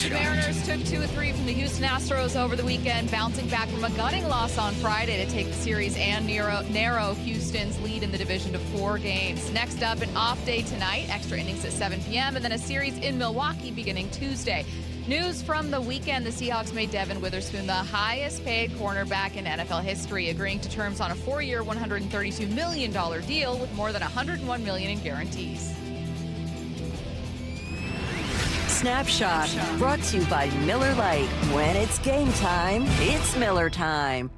The Mariners took 2 of 3 from the Houston Astros over the weekend, bouncing back from a gutting loss on Friday to take the series and narrow Houston's lead in the division to 4 games. Next up, an off day tonight, extra innings at 7 p.m., and then a series in Milwaukee beginning Tuesday. News from the weekend, the Seahawks made Devin Witherspoon the highest paid cornerback in NFL history, agreeing to terms on a 4-year, $132 million deal with more than $101 million in guarantees. Snapshot, brought to you by Miller Lite. When it's game time, it's Miller time.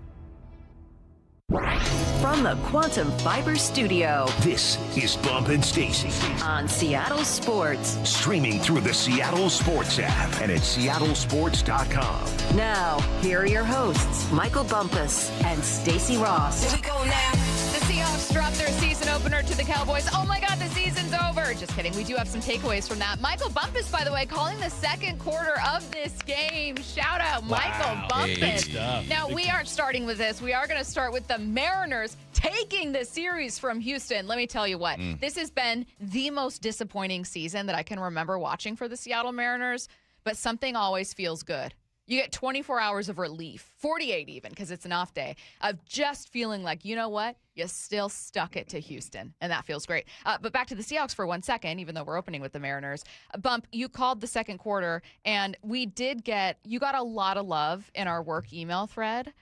From the Quantum Fiber Studio, this is Bump and Stacy on Seattle Sports. Streaming through the Seattle Sports app and at seattlesports.com. Now, here are your hosts, Michael Bumpus and Stacy Ross. Here we go now. The Seahawks dropped their season opener to the Cowboys. Oh my God, the season's over. Just kidding. We do have some takeaways from that. Michael Bumpus, by the way, calling the second quarter of this game. Shout out, Michael Bumpus. Hey, now, we aren't starting with this. We are going to start with the Mariners taking the series from Houston. Let me tell you what. This has been the most disappointing season that I can remember watching for the Seattle Mariners, but something always feels good. You get 24 hours of relief, 48 even, because it's an off day, of just feeling like, you know what? You still stuck it to Houston, and that feels great. But back to the Seahawks for 1 second, even though we're opening with the Mariners. Bump, you called the second quarter, and you got a lot of love in our work email thread,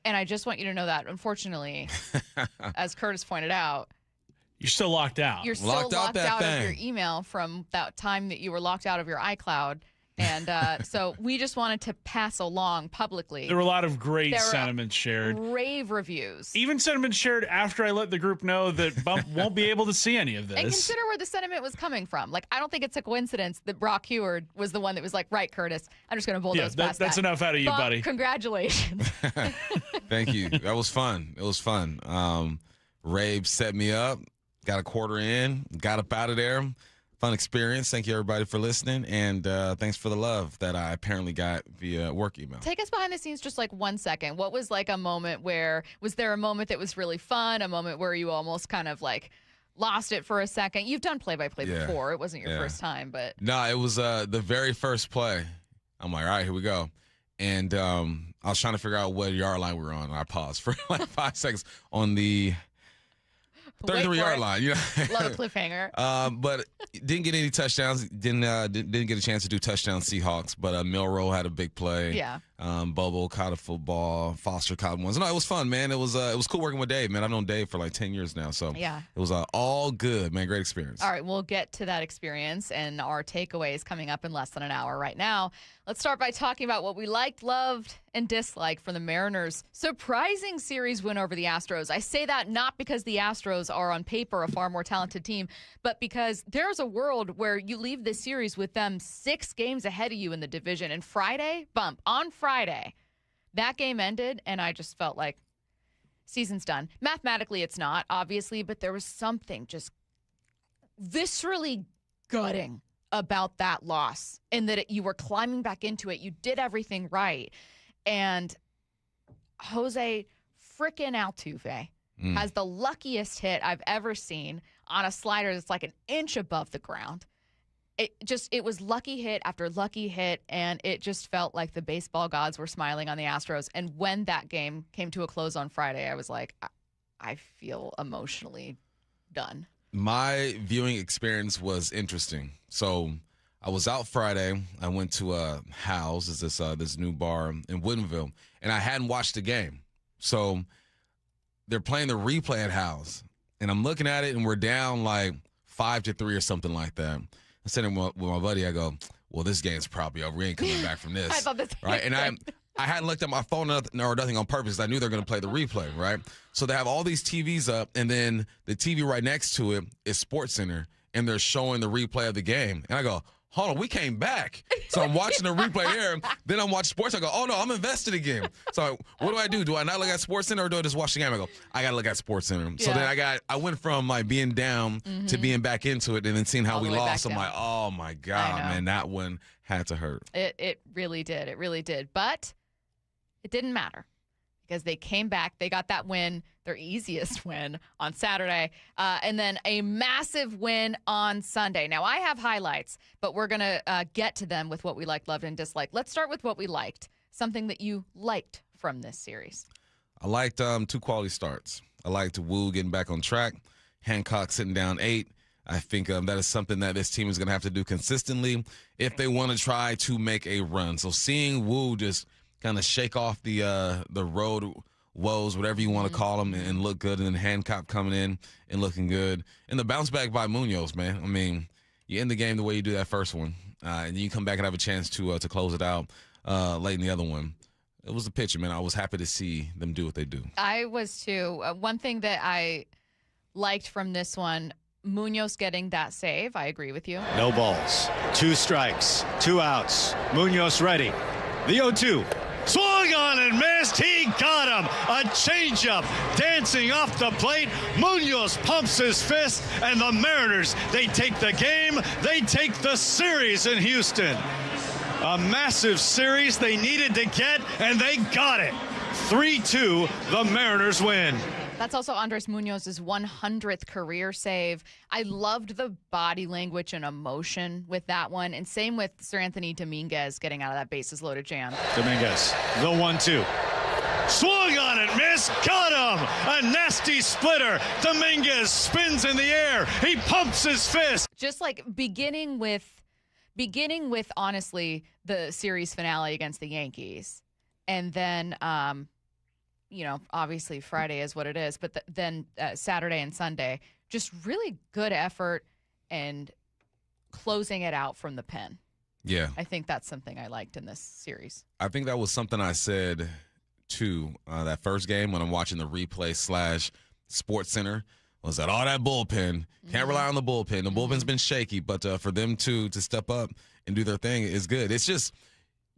and I just want you to know that, unfortunately, as Curtis pointed out, you're still locked out. You're still locked out of your email from that time that you were locked out of your iCloud. And so we just wanted to pass along publicly. There were a lot of great sentiments shared. Rave reviews. Even sentiments shared after I let the group know that Bump won't be able to see any of this. And consider where the sentiment was coming from. Like, I don't think it's a coincidence that Brock Heward was the one that was like, right, Curtis, I'm just going to bulldoze past that. That's enough out of you, Bump, buddy. Congratulations. Thank you. That was fun. It was fun. Rave set me up, got a quarter in, got up out of there. Fun experience. Thank you, everybody, for listening. And thanks for the love that I apparently got via work email. Take us behind the scenes just like 1 second. What was like a moment was there a moment that was really fun, a moment where you almost kind of like lost it for a second? You've done play-by-play before. It wasn't your first time, but. No, it was the very first play. I'm like, all right, here we go. And I was trying to figure out what yard line we were on. I paused for like 5 seconds on the 33-yard line, you know. Love a cliffhanger. But didn't get any touchdowns. Didn't get a chance to do touchdown Seahawks. But Milroe had a big play. Yeah. Bobo caught a football. Foster caught one. No, it was fun, man. It was cool working with Dave, man. I've known Dave for like 10 years now. So yeah, it was all good, man. Great experience. All right, we'll get to that experience and our takeaways coming up in less than an hour. Right now, let's start by talking about what we liked, loved, and disliked from the Mariners' surprising series win over the Astros. I say that not because the Astros are on paper a far more talented team, but because there's a world where you leave this series with them 6 games ahead of you in the division. And on Friday, that game ended, and I just felt like season's done. Mathematically, it's not, obviously, but there was something just viscerally gutting about that loss, and that you were climbing back into it. You did everything right. And Jose frickin' Altuve has the luckiest hit I've ever seen on a slider that's like an inch above the ground. It was lucky hit after lucky hit, and it just felt like the baseball gods were smiling on the Astros. And when that game came to a close on Friday, I was like, I feel emotionally done. My viewing experience was interesting. So I was out Friday. I went to Hal's, is this new bar in Woodinville, and I hadn't watched the game. So they're playing the replay at Hal's, and I'm looking at it, and we're down like 5-3 or something like that. I'm sitting with my buddy. I go, well, this game's probably over. We ain't coming back from this. I thought this right, and I hadn't looked at my phone or nothing on purpose. I knew they were going to play the replay, right? So they have all these TVs up, and then the TV right next to it is SportsCenter, and they're showing the replay of the game. And I go, hold on, we came back. So I'm watching the replay there. Then I'm watching sports. I go, oh, no, I'm invested again. So what do? Do I not look at SportsCenter, or do I just watch the game? I go, I got to look at SportsCenter. So then I went from like being down to being back into it, and then seeing how we lost. I'm like, oh, my God, man, that one had to hurt. It really did. It really did. But it didn't matter. because they came back. They got that win, their easiest win on Saturday, and then a massive win on Sunday. Now, I have highlights, but we're going to get to them with what we liked, loved, and disliked. Let's start with what we liked, something that you liked from this series. I liked 2 quality starts. I liked Wu getting back on track, Hancock sitting down 8. I think that is something that this team is going to have to do consistently if they want to try to make a run. So seeing Wu just kind of shake off the road woes, whatever you want to call them, and look good, and then Hancock coming in and looking good. And the bounce back by Munoz, man. I mean, you end the game the way you do that first one, and you come back and have a chance to close it out late in the other one. It was a pitcher, man. I was happy to see them do what they do. I was too. One thing that I liked from this one, Munoz getting that save. I agree with you. No balls. 2 strikes. 2 outs. Munoz ready. The 0-2. Swung on and missed. He got him. A changeup dancing off the plate. Munoz pumps his fist, and the Mariners, they take the game. They take the series in Houston. A massive series they needed to get, and they got it. 3-2, the Mariners win. That's also Andres Munoz's 100th career save. I loved the body language and emotion with that one, and same with Sir Anthony Dominguez getting out of that bases-loaded jam. Dominguez, the 1-2. Swung on it, missed, got him! A nasty splitter. Dominguez spins in the air. He pumps his fist. Just like beginning with honestly the series finale against the Yankees, and then obviously Friday is what it is, but then Saturday and Sunday, just really good effort and closing it out from the pen. Yeah. I think that's something I liked in this series. I think that was something I said, too, that first game when I'm watching the replay / Sports Center, was that all that bullpen. Can't rely on the bullpen. The bullpen's been shaky, but for them to step up and do their thing is good. It's just –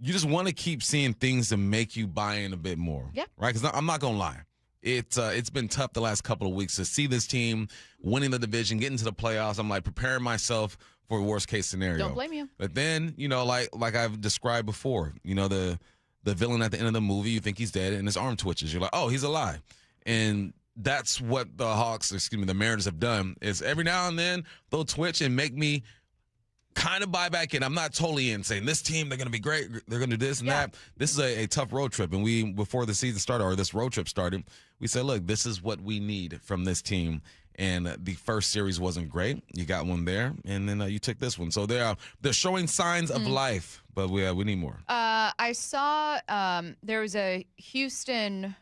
you just want to keep seeing things to make you buy in a bit more. Yeah. Right? Because I'm not going to lie. It's been tough the last couple of weeks to see this team winning the division, getting to the playoffs. I'm like preparing myself for a worst case scenario. Don't blame you. But then, like I've described before, the villain at the end of the movie, you think he's dead and his arm twitches. You're like, oh, he's alive. And that's what the Mariners have done is every now and then they'll twitch and make me kind of buy back in. I'm not totally in saying this team, they're going to be great. They're going to do this and that. This is a tough road trip. And before the season started, or this road trip started, we said, look, this is what we need from this team. And the first series wasn't great. You got one there, and then you took this one. So they're showing signs of life, but we need more. I saw there was a Houston,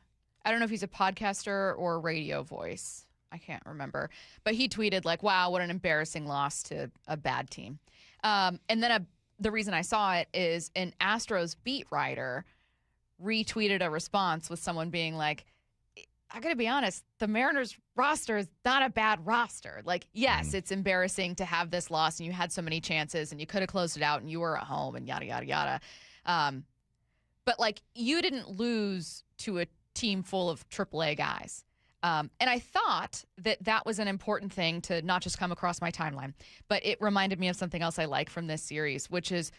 I don't know if he's a podcaster or a radio voice. I can't remember. But he tweeted like, wow, what an embarrassing loss to a bad team. And then the reason I saw it is an Astros beat writer retweeted a response with someone being like, I got to be honest, the Mariners roster is not a bad roster. Like, yes, it's embarrassing to have this loss and you had so many chances and you could have closed it out and you were at home and yada, yada, yada. But, like, you didn't lose to a team full of AAA guys. And I thought that was an important thing to not just come across my timeline, but it reminded me of something else I like from this series, which is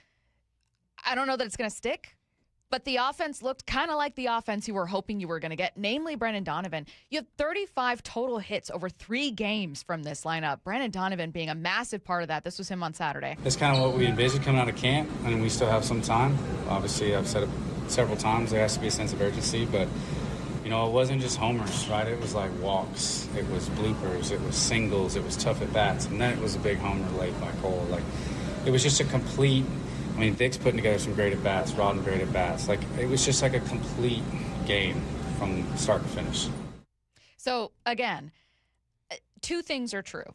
I don't know that it's going to stick, but the offense looked kind of like the offense you were hoping you were going to get, namely Brendan Donovan. You have 35 total hits over 3 games from this lineup. Brendan Donovan being a massive part of that. This was him on Saturday. That's kind of what we envisioned coming out of camp, and we still have some time. Obviously, I've said it several times, there has to be a sense of urgency, but it wasn't just homers, right? It was like walks, it was bloopers, it was singles, it was tough at bats, and then it was a big homer late by Cole. Like, it was just a complete. I mean, Vic's putting together some great at bats, Rodden great at bats. Like, it was just like a complete game from start to finish. So again, 2 things are true.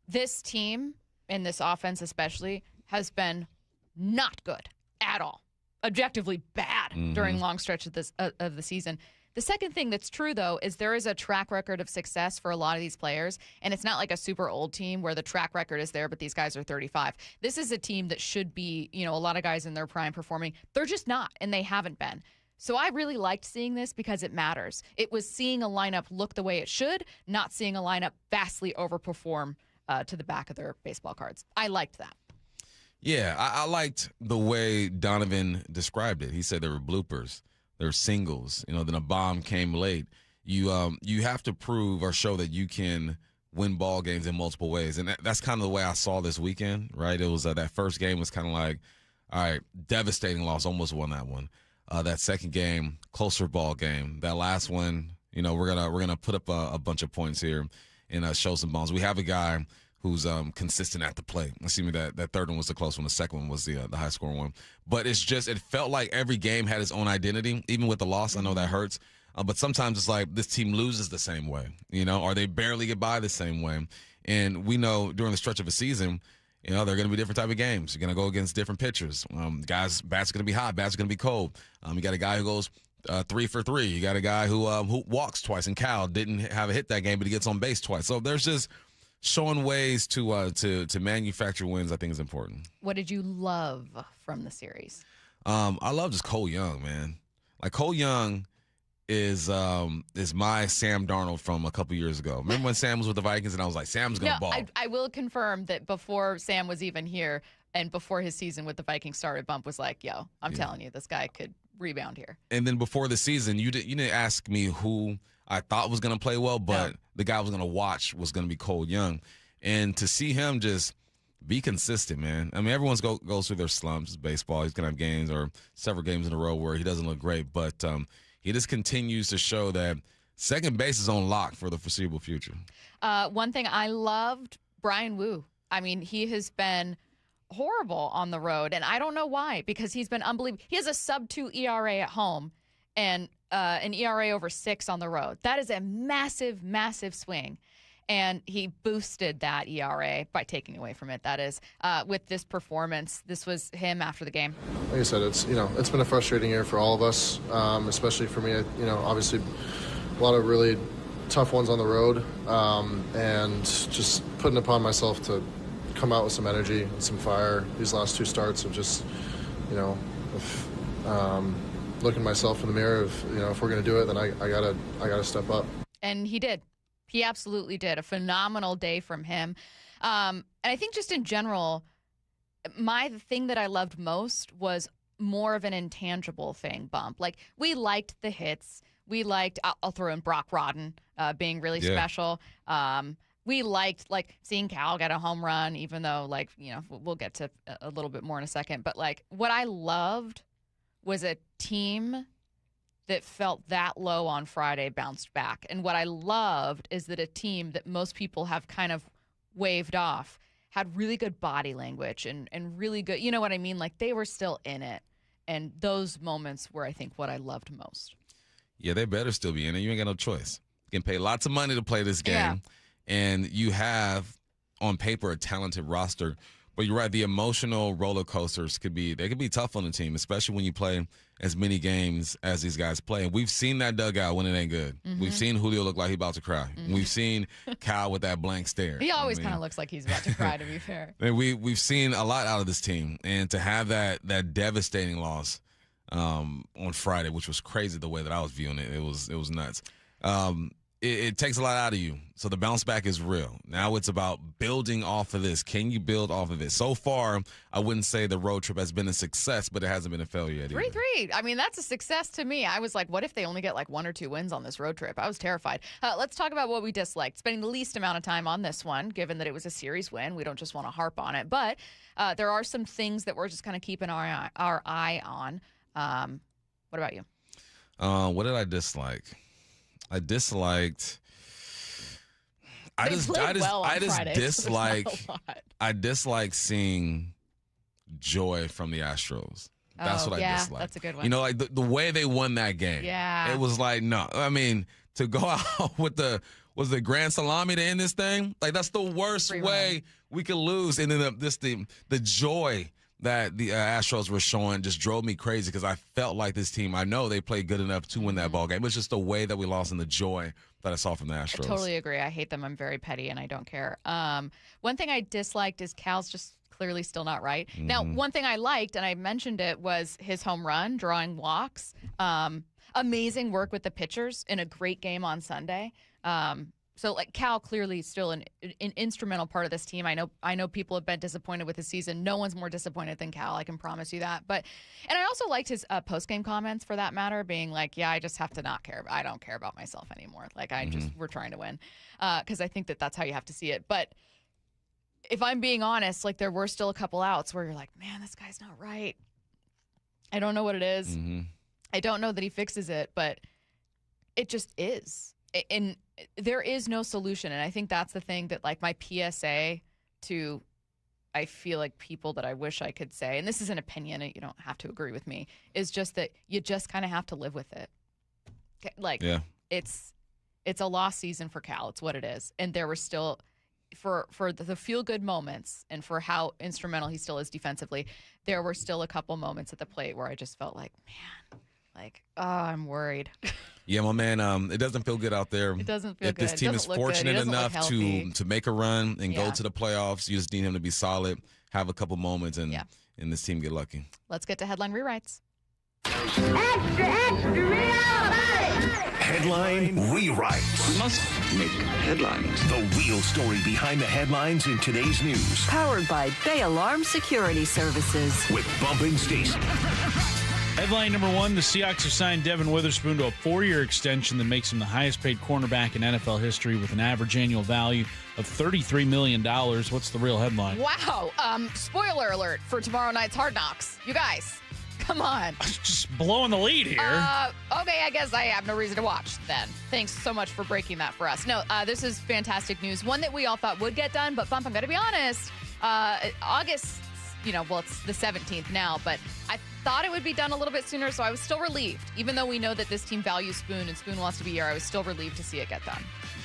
This team, and this offense especially, has been not good at all. Objectively bad during long stretches of the season. The second thing that's true, though, is there is a track record of success for a lot of these players, and it's not like a super old team where the track record is there, but these guys are 35. This is a team that should be, a lot of guys in their prime performing. They're just not, and they haven't been. So I really liked seeing this because it matters. It was seeing a lineup look the way it should, not seeing a lineup vastly overperform to the back of their baseball cards. I liked that. Yeah, I liked the way Donovan described it. He said there were bloopers. their singles. Then a bomb came late. You have to prove or show that you can win ball games in multiple ways, and that's kind of the way I saw this weekend. Right, it was that first game was kind of like, all right, devastating loss, almost won that one. That second game, closer ball game. That last one, we're gonna put up a bunch of points here and show some bombs. We have a guy who's consistent at the plate. Excuse me, that third one was the close one. The second one was the high scoring one. But it felt like every game had its own identity, even with the loss. I know that hurts. But sometimes it's like this team loses the same way, or they barely get by the same way. And we know during the stretch of a season, there are going to be different type of games. You're going to go against different pitchers. Guys, bats are going to be hot. Bats are going to be cold. You got a guy who goes 3 for 3. You got a guy who walks twice. And Cal didn't have a hit that game, but he gets on base twice. So there's just showing ways to manufacture wins, I think, is important. What did you love from the series? I love just Cole Young, man. Like, Cole Young is my Sam Darnold from a couple years ago. Remember when Sam was with the Vikings and I was like, Sam's going to ball? I will confirm that before Sam was even here and before his season with the Vikings started, Bump was like, yo, I'm telling you, this guy could rebound here. And then before the season, you didn't ask me who I thought was going to play well, but the guy I was going to watch was going to be Cole Young. And to see him just be consistent, man. I mean, everyone goes through their slumps. It's baseball. He's going to have games or several games in a row where he doesn't look great, but he just continues to show that second base is on lock for the foreseeable future. One thing I loved, Brian Wu. I mean, he has been horrible on the road, and I don't know why, because he's been unbelievable. He has a sub-2 ERA at home and an ERA over 6 on the road. That is a massive, massive swing. And he boosted that ERA by taking away from it, that is, with this performance. This was him after the game. Like I said, it's been a frustrating year for all of us, especially for me. Obviously a lot of really tough ones on the road, and just putting upon myself to come out with some energy and some fire. These last 2 starts of just, looking myself in the mirror of, if we're going to do it, then I gotta step up. And he did. He absolutely did. A phenomenal day from him. And I think just in general, the thing that I loved most was more of an intangible thing, Bump. Like, we liked the hits. We liked, I'll throw in Brock Rodden being really special. We liked, seeing Cal get a home run, even though, we'll get to a little bit more in a second. But, what I loved was a team that felt that low on Friday bounced back. And what I loved is that a team that most people have kind of waved off had really good body language and really good, you know what I mean? Like, they were still in it. And those moments were, I think, what I loved most. Yeah, they better still be in it. You ain't got no choice. You can pay lots of money to play this game. And you have, on paper, a talented roster. But you're right, the emotional roller coasters could be tough on the team, especially when you play as many games as these guys play. And we've seen that dugout when it ain't good. Mm-hmm. We've seen Julio look like he's about to cry. Mm-hmm. We've seen Kyle with that blank stare. He always kind of looks like he's about to cry, to be fair. And we've seen a lot out of this team. And to have that devastating loss on Friday, which was crazy the way that I was viewing it, it was nuts. It takes a lot out of you. So the bounce back is real. Now it's about building off of this. Can you build off of it? So far, I wouldn't say the road trip has been a success, but it hasn't been a failure yet. 3-3. I mean, that's a success to me. I was like, what if they only get 1 or 2 wins on this road trip? I was terrified. Let's talk about what we disliked. Spending the least amount of time on this one, given that it was a series win. We don't just want to harp on it. But there are some things that we're just kind of keeping our eye on. What about you? What did I dislike? I disliked. I dislike seeing joy from the Astros. That's what I dislike. That's a good one. The way they won that game. Yeah. It was like, no. I mean, to go out with the grand salami to end this thing, that's the worst way we could lose. And then the joy that the Astros were showing just drove me crazy because I felt like this team, I know they played good enough to win that ball game. It was just the way that we lost and the joy that I saw from the Astros. I totally agree. I hate them. I'm very petty and I don't care. One thing I disliked is Cal's just clearly still not right. Mm-hmm. Now, one thing I liked, and I mentioned it, was his home run, drawing walks. Amazing work with the pitchers in a great game on Sunday. So, like, Cal clearly is still an instrumental part of this team. I know people have been disappointed with his season. No one's more disappointed than Cal, I can promise you that. And I also liked his post-game comments, for that matter, being like, yeah, I just have to not care. I don't care about myself anymore. Like, we're trying to win. Because I think that's how you have to see it. But if I'm being honest, like, there were still a couple outs where you're like, man, this guy's not right. I don't know what it is. I don't know that he fixes it, but it just is. And there is no solution. And I think that's the thing that, like, my PSA to, I feel like, people that I wish I could say, and this is an opinion, you don't have to agree with me, is just that you just kind of have to live with it. Like, it's a lost season for Cal. It's what it is. And there were still, for the feel-good moments and for how instrumental he still is defensively, there were still a couple moments at the plate where I just felt like, man, like, oh, I'm worried. Yeah, my man, it doesn't feel good out there. It doesn't feel if good. This team is fortunate enough to make a run and go to the playoffs, you just need him to be solid, have a couple moments, and this team get lucky. Let's get to headline rewrites. Extra, extra, headline rewrites. We must make headlines. The real story behind the headlines in today's news. Powered by Bay Alarm Security Services. With Bump and Stacy. Headline number one, the Seahawks have signed Devin Witherspoon to a 4-year extension that makes him the highest-paid cornerback in NFL history with an average annual value of $33 million. What's the real headline? Wow. Spoiler alert for tomorrow night's Hard Knocks. You guys, come on. Just blowing the lead here. Okay, I guess I have no reason to watch then. Thanks so much for breaking that for us. No, this is fantastic news. One that we all thought would get done, but Bump, I'm going to be honest, August, it's the 17th now, but I thought it would be done a little bit sooner, so I was still relieved. Even though we know that this team values Spoon and Spoon wants to be here, I was still relieved to see it get done.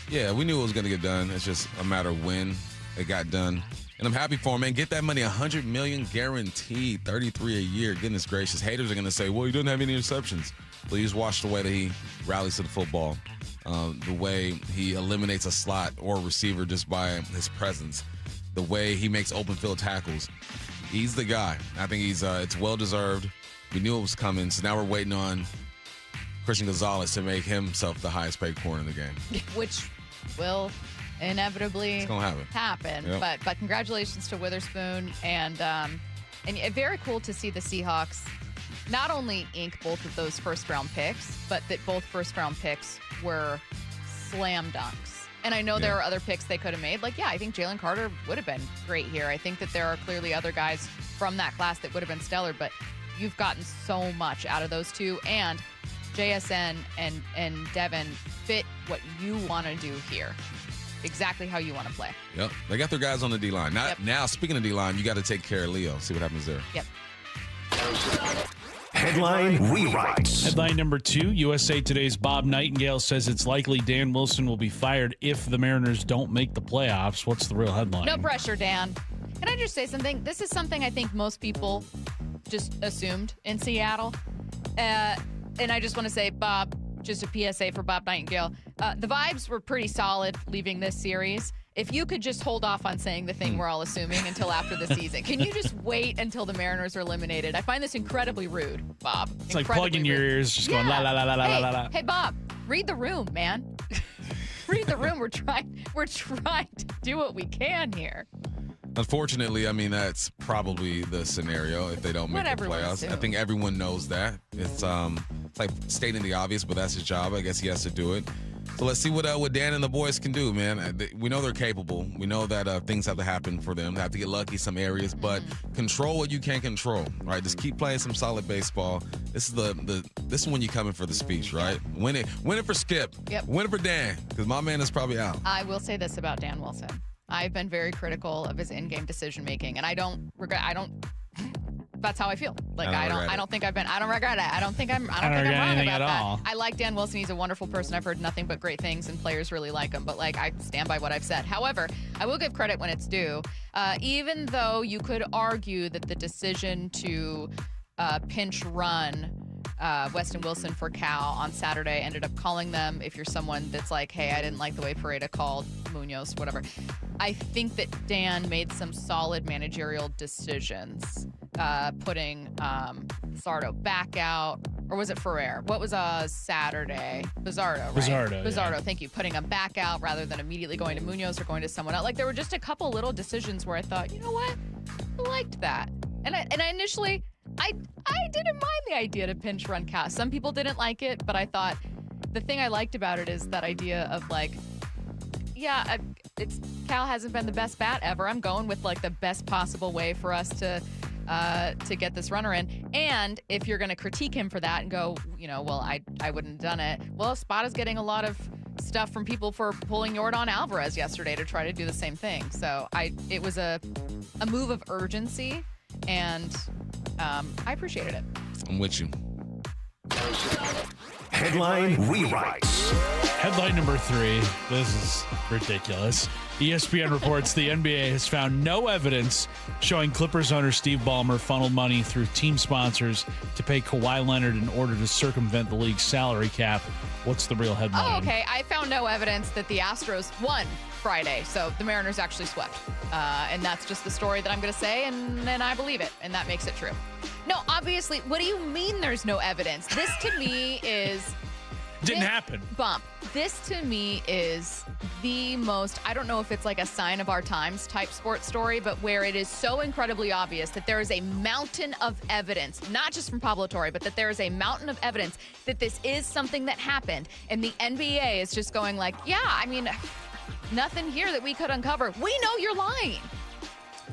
Yeah, we knew it was going to get done. It's just a matter of when it got done. And I'm happy for him, man. Get that money, $100 million guaranteed, $33 a year. Goodness gracious. Haters are going to say, well, he doesn't have any interceptions. Please watch the way that he rallies to the football, the way he eliminates a slot or a receiver just by his presence, the way he makes open field tackles. He's the guy. I think it's well-deserved. We knew it was coming, so now we're waiting on Christian Gonzalez to make himself the highest-paid corner in the game. Which will inevitably happen. Yep. But congratulations to Witherspoon. And very cool to see the Seahawks not only ink both of those first-round picks, but that both first-round picks were slam dunks. And I know there are other picks they could have made. Like, I think Jalen Carter would have been great here. I think that there are clearly other guys from that class that would have been stellar, but you've gotten so much out of those two. And JSN and Devin fit what you want to do here. Exactly how you want to play. Yep. They got their guys on the D-line. Now, speaking of D-line, you got to take care of Leo. See what happens there. Yep. Headline rewrites. Headline number two, USA Today's Bob Nightingale says it's likely Dan Wilson will be fired if the Mariners don't make the playoffs. What's the real headline? No pressure, Dan. Can I just say something? This is something I think most people just assumed in Seattle. And I just want to say, Bob, just a PSA for Bob Nightingale. The vibes were pretty solid leaving this series. If you could just hold off on saying the thing we're all assuming until after the season. Can you just wait until the Mariners are eliminated? I find this incredibly rude, Bob. It's like plugging your ears, just going la la la la la la la. Hey, Bob, read the room, man. Read the room. We're trying to do what we can here. Unfortunately, I mean, that's probably the scenario if they don't make the playoffs. I think everyone knows that. It's like stating the obvious, but that's his job. I guess he has to do it. So let's see what Dan and the boys can do, man. We know they're capable. We know that things have to happen for them. They have to get lucky some areas, but control what you can't control, right? Just keep playing some solid baseball. This is when you come in for the speech, right? Win it for Skip. Yep. Win it for Dan, because my man is probably out. I will say this about Dan Wilson. I've been very critical of his in-game decision-making, and I don't regret. That's how I feel. Like I don't think I've been. I don't regret it. I don't think I'm wrong about that. I like Dan Wilson. He's a wonderful person. I've heard nothing but great things, and players really like him. But I stand by what I've said. However, I will give credit when it's due. Even though you could argue that the decision to pinch run Weston Wilson for Cal on Saturday ended up calling them, if you're someone that's like, hey, I didn't like the way Pareda called Munoz, whatever. I think that Dan made some solid managerial decisions, putting Sardo back out, Or was it Ferrer? What was Saturday? Bizzardo, right? Bizzardo, yeah. Thank you. Putting him back out rather than immediately going to Munoz or going to someone else. Like, there were just a couple little decisions where I thought, you know what? I liked that. And I initially, I didn't mind the idea to pinch run Cal. Some people didn't like it, but I thought the thing I liked about it is that idea of like, yeah, Cal hasn't been the best bat ever. I'm going with like the best possible way for us to get this runner in. And if you're going to critique him for that and go, you know, well, I wouldn't have done it. Well, Spada's getting a lot of stuff from people for pulling Yordan Alvarez yesterday to try to do the same thing. So it was a move of urgency, and I appreciated it. I'm with you. Headline rewrites. Headline number 3. This is ridiculous. ESPN reports the NBA has found no evidence showing Clippers owner Steve Ballmer funneled money through team sponsors to pay Kawhi Leonard in order to circumvent the league's salary cap. What's the real headline? Oh, okay. I found no evidence that the Astros won Friday, so the Mariners actually swept. And that's just the story that I'm going to say, and I believe it, and that makes it true. No, obviously, what do you mean there's no evidence? This to me is... Didn't happen. Bump. This to me is the most, I don't know if it's like a sign of our times type sports story, but where it is so incredibly obvious that there is a mountain of evidence, not just from Pablo Torre, but that there is a mountain of evidence that this is something that happened. And the NBA is just going like, yeah, I mean, nothing here that we could uncover. We know you're lying.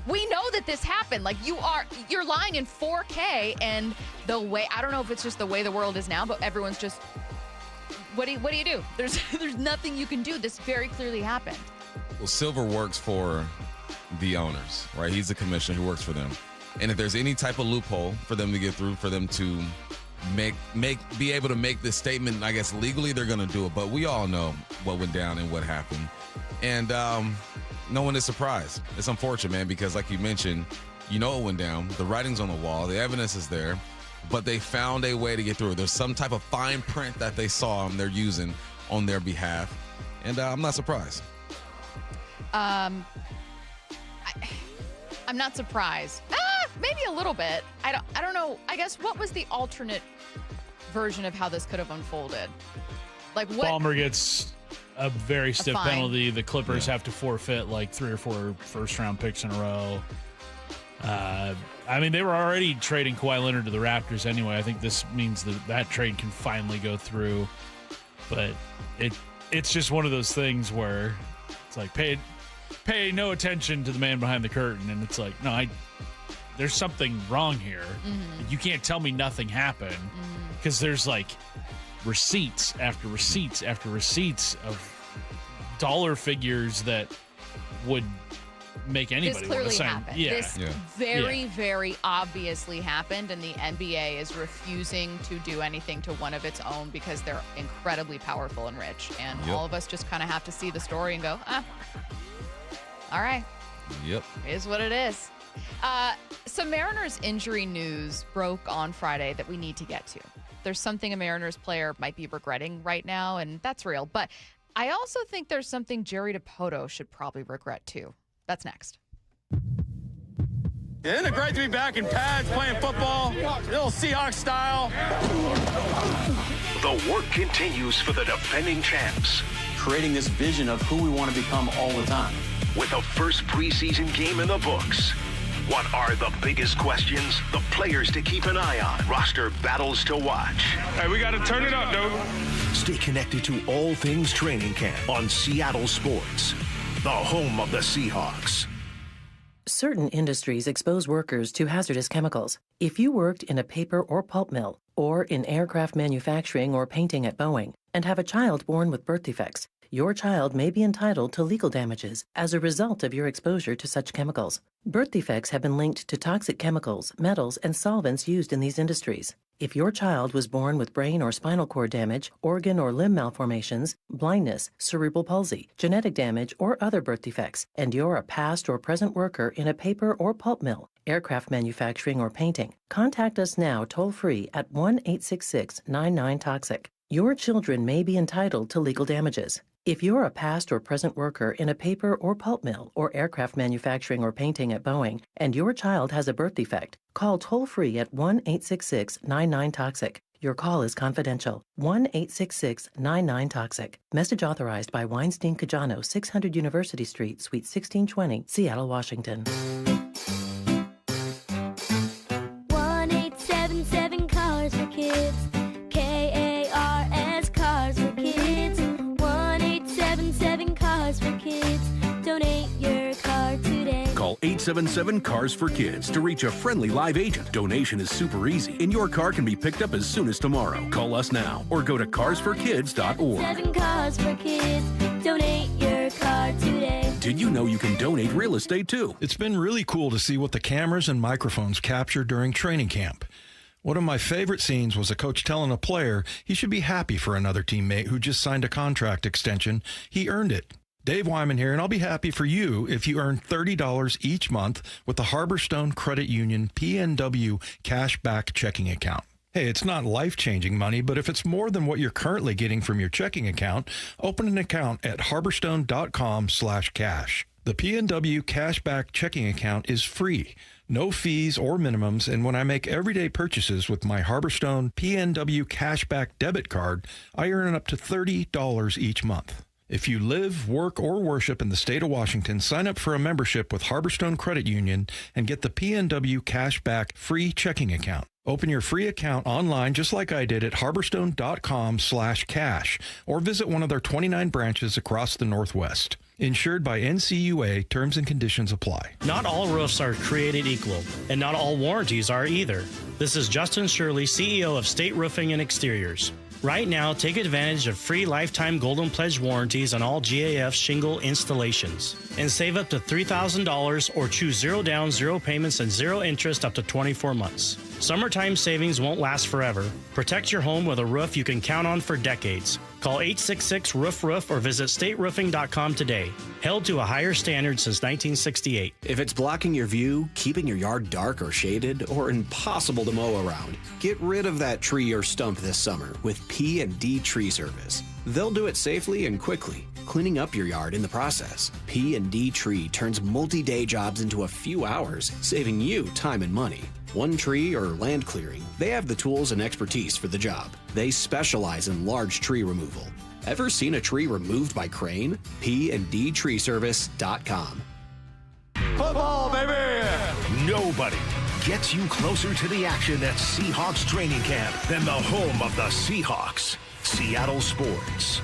We know that this happened. Like, you're lying in 4K, and the way, I don't know if it's just the way the world is now, but everyone's just, what do you do? There's nothing you can do. This very clearly happened. Well, Silver works for the owners, right? He's the commissioner who works for them. And if there's any type of loophole for them to get through, for them to be able to make this statement, I guess legally they're going to do it. But we all know what went down and what happened. And no one is surprised. It's unfortunate, man, because like you mentioned, you know it went down. The writing's on the wall. The evidence is there. But they found a way to get through it. There's some type of fine print that they saw and they're using on their behalf. And I'm not surprised. I'm not surprised. Maybe a little bit. I don't know. I guess what was the alternate version of how this could have unfolded? Like what? Ballmer gets a very stiff penalty. The Clippers have to forfeit like 3 or 4 first-round picks in a row. I mean, they were already trading Kawhi Leonard to the Raptors anyway. I think this means that trade can finally go through. But it's just one of those things where it's like pay no attention to the man behind the curtain, and it's like, no, there's something wrong here. Mm-hmm. You can't tell me nothing happened because there's like receipts after receipts after receipts of dollar figures that would make anybody this clearly sign. happened. Yeah. This very obviously happened, and the NBA is refusing to do anything to one of its own because they're incredibly powerful and rich. And all of us just kind of have to see the story and go, all right. Yep. It is what it is. Some Mariners injury news broke on Friday that we need to get to. There's something a Mariners player might be regretting right now, and that's real. But I also think there's something Jerry Dipoto should probably regret too. That's next. Isn't it great to be back in pads playing football? Little Seahawks style. The work continues for the defending champs. Creating this vision of who we want to become all the time. With the first preseason game in the books. What are the biggest questions? The players to keep an eye on. Roster battles to watch. Hey, we got to turn it up, dude. Stay connected to all things training camp on Seattle Sports, the home of the Seahawks. Certain industries expose workers to hazardous chemicals. If you worked in a paper or pulp mill, or in aircraft manufacturing or painting at Boeing, and have a child born with birth defects, your child may be entitled to legal damages as a result of your exposure to such chemicals. Birth defects have been linked to toxic chemicals, metals, and solvents used in these industries. If your child was born with brain or spinal cord damage, organ or limb malformations, blindness, cerebral palsy, genetic damage, or other birth defects, and you're a past or present worker in a paper or pulp mill, aircraft manufacturing, or painting, contact us now toll-free at 1-866-99-TOXIC. Your children may be entitled to legal damages. If you're a past or present worker in a paper or pulp mill or aircraft manufacturing or painting at Boeing, and your child has a birth defect, call toll-free at 1-866-99-TOXIC. Your call is confidential. 1-866-99-TOXIC. Message authorized by Weinstein Cajano, 600 University Street, Suite 1620, Seattle, Washington. 1-877 Cars for Kids. KARS Cars for Kids. 1-877 Cars for Kids. Donate your car today. Call 877-CARS-FOR-KIDS to reach a friendly live agent. Donation is super easy, and your car can be picked up as soon as tomorrow. Call us now or go to carsforkids.org. 7 Cars for Kids. Donate your car today. Did you know you can donate real estate too? It's been really cool to see what the cameras and microphones captured during training camp. One of my favorite scenes was a coach telling a player he should be happy for another teammate who just signed a contract extension. He earned it. Dave Wyman here, and I'll be happy for you if you earn $30 each month with the Harborstone Credit Union PNW Cashback Checking Account. Hey, it's not life-changing money, but if it's more than what you're currently getting from your checking account, open an account at harborstone.com/cash. The PNW Cashback Checking Account is free, no fees or minimums, and when I make everyday purchases with my Harborstone PNW Cashback debit card, I earn up to $30 each month. If you live, work, or worship in the state of Washington, sign up for a membership with Harborstone Credit Union and get the PNW Cashback free checking account. Open your free account online just like I did at harborstone.com/cash or visit one of their 29 branches across the Northwest. Insured by NCUA, terms and conditions apply. Not all roofs are created equal, and not all warranties are either. This is Justin Shirley, CEO of State Roofing and Exteriors. Right now, take advantage of free lifetime Golden Pledge warranties on all GAF shingle installations and save up to $3,000 or choose 0 down, 0 payments, and 0 interest up to 24 months. Summertime savings won't last forever. Protect your home with a roof you can count on for decades. Call 866-ROOF-ROOF or visit stateroofing.com today. Held to a higher standard since 1968. If it's blocking your view, keeping your yard dark or shaded, or impossible to mow around, get rid of that tree or stump this summer with P&D Tree Service. They'll do it safely and quickly, cleaning up your yard in the process. P&D Tree turns multi-day jobs into a few hours, saving you time and money. One tree or land clearing, they have the tools and expertise for the job. They specialize in large tree removal. Ever seen a tree removed by crane? PNDTreeservice.com. Football, baby! Nobody gets you closer to the action at Seahawks training camp than the home of the Seahawks, Seattle Sports.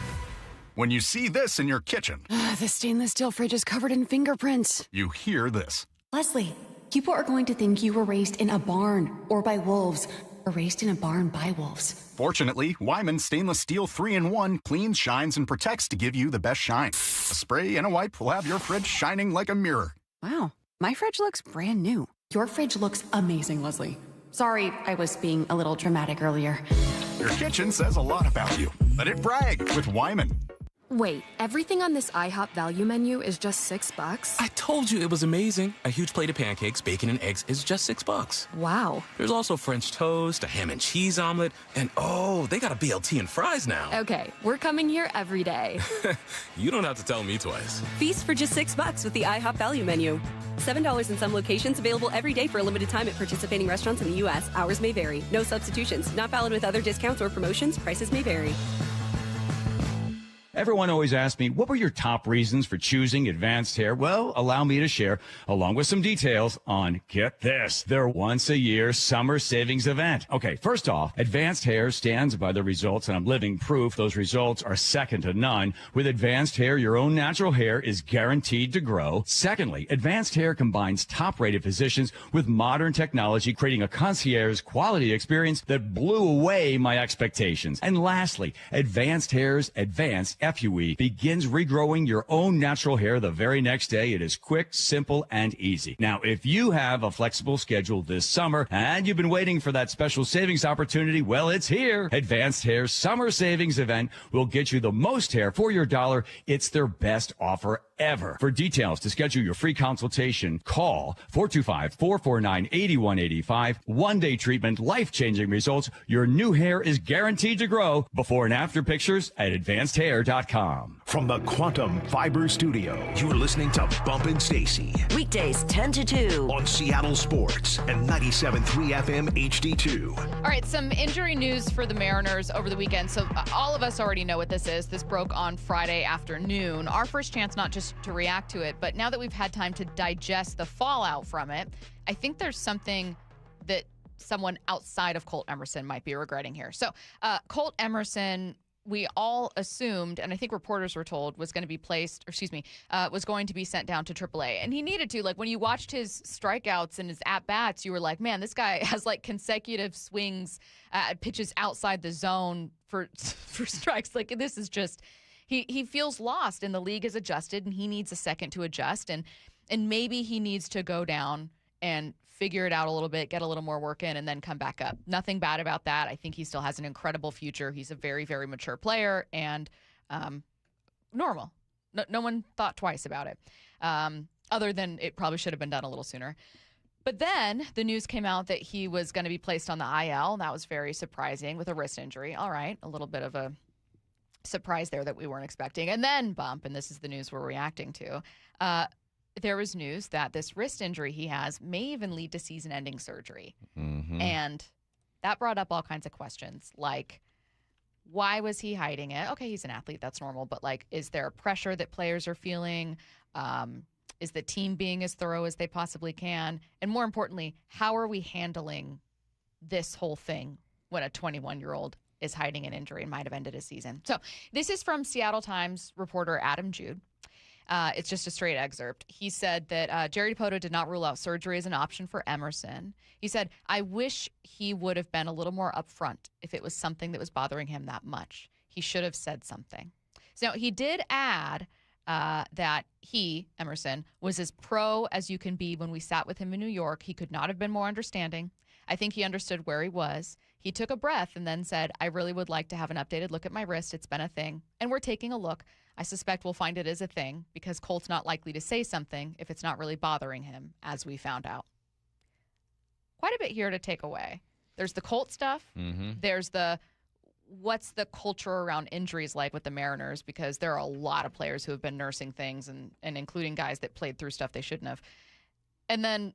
When you see this in your kitchen, the stainless steel fridge is covered in fingerprints. You hear this. Leslie, people are going to think you were raised in a barn or by wolves, or raised in a barn by wolves. Fortunately, Wyman Stainless Steel 3-in-1 cleans, shines, and protects to give you the best shine. A spray and a wipe will have your fridge shining like a mirror. Wow, my fridge looks brand new. Your fridge looks amazing, Leslie. Sorry, I was being a little dramatic earlier. Your kitchen says a lot about you. Let it brag with Wyman. Wait, everything on this IHOP value menu is just $6? I told you it was amazing. A huge plate of pancakes, bacon, and eggs is just $6. Wow. There's also French toast, a ham and cheese omelet, and oh, they got a BLT and fries now. Okay, we're coming here every day. You don't have to tell me twice. Feast for just $6 with the IHOP value menu. $7 in some locations, available every day for a limited time at participating restaurants in the U.S. Hours may vary. No substitutions. Not valid with other discounts or promotions. Prices may vary. Everyone always asks me, what were your top reasons for choosing Advanced Hair? Well, allow me to share, along with some details, on, get this, their once-a-year summer savings event. Okay, first off, Advanced Hair stands by the results, and I'm living proof those results are second to none. With Advanced Hair, your own natural hair is guaranteed to grow. Secondly, Advanced Hair combines top-rated physicians with modern technology, creating a concierge quality experience that blew away my expectations. And lastly, Advanced Hair's Advanced FUE begins regrowing your own natural hair the very next day. It is quick, simple, and easy. Now, if you have a flexible schedule this summer and you've been waiting for that special savings opportunity, well, it's here. Advanced Hair's summer savings event will get you the most hair for your dollar. It's their best offer ever. For details to schedule your free consultation, call 425-449-8185. One-day treatment, life-changing results. Your new hair is guaranteed to grow. Before and after pictures at advancedhair.com. PLUSStacy.com. From the Quantum Fiber Studio, you're listening to Bump Stacy. Weekdays 10 to 2 on Seattle Sports and 97.3 FM HD2. All right, some injury news for the Mariners over the weekend. So all of us already know what this is. This broke on Friday afternoon. Our first chance not just to react to it, but now that we've had time to digest the fallout from it, I think there's something that someone outside of Colt Emerson might be regretting here. So Colt Emerson, we all assumed, and I think reporters were told, was going to be was going to be sent down to AAA. And he needed to. Like, when you watched his strikeouts and his at-bats, you were like, man, this guy has, like, consecutive swings at pitches outside the zone for strikes. Like, this is just, he feels lost, and the league is adjusted, and he needs a second to adjust. And maybe he needs to go down and figure it out a little bit, get a little more work in, and then come back up. Nothing bad about that. I think he still has an incredible future. He's a very, very mature player and normal. No one thought twice about it, other than it probably should have been done a little sooner. But then the news came out that he was going to be placed on the IL. That was very surprising with a wrist injury. All right, a little bit of a surprise there that we weren't expecting. And then, Bump, and this is the news we're reacting to, there was news that this wrist injury he has may even lead to season-ending surgery. Mm-hmm. And that brought up all kinds of questions, like, why was he hiding it? Okay, he's an athlete. That's normal. But, like, is there pressure that players are feeling? Is the team being as thorough as they possibly can? And more importantly, how are we handling this whole thing when a 21-year-old is hiding an injury and might have ended his season? So this is from Seattle Times reporter Adam Jude. It's just a straight excerpt. He said that Jerry Dipoto did not rule out surgery as an option for Emerson. He said, I wish he would have been a little more upfront if it was something that was bothering him that much. He should have said something. So he did add that he, Emerson, was as pro as you can be. When we sat with him in New York, he could not have been more understanding. I think he understood where he was. He took a breath and then said, I really would like to have an updated look at my wrist. It's been a thing. And we're taking a look. I suspect we'll find it is a thing because Colt's not likely to say something if it's not really bothering him, as we found out. Quite a bit here to take away. There's the Colt stuff. Mm-hmm. There's what's the culture around injuries like with the Mariners, because there are a lot of players who have been nursing things and including guys that played through stuff they shouldn't have. And then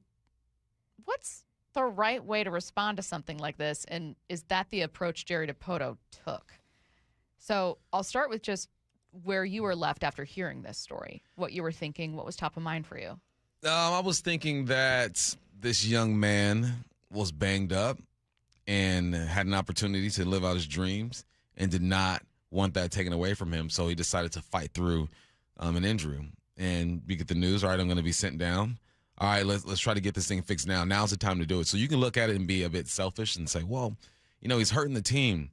what's the right way to respond to something like this? And is that the approach Jerry Dipoto took? So I'll start with just where you were left after hearing this story, what you were thinking, what was top of mind for you. I was thinking that this young man was banged up and had an opportunity to live out his dreams and did not want that taken away from him. So he decided to fight through an injury. And you get the news, all right, I'm going to be sent down. All right, let's try to get this thing fixed now. Now's the time to do it. So you can look at it and be a bit selfish and say, well, he's hurting the team.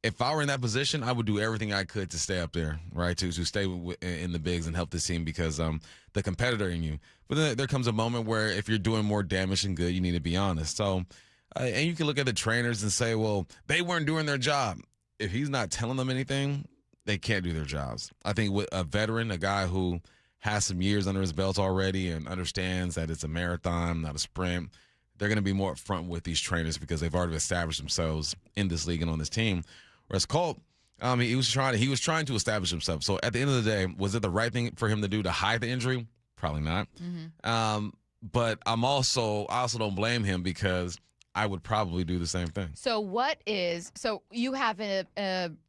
If I were in that position, I would do everything I could to stay up there, right, to stay in the bigs and help this team because the competitor in you. But then there comes a moment where if you're doing more damage than good, you need to be honest. So, and you can look at the trainers and say, well, they weren't doing their job. If he's not telling them anything, they can't do their jobs. I think with a veteran, a guy who has some years under his belt already and understands that it's a marathon, not a sprint, they're going to be more upfront with these trainers because they've already established themselves in this league and on this team. Whereas Colt, he was trying to establish himself. So at the end of the day, was it the right thing for him to do to hide the injury? Probably not. Mm-hmm. But I also don't blame him because I would probably do the same thing. So you have a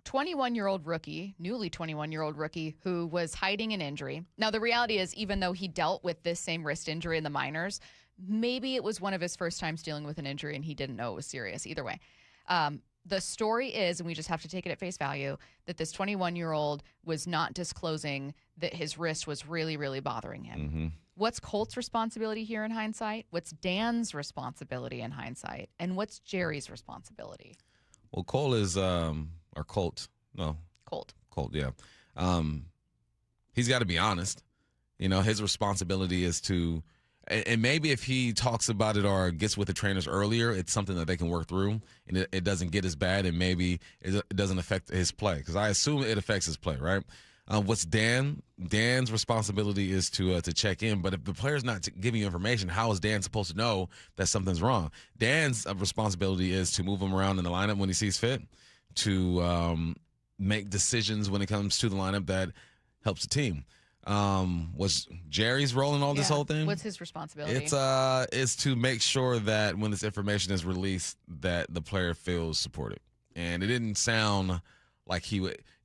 21-year-old rookie, newly 21-year-old rookie, who was hiding an injury. Now, the reality is, even though he dealt with this same wrist injury in the minors, maybe it was one of his first times dealing with an injury and he didn't know it was serious. Either way. The story is, and we just have to take it at face value, that this 21-year-old was not disclosing that his wrist was really, really bothering him. Mm-hmm. What's Colt's responsibility here in hindsight? What's Dan's responsibility in hindsight? And what's Jerry's responsibility? Well, Colt, yeah. He's got to be honest. His responsibility is to, and maybe if he talks about it or gets with the trainers earlier, it's something that they can work through, and it doesn't get as bad, and maybe it doesn't affect his play, because I assume it affects his play, right? What's Dan's responsibility is to check in, but if the player's not giving you information, how is Dan supposed to know that something's wrong? Dan's responsibility is to move him around in the lineup when he sees fit, to make decisions when it comes to the lineup that helps the team. Was Jerry's role in all this whole thing? What's his responsibility? It's to make sure that when this information is released, that the player feels supported. And it didn't sound like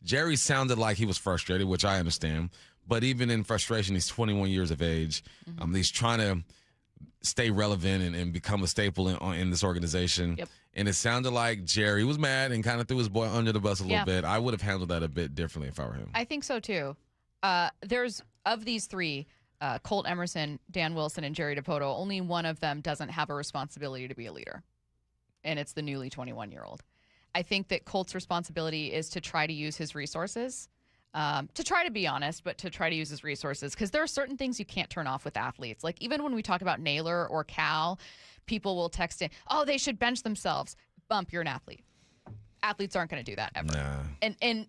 Jerry sounded like he was frustrated, which I understand. But even in frustration, he's 21 years of age. He's trying to stay relevant and become a staple in this organization. Yep. And it sounded like Jerry was mad and kind of threw his boy under the bus a little bit. I would have handled that a bit differently if I were him. I think so, too. There's, of these three, Colt Emerson, Dan Wilson, and Jerry DiPoto, only one of them doesn't have a responsibility to be a leader, and it's the newly 21-year-old. I think that Colt's responsibility is to try to use his resources, to try to be honest, but to try to use his resources, because there are certain things you can't turn off with athletes. Like, even when we talk about Naylor or Cal, people will text in, oh, they should bench themselves. Bump, you're an athlete. Athletes aren't going to do that ever. Nah. And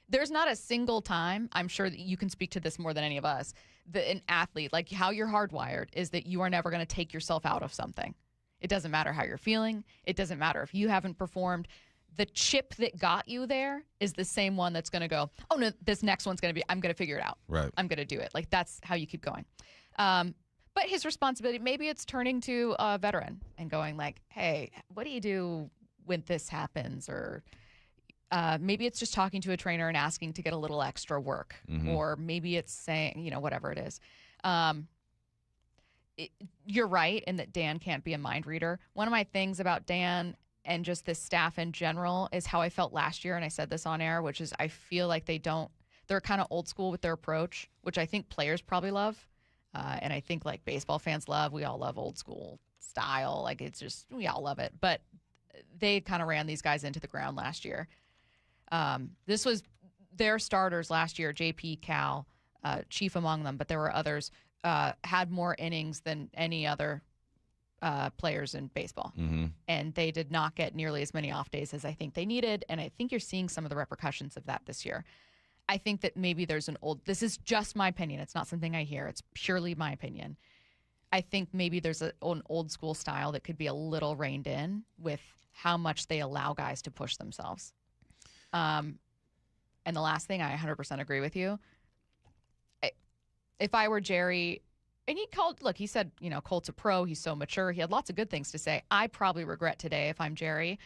there's not a single time, I'm sure that you can speak to this more than any of us, that an athlete, like how you're hardwired, is that you are never going to take yourself out of something. It doesn't matter how you're feeling. It doesn't matter if you haven't performed. The chip that got you there is the same one that's going to go, oh, no, this next one's going to be, I'm going to figure it out. Right. I'm going to do it. Like, that's how you keep going. But his responsibility, maybe it's turning to a veteran and going like, hey, what do you do when this happens? Or maybe it's just talking to a trainer and asking to get a little extra work. Or maybe it's saying, whatever it is. You're right in that Dan can't be a mind reader. One of my things about Dan and just this staff in general is how I felt last year, and I said this on air, which is I feel like they're kind of old school with their approach, which I think players probably love. And I think like baseball fans love. We all love old school style. Like, it's just, we all love it. But they kind of ran these guys into the ground last year. This was their starters last year, JP, Cal, chief among them, but there were others, had more innings than any other players in baseball. And they did not get nearly as many off days as I think they needed. And I think you're seeing some of the repercussions of that this year. I think that maybe there's this is just my opinion. It's not something I hear. It's purely my opinion. I think maybe there's an old school style that could be a little reined in with how much they allow guys to push themselves. And the last thing, I 100% agree with you. If I were Jerry, and he said, Colt's a pro. He's so mature. He had lots of good things to say. I probably regret today, if I'm Jerry,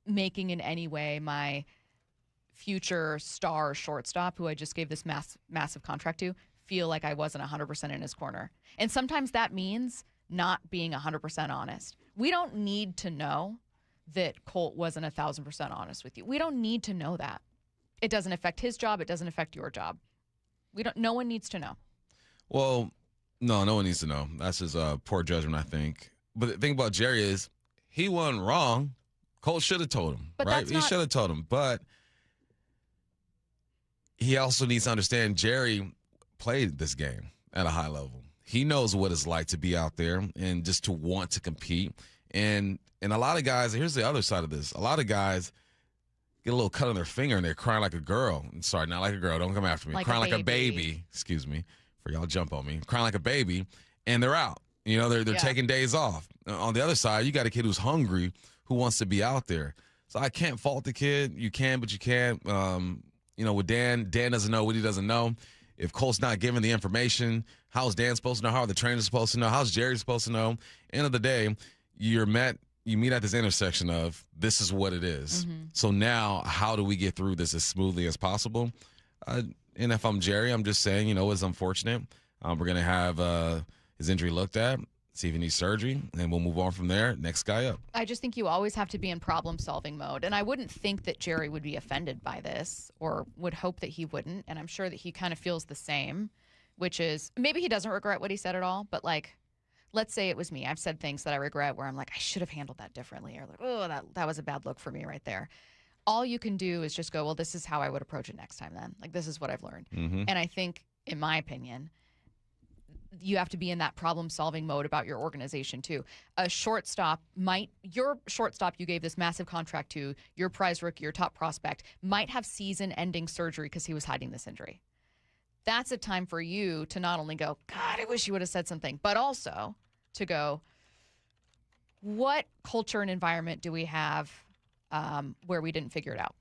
making in any way my future star shortstop, who I just gave this massive contract to, feel like I wasn't 100% in his corner. And sometimes that means not being 100% honest. We don't need to know that Colt wasn't 1,000% honest with you. We don't need to know that. It doesn't affect his job. It doesn't affect your job. No one needs to know. Well, no one needs to know. That's just poor judgment, I think. But the thing about Jerry is he wasn't wrong. Colt should have told him, right? He should have told him. But he also needs to understand Jerry played this game at a high level. He knows what it's like to be out there and just to want to compete. And a lot of guys, here's the other side of this. A lot of guys get a little cut on their finger and they're crying like a girl. Sorry, not like a girl. Don't come after me. Crying like a baby. Excuse me. For y'all jump on me. Crying like a baby. And they're out. They're taking days off. On the other side, you got a kid who's hungry who wants to be out there. So I can't fault the kid. You can, but you can't. With Dan doesn't know what he doesn't know. If Colt's not giving the information, how's Dan supposed to know? How are the trainers supposed to know? How's Jerry supposed to know? End of the day, you meet at this intersection of this is what it is. So now how do we get through this as smoothly as possible? And if I'm Jerry, I'm just saying, it's unfortunate. We're going to have his injury looked at, see if he needs surgery, and we'll move on from there. Next guy up. I just think you always have to be in problem-solving mode. And I wouldn't think that Jerry would be offended by this or would hope that he wouldn't. And I'm sure that he kind of feels the same, which is maybe he doesn't regret what he said at all. But, let's say it was me. I've said things that I regret where I'm like, I should have handled that differently. Or oh, that was a bad look for me right there. All you can do is just go, well, this is how I would approach it next time then. This is what I've learned. And I think, in my opinion, you have to be in that problem-solving mode about your organization, too. Your shortstop you gave this massive contract to, your prize rookie, your top prospect, might have season-ending surgery because he was hiding this injury. That's a time for you to not only go, God, I wish you would have said something, but also to go, what culture and environment do we have where we didn't figure it out.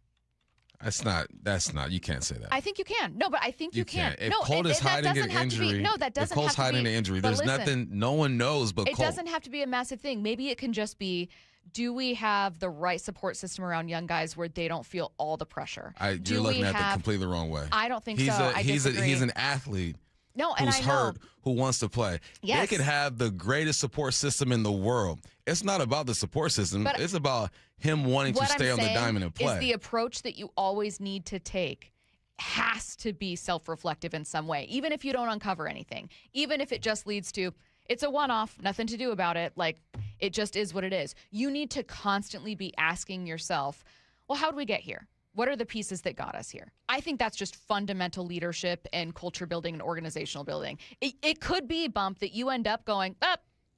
That's not. You can't say that. I think you can. No, but I think you can. If No, Colt is hiding an injury, that doesn't if Colt's have to hiding be. an injury, But there's listen, nothing. No one knows but it Colt. doesn't have to be a massive thing. Maybe it can just be, do we have the right support system around young guys where they don't feel all the pressure? You're looking at it completely the wrong way. I don't think so. He's an athlete. No, and who's I know. hurt, who wants to play. Yes. They could have the greatest support system in the world. It's not about the support system. But it's about him wanting to stay on the diamond and play. Is the approach that you always need to take has to be self-reflective in some way, even if you don't uncover anything, even if it just leads to, it's a one-off, nothing to do about it, like it just is what it is. You need to constantly be asking yourself, well, how did we get here? What are the pieces that got us here? I think that's just fundamental leadership and culture building and organizational building. It could be, Bump, that you end up going,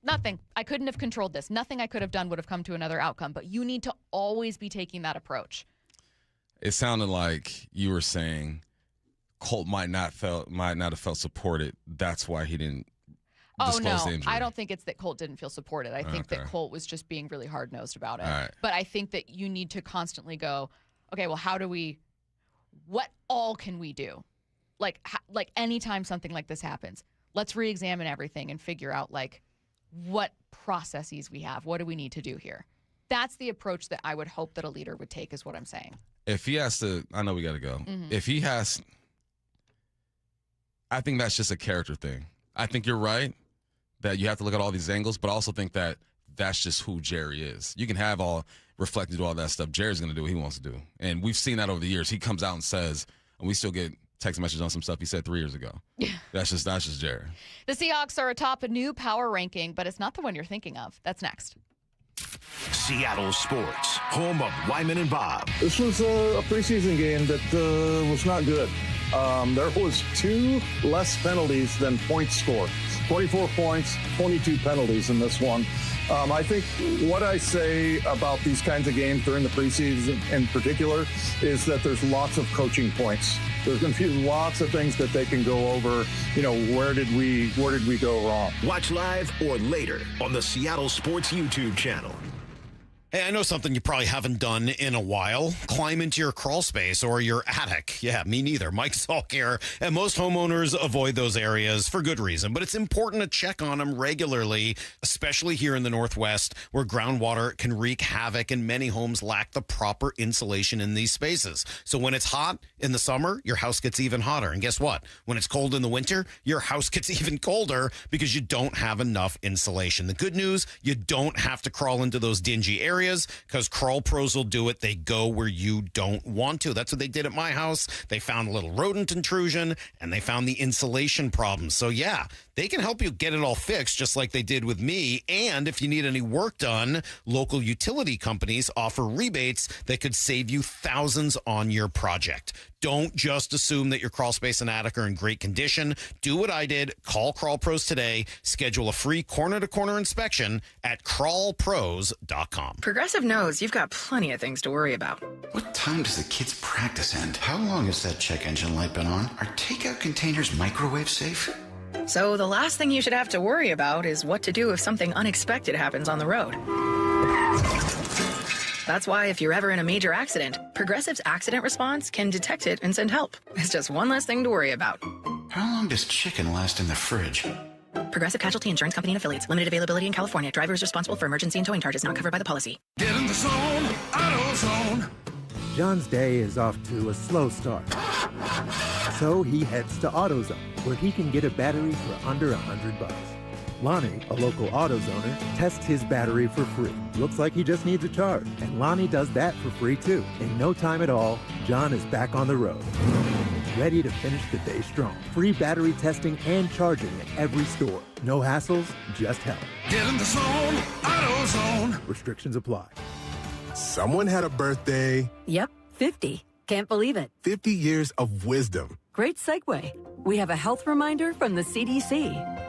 nothing. I couldn't have controlled this. Nothing I could have done would have come to another outcome. But you need to always be taking that approach. It sounded like you were saying Colt might not have felt supported. That's why he didn't disclose the injury. I don't think it's that Colt didn't feel supported. I think that Colt was just being really hard-nosed about it. Right. But I think that you need to constantly go, okay, well, what all can we do? Like anytime something like this happens, let's re-examine everything and figure out like what processes we have. What do we need to do here? That's the approach that I would hope that a leader would take, is what I'm saying. If he has to, I know we got to go. Mm-hmm. If he has, I think that's just a character thing. I think you're right that you have to look at all these angles, but I also think that that's just who Jerry is. You can have all reflected all that stuff. Jerry's going to do what he wants to do. And we've seen that over the years. He comes out and says, and we still get text messages on some stuff he said 3 years ago. That's just Jerry. The Seahawks are atop a new power ranking, but it's not the one you're thinking of. That's next. Seattle Sports, home of Wyman and Bob. This was a preseason game that was not good. There was 2 less penalties than points scored. 24 points, 22 penalties in this one. I think what I say about these kinds of games during the preseason in particular is that there's lots of coaching points. There's going to be lots of things that they can go over. Where did we go wrong? Watch live or later on the Seattle Sports YouTube channel. Hey, I know something you probably haven't done in a while. Climb into your crawl space or your attic. Yeah, me neither. Mike Salk here. And most homeowners avoid those areas for good reason. But it's important to check on them regularly, especially here in the Northwest, where groundwater can wreak havoc and many homes lack the proper insulation in these spaces. So when it's hot in the summer, your house gets even hotter. And guess what? When it's cold in the winter, your house gets even colder because you don't have enough insulation. The good news, you don't have to crawl into those dingy areas, because Crawl Pros will do it. They go where you don't want to. That's what they did at my house. They found a little rodent intrusion, and they found the insulation problem. So, yeah, they can help you get it all fixed, just like they did with me. And if you need any work done, local utility companies offer rebates that could save you thousands on your project. Don't just assume that your crawl space and attic are in great condition. Do what I did. Call Crawl Pros today. Schedule a free corner-to-corner inspection at crawlpros.com. Progressive knows you've got plenty of things to worry about. What time does the kids' practice end? How long has that check engine light been on? Are takeout containers microwave safe? So the last thing you should have to worry about is what to do if something unexpected happens on the road. That's why if you're ever in a major accident, Progressive's accident response can detect it and send help. It's just one less thing to worry about. How long does chicken last in the fridge? Progressive Casualty Insurance Company and Affiliates. Limited availability in California. Driver is responsible for emergency and towing charges not covered by the policy. Get in the zone, AutoZone. John's day is off to a slow start. So he heads to AutoZone, where he can get a battery for under $100. Lonnie, a local AutoZoner, tests his battery for free. Looks like he just needs a charge. And Lonnie does that for free too. In no time at all, John is back on the road, ready to finish the day strong. Free battery testing and charging at every store. No hassles, just help. Get in the zone, AutoZone. Restrictions apply. Someone had a birthday. Yep, 50. Can't believe it. 50 years of wisdom. Great segue. We have a health reminder from the CDC.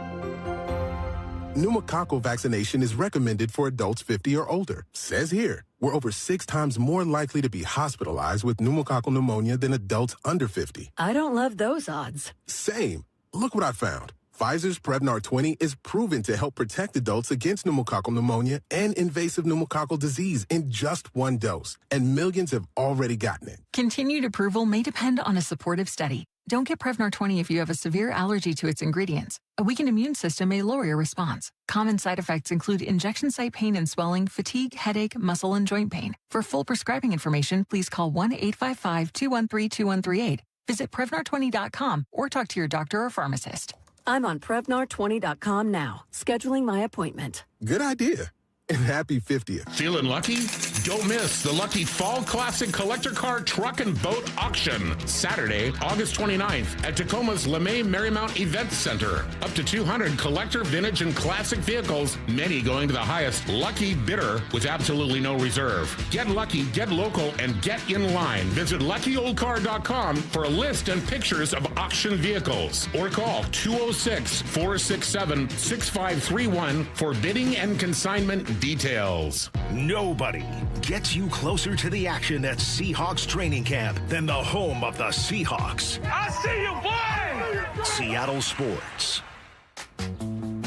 Pneumococcal vaccination is recommended for adults 50 or older. Says here, we're over 6 times more likely to be hospitalized with pneumococcal pneumonia than adults under 50. I don't love those odds. Same. Look what I found. Pfizer's Prevnar 20 is proven to help protect adults against pneumococcal pneumonia and invasive pneumococcal disease in just one dose, and millions have already gotten it. Continued approval may depend on a supportive study. Don't get Prevnar 20 if you have a severe allergy to its ingredients. A weakened immune system may lower your response. Common side effects include injection site pain and swelling, fatigue, headache, muscle, and joint pain. For full prescribing information, please call 1-855-213-2138. Visit Prevnar20.com or talk to your doctor or pharmacist. I'm on Prevnar20.com now, scheduling my appointment. Good idea. And happy 50th. Feeling lucky? Don't miss the Lucky Fall Classic Collector Car Truck and Boat Auction, Saturday, August 29th at Tacoma's LeMay Marymount Event Center. Up to 200 collector, vintage, and classic vehicles, many going to the highest lucky bidder with absolutely no reserve. Get lucky, get local, and get in line. Visit LuckyOldCar.com for a list and pictures of auction vehicles. Or call 206-467-6531 for bidding and consignment details. Nobody gets you closer to the action at Seahawks training camp than the home of the Seahawks. I see you, boy! Seattle Sports.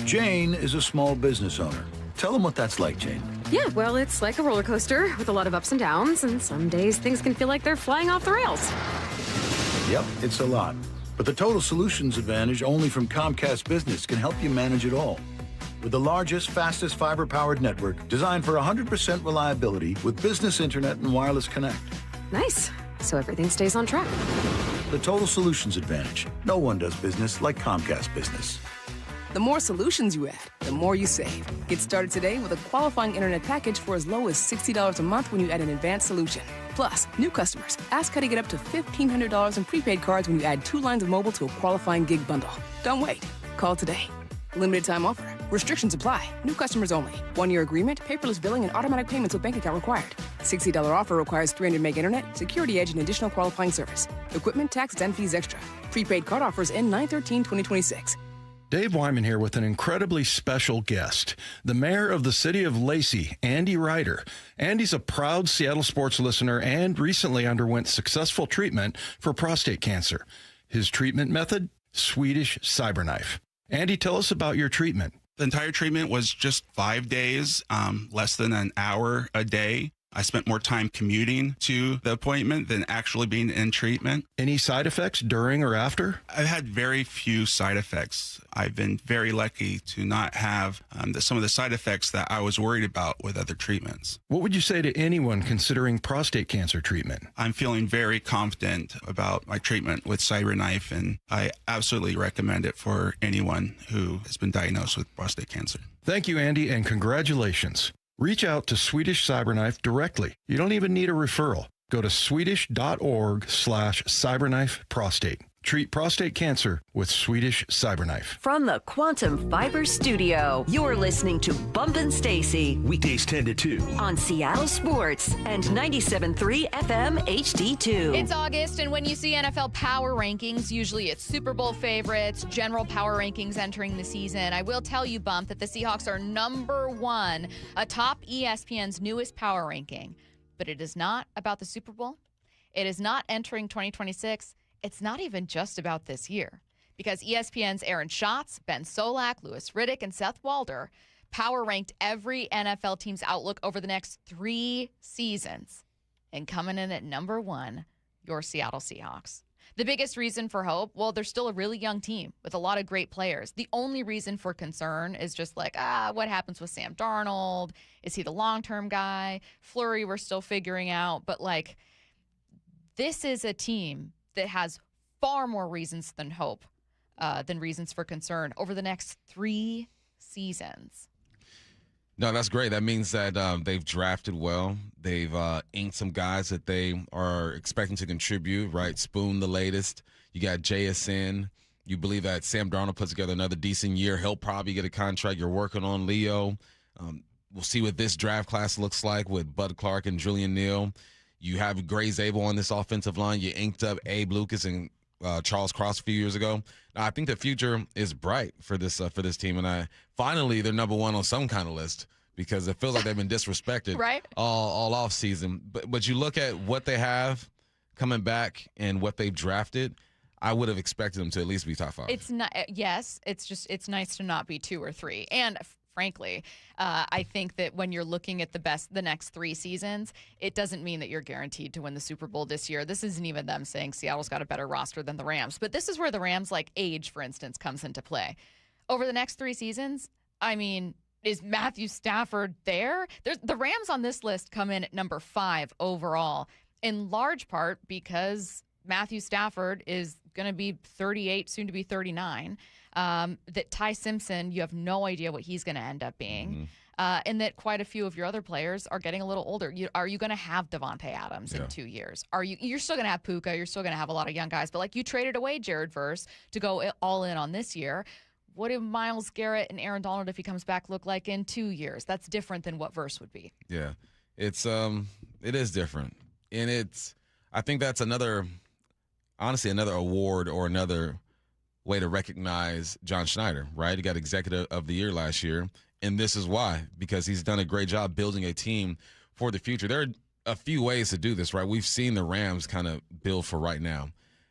Jane is a small business owner. Tell them what that's like, Jane. Yeah, well, it's like a roller coaster with a lot of ups and downs, and some days things can feel like they're flying off the rails. Yep, it's a lot. But the Total Solutions Advantage only from Comcast Business can help you manage it all. With the largest, fastest fiber-powered network designed for 100% reliability with business internet and wireless connect. Nice. So everything stays on track. The Total Solutions Advantage. No one does business like Comcast Business. The more solutions you add, the more you save. Get started today with a qualifying internet package for as low as $60 a month when you add an advanced solution. Plus, new customers, ask how to get up to $1,500 in prepaid cards when you add 2 lines of mobile to a qualifying gig bundle. Don't wait. Call today. Limited time offer. Restrictions apply. New customers only. 1-year agreement, paperless billing, and automatic payments with bank account required. $60 offer requires 300 meg internet, security edge, and additional qualifying service. Equipment, tax, and fees extra. Prepaid card offers end 9/13/2026. Dave Wyman here with an incredibly special guest, the mayor of the city of Lacey, Andy Ryder. Andy's a proud Seattle sports listener and recently underwent successful treatment for prostate cancer. His treatment method? Swedish cyberknife. Andy, tell us about your treatment. The entire treatment was just 5 days, less than an hour a day. I spent more time commuting to the appointment than actually being in treatment. Any side effects during or after? I've had very few side effects. I've been very lucky to not have some of the side effects that I was worried about with other treatments. What would you say to anyone considering prostate cancer treatment? I'm feeling very confident about my treatment with CyberKnife, and I absolutely recommend it for anyone who has been diagnosed with prostate cancer. Thank you, Andy, and congratulations. Reach out to Swedish Cyberknife directly. You don't even need a referral. Go to swedish.org/cyberknifeprostate. Treat prostate cancer with Swedish Cyberknife. From the Quantum Fiber Studio, you're listening to Bump Stacy. Weekdays 10 to 2. On Seattle Sports and 97.3 FM HD2. It's August, and when you see NFL power rankings, usually it's Super Bowl favorites, general power rankings entering the season. I will tell you, Bump, that the Seahawks are number 1 atop ESPN's newest power ranking. But it is not about the Super Bowl. It is not entering 2026. It's not even just about this year, because ESPN's Aaron Schatz, Ben Solak, Louis Riddick, and Seth Walder power ranked every NFL team's outlook over the next 3 seasons. And coming in at number 1, your Seattle Seahawks. The biggest reason for hope, well, they're still a really young team with a lot of great players. The only reason for concern is just like, what happens with Sam Darnold? Is he the long-term guy? Fleury, we're still figuring out. But, this is a team that has far more reasons than hope than reasons for concern over the next 3 seasons. No, that's great. That means that they've drafted well. They've inked some guys that they are expecting to contribute, right? Spoon, the latest. You got JSN. You believe that Sam Darnold puts together another decent year. He'll probably get a contract. You're working on Leo. We'll see what this draft class looks like with Bud Clark and Julian Neal. You have Gray Zabel on this offensive line. You inked up Abe Lucas and Charles Cross a few years ago. Now, I think the future is bright for this team, and finally they're number 1 on some kind of list because it feels like they've been disrespected right? all off season. But you look at what they have coming back and what they've drafted. I would have expected them to at least be top 5. It's not. Yes, it's nice to not be 2 or 3. And frankly, I think that when you're looking at the next 3 seasons, it doesn't mean that you're guaranteed to win the Super Bowl this year. This isn't even them saying Seattle's got a better roster than the Rams. But this is where the Rams, like age, for instance, comes into play. Over the next 3 seasons, I mean, is Matthew Stafford there? The Rams on this list come in at number 5 overall, in large part because Matthew Stafford is going to be 38, soon to be 39. That Ty Simpson, you have no idea what he's going to end up being. And that quite a few of your other players are getting a little older. Are you going to have Devontae Adams in 2 years? You're still going to have Puka. You're still going to have a lot of young guys. But, like, you traded away Jared Verse to go all in on this year. What do Myles Garrett and Aaron Donald, if he comes back, look like in 2 years? That's different than what Verse would be. Yeah. It is different. And I think that's another award or another way to recognize John Schneider, right? He got Executive of the Year last year, and this is why, because he's done a great job building a team for the future. There are a few ways to do this, right? We've seen the Rams kind of build for right now.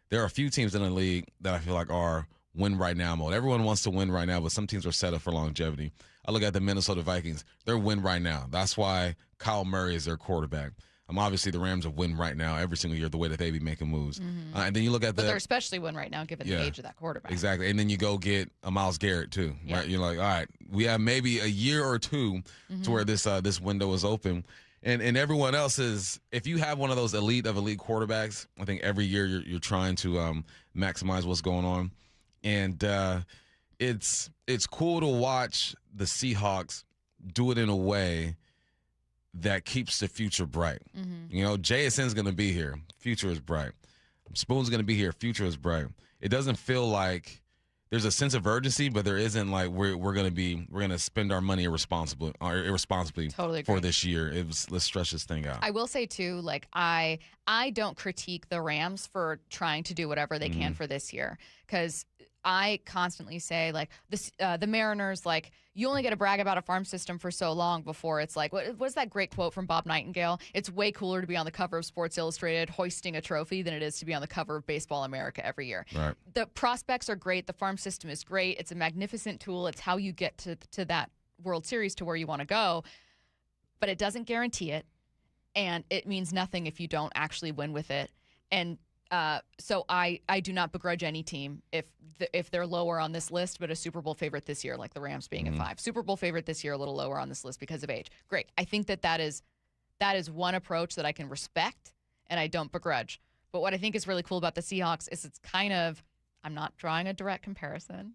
There are a few teams in the league that I feel like are win right now mode. Everyone wants to win right now, but some teams are set up for longevity. I look at the Minnesota Vikings. They're win right now. That's why Kyle Murray is their quarterback. Obviously, the Rams are win right now every single year, the way that they be making moves. And then you look at But they're especially win right now, given the age of that quarterback. Exactly. And then you go get a Myles Garrett, too. Yeah. Right? You're like, all right, we have maybe a year or two to where this window is open. And everyone else is, if you have one of those elite quarterbacks, I think every year you're trying to maximize what's going on. And it's cool to watch the Seahawks do it in a way that keeps the future bright. You know, JSN's going to be here. Future is bright. Spoon's going to be here. Future is bright. It doesn't feel like there's a sense of urgency, but there isn't like we're going to spend our money irresponsibly totally for this year. Let's stretch this thing out. I will say too, like I don't critique the Rams for trying to do whatever they can for this year, because I constantly say, like, the Mariners, like, you only get to brag about a farm system for so long before it's like, what's that great quote from Bob Nightingale? It's way cooler to be on the cover of Sports Illustrated hoisting a trophy than it is to be on the cover of Baseball America every year. Right. The prospects are great. The farm system is great. It's a magnificent tool. It's how you get to that World Series, to where you want to go. But it doesn't guarantee it, and it means nothing if you don't actually win with it. And so I do not begrudge any team if they're lower on this list, but a Super Bowl favorite this year, like the Rams being at 5. Super Bowl favorite this year, a little lower on this list because of age. Great. I think that is one approach that I can respect and I don't begrudge. But what I think is really cool about the Seahawks is it's kind of, I'm not drawing a direct comparison,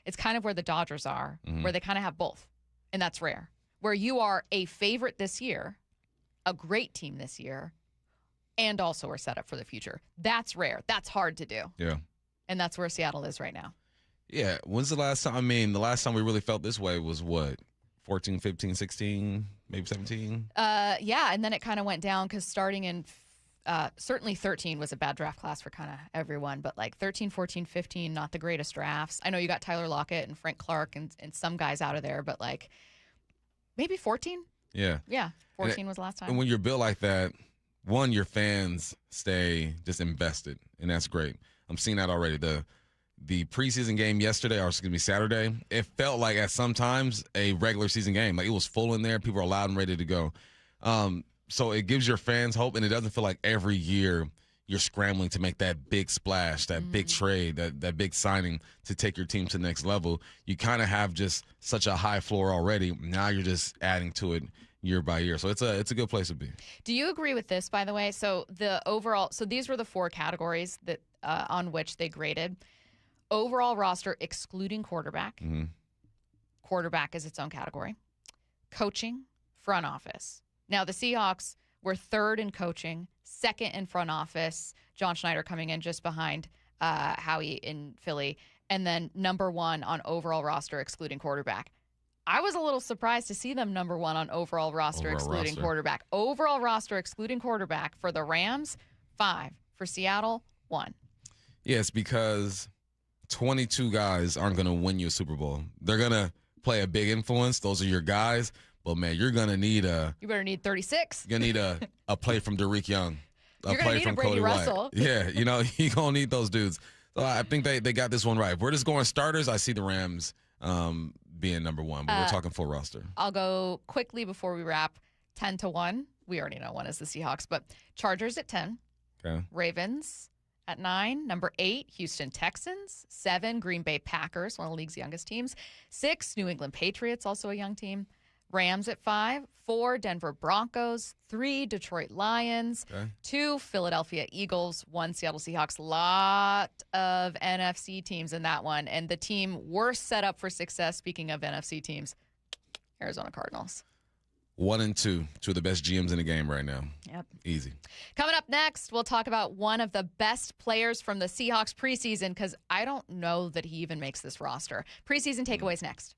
it's kind of where the Dodgers are, where they kind of have both. And that's rare. Where you are a favorite this year, a great team this year, and also are set up for the future. That's rare. That's hard to do. Yeah. And that's where Seattle is right now. Yeah. When's the last time? I mean, the last time we really felt this way was what? 14, 15, 16, maybe 17? Yeah, and then it kind of went down because starting in certainly 13 was a bad draft class for kind of everyone, but like 13, 14, 15, not the greatest drafts. I know you got Tyler Lockett and Frank Clark and some guys out of there, but like maybe 14? Yeah. Yeah, 14 was the last time. And when you're built like that, one, your fans stay just invested, and that's great. I'm seeing that already. The preseason game yesterday, or excuse me, Saturday, it felt like at some times a regular season game. Like it was full in there. People are loud and ready to go. So it gives your fans hope, and it doesn't feel like every year you're scrambling to make that big splash, that big trade, that big signing to take your team to the next level. You kind of have just such a high floor already. Now you're just adding to it year by year. So it's a good place to be. Do you agree with this, by the way? So these were the 4 categories that on which they graded. Overall roster excluding quarterback. Quarterback is its own category. Coaching, front office. Now the Seahawks were 3rd in coaching, 2nd in front office. John Schneider coming in just behind Howie in Philly, and then number 1 on overall roster excluding quarterback. I was a little surprised to see them number 1 on overall roster excluding quarterback. Overall roster excluding quarterback for the Rams, 5. For Seattle, 1. Yes, because 22 guys aren't going to win you a Super Bowl. They're going to play a big influence. Those are your guys. But, man, you're going to need You better need 36. You're going to need a play from Derek Young. You're gonna play need from a Brady Cody Russell. White. Yeah, you're going to need those dudes. So I think they got this one right. If we're just going starters, I see the Rams being number one, but we're talking full roster. I'll go quickly before we wrap. 10-1. We already know one is the Seahawks, but Chargers at 10. Okay. Ravens at 9. Number 8, Houston Texans. 7, Green Bay Packers, one of the league's youngest teams. 6, New England Patriots, also a young team. Rams at 5. 4, Denver Broncos. 3, Detroit Lions. Okay. 2, Philadelphia Eagles. 1, Seattle Seahawks. Lot of NFC teams in that one. And the team worst set up for success, speaking of NFC teams, Arizona Cardinals. 1 and 2 of the best GMs in the game right now. Yep. Easy. Coming up next, we'll talk about one of the best players from the Seahawks preseason, because I don't know that he even makes this roster. Preseason takeaways next.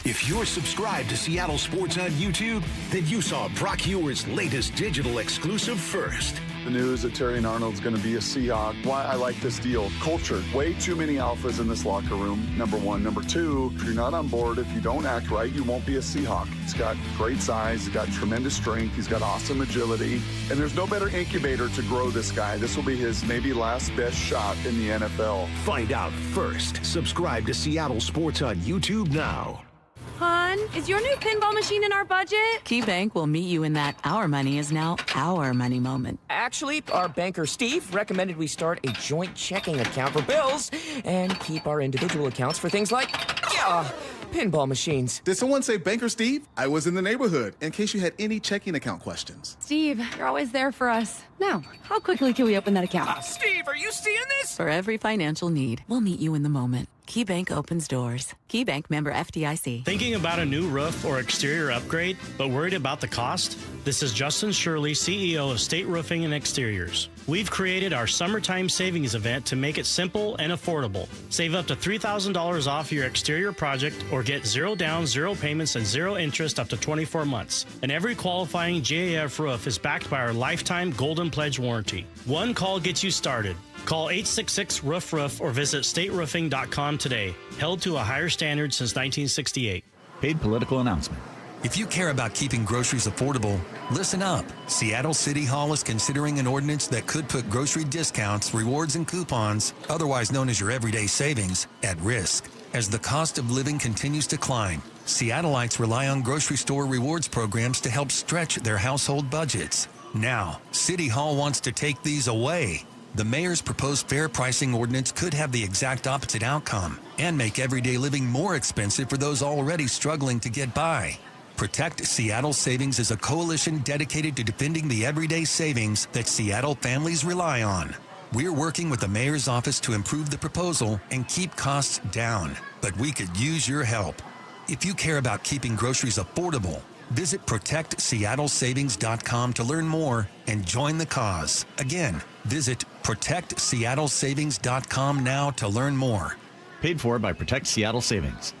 If you're subscribed to Seattle Sports on YouTube, then you saw Brock Hewer's latest digital exclusive first. The news that Terry Arnold's going to be a Seahawk. Why I like this deal. Culture. Way too many alphas in this locker room, number one. Number two, if you're not on board, if you don't act right, you won't be a Seahawk. He's got great size. He's got tremendous strength. He's got awesome agility. And there's no better incubator to grow this guy. This will be his maybe last best shot in the NFL. Find out first. Subscribe to Seattle Sports on YouTube now. Hon, is your new pinball machine in our budget? KeyBank will meet you in that our money is now our money moment. Actually, our banker Steve recommended we start a joint checking account for bills and keep our individual accounts for things like, pinball machines. Did someone say Banker Steve? I was in the neighborhood, in case you had any checking account questions. Steve, you're always there for us. Now, how quickly can we open that account? Steve, are you seeing this? For every financial need, we'll meet you in the moment. KeyBank opens doors. KeyBank member FDIC. Thinking about a new roof or exterior upgrade, but worried about the cost? This is Justin Shirley, CEO of State Roofing and Exteriors. We've created our summertime savings event to make it simple and affordable. Save up to $3,000 off your exterior project or get 0 down, 0 payments, and 0 interest up to 24 months. And every qualifying GAF roof is backed by our lifetime Golden Pledge warranty. One call gets you started. Call 866-ROOF-ROOF or visit stateroofing.com today. Held to a higher standard since 1968. Paid political announcement. If you care about keeping groceries affordable, listen up. Seattle City Hall is considering an ordinance that could put grocery discounts, rewards, and coupons, otherwise known as your everyday savings, at risk. As the cost of living continues to climb, Seattleites rely on grocery store rewards programs to help stretch their household budgets. Now, City Hall wants to take these away. The mayor's proposed fair pricing ordinance could have the exact opposite outcome and make everyday living more expensive for those already struggling to get by. Protect Seattle Savings is a coalition dedicated to defending the everyday savings that Seattle families rely on. We're working with the mayor's office to improve the proposal and keep costs down, but we could use your help. If you care about keeping groceries affordable, visit ProtectSeattleSavings.com to learn more and join the cause. Again, visit ProtectSeattleSavings.com now to learn more. Paid for by Protect Seattle Savings.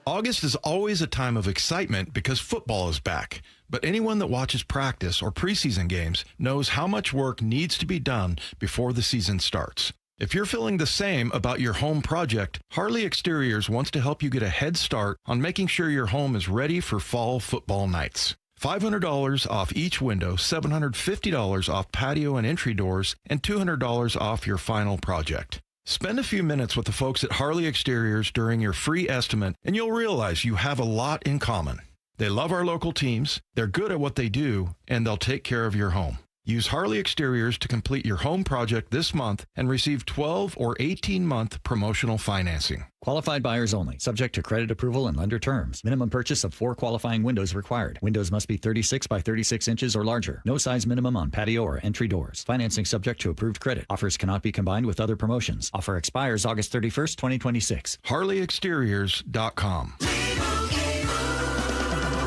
August is always a time of excitement because football is back. But anyone that watches practice or preseason games knows how much work needs to be done before the season starts. If you're feeling the same about your home project, Harley Exteriors wants to help you get a head start on making sure your home is ready for fall football nights. $500 off each window, $750 off patio and entry doors, and $200 off your final project. Spend a few minutes with the folks at Harley Exteriors during your free estimate, and you'll realize you have a lot in common. They love our local teams, they're good at what they do, and they'll take care of your home. Use Harley Exteriors to complete your home project this month and receive 12 or 18-month promotional financing. Qualified buyers only. Subject to credit approval and lender terms. Minimum purchase of 4 qualifying windows required. Windows must be 36 by 36 inches or larger. No size minimum on patio or entry doors. Financing subject to approved credit. Offers cannot be combined with other promotions. Offer expires August 31st, 2026. HarleyExteriors.com.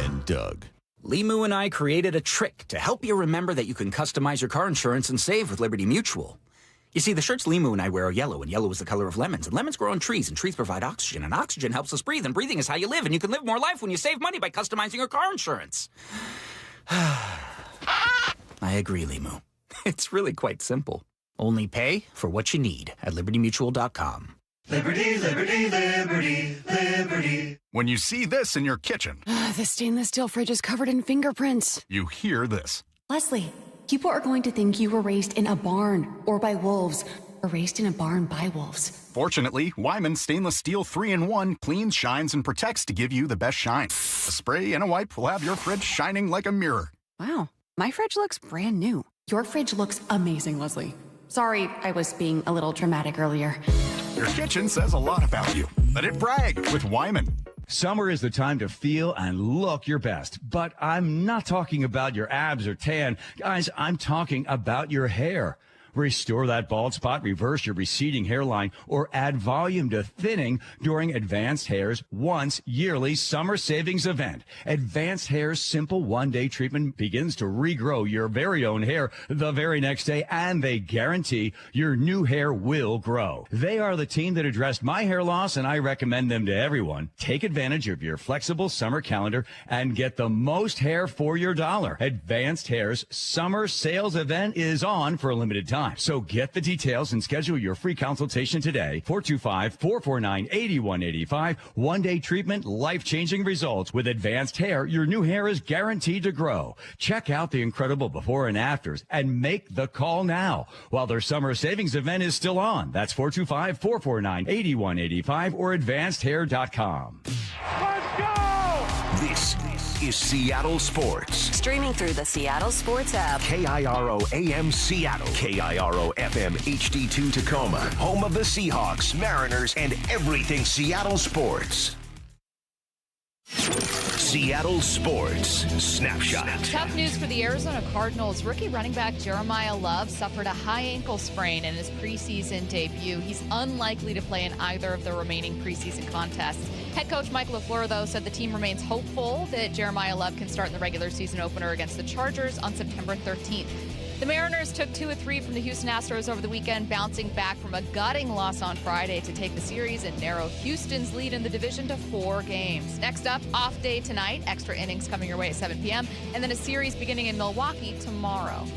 And Doug. Limu and I created a trick to help you remember that you can customize your car insurance and save with Liberty Mutual. You see, the shirts Limu and I wear are yellow, and yellow is the color of lemons, and lemons grow on trees, and trees provide oxygen, and oxygen helps us breathe, and breathing is how you live, and you can live more life when you save money by customizing your car insurance. I agree, Limu. It's really quite simple. Only pay for what you need at libertymutual.com. Liberty, liberty, liberty, liberty. When you see this in your kitchen, The stainless steel fridge is covered in fingerprints. you hear this. Leslie, People are going to think you were raised in a barn or by wolves or raised in a barn by wolves. Fortunately, Wyman Stainless Steel 3-in-1 cleans, shines, and protects to give you the best shine. A spray and a wipe will have your fridge shining like a mirror. Wow, my fridge looks brand new. Your fridge looks amazing, Leslie. Sorry, I was being a little dramatic earlier. Your kitchen says a lot about you. Let it brag with Wyman. Summer is the time to feel and look your best, but I'm not talking about your abs or tan. Guys, I'm talking about your hair. Restore that bald spot, reverse your receding hairline, or add volume to thinning during Advanced Hair's once yearly summer savings event. Advanced Hair's simple one-day treatment begins to regrow your very own hair the very next day, and they guarantee your new hair will grow. They are the team that addressed my hair loss, and I recommend them to everyone. Take advantage of your flexible summer calendar and get the most hair for your dollar. Advanced Hair's summer sales event is on for a limited time. So get the details and schedule your free consultation today. 425-449-8185. One-day treatment, life-changing results. With Advanced Hair, your new hair is guaranteed to grow. Check out the incredible before and afters and make the call now while their summer savings event is still on. That's 425-449-8185 or advancedhair.com. Let's go! This is Seattle Sports. Streaming through the Seattle Sports app. KIRO AM Seattle. KIRO FM HD2 Tacoma. Home of the Seahawks, Mariners, and everything Seattle sports. Seattle Sports Snapshot. Tough news for the Arizona Cardinals. Rookie running back Jeremiah Love suffered a high ankle sprain in his preseason debut. He's unlikely to play in either of the remaining preseason contests. Head coach Michael LaFleur, though, said the team remains hopeful that Jeremiah Love can start in the regular season opener against the Chargers on September 13th. The Mariners took 2 of 3 from the Houston Astros over the weekend, bouncing back from a gutting loss on Friday to take the series and narrow Houston's lead in the division to 4 games. Next up, off day tonight, extra innings coming your way at 7 p.m., and then a series beginning in Milwaukee tomorrow.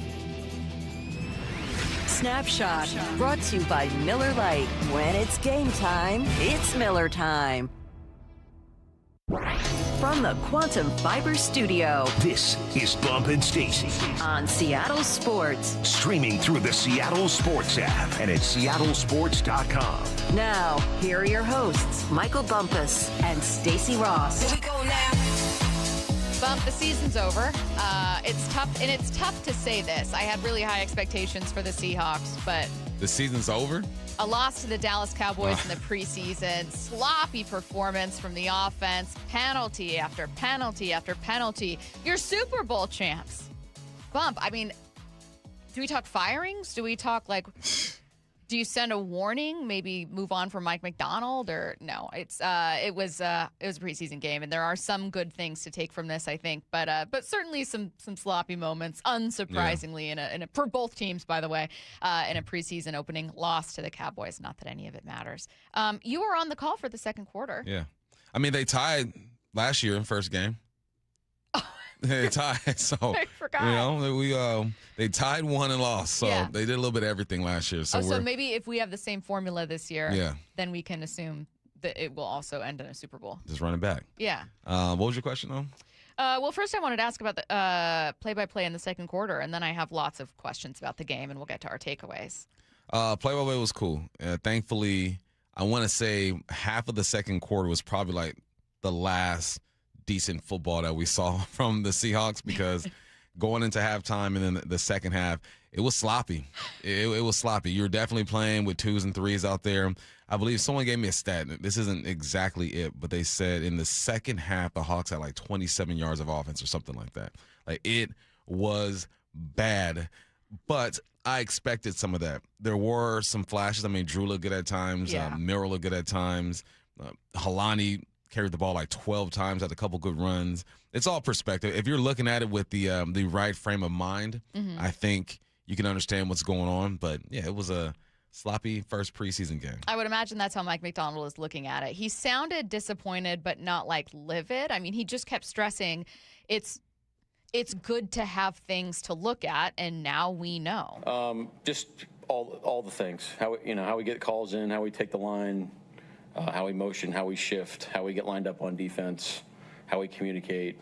Snapshot, brought to you by Miller Lite. When it's game time, it's Miller time. From the Quantum Fiber Studio, this is Bump and Stacy on Seattle Sports. Streaming through the Seattle Sports app and at seattlesports.com. Now, here are your hosts, Michael Bumpus and Stacy Ross. Here we go now. Bump, the season's over. It's tough to say this. I had really high expectations for the Seahawks, but the season's over? A loss to the Dallas Cowboys in the preseason, sloppy performance from the offense, penalty after penalty after penalty. You're Super Bowl champs. Bump, I mean, do we talk firings? Do we talk do you send a warning? Maybe move on from Mike McDonald, or no? It was a preseason game, and there are some good things to take from this, I think. But certainly some sloppy moments, unsurprisingly, in a for both teams, by the way, in a preseason opening loss to the Cowboys. Not that any of it matters. You were on the call for the second quarter. Yeah, I mean they tied last year in first game. They tied, so I forgot. They tied one and lost, so they did a little bit of everything last year. So maybe if we have the same formula this year, then we can assume that it will also end in a Super Bowl. Just run it back. Yeah. What was your question, though? Well, first I wanted to ask about the play-by-play in the second quarter, and then I have lots of questions about the game, and we'll get to our takeaways. Play-by-play was cool. Thankfully, I want to say half of the second quarter was probably like the last decent football that we saw from the Seahawks, because going into halftime and then the second half, it was sloppy. It was sloppy. You were definitely playing with 2s and 3s out there. I believe someone gave me a stat. This isn't exactly it, but they said in the second half, the Hawks had like 27 yards of offense or something like that. Like, it was bad, but I expected some of that. There were some flashes. I mean, Drew looked good at times. Milroe looked good at times. Halani carried the ball like 12 times, had a couple good runs. It's all perspective. If you're looking at it with the right frame of mind, I think you can understand what's going on. But, yeah, it was a sloppy first preseason game. I would imagine that's how Mike McDonald is looking at it. He sounded disappointed but not, livid. I mean, he just kept stressing it's good to have things to look at, and now we know. Just all the things. How we get calls in, how we take the line, how we motion, how we shift, how we get lined up on defense, how we communicate.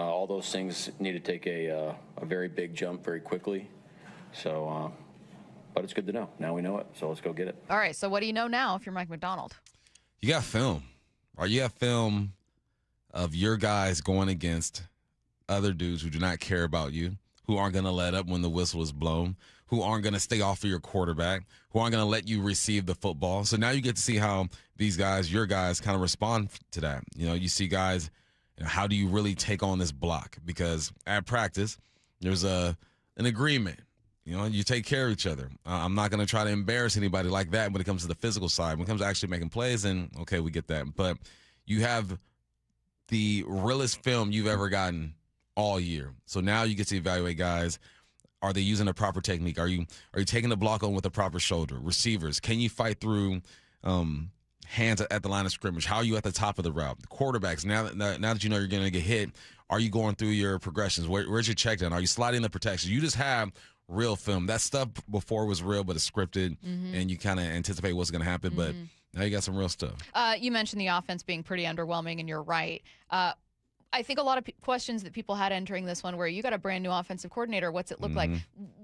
all those things need to take a very big jump very quickly. So, but it's good to know. Now we know it, so let's go get it. All right, so what do you know now if you're Mike McDonald? You got film, right? You have film of your guys going against other dudes who do not care about you, who aren't going to let up when the whistle is blown, who aren't going to stay off of your quarterback, who aren't going to let you receive the football. So now you get to see how these guys, your guys, kind of respond to that. You see guys, how do you really take on this block? Because at practice, there's an agreement. You take care of each other. I'm not going to try to embarrass anybody like that when it comes to the physical side. When it comes to actually making plays, then, okay, we get that. But you have the realest film you've ever gotten all year. So now you get to evaluate guys. Are they using the proper technique? Are you taking the block on with the proper shoulder? Receivers, can you fight through hands at the line of scrimmage? How are you at the top of the route? The quarterbacks, now that you know you're going to get hit, are you going through your progressions? Where's your check down? Are you sliding the protection? You just have real film. That stuff before was real, but it's scripted, and you kind of anticipate what's going to happen. But now you got some real stuff. You mentioned the offense being pretty underwhelming, and you're right. I think a lot of questions that people had entering this one where you got a brand new offensive coordinator. What's it look like?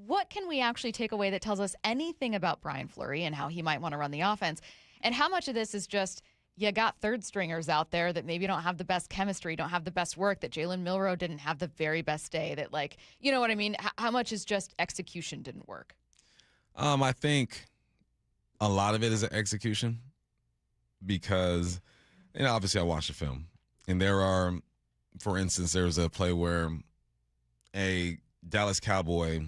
What can we actually take away that tells us anything about Brian Fleury and how he might want to run the offense? And how much of this is just you got third stringers out there that maybe don't have the best chemistry, don't have the best work, that Jalen Milroe didn't have the very best day, that, like, you know what I mean? How much is just execution didn't work? I think a lot of it is execution because, obviously I watched the film. And there are, for instance, there was a play where a Dallas Cowboy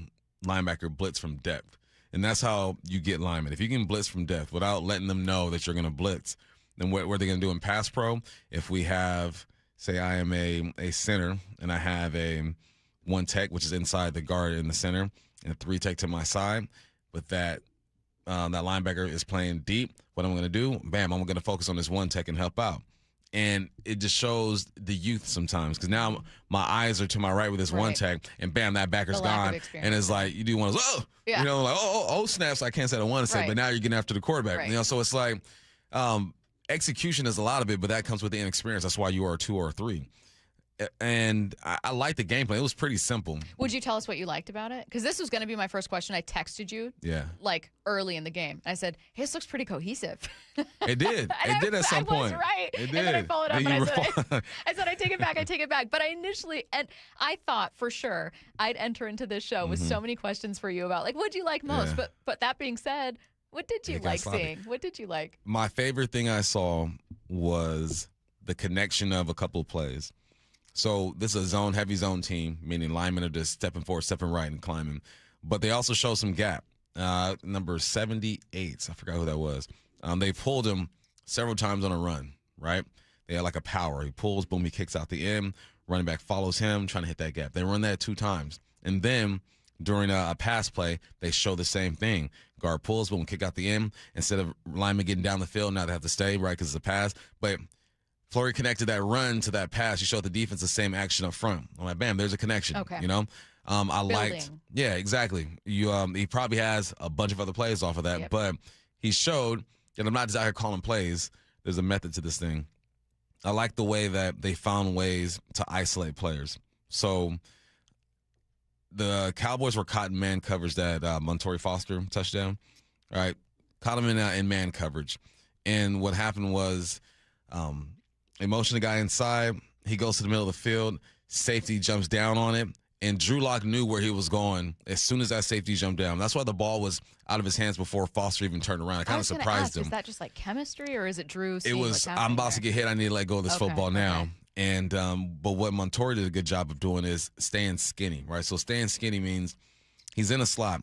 linebacker blitzed from depth. And that's how you get linemen. If you can blitz from depth without letting them know that you're going to blitz, then what are they going to do in pass pro? If we have, say I am a center and I have a one tech, which is inside the guard in the center, and a three tech to my side, but that linebacker is playing deep, what I'm going to do, bam, I'm going to focus on this one tech and help out. And it just shows the youth sometimes because now my eyes are to my right with this one tech, and bam, that backer's gone. And it's like you do one of those, like, snaps. I can't say I want to say, but now you're getting after the quarterback. Right. So it's like execution is a lot of it, but that comes with the inexperience. That's why you are a 2 or a 3. And I like the game plan. It was pretty simple. Would you tell us what you liked about it? Because this was going to be my first question. I texted you like early in the game. I said, hey, this looks pretty cohesive. It did. It did at some point. I was right. It did. And then I followed up and I said, I take it back. But I initially, and I thought for sure I'd enter into this show with so many questions for you about, like, what do you like most? Yeah. But that being said, what did you like seeing? What did you like? My favorite thing I saw was the connection of a couple of plays. So this is a heavy zone team, meaning linemen are just stepping forward, stepping right, and climbing. But they also show some gap. Number 78, I forgot who that was. They pulled him several times on a run, right? They had like a power. He pulls, boom, he kicks out the end. Running back follows him, trying to hit that gap. They run that 2 times. And then during a pass play, they show the same thing. Guard pulls, boom, kick out the end. Instead of linemen getting down the field, now they have to stay, right, because it's a pass. But Fleury connected that run to that pass. He showed the defense the same action up front. I'm like, bam, there's a connection. Okay. I liked. Yeah, exactly. He probably has a bunch of other plays off of that, but he showed, and I'm not just out here calling plays. There's a method to this thing. I like the way that they found ways to isolate players. So the Cowboys were caught in man coverage, that Montori Foster touchdown. All right, caught him in man coverage, and what happened was. They motion the guy inside. He goes to the middle of the field. Safety jumps down on it. And Drew Lock knew where he was going as soon as that safety jumped down. That's why the ball was out of his hands before Foster even turned around. It kind of surprised him. Is that just like chemistry, or is it Drew seeing It was, what's happening I'm about there? to get hit. I need to let go of this football now. Okay. And but what Montori did a good job of doing is staying skinny, right? So staying skinny means he's in a slot.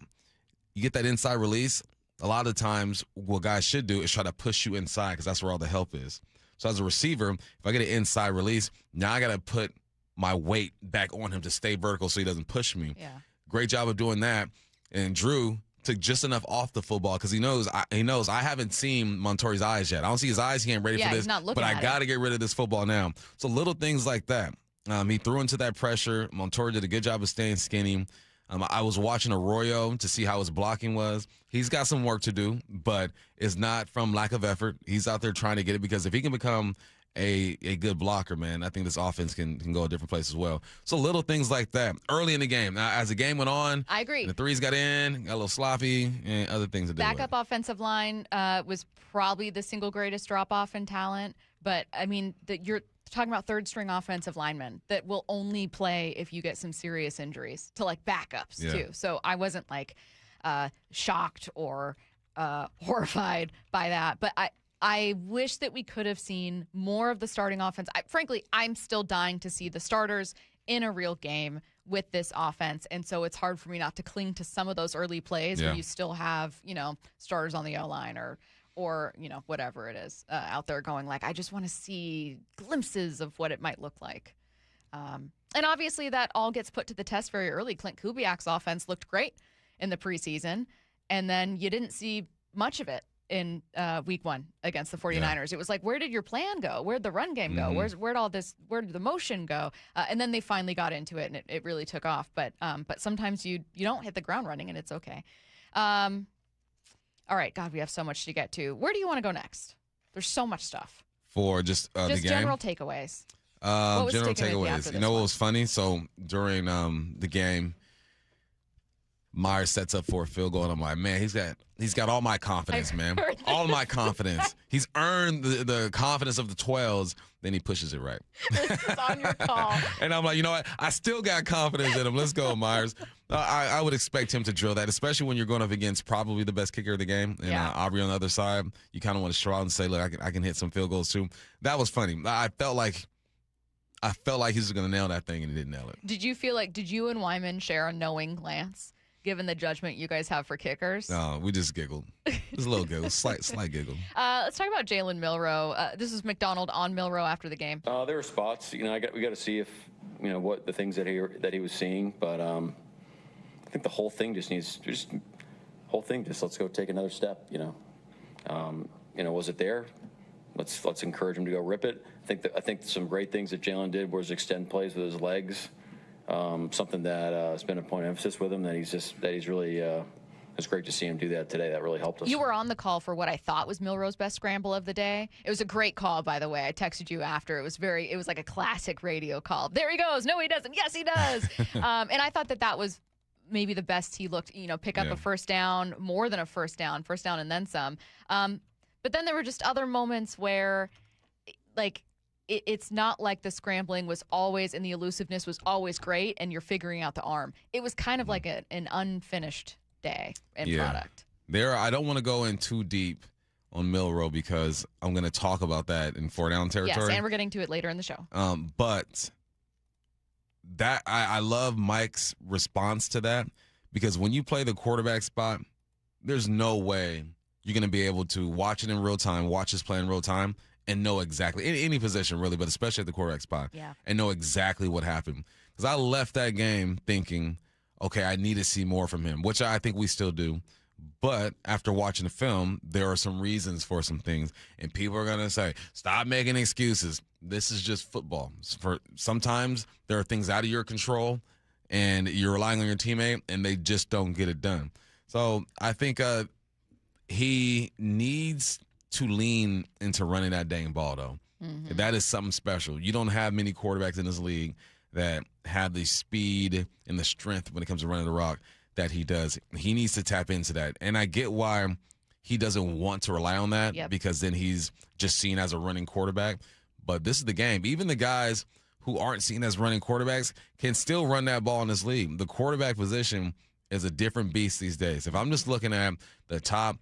You get that inside release. A lot of times what guys should do is try to push you inside because that's where all the help is. So as a receiver, if I get an inside release, now I got to put my weight back on him to stay vertical so he doesn't push me. Yeah. Great job of doing that. And Drew took just enough off the football because he knows I haven't seen Montori's eyes yet. I don't see his eyes. He ain't ready for this. He's not looking but at I got to get rid of this football now. So little things like that. He threw into that pressure. Montori did a good job of staying skinny. I was watching Arroyo to see how his blocking was. He's got some work to do, but it's not from lack of effort. He's out there trying to get it because if he can become a good blocker, man, I think this offense can go a different place as well. So little things like that early in the game. Now, as the game went on, I agree. And the threes got in, got a little sloppy, and other things to do. Backup offensive line was probably the single greatest drop-off in talent. But, I mean, you're talking about third-string offensive linemen that will only play if you get some serious injuries to, like, backups, too. So I wasn't, like, shocked or horrified by that. But I wish that we could have seen more of the starting offense. Frankly, I'm still dying to see the starters in a real game with this offense. And so it's hard for me not to cling to some of those early plays where you still have, starters on the O-line or whatever it is out there going like, I just want to see glimpses of what it might look like. And obviously that all gets put to the test very early. Clint Kubiak's offense looked great in the preseason, and then you didn't see much of it in week 1 against the 49ers. Yeah. It was like, where did your plan go? Where'd the run game go? Where did the motion go? And then they finally got into it, and it really took off. But sometimes you don't hit the ground running, and it's okay. All right, God, we have so much to get to. Where do you want to go next? There's so much stuff. For just the game? General takeaways. General takeaways. You know what was funny? So during the game, Myers sets up for a field goal, and I'm like, man, he's got all my confidence, man. All my confidence. He's earned the confidence of the 12s. Then he pushes it right. This is on your call. And I'm like, you know what? I still got confidence in him. Let's go, Myers. I would expect him to drill that, especially when you're going up against probably the best kicker of the game. And Aubrey on the other side, you kind of want to straw and say, look, I can hit some field goals too. That was funny. I felt like he was going to nail that thing, and he didn't nail it. Did you and Wyman share a knowing glance, given the judgment you guys have for kickers? No, we just giggled. Just a little giggle, slight giggle. Let's talk about Jalen Milroe. This is McDonald on Milroe after the game. There were spots. We got to see if what the things that he was seeing, but I think the whole thing just let's go take another step. Was it there? Let's encourage him to go rip it. I think some great things that Jalen did was extend plays with his legs. Something that has been a point of emphasis with him, that he's really it's great to see him do that today. That really helped us. You were on the call for what I thought was Milroe's best scramble of the day. It was a great call, by the way. I texted you after. It was like a classic radio call. There he goes. No, he doesn't. Yes, he does. And I thought that was maybe the best he looked, pick up a first down, more than a first down and then some. But then there were just other moments where, like, it's not like the scrambling was always and the elusiveness was always great and you're figuring out the arm. It was kind of like an unfinished day and product. I don't want to go in too deep on Milroe because I'm going to talk about that in 4-down territory. Yes, and we're getting to it later in the show. But that I love Mike's response to that, because when you play the quarterback spot, there's no way you're going to be able to watch it in real time, watch his play in real time, and know exactly, in any position really, but especially at the quarterback spot, and know exactly what happened. Because I left that game thinking, okay, I need to see more from him, which I think we still do. But after watching the film, there are some reasons for some things, and people are going to say, stop making excuses. This is just football. Sometimes there are things out of your control, and you're relying on your teammate, and they just don't get it done. So I think he needs to lean into running that dang ball, though. Mm-hmm. That is something special. You don't have many quarterbacks in this league that have the speed and the strength when it comes to running the rock that he does. He needs to tap into that. And I get why he doesn't want to rely on that, because then he's just seen as a running quarterback. But this is the game. Even the guys who aren't seen as running quarterbacks can still run that ball in this league. The quarterback position is a different beast these days. If I'm just looking at the top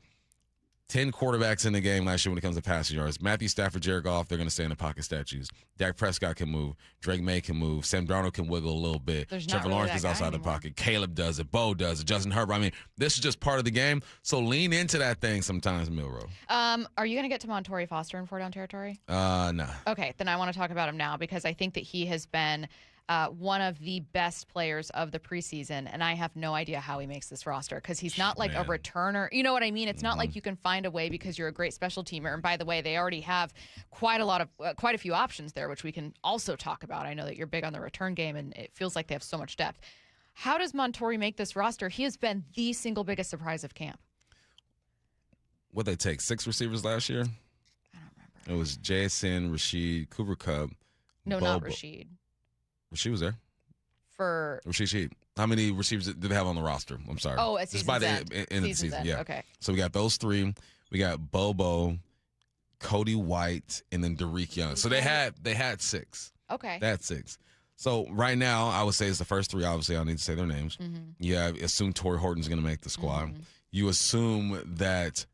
10 quarterbacks in the game last year when it comes to passing yards, Matthew Stafford, Jared Goff, they're going to stay in the pocket statues. Dak Prescott can move. Drake May can move. Sam Darnold can wiggle a little bit. Trevor Lawrence is outside the pocket. Caleb does it. Bo does it. Justin Herbert. I mean, this is just part of the game. So lean into that thing sometimes, Milroe. Are you going to get to Montorie Foster in 4-down territory? No. Okay, then I want to talk about him now, because I think that he has been one of the best players of the preseason, and I have no idea how he makes this roster, because he's not like a returner. You know what I mean? It's not like you can find a way because you're a great special teamer. And by the way, they already have quite a few options there, which we can also talk about. I know that you're big on the return game, and it feels like they have so much depth. How does Montorie make this roster? He has been the single biggest surprise of camp. What'd they take, 6 receivers last year? I don't remember. It was JSN, Rashid, Cooper Kupp. No, not Rashid. Rashid was there. For Rashid. How many receivers did they have on the roster? I'm sorry. Oh, at season's end. End of the season. End. Yeah. Okay. So we got those three. We got Bobo, Cody White, and then Derek Young. So they had 6. Okay. They had 6. So right now, I would say it's the first 3. Obviously, I need to say their names. Mm-hmm. Yeah, assume Torrey Horton's going to make the squad. Mm-hmm. You assume that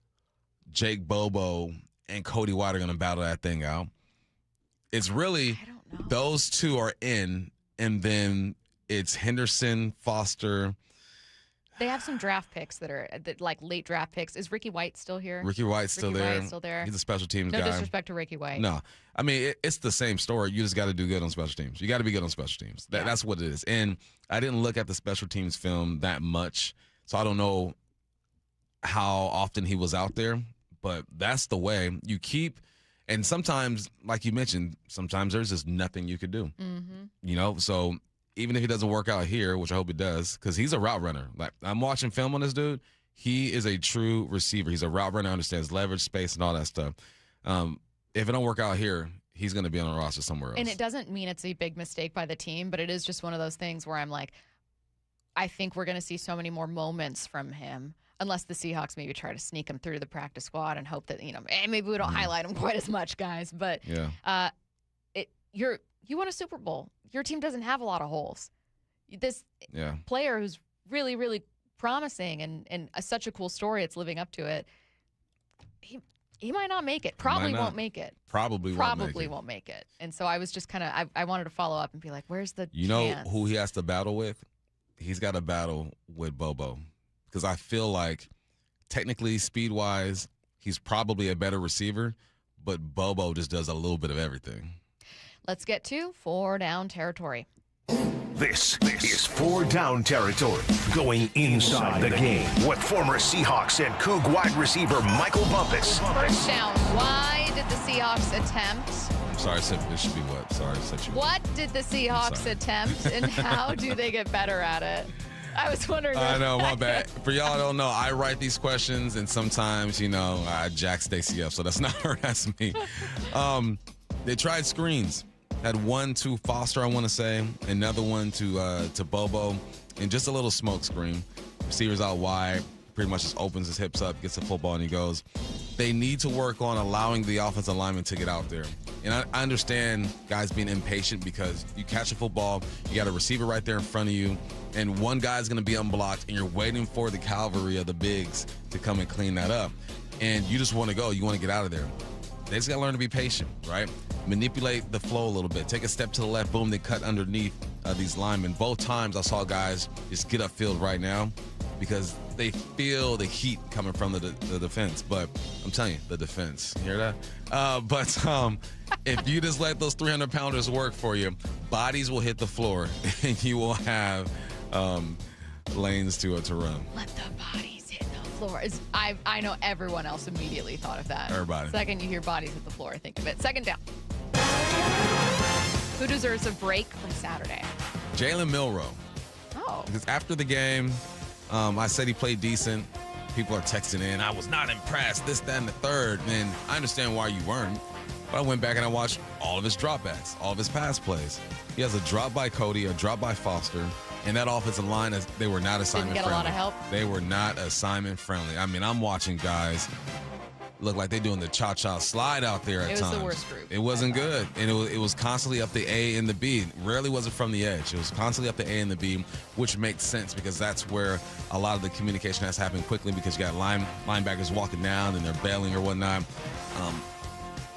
Jake Bobo and Cody White are going to battle that thing out. It's really those 2 are in, and then it's Henderson, Foster. They have some draft picks that are like late draft picks. Is Ricky White still here? Ricky White's still there. He's a special teams guy. No disrespect to Ricky White. No. I mean, it's the same story. You just got to do good on special teams. You got to be good on special teams. That's what it is. And I didn't look at the special teams film that much, so I don't know how often he was out there. But that's the way you keep. And sometimes, like you mentioned, sometimes there's just nothing you could do. Mm-hmm. So even if he doesn't work out here, which I hope it does, because he's a route runner. Like, I'm watching film on this dude. He is a true receiver. He's a route runner, understands leverage, space, and all that stuff. If it don't work out here, he's going to be on a roster somewhere else. And it doesn't mean it's a big mistake by the team, but it is just one of those things where I'm like, I think we're going to see so many more moments from him, unless the Seahawks maybe try to sneak him through the practice squad and hope that, maybe we don't highlight him quite as much, guys. But you won a Super Bowl. Your team doesn't have a lot of holes. This player who's really, really promising and such a cool story, it's living up to it. He might not make it. Probably won't make it. Probably won't make it. And so I was just kind of I wanted to follow up and be like, where's the You know who he has to battle with? He's got to battle with Bobo. Because I feel like technically, speed-wise, he's probably a better receiver, but Bobo just does a little bit of everything. Let's get to 4 down territory. This is 4 down territory, going inside the game with former Seahawks and Coug wide receiver Michael Bumpus. First down. Why did the Seahawks attempt? I'm sorry, it should be what? Sorry, I said you. What did the Seahawks attempt, and how do they get better at it? I was wondering. I know, my bad. For y'all who don't know, I write these questions, and sometimes, I jack Stacy up, so that's not her, that's me. They tried screens. Had one to Foster, I want to say, another one to Bobo, and just a little smoke screen. Receivers out wide, pretty much just opens his hips up, gets the football, and he goes. They need to work on allowing the offensive lineman to get out there. And I understand guys being impatient because you catch a football, you got a receiver right there in front of you, and one guy's going to be unblocked, and you're waiting for the cavalry of the bigs to come and clean that up. And you just want to go. You want to get out of there. They just got to learn to be patient, right? Manipulate the flow a little bit. Take a step to the left, boom, they cut underneath these linemen. Both times I saw guys just get upfield right now because they feel the heat coming from the defense. But I'm telling you, the defense. You hear that? But if you just let those 300-pounders work for you, bodies will hit the floor, and you will have lanes to run. Let the bodies hit the floor. I know everyone else immediately thought of that. Everybody. Second you hear bodies hit the floor, I think of it. Second down. Who deserves a break from Saturday? Jalen Milroe. Oh. Because after the game, I said he played decent. People are texting in, I was not impressed, this, that, and the third. And I understand why you weren't. But I went back and I watched all of his dropbacks, all of his pass plays. He has a drop by Cody, a drop by Foster. And that offensive line, they were not assignment friendly. Didn't get a lot of help. They were not assignment friendly. I mean, I'm watching guys look like they're doing the cha-cha slide out there at times. It was the worst group. It wasn't good. And it was constantly up the A and the B. Rarely was it from the edge. It was constantly up the A and the B, which makes sense because that's where a lot of the communication has happened quickly because you got linebackers walking down and they're bailing or whatnot.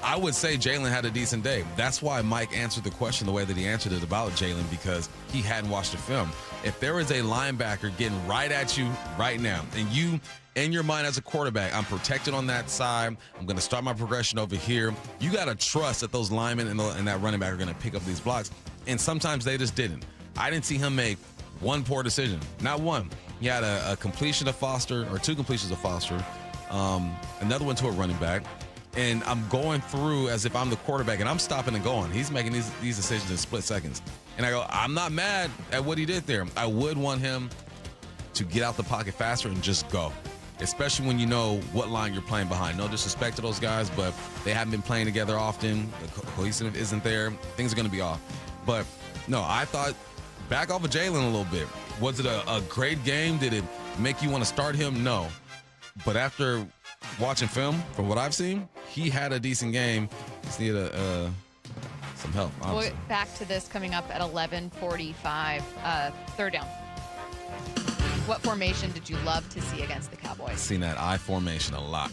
I would say Jalen had a decent day. That's why Mike answered the question the way that he answered it about Jalen, because he hadn't watched the film. If there is a linebacker getting right at you right now, and you, in your mind as a quarterback, I'm protected on that side, I'm going to start my progression over here, you got to trust that those linemen and that running back are going to pick up these blocks. And sometimes they just didn't. I didn't see him make one poor decision. Not one. He had a completion of Foster, or 2 completions of Foster, another one to a running back. And I'm going through as if I'm the quarterback, and I'm stopping and going. He's making these decisions in split seconds. And I go, I'm not mad at what he did there. I would want him to get out the pocket faster and just go. especially when you know what line you're playing behind. No disrespect to those guys, but they haven't been playing together often. The cohesiveness isn't there. Things are going to be off. But, no, I thought back off of Jalen a little bit. Was it a great game? Did it make you want to start him? No. But after watching film, from what I've seen, he had a decent game. Just needed some help, obviously. We'll back to this coming up at 11:45, third down. What formation did you love to see against the Cowboys? I've seen that I formation a lot.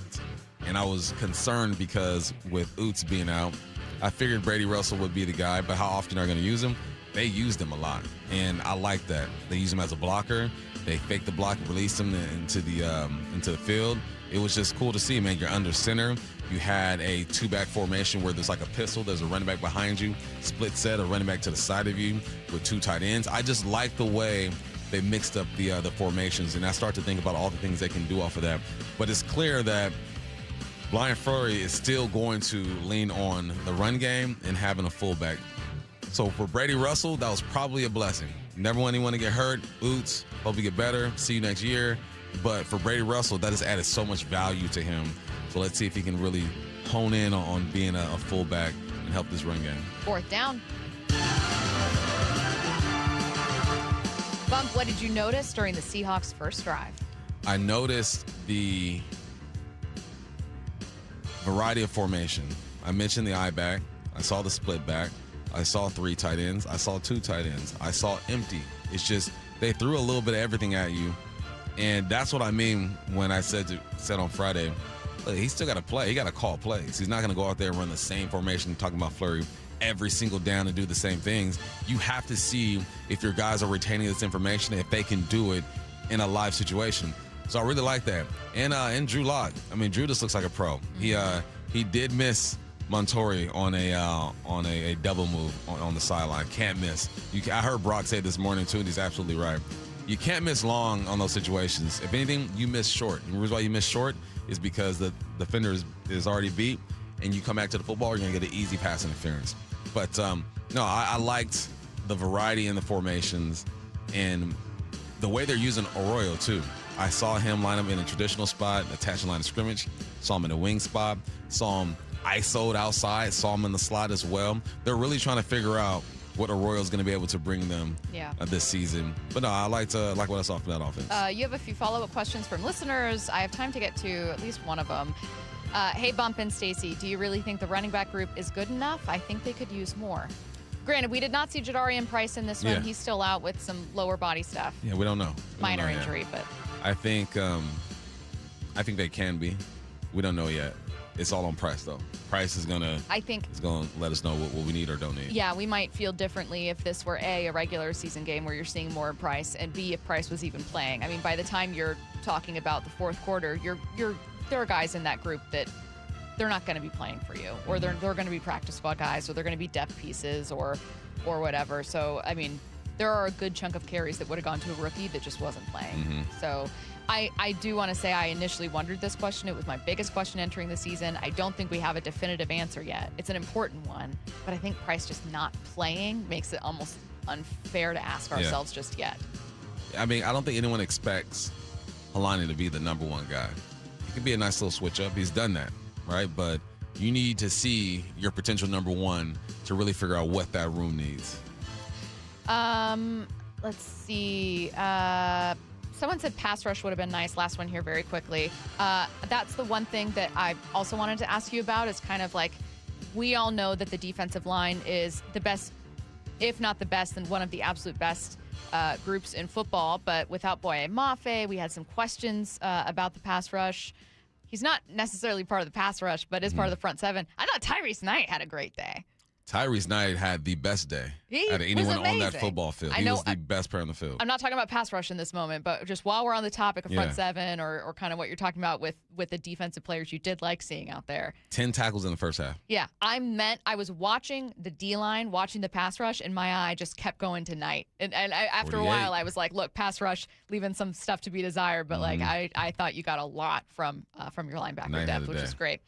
And I was concerned because with Oots being out, I figured Brady Russell would be the guy, but how often are they going to use him? They used him a lot, and I like that. They use him as a blocker. They fake the block and release him into the field. It was just cool to see, man. You're under center. You had a two-back formation where there's like a pistol. There's a running back behind you, split set, a running back to the side of you with two tight ends. I just like the way they mixed up the formations, and I start to think about all the things they can do off of that. But it's clear that Brian Fleury is still going to lean on the run game and having a fullback. So for Brady Russell, that was probably a blessing. Never want anyone to get hurt. Oots, hope you get better. See you next year. But for Brady Russell, that has added so much value to him. So let's see if he can really hone in on being a fullback and help this run game. Fourth down. Bump, what did you notice during the Seahawks' first drive? I noticed the variety of formation. I mentioned the I back. I saw the split back. I saw 3 tight ends. I saw 2 tight ends. I saw empty. It's just they threw a little bit of everything at you. And that's what I mean when I said on Friday, look, he's still got to play. He got to call plays. He's not going to go out there and run the same formation, talking about Fleury, every single down and do the same things. You have to see if your guys are retaining this information, if they can do it in a live situation. So I really like that. And Drew Lock. I mean, Drew just looks like a pro. He did miss Montori on a double move on the sideline. Can't miss. I heard Brock say this morning too, and he's absolutely right. You can't miss long on those situations. If anything, you miss short. And the reason why you miss short is because the defender is already beat, and you come back to the football, you're going to get an easy pass interference. But, no, I liked the variety in the formations and the way they're using Arroyo, too. I saw him line up in a traditional spot, attached to line of scrimmage. Saw him in a wing spot. Saw him ISO'd outside. Saw him in the slot as well. They're really trying to figure out what Arroyo's going to be able to bring them this season. But no, I like what I saw from that offense. You have a few follow-up questions from listeners. I have time to get to at least one of them. Hey, Bump and Stacy, do you really think the running back group is good enough? I think they could use more. Granted, we did not see Jadarian Price in this one. He's still out with some lower body stuff. Yeah, we don't know. Minor injury, but I think they can be. We don't know yet. It's all on Price, though. Price is gonna let us know what we need or don't need. Yeah, we might feel differently if this were a regular season game where you're seeing more Price, and B, if Price was even playing. I mean, by the time you're talking about the fourth quarter, there are guys in that group that they're not going to be playing for you, or they're going to be practice squad guys, or they're going to be depth pieces, or whatever. So, I mean, there are a good chunk of carries that would have gone to a rookie that just wasn't playing. Mm-hmm. So I do want to say I initially wondered this question. It was my biggest question entering the season. I don't think we have a definitive answer yet. It's an important one, but I think Price just not playing makes it almost unfair to ask ourselves just yet. I mean, I don't think anyone expects Helani to be the number one guy. He could be a nice little switch up. He's done that, right? But you need to see your potential number one to really figure out what that room needs. Let's see. Someone said pass rush would have been nice. Last one here very quickly. That's the one thing that I also wanted to ask you about is kind of like, we all know that the defensive line is the best, if not the best, then one of the absolute best groups in football. But without Boye Mafe, we had some questions about the pass rush. He's not necessarily part of the pass rush, but is part of the front seven. I thought Tyrese Knight had a great day. Tyrese Knight had the best day out of anyone on that football field. He was the best player on the field. I'm not talking about pass rush in this moment, but just while we're on the topic of front seven or kind of what you're talking about with the defensive players you did like seeing out there. 10 tackles in the first half. Yeah, I was watching the D-line, watching the pass rush, and my eye just kept going to Knight. And after 48. A while, I was like, look, pass rush, leaving some stuff to be desired, but like I thought you got a lot from your linebacker depth, which is great.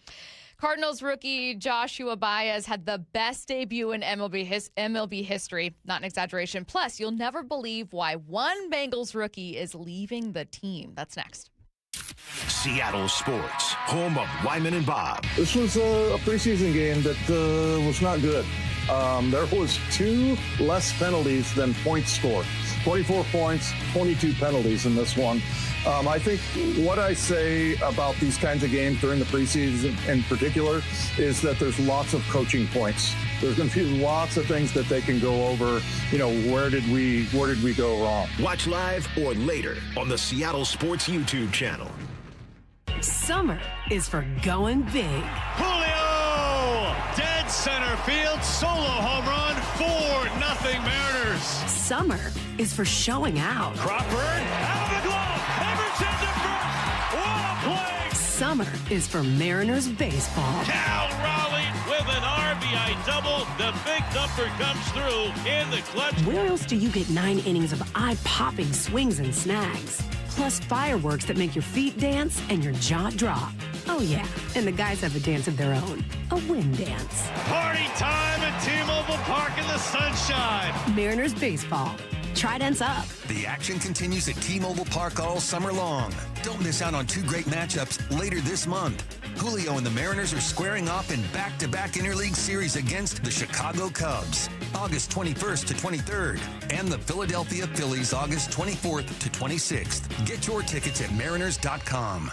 Cardinals rookie Joshua Baez had the best debut in MLB history. Not an exaggeration. Plus, you'll never believe why one Bengals rookie is leaving the team. That's next. Seattle Sports, home of Wyman and Bob. This was a preseason game that was not good. There was 2 less penalties than points scored. 24 points, 22 penalties in this one. I think what I say about these kinds of games during the preseason in particular is that there's lots of coaching points. There's going to be lots of things that they can go over. Where did we go wrong? Watch live or later on the Seattle Sports YouTube channel. Summer is for going big. Julio! Dead center field, solo home run, 4-0 Mariners. Summer is for showing out. Crawford, out of the glove, Emerson to first, what a play! Summer is for Mariners baseball. Cal Raleigh with an RBI double, the big thumper comes through in the clutch. Where else do you get 9 innings of eye-popping swings and snags? Plus fireworks that make your feet dance and your jaw drop. Oh yeah, and the guys have a dance of their own, a wind dance. Party time at T-Mobile Park in the sunshine. Mariners baseball. Trident's up. The action continues at T-Mobile Park all summer long. Don't miss out on 2 great matchups later this month. Julio and the Mariners are squaring off in back-to-back interleague series against the Chicago Cubs, August 21st to 23rd, and the Philadelphia Phillies, August 24th to 26th. Get your tickets at mariners.com.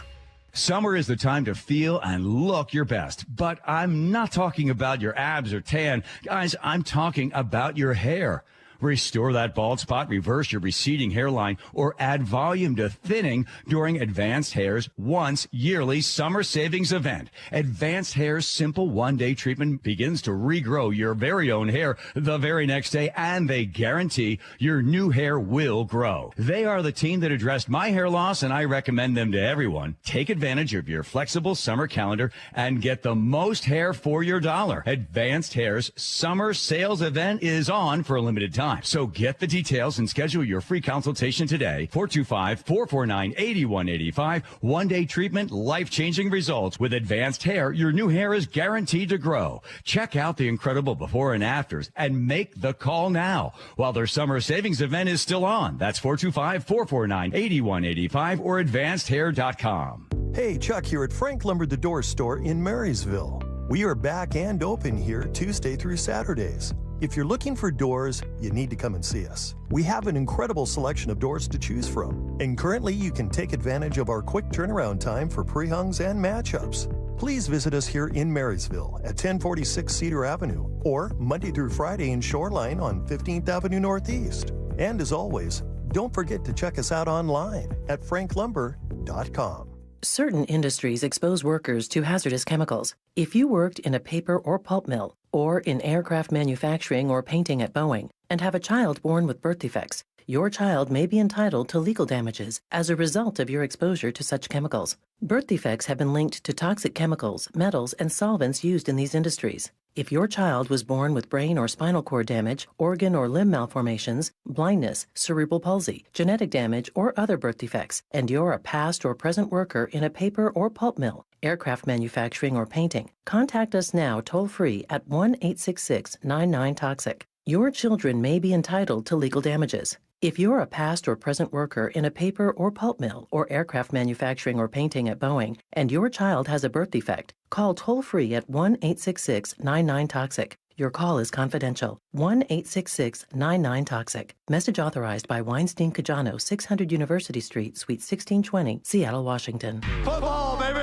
Summer is the time to feel and look your best, but I'm not talking about your abs or tan. Guys, I'm talking about your hair. Restore that bald spot, reverse your receding hairline, or add volume to thinning during Advanced Hair's once yearly summer savings event. Advanced Hair's simple one-day treatment begins to regrow your very own hair the very next day, and they guarantee your new hair will grow. They are the team that addressed my hair loss, and I recommend them to everyone. Take advantage of your flexible summer calendar and get the most hair for your dollar. Advanced Hair's summer sales event is on for a limited time. So get the details and schedule your free consultation today. 425-449-8185. One-day treatment, life-changing results. With Advanced Hair, your new hair is guaranteed to grow. Check out the incredible before and afters and make the call now while their summer savings event is still on. That's 425-449-8185 or advancedhair.com. Hey, Chuck here at Frank Lumber the Door Store in Marysville. We are back and open here Tuesday through Saturdays. If you're looking for doors, you need to come and see us. We have an incredible selection of doors to choose from, and currently you can take advantage of our quick turnaround time for pre-hungs and matchups. Please visit us here in Marysville at 1046 Cedar Avenue, or Monday through Friday in Shoreline on 15th Avenue Northeast. And as always, don't forget to check us out online at franklumber.com. Certain industries expose workers to hazardous chemicals. If you worked in a paper or pulp mill, or in aircraft manufacturing or painting at Boeing, and have a child born with birth defects, your child may be entitled to legal damages as a result of your exposure to such chemicals. Birth defects have been linked to toxic chemicals, metals, and solvents used in these industries. If your child was born with brain or spinal cord damage, organ or limb malformations, blindness, cerebral palsy, genetic damage, or other birth defects, and you're a past or present worker in a paper or pulp mill, aircraft manufacturing, or painting, contact us now toll-free at 1-866-99-TOXIC. Your children may be entitled to legal damages. If you're a past or present worker in a paper or pulp mill or aircraft manufacturing or painting at Boeing, and your child has a birth defect, call toll-free at 1-866-99-TOXIC. Your call is confidential. 1-866-99-TOXIC. Message authorized by Weinstein Cajano, 600 University Street, Suite 1620, Seattle, Washington. Football, baby!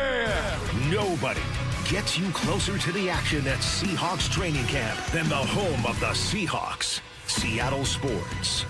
Nobody gets you closer to the action at Seahawks training camp than the home of the Seahawks, Seattle Sports.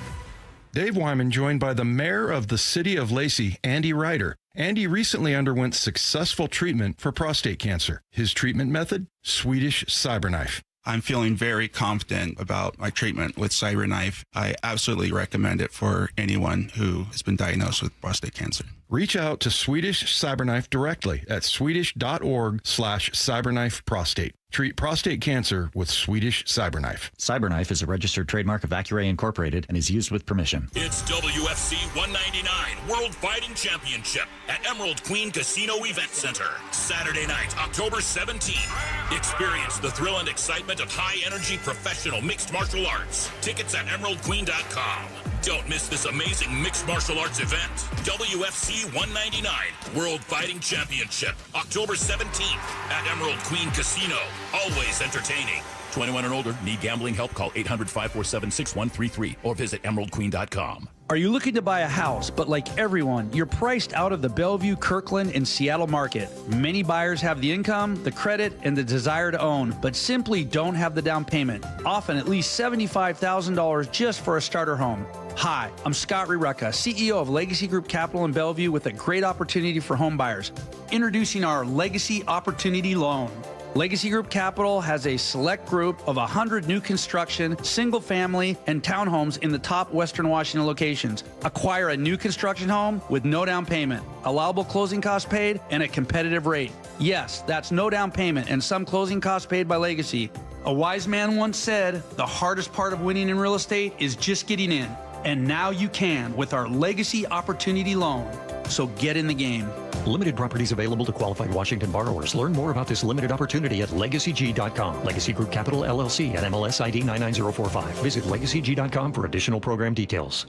Dave Wyman joined by the mayor of the city of Lacey, Andy Ryder. Andy recently underwent successful treatment for prostate cancer. His treatment method? Swedish CyberKnife. I'm feeling very confident about my treatment with CyberKnife. I absolutely recommend it for anyone who has been diagnosed with prostate cancer. Reach out to Swedish CyberKnife directly at swedish.org/CyberKnifeProstate. Treat prostate cancer with Swedish CyberKnife. CyberKnife is a registered trademark of Accuray Incorporated and is used with permission. It's WFC 199 World Fighting Championship at Emerald Queen Casino Event Center. Saturday night, October 17th. Experience the thrill and excitement of high-energy professional mixed martial arts. Tickets at emeraldqueen.com. Don't miss this amazing mixed martial arts event. WFC 199 World Fighting Championship, October 17th at Emerald Queen Casino. Always entertaining. 21 and older. Need gambling help? Call 800-547-6133 or visit emeraldqueen.com. Are you looking to buy a house, but like everyone, you're priced out of the Bellevue, Kirkland, and Seattle market? Many buyers have the income, the credit, and the desire to own, but simply don't have the down payment, often at least $75,000 just for a starter home. Hi, I'm Scott Rirucka, CEO of Legacy Group Capital in Bellevue with a great opportunity for home buyers. Introducing our Legacy Opportunity Loan. Legacy Group Capital has a select group of 100 new construction, single-family, and townhomes in the top Western Washington locations. Acquire a new construction home with no down payment, allowable closing costs paid, and a competitive rate. Yes, that's no down payment and some closing costs paid by Legacy. A wise man once said, the hardest part of winning in real estate is just getting in. And now you can with our Legacy Opportunity Loan. So get in the game. Limited properties available to qualified Washington borrowers. Learn more about this limited opportunity at LegacyG.com. Legacy Group Capital LLC at MLS ID 99045. Visit LegacyG.com for additional program details.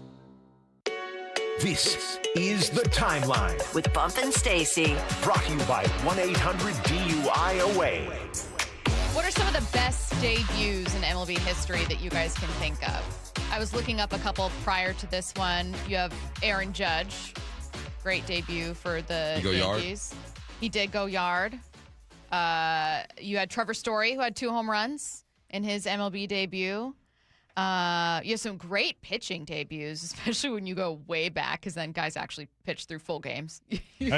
This is The Timeline with Bump and Stacy. Brought to you by 1-800-DUI-AWAY. What are some of the best debuts in MLB history that you guys can think of? I was looking up a couple prior to this one. You have Aaron Judge. Great debut for the Yankees. He did go yard. You had Trevor Story, who had 2 home runs in his MLB debut. You have some great pitching debuts, especially when you go way back, because then guys actually pitch through full games.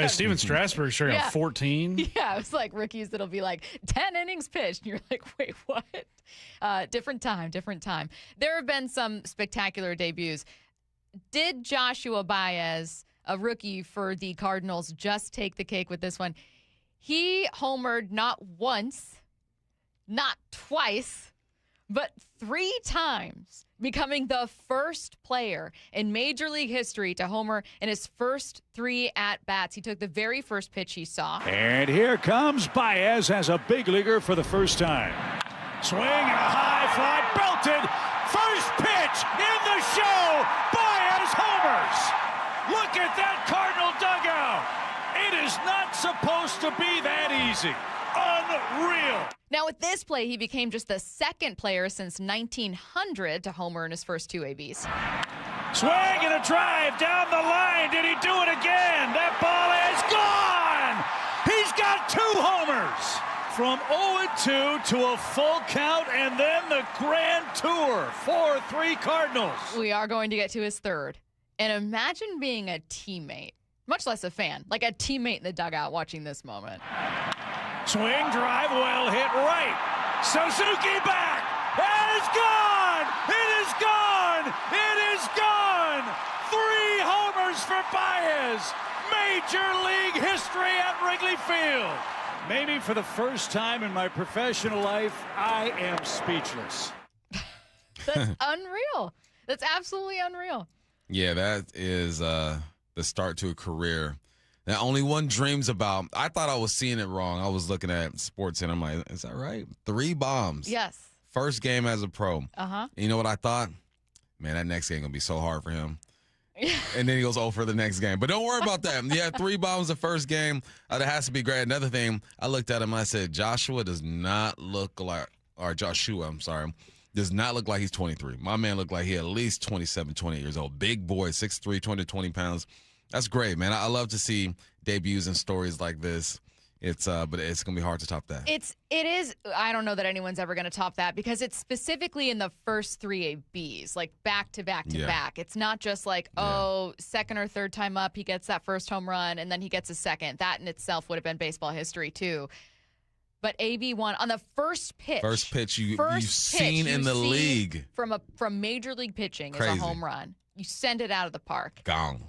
Steven Strasburg sure got 14. Yeah, it's like rookies that'll be like 10 innings pitched, and you're like, wait, what? Different time. There have been some spectacular debuts. Did Joshua Baez, a rookie for the Cardinals, just take the cake with this one? He homered not once, not twice, but 3 times, becoming the first player in Major League history to homer in his first 3 at-bats. He took the very first pitch he saw. And here comes Baez as a big leaguer for the first time. Swing and a high fly, belted. First pitch in the show. Baez homers. Look at that Cardinal dugout. It is not supposed to be that easy. Unreal. Now, with this play, he became just the second player since 1900 to homer in his first 2 ABs. Swing and a drive down the line. Did he do it again? That ball is gone. He's got 2 homers. From 0-2 to a full count, and then the grand tour. 4-3 Cardinals. We are going to get to his third. And imagine being a teammate, much less a fan, like a teammate in the dugout watching this moment. Swing, drive, well hit right. Suzuki back. It is gone. It is gone. It is gone. 3 homers for Baez. Major League history at Wrigley Field. Maybe for the first time in my professional life, I am speechless. That's unreal. That's absolutely unreal. Yeah, that is the start to a career that only one dreams about. I thought I was seeing it wrong. I was looking at sports, and I'm like, is that right? 3 bombs. Yes. First game as a pro. Uh-huh. And you know what I thought? Man, that next game going to be so hard for him. And then he goes 0 for the next game. But don't worry about that. Yeah, 3 bombs the first game. That has to be great. Another thing, I looked at him and I said, Joshua does not look like, or Joshua, I'm sorry, does not look like he's 23. My man looked like he at least 27, 28 years old. Big boy, 6'3", 220 pounds. That's great, man. I love to see debuts and stories like this. But it's gonna be hard to top that. It is. I don't know that anyone's ever gonna top that because it's specifically in the first 3 ABs, like back to back to back. It's not just like second or third time up he gets that first home run and then he gets a second. That in itself would have been baseball history too. But AB1 on the first pitch. First pitch you've seen in the league from major league pitching Crazy. Is a home run. You send it out of the park. Gone.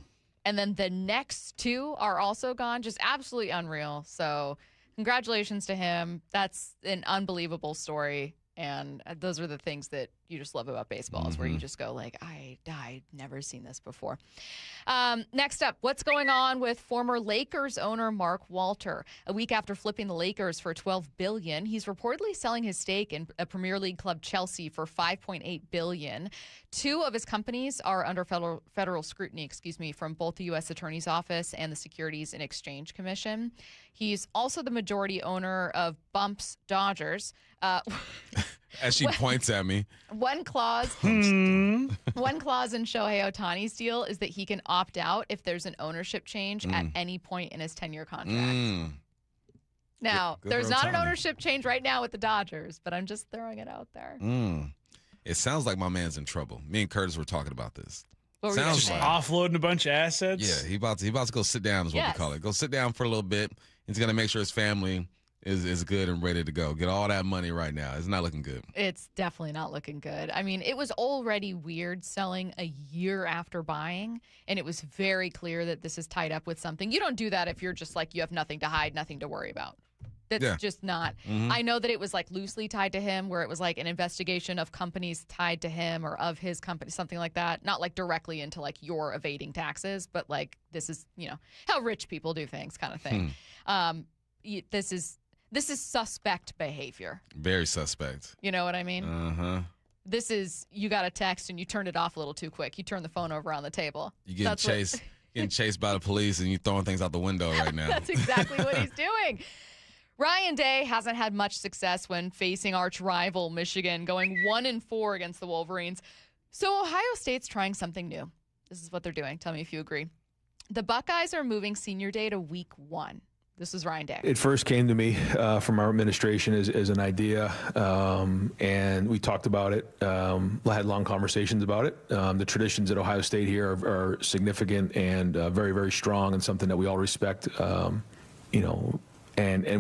And then the next 2 are also gone. Just absolutely unreal. So congratulations to him. That's an unbelievable story. And those are the things that you just love about baseball is where you just go like, I'd never seen this before. Next up, what's going on with former Lakers owner Mark Walter? A week after flipping the Lakers for $12 billion, he's reportedly selling his stake in a Premier League club Chelsea for $5.8 billion. Two of his companies are under federal scrutiny, from both the U.S. Attorney's Office and the Securities and Exchange Commission. He's also the majority owner of Bump's Dodgers. As she points at me. One clause in Shohei Ohtani's deal is that he can opt out if there's an ownership change at any point in his 10-year contract. Now, there's not an ownership change right now with the Dodgers, but I'm just throwing it out there. It sounds like my man's in trouble. Me and Curtis were talking about this. What were you Just offloading a bunch of assets? Yeah, he about to go sit down is what we call it. Go sit down for a little bit. He's going to make sure his family is good and ready to go. Get all that money right now. It's not looking good. It's definitely not looking good. I mean, it was already weird selling a year after buying, and it was very clear that this is tied up with something. You don't do that if you're just like you have nothing to hide, nothing to worry about. That's just not. I know that it was like loosely tied to him, where it was like an investigation of companies tied to him or of his company, something like that. Not like directly into like you're evading taxes, but like this is, how rich people do things kind of thing. This is suspect behavior. Very suspect. You know what I mean? Uh-huh. This is, you got a text and you turned it off a little too quick. You turned the phone over on the table. You getting chased by the police and you throwing things out the window right now. That's exactly what he's doing. Ryan Day hasn't had much success when facing arch rival Michigan, going 1-4 against the Wolverines. So Ohio State's trying something new. This is what they're doing. Tell me if you agree. The Buckeyes are moving senior day to week 1. This is Ryan Day. It first came to me from our administration as an idea, and we talked about it. Had long conversations about it. The traditions at Ohio State here are significant and very, very strong, and something that we all respect. And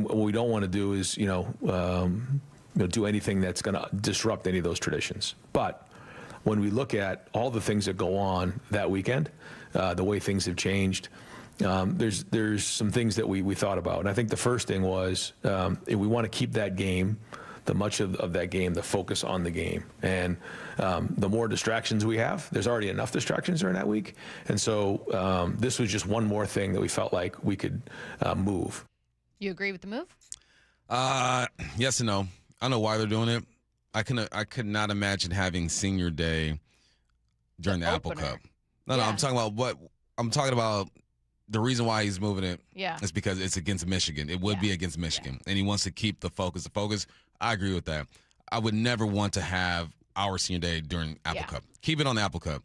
what we don't want to do is, do anything that's going to disrupt any of those traditions. But when we look at all the things that go on that weekend, the way things have changed, there's some things that we thought about. And I think the first thing was if we want to keep that game, much of that game, the focus on the game. And the more distractions we have, there's already enough distractions during that week. And so this was just one more thing that we felt like we could move. You agree with the move? Yes and no. I know why they're doing it. I could not imagine having senior day during the Apple Cup. No, I'm talking about the reason why he's moving it is because it's against Michigan. It would be against Michigan, and he wants to keep the focus. I agree with that. I would never want to have our senior day during Apple Cup. Keep it on the Apple Cup.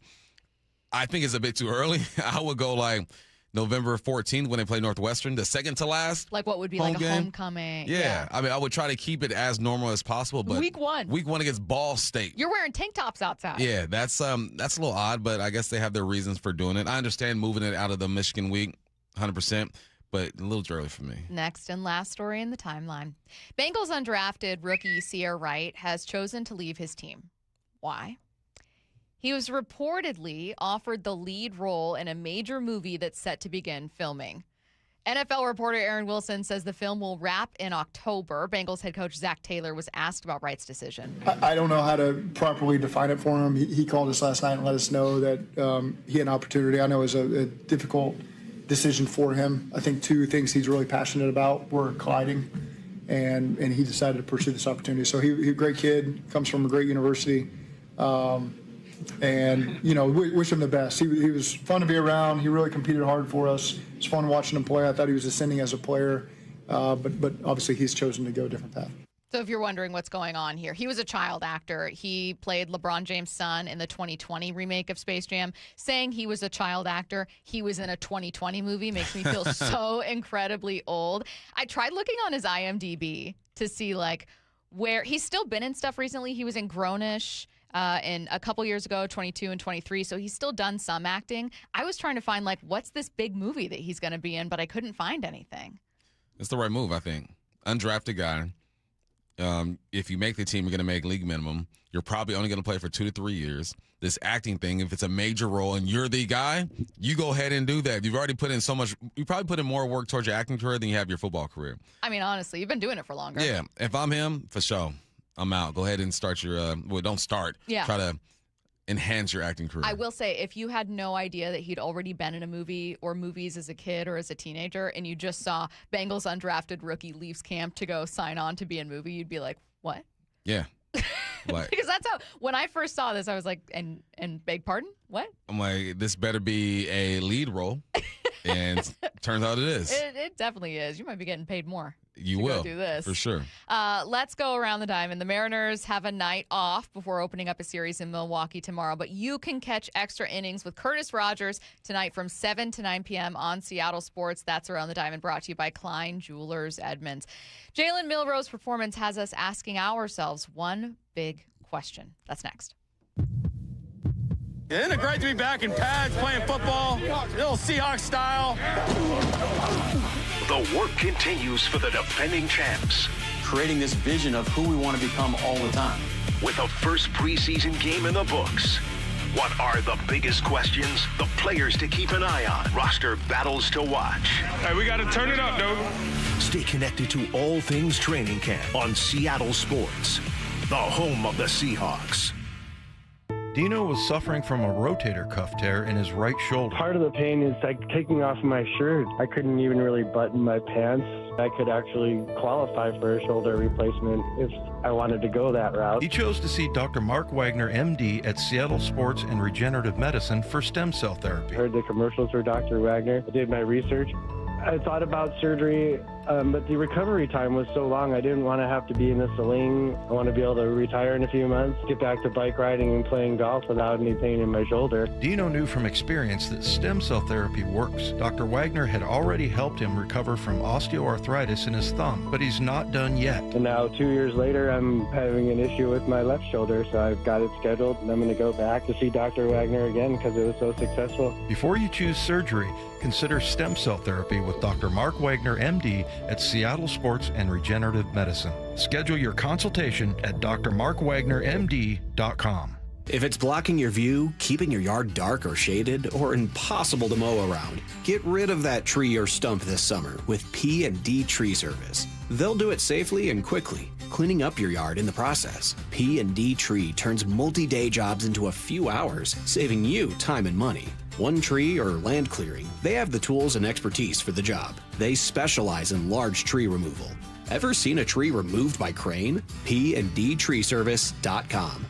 I think it's a bit too early. I would go like November 14th when they play Northwestern, the second to last. Like what would be like a homecoming. Yeah. I mean, I would try to keep it as normal as possible. But week 1 against Ball State. You're wearing tank tops outside. Yeah, that's a little odd, but I guess they have their reasons for doing it. I understand moving it out of the Michigan week, 100%, but a little too early for me. Next and last story in the timeline. Bengals undrafted rookie Sear Wright has chosen to leave his team. Why? He was reportedly offered the lead role in a major movie that's set to begin filming. NFL reporter Aaron Wilson says the film will wrap in October. Bengals head coach Zach Taylor was asked about Wright's decision. I don't know how to properly define it for him. He called us last night and let us know that he had an opportunity. I know it was a difficult decision for him. I think two things he's really passionate about were colliding, and he decided to pursue this opportunity. So he's a great kid, comes from a great university. And, we wish him the best. He was fun to be around. He really competed hard for us. It was fun watching him play. I thought he was ascending as a player. But obviously he's chosen to go a different path. So if you're wondering what's going on here, he was a child actor. He played LeBron James' son in the 2020 remake of Space Jam. Saying he was a child actor, he was in a 2020 movie makes me feel so incredibly old. I tried looking on his IMDb to see, where he's still been in stuff recently. He was in Grownish. In a couple years ago, 22 and 23, so he's still done some acting. I was trying to find, what's this big movie that he's going to be in, but I couldn't find anything. It's the right move, I think. Undrafted guy. If you make the team, you're going to make league minimum. You're probably only going to play for 2 to 3 years. This acting thing, if it's a major role and you're the guy, you go ahead and do that. You've already put in so much. You probably put in more work towards your acting career than you have your football career. I mean, honestly, you've been doing it for longer. Yeah. If I'm him, for sure. I'm out. Go ahead and start your don't start. Yeah. Try to enhance your acting career. I will say, if you had no idea that he'd already been in a movie or movies as a kid or as a teenager, and you just saw Bengals undrafted rookie leaves camp to go sign on to be in a movie, you'd be like, what? Yeah. Because that's how, when I first saw this, I was like, and beg pardon? What? I'm like, this better be a lead role. And turns out it is. It definitely is. You might be getting paid more. You to will. Go do this. For sure. Let's go around the diamond. The Mariners have a night off before opening up a series in Milwaukee tomorrow, but you can catch extra innings with Curtis Rogers tonight from 7 to 9 p.m. on Seattle Sports. That's Around the Diamond, brought to you by Klein Jewelers Edmonds. Jalen Milroe's performance has us asking ourselves one big question. That's next. Isn't it great to be back in pads playing football, little Seahawks style? The work continues for the defending champs. Creating this vision of who we want to become all the time. With the first preseason game in the books. What are the biggest questions? The players to keep an eye on. Roster battles to watch. Hey, we got to turn it up, dude. Stay connected to all things training camp on Seattle Sports, the home of the Seahawks. Dino was suffering from a rotator cuff tear in his right shoulder. Part of the pain is like taking off my shirt. I couldn't even really button my pants. I could actually qualify for a shoulder replacement if I wanted to go that route. He chose to see Dr. Mark Wagner, MD, at Seattle Sports and Regenerative Medicine for stem cell therapy. I heard the commercials for Dr. Wagner. I did my research. I thought about surgery, but the recovery time was so long. I didn't want to have to be in a sling. I want to be able to retire in a few months, get back to bike riding and playing golf without any pain in my shoulder. Dino knew from experience that stem cell therapy works. Dr. Wagner had already helped him recover from osteoarthritis in his thumb, but he's not done yet. And now 2 years later, I'm having an issue with my left shoulder, so I've got it scheduled, and I'm going to go back to see Dr. Wagner again because it was so successful. Before you choose surgery, consider stem cell therapy with Dr. Mark Wagner, MD, at Seattle Sports and Regenerative Medicine. Schedule your consultation at drmarkwagnermd.com. If it's blocking your view, keeping your yard dark or shaded, or impossible to mow around, get rid of that tree or stump this summer with P&D Tree Service. They'll do it safely and quickly, cleaning up your yard in the process. P&D Tree turns multi-day jobs into a few hours, saving you time and money. One tree or land clearing, they have the tools and expertise for the job. They specialize in large tree removal. Ever seen a tree removed by crane? PNDTreeservice.com.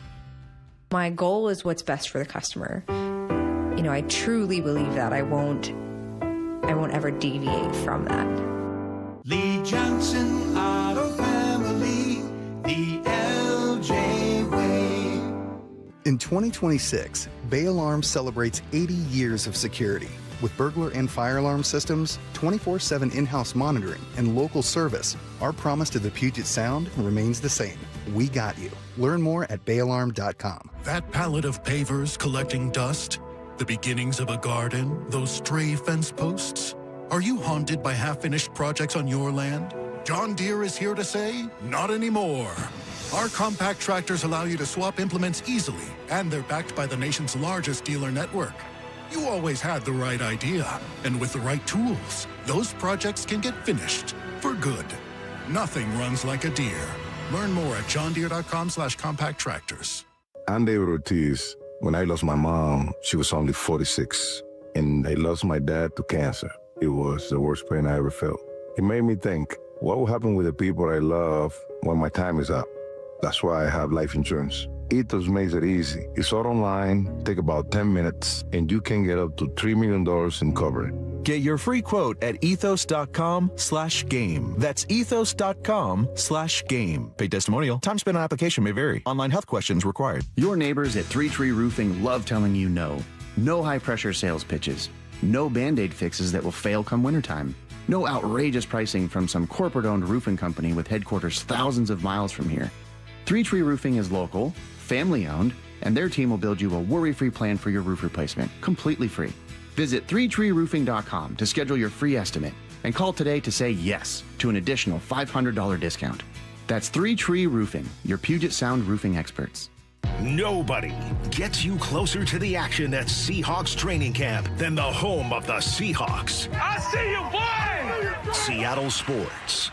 My goal is what's best for the customer. You know, I truly believe that I won't ever deviate from that. Lee Johnson Auto Family, the LJ way. In 2026, Bay Alarm celebrates 80 years of security. With burglar and fire alarm systems, 24/7 in-house monitoring, and local service, our promise to the Puget Sound remains the same. We got you. Learn more at bayalarm.com. That pallet of pavers collecting dust, the beginnings of a garden, those stray fence posts. Are you haunted by half-finished projects on your land? John Deere is here to say, not anymore. Our compact tractors allow you to swap implements easily, and they're backed by the nation's largest dealer network. You always had the right idea, and with the right tools, those projects can get finished for good. Nothing runs like a Deere. Learn more at johndeere.com/compact tractors. I'm David Ortiz. When I lost my mom, she was only 46, and I lost my dad to cancer. It was the worst pain I ever felt. It made me think, what will happen with the people I love when my time is up? That's why I have life insurance. Ethos makes it easy. It's all online, take about 10 minutes, and you can get up to $3 million in coverage. Get your free quote at ethos.com/game. That's ethos.com/game. Paid testimonial. Time spent on application may vary. Online health questions required. Your neighbors at 3 Tree Roofing love telling you no. No high-pressure sales pitches. No Band-Aid fixes that will fail come wintertime. No outrageous pricing from some corporate-owned roofing company with headquarters thousands of miles from here. 3 Tree Roofing is local, family-owned, and their team will build you a worry-free plan for your roof replacement, completely free. Visit 3treeroofing.com to schedule your free estimate and call today to say yes to an additional $500 discount. That's 3 Tree Roofing, your Puget Sound roofing experts. Nobody gets you closer to the action at Seahawks training camp than the home of the Seahawks. I see you, boy! Seattle Sports.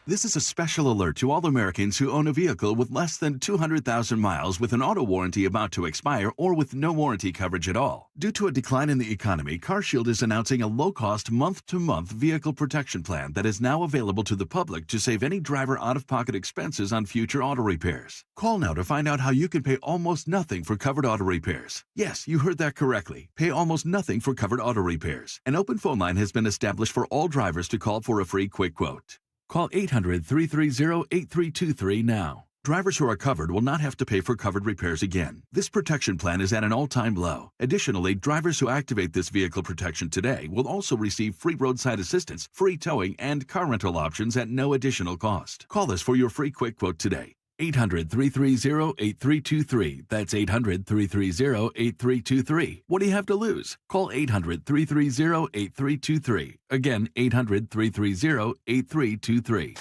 This is a special alert to all Americans who own a vehicle with less than 200,000 miles with an auto warranty about to expire or with no warranty coverage at all. Due to a decline in the economy, CarShield is announcing a low-cost month-to-month vehicle protection plan that is now available to the public to save any driver out-of-pocket expenses on future auto repairs. Call now to find out how you can pay almost nothing for covered auto repairs. Yes, you heard that correctly. Pay almost nothing for covered auto repairs. An open phone line has been established for all drivers to call for a free quick quote. Call 800-330-8323 now. Drivers who are covered will not have to pay for covered repairs again. This protection plan is at an all-time low. Additionally, drivers who activate this vehicle protection today will also receive free roadside assistance, free towing, and car rental options at no additional cost. Call us for your free quick quote today. 800-330-8323. That's 800-330-8323. What do you have to lose? Call 800-330-8323. Again, 800-330-8323.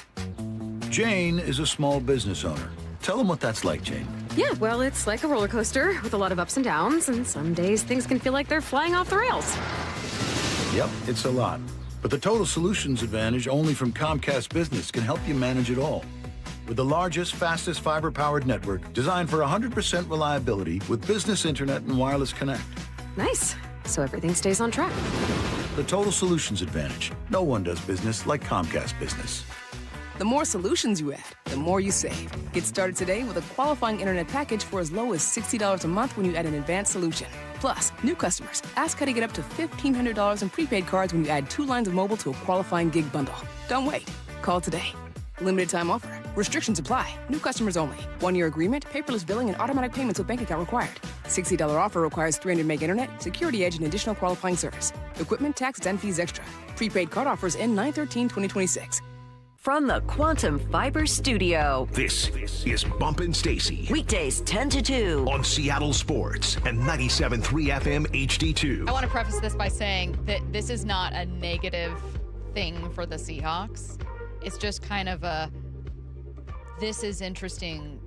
Jane is a small business owner. Tell them what that's like, Jane. Yeah, well, it's like a roller coaster with a lot of ups and downs, and some days things can feel like they're flying off the rails. Yep, it's a lot. But the Total Solutions Advantage only from Comcast Business can help you manage it all. With the largest, fastest fiber-powered network designed for 100% reliability with business internet and wireless connect. Nice. So everything stays on track. The Total Solutions Advantage. No one does business like Comcast Business. The more solutions you add, the more you save. Get started today with a qualifying internet package for as low as $60 a month when you add an advanced solution. Plus, new customers, ask how to get up to $1,500 in prepaid cards when you add 2 lines of mobile to a qualifying gig bundle. Don't wait. Call today. Limited time offer. Restrictions apply. New customers only. 1-year agreement, paperless billing, and automatic payments with bank account required. $60 offer requires 300 meg internet, security edge, and additional qualifying service. Equipment, taxes, and fees extra. Prepaid card offers end 9/13/2026. From the Quantum Fiber Studio, This is Bumpin' Stacy. Weekdays 10 to 2. On Seattle Sports and 97.3 FM HD2. I want to preface this by saying that this is not a negative thing for the Seahawks. It's just kind of this is interesting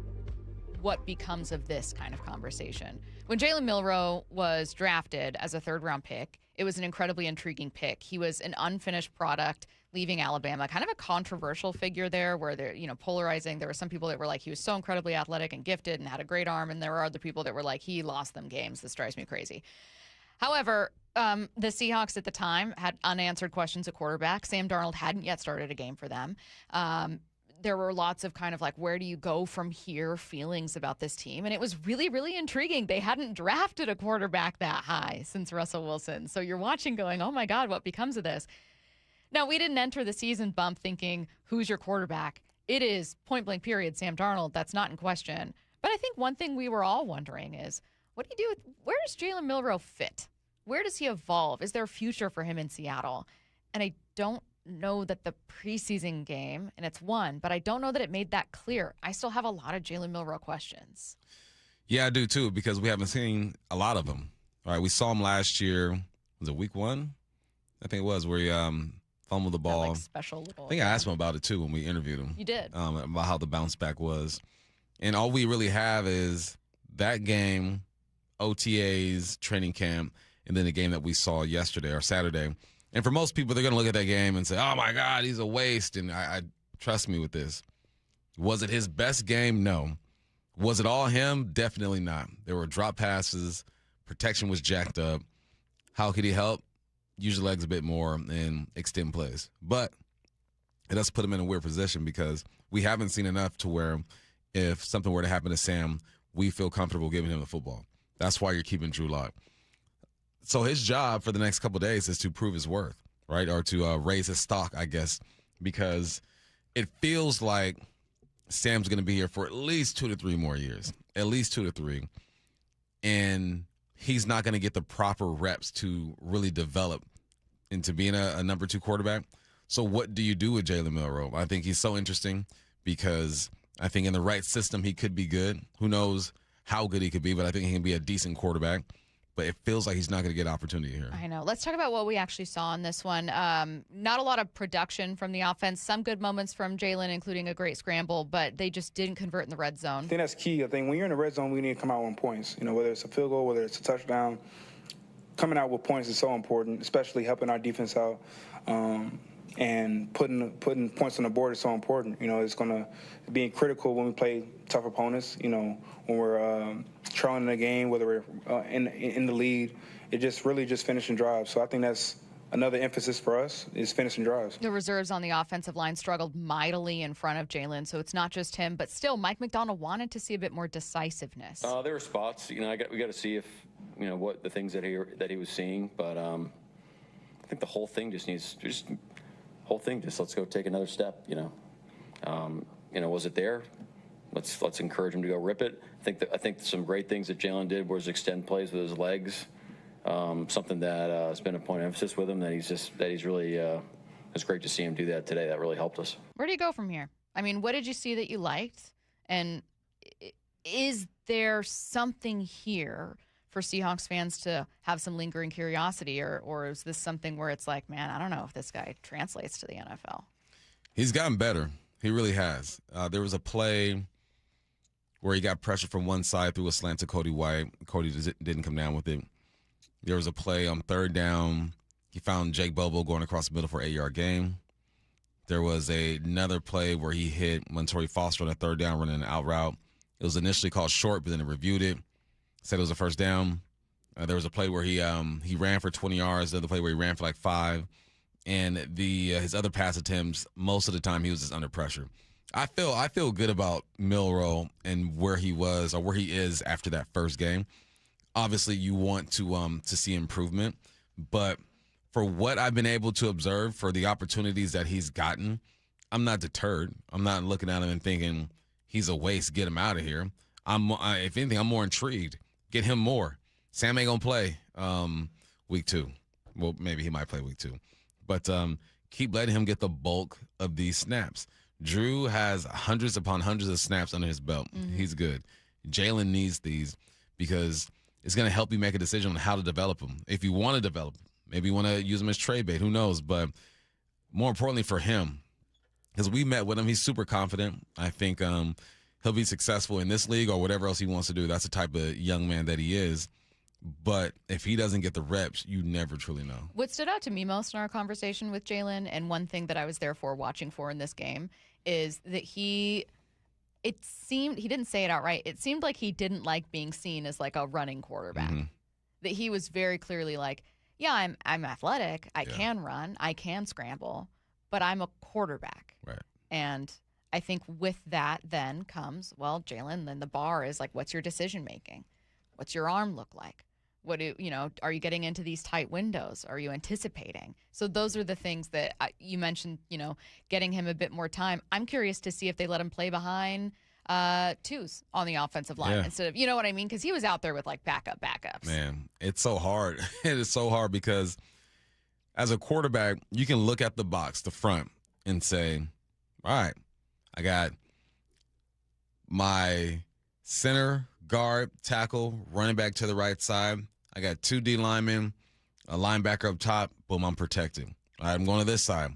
what becomes of this kind of conversation. When Jalen Milroe was drafted as a third-round pick, it was an incredibly intriguing pick. He was an unfinished product leaving Alabama, kind of a controversial figure there where they're, polarizing. There were some people that were like, he was so incredibly athletic and gifted and had a great arm. And there were other people that were like, he lost them games. This drives me crazy. However, the Seahawks at the time had unanswered questions at quarterback. Sam Darnold hadn't yet started a game for them. There were lots of kind of like, where do you go from here feelings about this team? And it was really, really intriguing. They hadn't drafted a quarterback that high since Russell Wilson. So you're watching going, oh my God, what becomes of this? Now, we didn't enter the season, Bump, thinking, who's your quarterback? It is point blank period, Sam Darnold. That's not in question. But I think one thing we were all wondering is, what do you do? Where does Jalen Milroe fit? Where does he evolve? Is there a future for him in Seattle? And I don't know that the preseason game, and it's one, but I don't know that it made that clear. I still have a lot of Jalen Milroe questions. Yeah, I do too, because we haven't seen a lot of them. All right, we saw him last year. Was it week 1? I think it was, where he fumbled the ball. That, special little. I think I asked him about it too when we interviewed him. You did. About how the bounce back was. And all we really have is that game, OTAs, training camp, and then the game that we saw yesterday or Saturday. And for most people, they're going to look at that game and say, oh, my God, he's a waste. And I trust me with this. Was it his best game? No. Was it all him? Definitely not. There were drop passes. Protection was jacked up. How could he help? Use your legs a bit more and extend plays. But it does put him in a weird position because we haven't seen enough to where if something were to happen to Sam, we feel comfortable giving him the football. That's why you're keeping Drew Lock. So his job for the next couple of days is to prove his worth, right, or to raise his stock, I guess, because it feels like Sam's going to be here for at least 2 to 3 more years, at least 2 to 3, and he's not going to get the proper reps to really develop into being a number 2 quarterback. So what do you do with Jalen Milroe? I think he's so interesting because I think in the right system he could be good. Who knows how good he could be, but I think he can be a decent quarterback. But it feels like he's not going to get opportunity here. I know. Let's talk about what we actually saw in this one. Not a lot of production from the offense. Some good moments from Jalen, including a great scramble, but they just didn't convert in the red zone. I think that's key. I think when you're in the red zone, we need to come out on points. Whether it's a field goal, whether it's a touchdown, coming out with points is so important, especially helping our defense out. And putting points on the board is so important. You know, it's going to be critical when we play tough opponents. You know, when we're trailing in the game, whether we're in the lead, it just really just finishing drives. So I think that's another emphasis for us is finishing drives. The reserves on the offensive line struggled mightily in front of Jalen, so it's not just him, but still, Mike Macdonald wanted to see a bit more decisiveness. There were spots, you know, we got to see if, you know, what the things that he was seeing, but I think the whole thing just let's go take another step. You know, was it there? Let's encourage him to go rip it. I think some great things that Jalen did was extend plays with his legs. Something that has been a point of emphasis with him. It's great to see him do that today. That really helped us. Where do you go from here? I mean, what did you see that you liked? And is there something here for Seahawks fans to have some lingering curiosity, or is this something where it's like, man, I don't know if this guy translates to the NFL? He's gotten better. He really has. There was a play where he got pressure from one side through a slant to Cody White. Cody didn't come down with it. There was a play on third down. He found Jake Bobo going across the middle for an 8-yard gain. There was another play where he hit Montori Foster on a third down running an out route. It was initially called short, but then it reviewed it. Said it was a first down. There was a play where he ran for 20 yards. The other play where he ran for like 5. And his other pass attempts, most of the time he was just under pressure. I feel good about Milroe and where he was or where he is after that first game. Obviously, you want to see improvement, but for what I've been able to observe, for the opportunities that he's gotten, I'm not deterred. I'm not looking at him and thinking he's a waste. Get him out of here. If anything, I'm more intrigued. Get him more. Sam ain't gonna play week 2. Well, maybe he might play week 2, but keep letting him get the bulk of these snaps. Drew has hundreds upon hundreds of snaps under his belt. Mm-hmm. He's good. Jalen needs these because it's going to help you make a decision on how to develop him. If you want to develop him, maybe you want to use him as trade bait. Who knows? But more importantly for him, because we met with him, he's super confident. I think he'll be successful in this league or whatever else he wants to do. That's the type of young man that he is. But if he doesn't get the reps, you never truly know. What stood out to me most in our conversation with Jalen, and one thing that I was therefore watching for in this game, is that he didn't say it outright. It seemed like he didn't like being seen as like a running quarterback. Mm-hmm. That he was very clearly like, yeah, I'm athletic. I can run. I can scramble, but I'm a quarterback. Right. And I think with that then comes, well, Jalen, then the bar is like, what's your decision making? What's your arm look like? Are you getting into these tight windows? Are you anticipating? So those are the things that you mentioned, getting him a bit more time. I'm curious to see if they let him play behind twos on the offensive line instead of, you know what I mean? Because he was out there with like backups. Man, it's so hard. It is so hard because as a quarterback, you can look at the box, the front, and say, all right, I got my center, guard, tackle, running back to the right side. I got 2 D linemen, a linebacker up top. Boom, I'm protected. All right, I'm going to this side.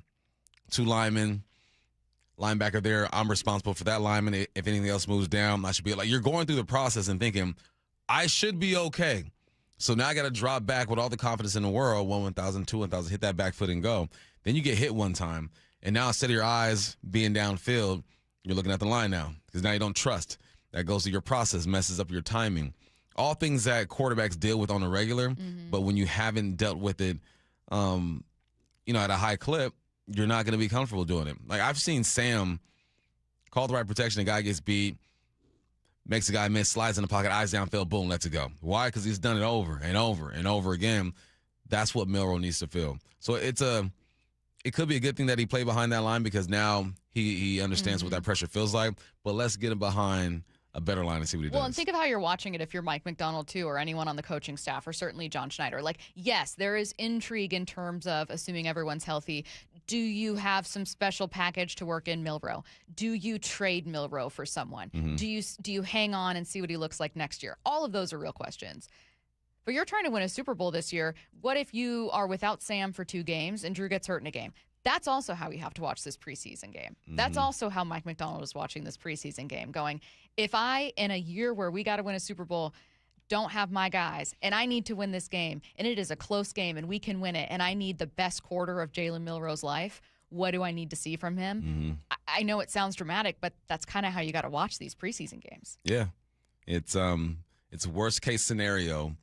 2 linemen, linebacker there. I'm responsible for that lineman. If anything else moves down, I should be like, you're going through the process and thinking, I should be okay. So now I got to drop back with all the confidence in the world, 1,000, 2,000, hit that back foot and go. Then you get hit one time. And now instead of your eyes being downfield, you're looking at the line now because now you don't trust. That goes to your process, messes up your timing. All things that quarterbacks deal with on a regular, but when you haven't dealt with it, at a high clip, you're not going to be comfortable doing it. Like I've seen Sam call the right protection, the guy gets beat, makes the guy miss, slides in the pocket, eyes downfield, boom, lets it go. Why? Because he's done it over and over and over again. That's what Milroe needs to feel. So it could be a good thing that he played behind that line because now he understands what that pressure feels like. But let's get him behind a better line and see what he does. Well, and think of how you're watching it if you're Mike Macdonald, too, or anyone on the coaching staff, or certainly John Schneider. Like, yes, there is intrigue in terms of assuming everyone's healthy. Do you have some special package to work in Milroe? Do you trade Milroe for someone? Mm-hmm. Do you hang on and see what he looks like next year? All of those are real questions. But you're trying to win a Super Bowl this year. What if you are without Sam for 2 games and Drew gets hurt in a game? That's also how you have to watch this preseason game. Mm-hmm. That's also how Mike Macdonald is watching this preseason game, going, if I, in a year where we got to win a Super Bowl, don't have my guys, and I need to win this game, and it is a close game, and we can win it, and I need the best quarter of Jalen Milroe's life, what do I need to see from him? I know it sounds dramatic, but that's kind of how you got to watch these preseason games. Yeah. It's worst case scenario.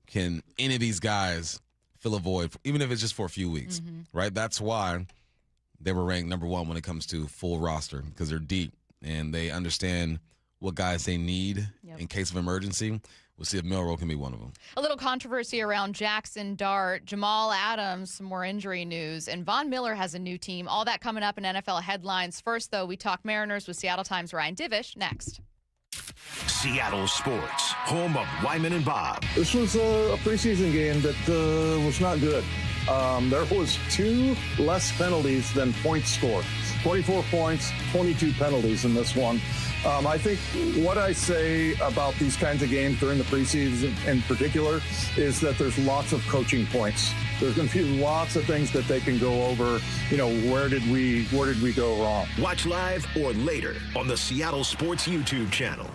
Can any of these guys fill a void, even if it's just for a few weeks, right? That's why they were ranked number 1 when it comes to full roster, because they're deep and they understand what guys they need in case of emergency. We'll see if Milroe can be one of them. A little controversy around Jackson Dart, Jamal Adams, some more injury news, and Von Miller has a new team. All that coming up in NFL headlines. First, though, we talk Mariners with Seattle Times' Ryan Divish next. Seattle Sports, home of Wyman and Bob. This was a preseason game that was not good. There was 2 less penalties than points scored. 24 points, 22 penalties in this one. I think what I say about these kinds of games during the preseason in particular is that there's lots of coaching points. There's going to be lots of things that they can go over. Where did we go wrong? Watch live or later on the Seattle Sports YouTube channel.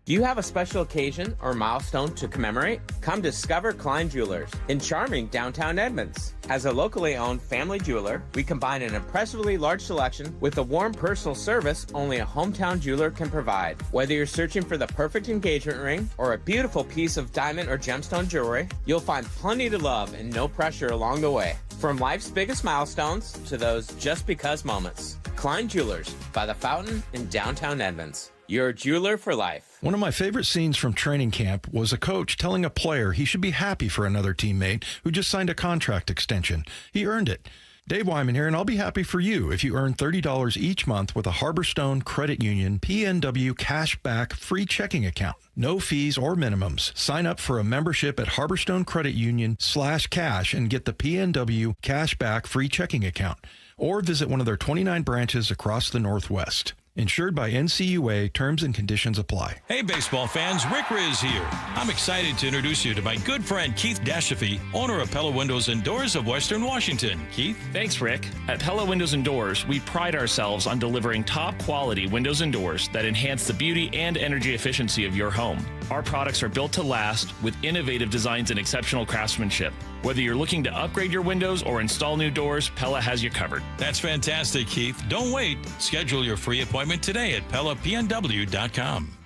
Do you have a special occasion or milestone to commemorate? Come discover Klein Jewelers in charming downtown Edmonds. As a locally owned family jeweler, we combine an impressively large selection with a warm personal service only a hometown jeweler can provide. Whether you're searching for the perfect engagement ring or a beautiful piece of diamond or gemstone jewelry, you'll find plenty to love and no pressure along the way. From life's biggest milestones to those just because moments. Klein Jewelers by the Fountain in downtown Edmonds. You're a jeweler for life. One of my favorite scenes from training camp was a coach telling a player he should be happy for another teammate who just signed a contract extension. He earned it. Dave Wyman here, and I'll be happy for you if you earn $30 each month with a Harborstone Credit Union PNW Cashback free checking account. No fees or minimums. Sign up for a membership at Harborstone Credit Union /cash and get the PNW Cashback free checking account. Or visit one of their 29 branches across the Northwest. Insured by NCUA, terms and conditions apply. Hey, baseball fans, Rick Riz here. I'm excited to introduce you to my good friend Keith Dashafee, owner of Pella Windows and Doors of Western Washington. Keith? Thanks, Rick. At Pella Windows and Doors, we pride ourselves on delivering top quality windows and doors that enhance the beauty and energy efficiency of your home. Our products are built to last with innovative designs and exceptional craftsmanship. Whether you're looking to upgrade your windows or install new doors, Pella has you covered. That's fantastic, Keith. Don't wait. Schedule your free appointment today at PellaPNW.com.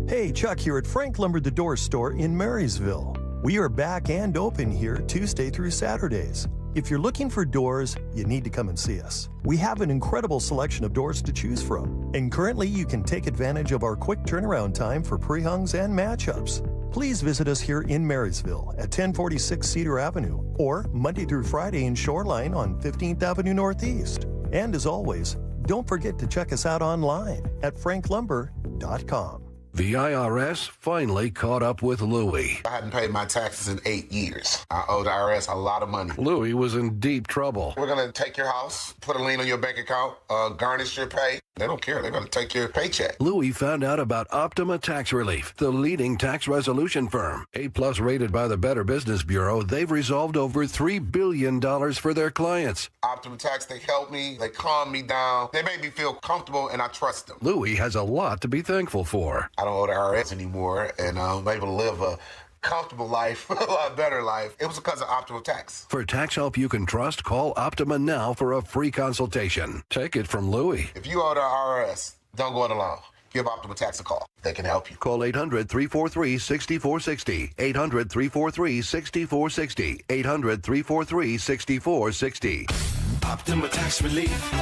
Hey, Chuck here at Frank Lumber the Door Store in Marysville. We are back and open here Tuesday through Saturdays. If you're looking for doors, you need to come and see us. We have an incredible selection of doors to choose from, and currently you can take advantage of our quick turnaround time for pre-hungs and matchups. Please visit us here in Marysville at 1046 Cedar Avenue or Monday through Friday in Shoreline on 15th Avenue Northeast. And as always, don't forget to check us out online at franklumber.com. The IRS finally caught up with Louie. I hadn't paid my taxes in 8 years. I owe the IRS a lot of money. Louie was in deep trouble. We're going to take your house, put a lien on your bank account, garnish your pay. They don't care. They're going to take your paycheck. Louie found out about Optima Tax Relief, the leading tax resolution firm. A-plus rated by the Better Business Bureau, they've resolved over $3 billion for their clients. Optima Tax, they help me. They calm me down. They make me feel comfortable, and I trust them. Louie has a lot to be thankful for. I don't owe the IRS anymore, and I'm able to live a comfortable life, a lot better life. It was because of Optima Tax. For tax help you can trust, call Optima now for a free consultation. Take it from Louie. If you owe the IRS, don't go it alone. Give Optima Tax a call. They can help you. Call 800-343-6460. 800-343-6460. 800-343-6460. Optima Tax Relief.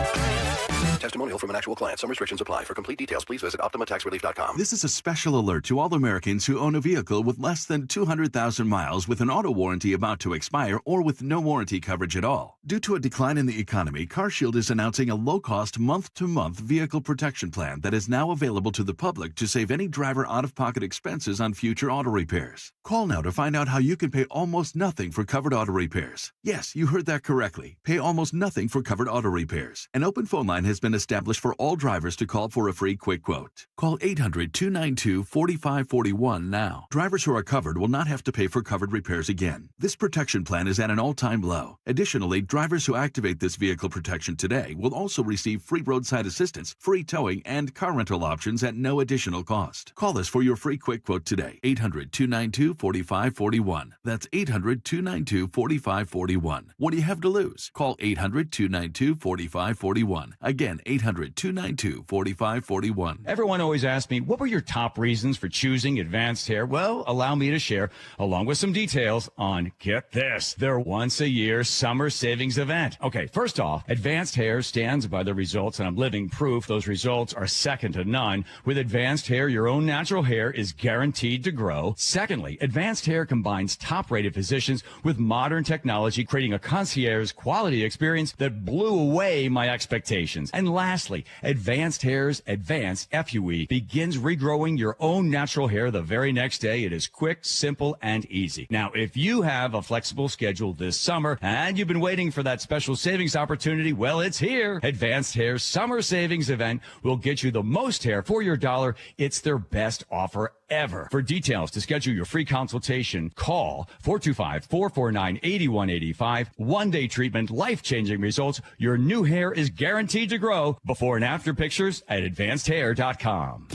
Testimonial from an actual client. Some restrictions apply. For complete details, please visit OptimaTaxRelief.com. This is a special alert to all Americans who own a vehicle with less than 200,000 miles with an auto warranty about to expire or with no warranty coverage at all. Due to a decline in the economy, CarShield is announcing a low-cost month-to-month vehicle protection plan that is now available to the public to save any driver out-of-pocket expenses on future auto repairs. Call now to find out how you can pay almost nothing for covered auto repairs. Yes, you heard that correctly. Pay almost nothing for covered auto repairs. An open phone line has been established for all drivers to call for a free quick quote. Call 800-292-4541 now. Drivers who are covered will not have to pay for covered repairs again. This protection plan is at an all-time low. Additionally, drivers who activate this vehicle protection today will also receive free roadside assistance, free towing, and car rental options at no additional cost. Call us for your free quick quote today. 800-292-4541. That's 800-292-4541. What do you have to lose? Call 800 800-292-4541. Again, 800-292-4541. Everyone always asks me, what were your top reasons for choosing Advanced Hair? Well, allow me to share, along with some details, on, get this, their once-a-year summer savings event. Okay, first off, Advanced Hair stands by the results, and I'm living proof those results are second to none. With Advanced Hair, your own natural hair is guaranteed to grow. Secondly, Advanced Hair combines top-rated physicians with modern technology, creating a concierge quality experience that blew away my expectations. And lastly, Advanced Hair's Advanced FUE begins regrowing your own natural hair the very next day. It is quick, simple, and easy. Now, if you have a flexible schedule this summer and you've been waiting for that special savings opportunity, well, it's here. Advanced Hair's Summer Savings Event will get you the most hair for your dollar. It's their best offer ever. For details to schedule your free consultation, call 425-449-8185. One-day treatment, life-changing results. Your new hair is guaranteed to grow. Before and after pictures at advancedhair.com.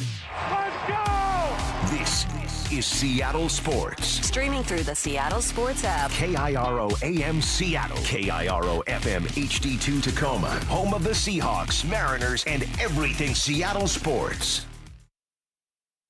Let's go! This is Seattle Sports. Streaming through the Seattle Sports app. KIRO AM Seattle. KIRO FM HD2 Tacoma. Home of the Seahawks, Mariners, and everything Seattle sports.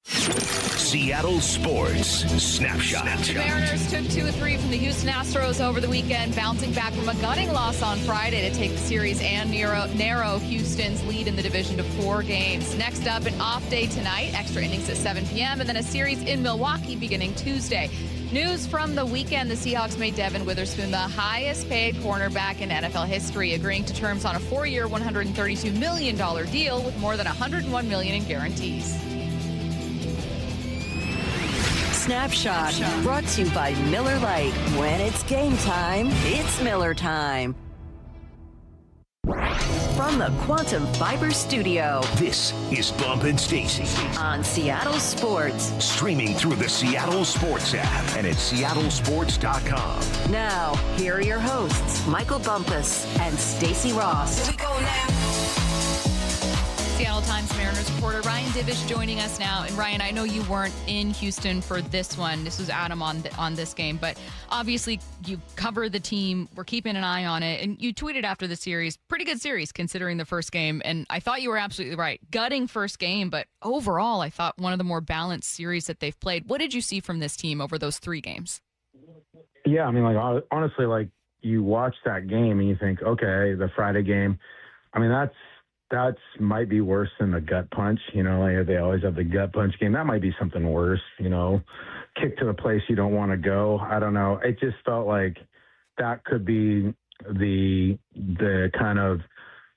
Seattle Sports Snapshot. The Mariners took 2 of 3 from the Houston Astros over the weekend, bouncing back from a gutting loss on Friday to take the series and narrow Houston's lead in the division to 4 games. Next up, an off day tonight, extra innings at 7 p.m., and then a series in Milwaukee beginning Tuesday. News from the weekend, the Seahawks made Devin Witherspoon the highest paid cornerback in NFL history, agreeing to terms on a 4-year, $132 million deal with more than $101 million in guarantees. Snapshot, brought to you by Miller Lite. When it's game time, it's Miller time. From the Quantum Fiber Studio, this is Bump and Stacy on Seattle Sports. Streaming through the Seattle Sports app and at seattlesports.com. Now, here are your hosts, Michael Bumpus and Stacy Ross. Here we go now. Seattle Times Mariners reporter Ryan Divish joining us now. And Ryan, I know you weren't in Houston for this one. This was Adam on this game, but obviously you cover the team. We're keeping an eye on it. And you tweeted after the series, pretty good series considering the first game. And I thought you were absolutely right. Gutting first game, but overall, I thought one of the more balanced series that they've played. What did you see from this team over those 3 games? Yeah, I mean, like, honestly, like, you watch that game and you think, okay, the Friday game, I mean, that might be worse than the gut punch. You know, like they always have the gut punch game. That might be something worse, you know, kick to the place you don't want to go. I don't know. It just felt like that could be the kind of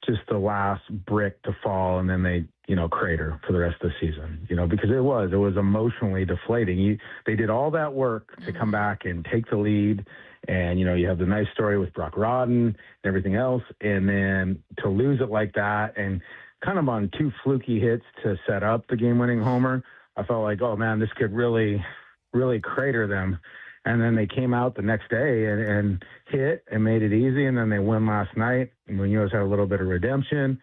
just the last brick to fall, and then they, you know, crater for the rest of the season, you know, because it was emotionally deflating. They did all that work to come back and take the lead. And, you know, you have the nice story with Brock Rodden and everything else. And then to lose it like that and kind of on 2 fluky hits to set up the game-winning homer, I felt like, oh, man, this could really, really crater them. And then they came out the next day and hit and made it easy. And then they win last night. And Munoz had a little bit of redemption.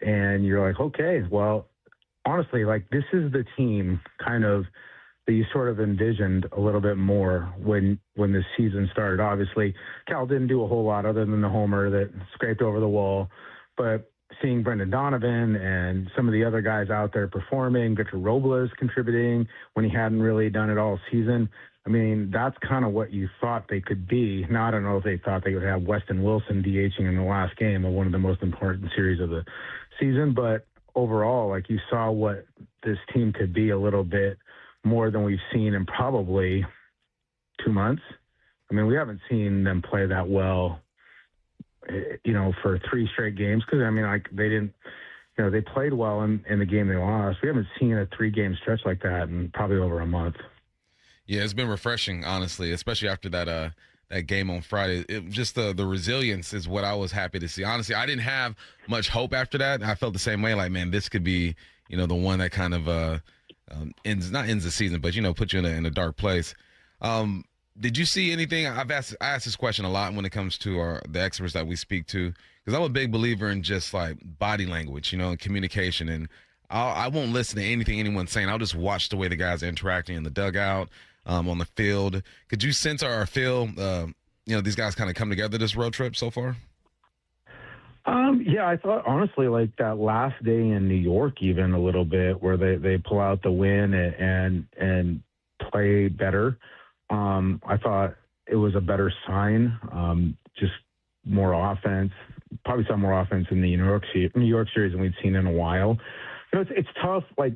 And you're like, okay, well, honestly, like, this is the team kind of that you sort of envisioned a little bit more when the season started. Obviously, Cal didn't do a whole lot other than the homer that scraped over the wall. But seeing Brendan Donovan and some of the other guys out there performing, Victor Robles contributing when he hadn't really done it all season, I mean, that's kind of what you thought they could be. Now, I don't know if they thought they would have Weston Wilson DHing in the last game of one of the most important series of the season. But overall, like, you saw what this team could be a little bit more than we've seen in probably 2 months. I mean, we haven't seen them play that well, you know, for 3 straight games. Because, I mean, like, they didn't, you know, they played well in the game they lost. We haven't seen a 3-game stretch like that in probably over a month. Yeah, it's been refreshing, honestly, especially after that game on Friday. Just the resilience is what I was happy to see. Honestly, I didn't have much hope after that. I felt the same way, like, man, this could be, you know, the one that kind of ends the season, but, you know, put you in a dark place. Did you see anything? I asked this question a lot when it comes to the experts that we speak to, because I'm a big believer in just like body language, you know, and communication. And I won't listen to anything anyone's saying. I'll just watch the way the guys are interacting in the dugout, on the field. Could you sense or feel, you know, these guys kind of come together this road trip so far? Yeah, I thought honestly like that last day in New York, even a little bit, where they pull out the win and play better. I thought it was a better sign. Just more offense. Probably saw more offense in the New York series than we'd seen in a while. It's tough. Like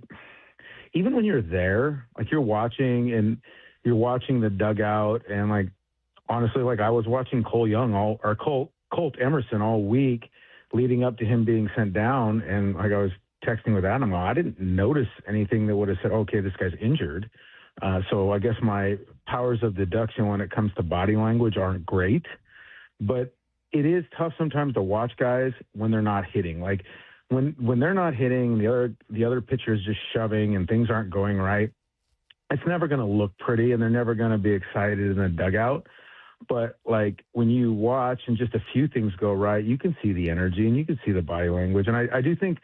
even when you're there, like you're watching the dugout, and like honestly, like I was watching Colt Emerson all week leading up to him being sent down, and like I was texting with Adam, I didn't notice anything that would have said, okay, this guy's injured. So I guess my powers of deduction when it comes to body language aren't great, but it is tough sometimes to watch guys when they're not hitting. Like when they're not hitting, the other pitcher is just shoving and things aren't going right. It's never going to look pretty, and they're never going to be excited in the dugout. But like when you watch and just a few things go right, you can see the energy and you can see the body language. And I do think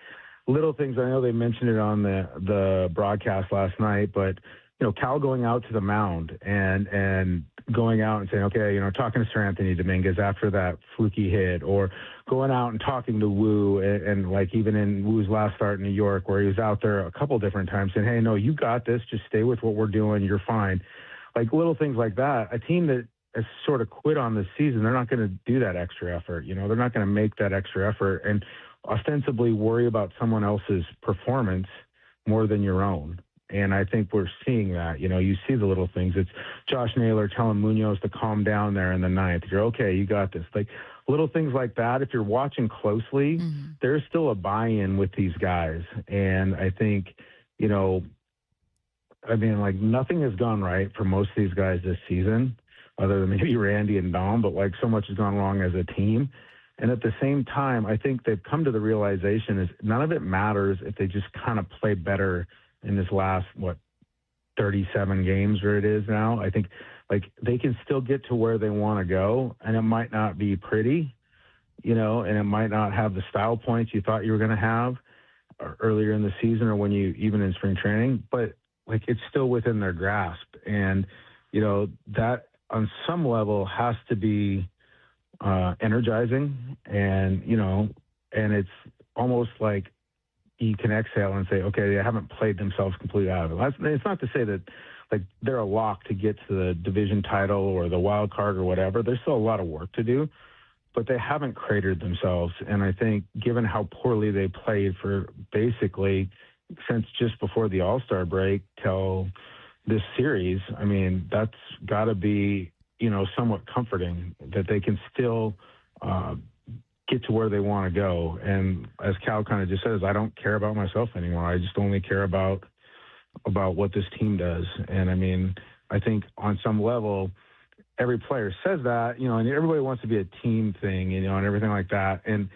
little things, I know they mentioned it on the broadcast last night, but Cal going out to the mound and going out and saying, okay, talking to Sir Anthony Dominguez after that fluky hit, or going out and talking to Wu, and like even in Wu's last start in New York, where he was out there a couple different times saying, hey, no, you got this. Just stay with what we're doing. You're fine. Like little things like that. A team that has sort of quit on this season, they're not going to do that extra effort. They're not going to make that extra effort and ostensibly worry about someone else's performance more than your own. And I think we're seeing that. You see the little things. It's Josh Naylor telling Munoz to calm down there in the ninth. You're okay. You got this. Like little things like that. If you're watching closely, there's still a buy-in with these guys. And I think, like nothing has gone right for most of these guys this season, other than maybe Randy and Dom, but like so much has gone wrong as a team. And at the same time, I think they've come to the realization is none of it matters if they just kind of play better in this last, 37 games where it is now. I think like they can still get to where they want to go, and it might not be pretty, and it might not have the style points you thought you were going to have earlier in the season or when even in spring training, but like it's still within their grasp. And, that on some level has to be energizing, and it's almost like you can exhale and say, okay, they haven't played themselves completely out of it. It's not to say that like they're a lock to get to the division title or the wild card or whatever. There's still a lot of work to do, but they haven't cratered themselves. And I think given how poorly they played for basically since just before the All-Star break till this series, that's got to be, somewhat comforting that they can still get to where they want to go. And as Cal kind of just says, I don't care about myself anymore. I just only care about what this team does. And I think on some level, every player says that, and everybody wants to be a team thing, and everything like that. And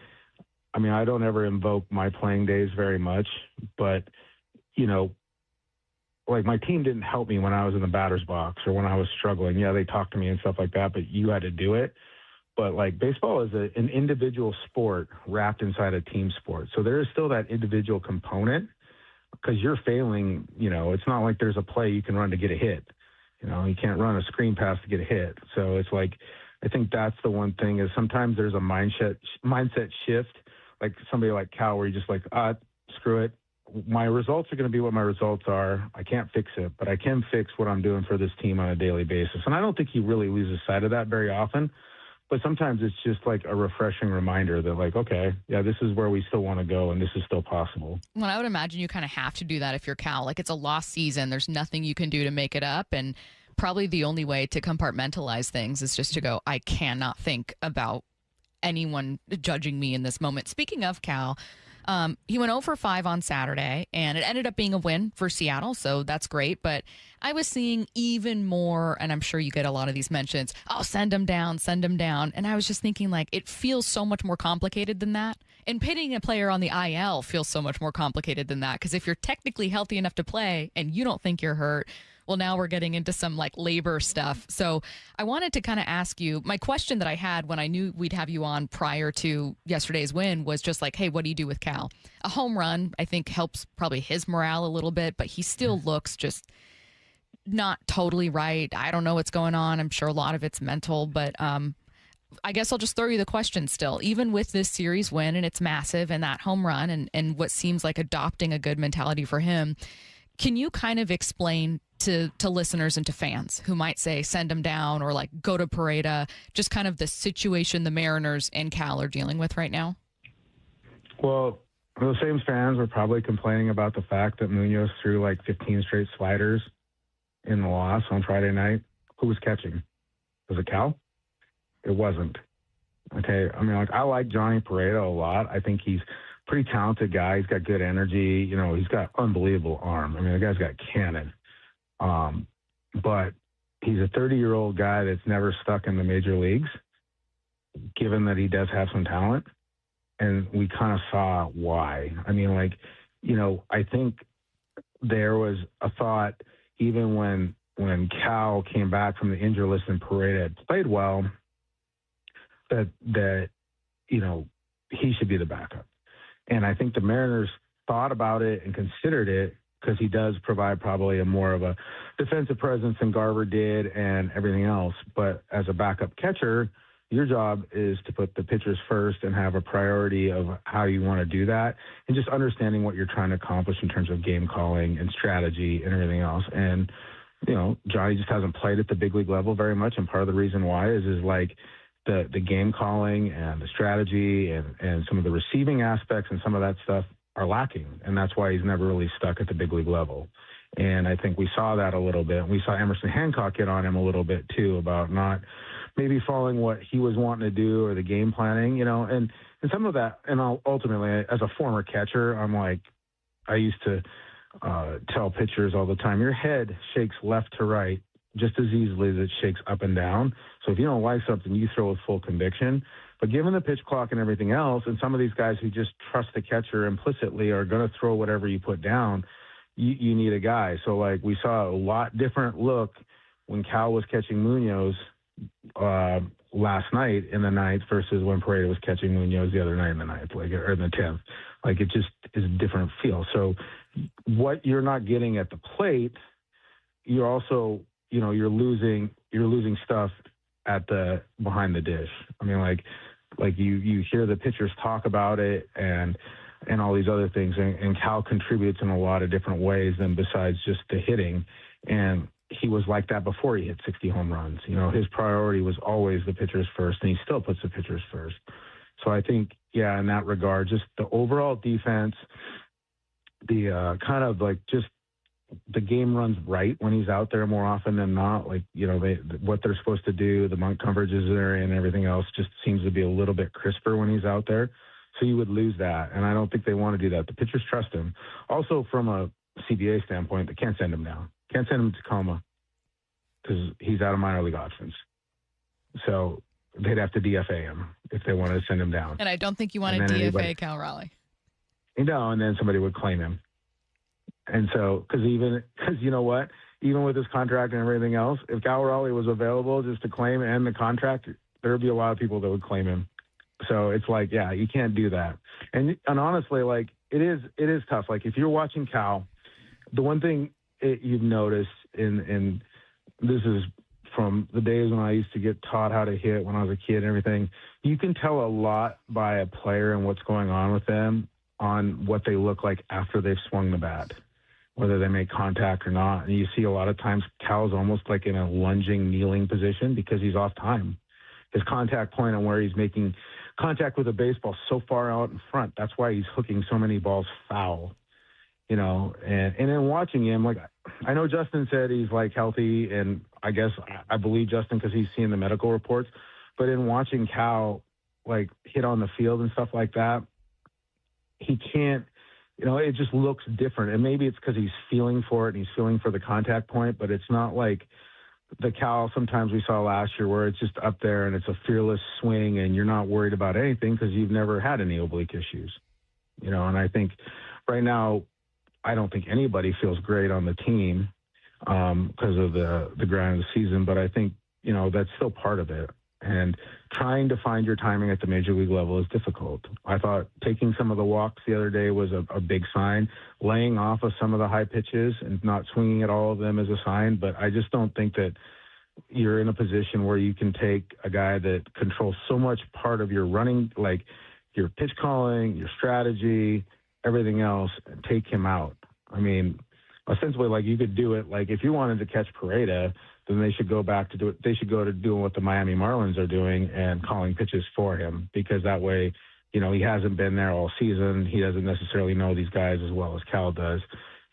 I don't ever invoke my playing days very much, but, like my team didn't help me when I was in the batter's box or when I was struggling. Yeah, they talked to me and stuff like that, but you had to do it. But like baseball is an individual sport wrapped inside a team sport. So there is still that individual component because you're failing. It's not like there's a play you can run to get a hit. You can't run a screen pass to get a hit. So it's like, I think that's the one thing is sometimes there's a mindset shift, like somebody like Cal, where you're just like, screw it. My results are going to be what my results are. I can't fix it, but I can fix what I'm doing for this team on a daily basis. And I don't think he really loses sight of that very often, but sometimes it's just like a refreshing reminder that like, okay, yeah, this is where we still want to go and this is still possible. Well, I would imagine you kind of have to do that if you're Cal. Like it's a lost season. There's nothing you can do to make it up. And probably the only way to compartmentalize things is just to go, I cannot think about anyone judging me in this moment. Speaking of Cal, he went 0 for 5 on Saturday, and it ended up being a win for Seattle, so that's great. But I was seeing even more, and I'm sure you get a lot of these mentions, send him down, send him down. And I was just thinking, like, it feels so much more complicated than that. And pitting a player on the IL feels so much more complicated than that, because if you're technically healthy enough to play and you don't think you're hurt, well, now we're getting into some like labor stuff. So I wanted to kind of ask you, my question that I had when I knew we'd have you on prior to yesterday's win was just like, hey, what do you do with Cal? A home run, I think, helps probably his morale a little bit, but he still looks just not totally right. I don't know what's going on. I'm sure a lot of it's mental, but I guess I'll just throw you the question still. Even with this series win, and it's massive, and that home run, and what seems like adopting a good mentality for him, can you kind of explain to listeners and to fans who might say send him down or like go to Pareda, just kind of the situation the Mariners and Cal are dealing with right now? Well, those same fans were probably complaining about the fact that Munoz threw like 15 straight sliders in the loss on Friday night. Who was catching? Was it Cal? It wasn't. Okay. I mean, like, I like Johnny Pareda a lot. I think he's a pretty talented guy. He's got good energy. You know, he's got unbelievable arm. I mean, the guy's got cannon. But he's a 30-year-old guy that's never stuck in the major leagues, given that he does have some talent. And we kind of saw why. I mean, like, you know, I think there was a thought, even when Cal came back from the injury list and Pareda had played well, that you know, he should be the backup. And I think the Mariners thought about it and considered it because he does provide probably a more of a defensive presence than Garver did and everything else. But as a backup catcher, your job is to put the pitchers first and have a priority of how you want to do that and just understanding what you're trying to accomplish in terms of game calling and strategy and everything else. And, you know, Johnny just hasn't played at the big league level very much. And part of the reason why is like the game calling and the strategy and some of the receiving aspects and some of that stuff are lacking. And that's why he's never really stuck at the big league level. And I think we saw that a little bit. We saw Emerson Hancock get on him a little bit too about not maybe following what he was wanting to do or the game planning, you know, and some of that. And ultimately, as a former catcher, I'm like, I used to tell pitchers all the time, your head shakes left to right just as easily as it shakes up and down. So if you don't like something, you throw with full conviction. But given the pitch clock and everything else, and some of these guys who just trust the catcher implicitly are going to throw whatever you put down, you need a guy. So, like, we saw a lot different look when Cal was catching Munoz last night in the ninth versus when Pareda was catching Munoz the other night in the ninth, like, or in the 10th. Like, it just is a different feel. So what you're not getting at the plate, you're also, you know, you're losing stuff at the behind the dish. I mean, like you hear the pitchers talk about it and all these other things, and Cal contributes in a lot of different ways than besides just the hitting. And he was like that before he hit 60 home runs. You know, his priority was always the pitchers first, and he still puts the pitchers first. So I think, yeah, in that regard, just the overall defense, the kind of like just the game runs right when he's out there more often than not. Like, you know, what they're supposed to do, the monk coverages there and everything else just seems to be a little bit crisper when he's out there. So you would lose that. And I don't think they want to do that. The pitchers trust him. Also, from a CBA standpoint, they can't send him down. Can't send him to Tacoma because he's out of minor league options. So they'd have to DFA him if they wanted to send him down. And I don't think you want to DFA Cal Raleigh. No, and then somebody would claim him. And so, because you know what, even with his contract and everything else, if Cal Raleigh was available just to claim and the contract, there would be a lot of people that would claim him. So it's like, yeah, you can't do that. And honestly, like, it is tough. Like, if you're watching Cal, the one thing you've noticed and this is from the days when I used to get taught how to hit when I was a kid and everything, you can tell a lot by a player and what's going on with them on what they look like after they've swung the bat, whether they make contact or not. And you see a lot of times Cal's almost like in a lunging, kneeling position because he's off time. His contact point on where he's making contact with a baseball so far out in front. That's why he's hooking so many balls foul, you know. And in watching him, like, I know Justin said he's like healthy, and I guess I believe Justin because he's seeing the medical reports. But in watching Cal like hit on the field and stuff like that, he can't, you know, it just looks different. And maybe it's because he's feeling for it and he's feeling for the contact point, but it's not like the Cal sometimes we saw last year where it's just up there and it's a fearless swing and you're not worried about anything because you've never had any oblique issues, you know. And I think right now, I don't think anybody feels great on the team because of the grind of the season, but I think, you know, that's still part of it. And trying to find your timing at the major league level is difficult. I thought taking some of the walks the other day was a big sign. Laying off of some of the high pitches and not swinging at all of them is a sign. But I just don't think that you're in a position where you can take a guy that controls so much part of your running, like your pitch calling, your strategy, everything else, and take him out. I mean, ostensibly, like, you could do it. Like, if you wanted to catch Pareda, then they should go back to do it. They should go to doing what the Miami Marlins are doing and calling pitches for him, because that way, you know, he hasn't been there all season. He doesn't necessarily know these guys as well as Cal does.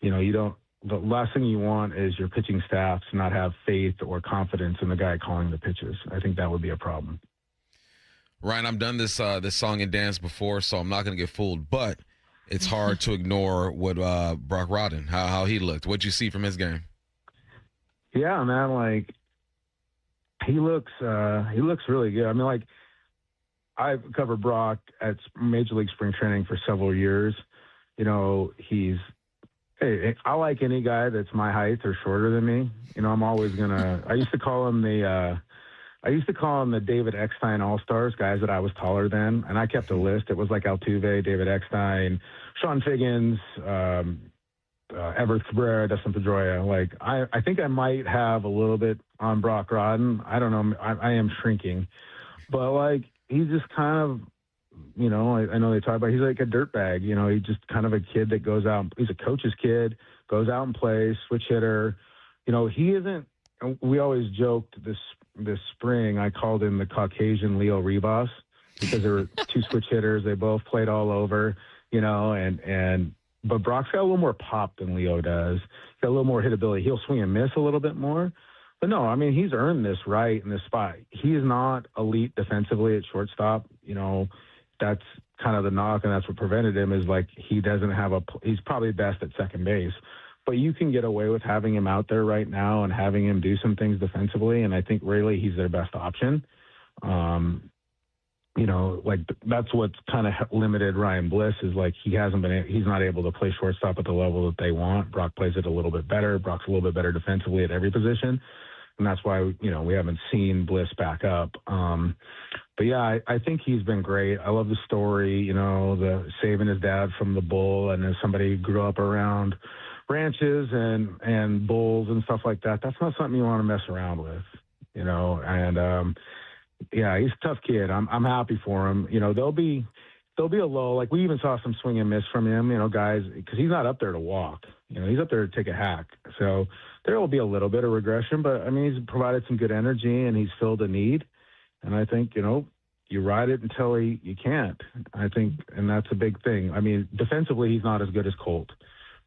You know, the last thing you want is your pitching staff to not have faith or confidence in the guy calling the pitches. I think that would be a problem. Ryan, I've done this song and dance before, so I'm not going to get fooled, but it's hard to ignore what Brock Rodden, how he looked. What'd you see from his game? Yeah, man, like, he looks really good. I mean, like, I've covered Brock at Major League Spring Training for several years. You know, I like any guy that's my height or shorter than me. You know, I'm always I used to call him the David Eckstein All-Stars, guys that I was taller than, and I kept a list. It was like Altuve, David Eckstein, Sean Figgins, Everett Cabrera, Dustin Pedroia. Like, I think I might have a little bit on Brock Rodden. I don't know. I am shrinking. But, like, he's just kind of, you know, I know they talk about, he's like a dirtbag. You know, he's just kind of a kid that goes out. He's a coach's kid, goes out and plays, switch hitter. You know, he isn't, we always joked this spring, I called him the Caucasian Leo Ribas, because there were two switch hitters. They both played all over, you know, but Brock's got a little more pop than Leo does. He's got a little more hitability. He'll swing and miss a little bit more. But no, I mean, he's earned this right in this spot. He is not elite defensively at shortstop. You know, that's kind of the knock, and that's what prevented him, is like, he doesn't have he's probably best at second base. But you can get away with having him out there right now and having him do some things defensively, and I think really he's their best option. You know, like, that's what's kind of limited Ryan Bliss, is like, he's not able to play shortstop at the level that they want. Brock plays it a little bit better. Brock's a little bit better defensively at every position, and that's why, you know, we haven't seen Bliss back up. But yeah, I think he's been great. I love the story, you know, the saving his dad from the bull, and as somebody who grew up around ranches and bulls and stuff like that, that's not something you want to mess around with, you know. And yeah, he's a tough kid. I'm happy for him. You know, there'll be a lull. Like, we even saw some swing and miss from him, you know, guys, because he's not up there to walk. You know, he's up there to take a hack. So there will be a little bit of regression, but I mean, he's provided some good energy and he's filled a need. And I think, you know, you ride it until you can't. I think, and that's a big thing. I mean, defensively, he's not as good as Colt,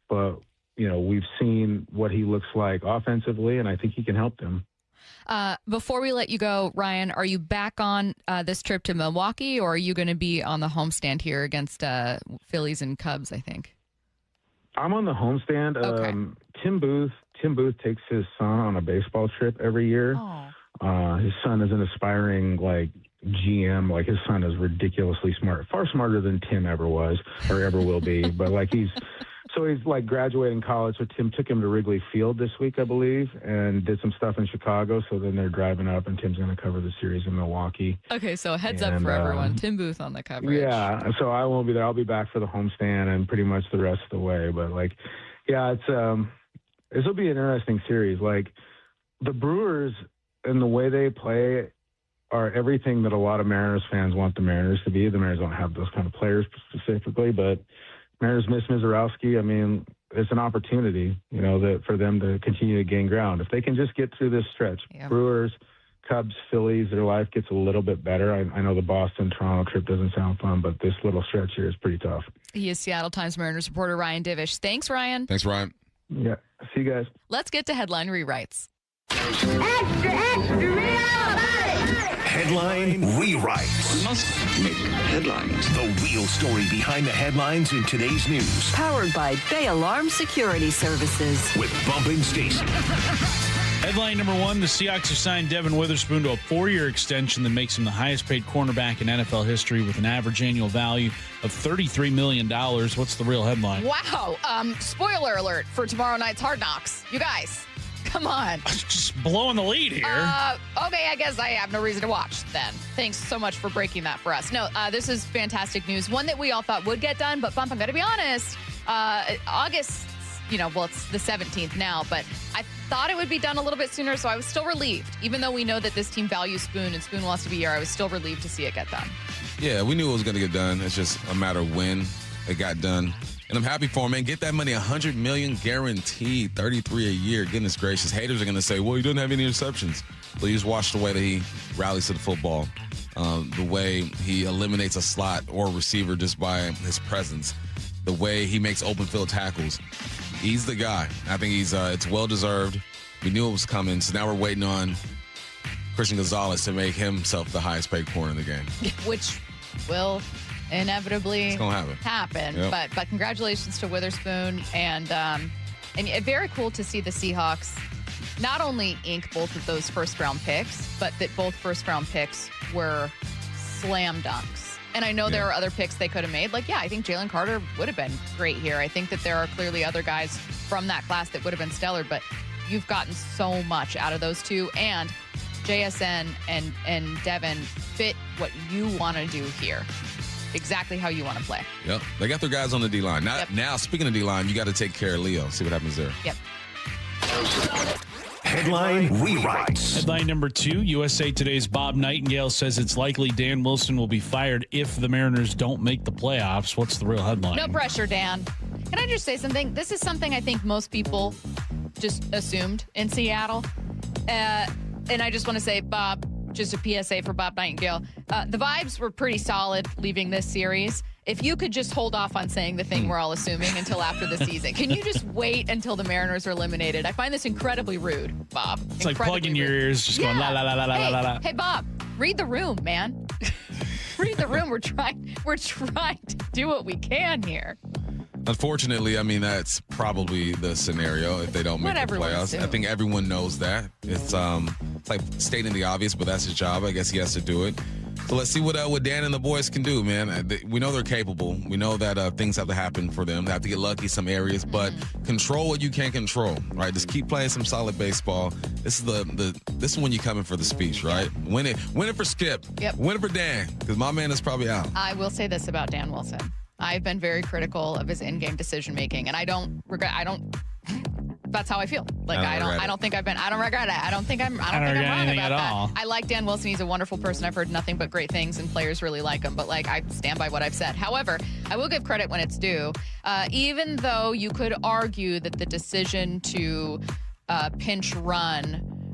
but, you know, we've seen what he looks like offensively, and I think he can help them. Before we let you go, Ryan, are you back on this trip to Milwaukee, or are you going to be on the homestand here against Phillies and Cubs, I think? I'm on the homestand. Okay. Tim Booth takes his son on a baseball trip every year. His son is an aspiring, like, GM. Like, his son is ridiculously smart, far smarter than Tim ever was or ever will be. But, like, he's like graduating college. So Tim took him to Wrigley Field this week, I believe, and did some stuff in Chicago. So then they're driving up, and Tim's going to cover the series in Milwaukee. Okay, so heads up for everyone. Tim Booth on the coverage. Yeah, so I won't be there. I'll be back for the homestand and pretty much the rest of the way. But, like, yeah, this will be an interesting series. Like, the Brewers and the way they play are everything that a lot of Mariners fans want the Mariners to be. The Mariners don't have those kind of players specifically, but Mariners miss Mizorowski. I mean, it's an opportunity, you know, that for them to continue to gain ground. If they can just get through this stretch, Brewers, Cubs, Phillies, their life gets a little bit better. I know the Boston-Toronto trip doesn't sound fun, but this little stretch here is pretty tough. He is Seattle Times Mariners reporter Ryan Divish. Thanks, Ryan. Thanks, Ryan. Yeah. See you guys. Let's get to headline rewrites. Extra, extra, real Headline rewrites. We must make headlines. The real story behind the headlines in today's news. Powered by Bay Alarm Security Services. With Bump Stacy. Headline number one, the Seahawks have signed Devin Witherspoon to a 4-year extension that makes him the highest paid cornerback in NFL history with an average annual value of $33 million. What's the real headline? Wow. Spoiler alert for tomorrow night's Hard Knocks. You guys, come on. Just blowing the lead here. Okay, I guess I have no reason to watch then. Thanks so much for breaking that for us. No, this is fantastic news. One that we all thought would get done, but Bump, I'm going to be honest, August it's the 17th now, but I thought it would be done a little bit sooner, so I was still relieved. Even though we know that this team values Spoon and Spoon wants to be here, I was still relieved to see it get done. Yeah, we knew it was going to get done. It's just a matter of when it got done. And I'm happy for him, man. Get that money, $100 million guaranteed, $33 a year. Goodness gracious. Haters are going to say, well, he doesn't have any interceptions. But you just watch the way that he rallies to the football, the way he eliminates a slot or receiver just by his presence, the way he makes open field tackles. He's the guy. I think it's well-deserved. We knew it was coming, so now we're waiting on Christian Gonzalez to make himself the highest-paid corner in the game. Which will inevitably happen. Yep. But congratulations to Witherspoon, and very cool to see the Seahawks not only ink both of those first-round picks, but that both first-round picks were slam dunks. And I know there are other picks they could have made. I think Jalen Carter would have been great here. I think that there are clearly other guys from that class that would have been stellar, but you've gotten so much out of those two. And JSN and Devin fit what you want to do here. Exactly how you want to play. Yep. They got their guys on the D-line. Now, speaking of D-line, you got to take care of Leo. See what happens there. Yep. Headline rewrites. Headline number 2, USA Today's Bob Nightingale says it's likely Dan Wilson will be fired if the Mariners don't make the playoffs. What's the real headline? No pressure, Dan. Can I just say something? This is something I think most people just assumed in Seattle. And I just want to say, Bob, just a PSA for Bob Nightingale. The vibes were pretty solid leaving this series. If you could just hold off on saying the thing we're all assuming until after the season. Can you just wait until the Mariners are eliminated? I find this incredibly rude, Bob. It's like plugging your ears, just going la la la la la la la. Hey, Bob, read the room, man. Read the room. We're trying to do what we can here. Unfortunately, I mean, that's probably the scenario if they don't make the playoffs. I think everyone knows that. It's like stating the obvious, but that's his job. I guess he has to do it. So let's see what Dan and the boys can do, man. We know they're capable. We know that things have to happen for them. They have to get lucky in some areas, but control what you can't control, right? Just keep playing some solid baseball. This is when you come in for the speech, right? Win it for Skip. Yep. Win it for Dan, because my man is probably out. I will say this about Dan Wilson. I've been very critical of his in-game decision-making, and I don't regret. That's how I feel. I don't think I've been. I don't regret it. I don't think I'm wrong about that. I like Dan Wilson. He's a wonderful person. I've heard nothing but great things, and players really like him. But I stand by what I've said. However, I will give credit when it's due. Even though you could argue that the decision to pinch run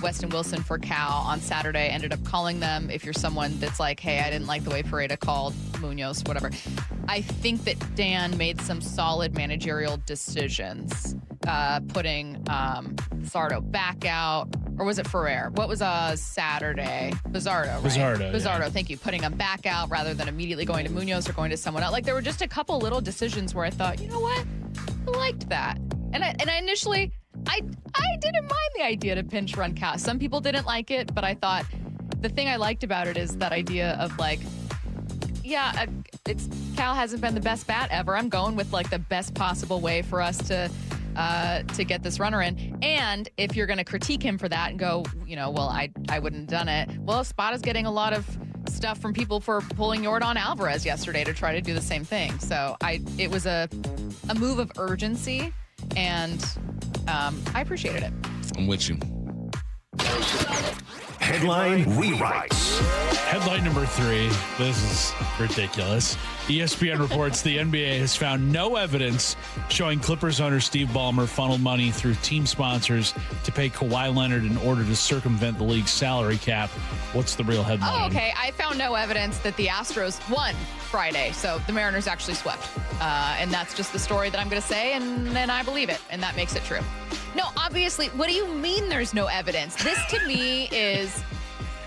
Weston Wilson for Cal on Saturday ended up calling them, if you're someone that's like, hey, I didn't like the way Pareda called Munoz, whatever. I think that Dan made some solid managerial decisions, putting Bizzardo back out, or was it Ferrer? What was Saturday? Bizzardo, right? Bizzardo, thank you. Putting him back out rather than immediately going to Munoz or going to someone else. There were just a couple little decisions where I thought, you know what? I liked that. And I initially, I didn't mind the idea to pinch run Cal. Some people didn't like it, but I thought the thing I liked about it is that idea of Cal hasn't been the best bat ever. I'm going with the best possible way for us to get this runner in. And if you're going to critique him for that and go, I wouldn't have done it. Well, Spada's getting a lot of stuff from people for pulling Yordan Alvarez yesterday to try to do the same thing. So it was a move of urgency, and I appreciated it. I'm with you. Headline rewrites. Headline number 3. This is ridiculous. ESPN reports the NBA has found no evidence showing Clippers owner Steve Ballmer funneled money through team sponsors to pay Kawhi Leonard in order to circumvent the league's salary cap. What's the real headline? Oh, okay. I found no evidence that the Astros won Friday, so the Mariners actually swept. And that's just the story that I'm going to say, and then I believe it, and that makes it true. No, obviously, what do you mean there's no evidence? This to me is...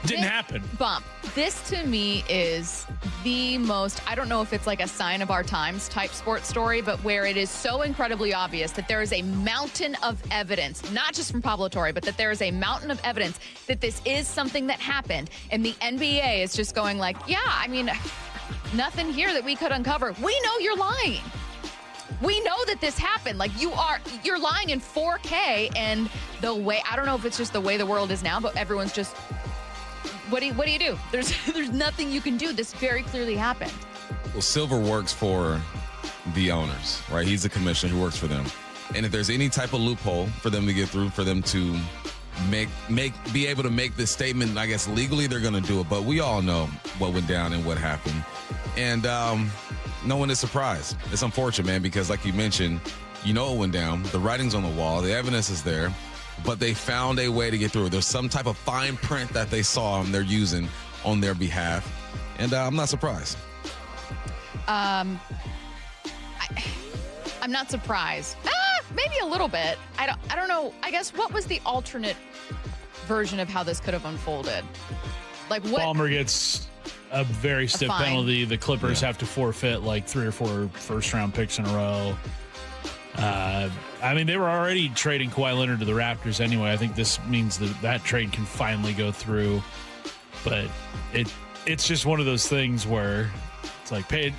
Didn't happen. Bump. This to me is the most, I don't know if it's a sign of our times type sports story, but where it is so incredibly obvious that there is a mountain of evidence, not just from Pablo Torre, but that there is a mountain of evidence that this is something that happened. And the NBA is just going nothing here that we could uncover. We know you're lying. We know that this happened. You're lying in 4K, and the way, I don't know if it's just the way the world is now, but everyone's just, what do you do? There's nothing you can do. This very clearly happened. Well, Silver works for the owners, right? He's the commissioner who works for them. And if there's any type of loophole for them to get through, for them to be able to make this statement, I guess legally they're going to do it. But we all know what went down and what happened. And no one is surprised. It's unfortunate, man, because like you mentioned, you know it went down. The writing's on the wall. The evidence is there. But they found a way to get through it. There's some type of fine print that they saw and they're using on their behalf. And I'm not surprised. I'm not surprised. Maybe a little bit. I don't know. I guess what was the alternate version of how this could have unfolded? Like what? Palmer gets a very stiff penalty. The Clippers have to forfeit like 3 or 4 first-round picks in a row. I mean, they were already trading Kawhi Leonard to the Raptors anyway. I think this means that trade can finally go through. But it's just one of those things where it's like pay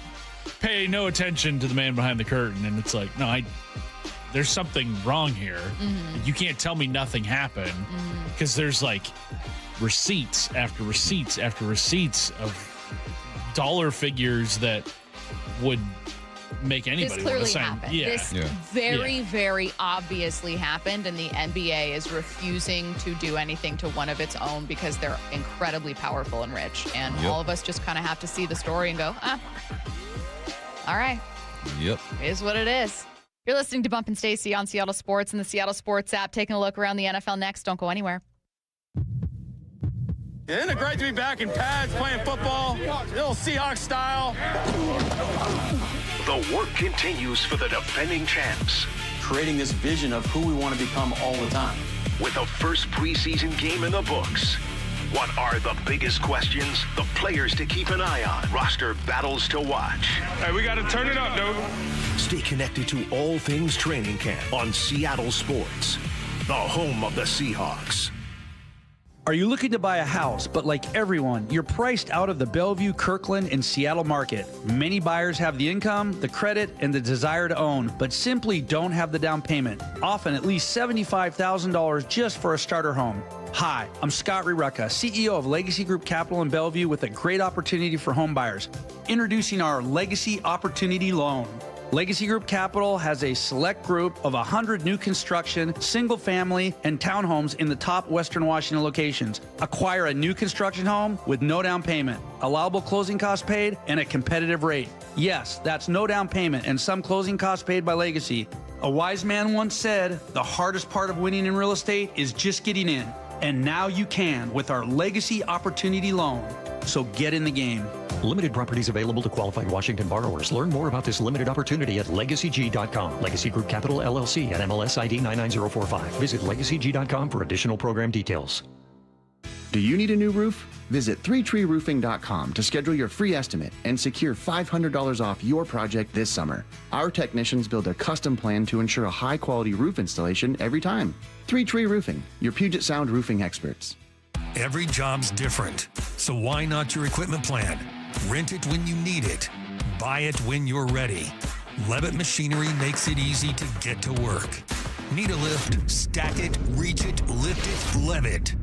no attention to the man behind the curtain, and it's like, no, there's something wrong here. Mm-hmm. You can't tell me nothing happened because there's like receipts after receipts after receipts of dollar figures that would make anybody want to sign. Happened. This very obviously happened, and the NBA is refusing to do anything to one of its own because they're incredibly powerful and rich. And all of us just kind of have to see the story and go, all right. Yep. It is what it is. You're listening to Bump and Stacy on Seattle Sports and the Seattle Sports app. Taking a look around the NFL next. Don't go anywhere. Isn't it great to be back in pads playing football? Little Seahawks style. The work continues for the defending champs. Creating this vision of who we want to become all the time. With the first preseason game in the books. What are the biggest questions? The players to keep an eye on. Roster battles to watch. Hey, we got to turn it up, dude. Stay connected to all things training camp on Seattle Sports, the home of the Seahawks. Are you looking to buy a house, but like everyone, you're priced out of the Bellevue, Kirkland, and Seattle market? Many buyers have the income, the credit, and the desire to own, but simply don't have the down payment, often at least $75,000 just for a starter home. Hi, I'm Scott Rirucka, CEO of Legacy Group Capital in Bellevue with a great opportunity for home buyers. Introducing our Legacy Opportunity Loan. Legacy Group Capital has a select group of 100 new construction, single-family, and townhomes in the top Western Washington locations. Acquire a new construction home with no down payment, allowable closing costs paid, and a competitive rate. Yes, that's no down payment and some closing costs paid by Legacy. A wise man once said, the hardest part of winning in real estate is just getting in. And now you can with our Legacy Opportunity Loan. So get in the game. Limited properties available to qualified Washington borrowers. Learn more about this limited opportunity at LegacyG.com. Legacy Group Capital LLC and MLS ID 99045. Visit LegacyG.com for additional program details. Do you need a new roof? Visit 3treeroofing.com to schedule your free estimate and secure $500 off your project this summer. Our technicians build a custom plan to ensure a high-quality roof installation every time. 3 Tree Roofing, your Puget Sound roofing experts. Every job's different, so why not your equipment plan? Rent it when you need it. Buy it when you're ready. Levitt Machinery makes it easy to get to work. Need a lift? Stack it, reach it, lift it, Levitt.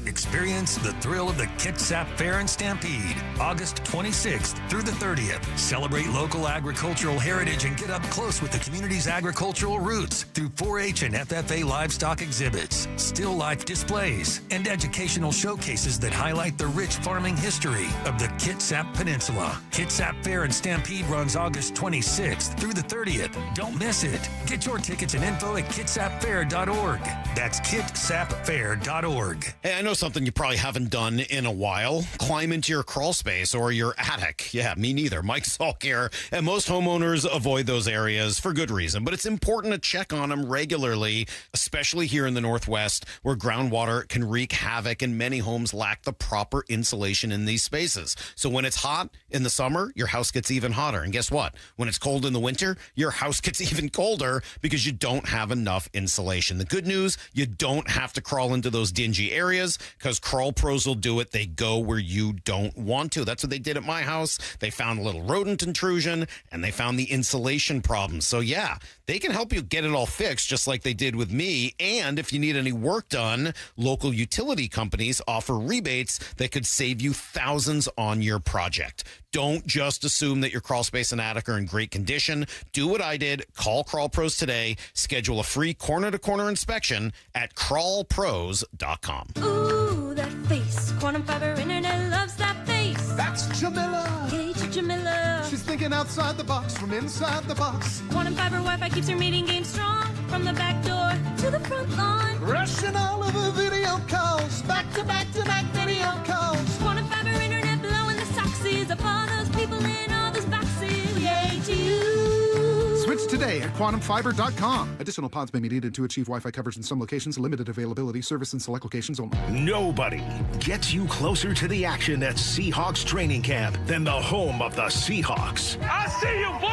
Experience the thrill of the Kitsap Fair and Stampede, August 26th through the 30th. Celebrate local agricultural heritage and get up close with the community's agricultural roots through 4-H and FFA livestock exhibits, still life displays, and educational showcases that highlight the rich farming history of the Kitsap Peninsula. Kitsap Fair and Stampede runs August 26th through the 30th. Don't miss it. Get your tickets and info at kitsapfair.org. That's kitsapfair.org. Hey, I know something you probably haven't done in a while. Climb into your crawl space or your attic. Yeah, me neither. Mike Salk here. And most homeowners avoid those areas for good reason, but it's important to check on them regularly, especially here in the Northwest where groundwater can wreak havoc and many homes lack the proper insulation in these spaces. So when it's hot in the summer, your house gets even hotter. And guess what? When it's cold in the winter, your house gets even colder because you don't have enough insulation. The good news, you don't have to crawl into those dingy areas. because Crawl Pros will do it. They go where you don't want to. That's what they did at my house. They found a little rodent intrusion, and they found the insulation problem. So, yeah, they can help you get it all fixed, just like they did with me. And if you need any work done, local utility companies offer rebates that could save you thousands on your project. Don't just assume that your crawl space and attic are in great condition. Do what I did. Call Crawl Pros today. Schedule a free corner-to-corner inspection at crawlpros.com. Ooh, that face. Quantum Fiber Internet loves that face. That's Jamila. Hey, Jamila. She's thinking outside the box from inside the box. Quantum Fiber Wi-Fi keeps her meeting game strong. From the back door to the front lawn. Rushing all of her video calls. Back to back to back video calls. Quantum Fiber Internet blowing the soxies up all those people in all those boxes. Yay to you. Switch today at quantumfiber.com. Additional pods may be needed to achieve Wi-Fi coverage in some locations. Limited availability. Service in select locations only. Nobody gets you closer to the action at Seahawks training camp than the home of the Seahawks. I see you, boy!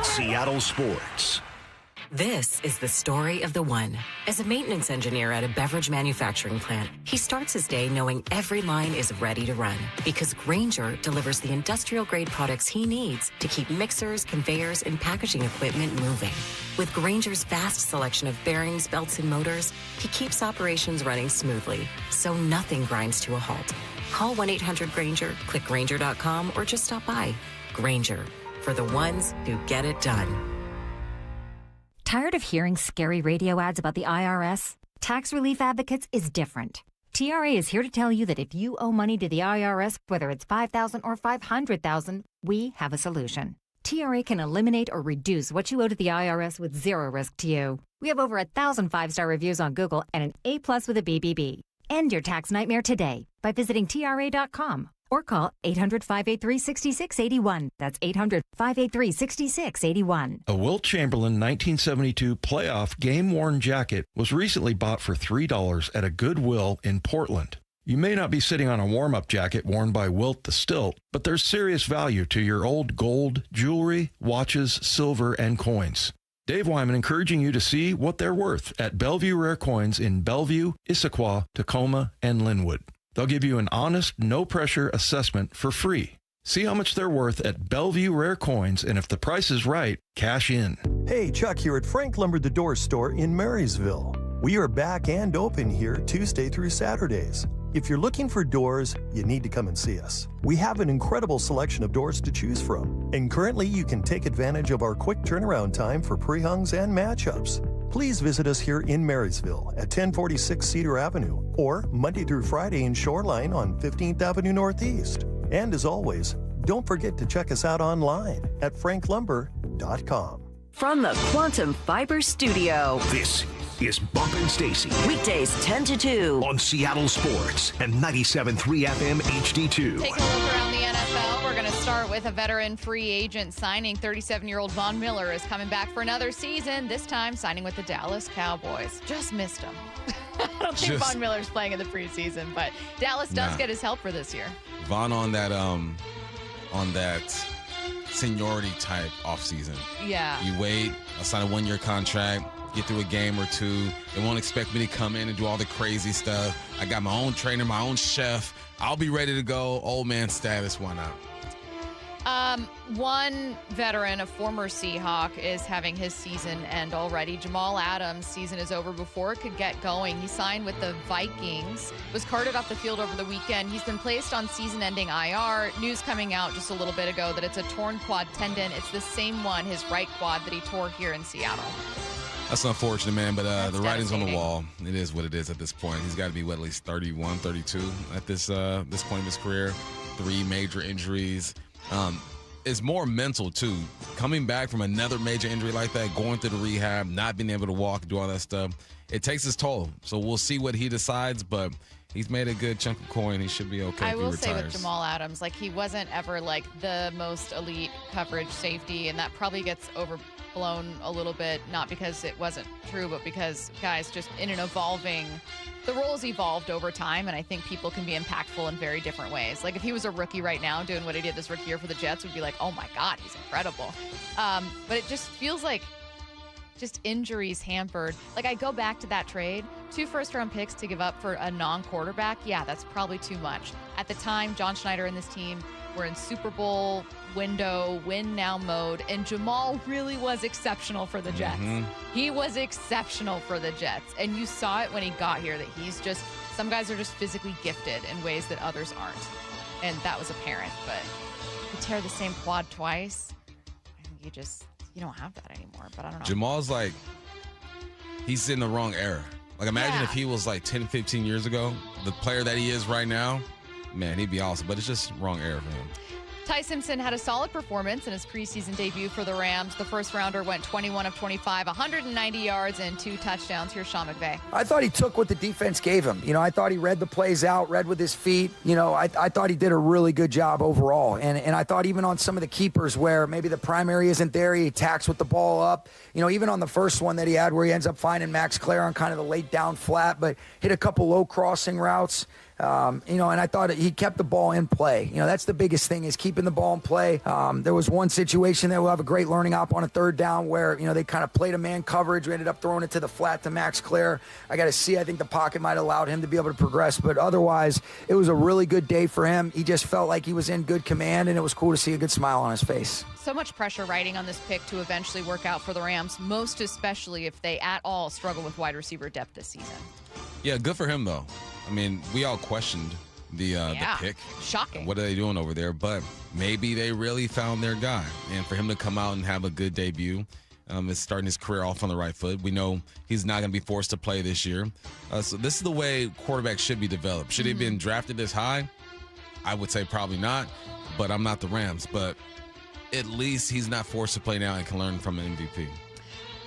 Seattle Sports. This is the story of the one. As a maintenance engineer at a beverage manufacturing plant, he starts his day knowing every line is ready to run because Grainger delivers the industrial-grade products he needs to keep mixers, conveyors, and packaging equipment moving. With Grainger's vast selection of bearings, belts, and motors, he keeps operations running smoothly, so nothing grinds to a halt. Call 1-800-GRAINGER, click Grainger.com, or just stop by. Grainger, for the ones who get it done. Tired of hearing scary radio ads about the IRS? Tax Relief Advocates is different. TRA is here to tell you that if you owe money to the IRS, whether it's $5,000 or $500,000, we have a solution. TRA can eliminate or reduce what you owe to the IRS with zero risk to you. We have over 1,000 5-star reviews on Google and an A+ with a BBB. End your tax nightmare today by visiting TRA.com or call 800-583-6681. That's 800-583-6681. A Wilt Chamberlain 1972 playoff game-worn jacket was recently bought for $3 at a Goodwill in Portland. You may not be sitting on a warm-up jacket worn by Wilt the Stilt, but there's serious value to your old gold, jewelry, watches, silver, and coins. Dave Wyman encouraging you to see what they're worth at Bellevue Rare Coins in Bellevue, Issaquah, Tacoma, and Linwood. They'll give you an honest, no-pressure assessment for free. See how much they're worth at Bellevue Rare Coins, and if the price is right, cash in. Hey, Chuck here at Frank Lumber the Door Store in Marysville. We are back and open here Tuesday through Saturdays. If you're looking for doors, you need to come and see us. We have an incredible selection of doors to choose from, and currently you can take advantage of our quick turnaround time for pre-hungs and matchups. Please visit us here in Marysville at 1046 Cedar Avenue or Monday through Friday in Shoreline on 15th Avenue Northeast. And as always, don't forget to check us out online at franklumber.com. From the Quantum Fiber Studio. This is Bump Stacy. Weekdays 10 to 2. On Seattle Sports and 97.3 FM HD2. Taking a look around the NFL, we're going to start with a veteran free agent signing. 37-year-old Von Miller is coming back for another season, this time signing with the Dallas Cowboys. Just missed him. I don't think Von Miller's playing in the preseason, but Dallas does get his help for this year. Von on that seniority type offseason. Yeah. You wait, I'll sign a 1-year contract, get through a game or two. They won't expect me to come in and do all the crazy stuff. I got my own trainer, my own chef. I'll be ready to go. Old man status, why not? One veteran, a former Seahawk, is having his season end already. Jamal Adams' season is over before it could get going. He signed with the Vikings, was carted off the field over the weekend. He's been placed on season-ending IR. News coming out just a little bit ago that it's a torn quad tendon. It's the same one, his right quad, that he tore here in Seattle. That's unfortunate, man, but the writing's on the wall. It is what it is at this point. He's got to be, at least 31, 32 at this point in his career. 3 major injuries. It's more mental, too. Coming back from another major injury like that, going through the rehab, not being able to walk, do all that stuff, it takes its toll. So we'll see what he decides, but he's made a good chunk of coin. He should be okay if he retires. I will say with Jamal Adams, he wasn't ever, the most elite coverage safety, and that probably gets overblown a little bit, not because it wasn't true, but because, guys, just in an evolving... The role's evolved over time, and I think people can be impactful in very different ways. If he was a rookie right now doing what he did this rookie year for the Jets, we'd be like, oh, my God, he's incredible. But it just feels like just injuries hampered. Like, I go back to that trade, 2 first-round picks to give up for a non-quarterback. Yeah, that's probably too much. At the time, John Schneider and this team were in Super Bowl window, win-now mode, and Jamal really was exceptional for the Jets. He was exceptional for the Jets, and you saw it when he got here that he's just, some guys are just physically gifted in ways that others aren't, and that was apparent. But to tear the same quad twice, I think you don't have that anymore, but I don't know. Jamal's like, he's in the wrong era. Like, imagine if he was like 10, 15 years ago, the player that he is right now, man, he'd be awesome. But it's just wrong era for him. Ty Simpson had a solid performance in his preseason debut for the Rams. The first rounder went 21 of 25, 190 yards and 2 touchdowns. Here's Sean McVay. I thought he took what the defense gave him. I thought he read the plays out, read with his feet. I thought he did a really good job overall. And I thought even on some of the keepers where maybe the primary isn't there, he attacks with the ball up. Even on the first one that he had where he ends up finding Max Clare on kind of the late down flat, but hit a couple low crossing routes. And I thought he kept the ball in play. That's the biggest thing is keeping the ball in play. There was one situation that we'll have a great learning op on a third down where, they kind of played a man coverage. We ended up throwing it to the flat to Max Clare. I think the pocket might have allowed him to be able to progress, but otherwise it was a really good day for him. He just felt like he was in good command, and it was cool to see a good smile on his face. So much pressure riding on this pick to eventually work out for the Rams, most especially if they at all struggle with wide receiver depth this season. Yeah, good for him, though. I mean, we all questioned the pick. Shocking. What are they doing over there? But maybe they really found their guy. And for him to come out and have a good debut, is starting his career off on the right foot. We know he's not going to be forced to play this year. So this is the way quarterbacks should be developed. Should he have been drafted this high? I would say probably not, but I'm not the Rams. But at least he's not forced to play now and can learn from an MVP.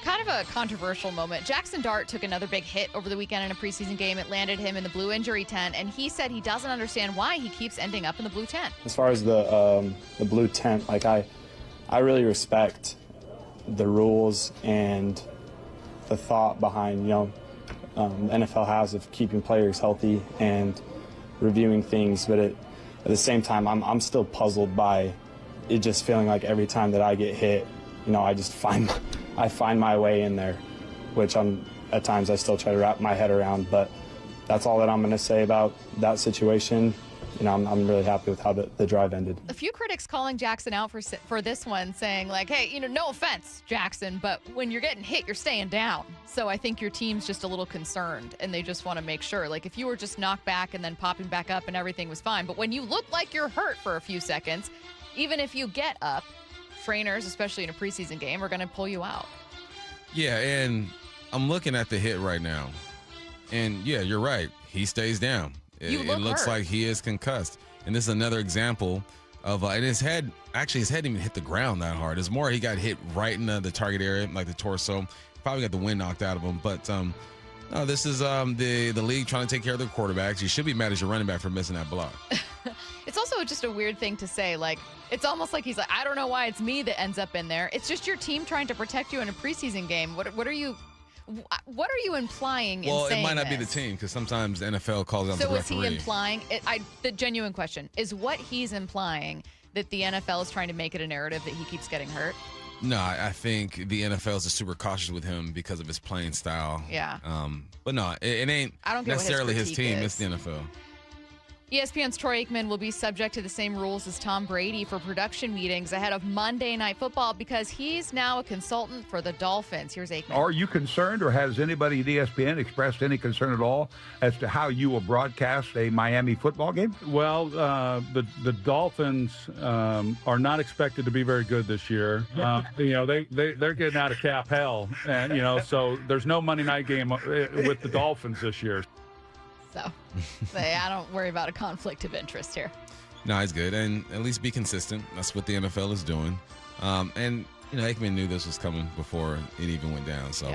Kind of a controversial moment. Jackson Dart took another big hit over the weekend in a preseason game. It landed him in the blue injury tent, and he said he doesn't understand why he keeps ending up in the blue tent. As far as the blue tent, like I really respect the rules and the thought behind, the NFL has of keeping players healthy and reviewing things, but at the same time, I'm still puzzled by it just feeling like every time that I get hit, I just find my way in there, which at times I still try to wrap my head around, but that's all that I'm going to say about that situation. I'm really happy with how the drive ended. A few critics calling Jackson out for this one, saying like, hey, no offense, Jackson, but when you're getting hit, you're staying down. So I think your team's just a little concerned, and they just want to make sure. Like, if you were just knocked back and then popping back up and everything was fine, but when you look like you're hurt for a few seconds, even if you get up, trainers, especially in a preseason game, are going to pull you out. Yeah, and I'm looking at the hit right now. And, yeah, you're right. He stays down. It looks like he is concussed. And this is another example of and his head didn't even hit the ground that hard. It's more he got hit right in the target area, like the torso. Probably got the wind knocked out of him. But, no, this is the league trying to take care of their quarterbacks. You should be mad as your running back for missing that block. It's also just a weird thing to say. Like, it's almost like he's like, I don't know why it's me that ends up in there. It's just your team trying to protect you in a preseason game. What are you implying in saying Well, it might not this? be the team because sometimes the NFL calls out the referee. So is he implying, the genuine question, is what he's implying that the NFL is trying to make it a narrative that he keeps getting hurt? No, I think the NFL is just super cautious with him because of his playing style. Yeah. But no, it ain't I don't get necessarily what his team. It's the NFL. ESPN's Troy Aikman will be subject to the same rules as Tom Brady for production meetings ahead of Monday Night Football because he's now a consultant for the Dolphins. Here's Aikman. Are you concerned, or has anybody at ESPN expressed any concern at all as to how you will broadcast a Miami football game? Well, the Dolphins are not expected to be very good this year. They're getting out of cap hell, and so there's no Monday night game with the Dolphins this year. So, I don't worry about a conflict of interest here. No, he's good. And at least be consistent. That's what the NFL is doing. And, Aikman knew this was coming before it even went down. So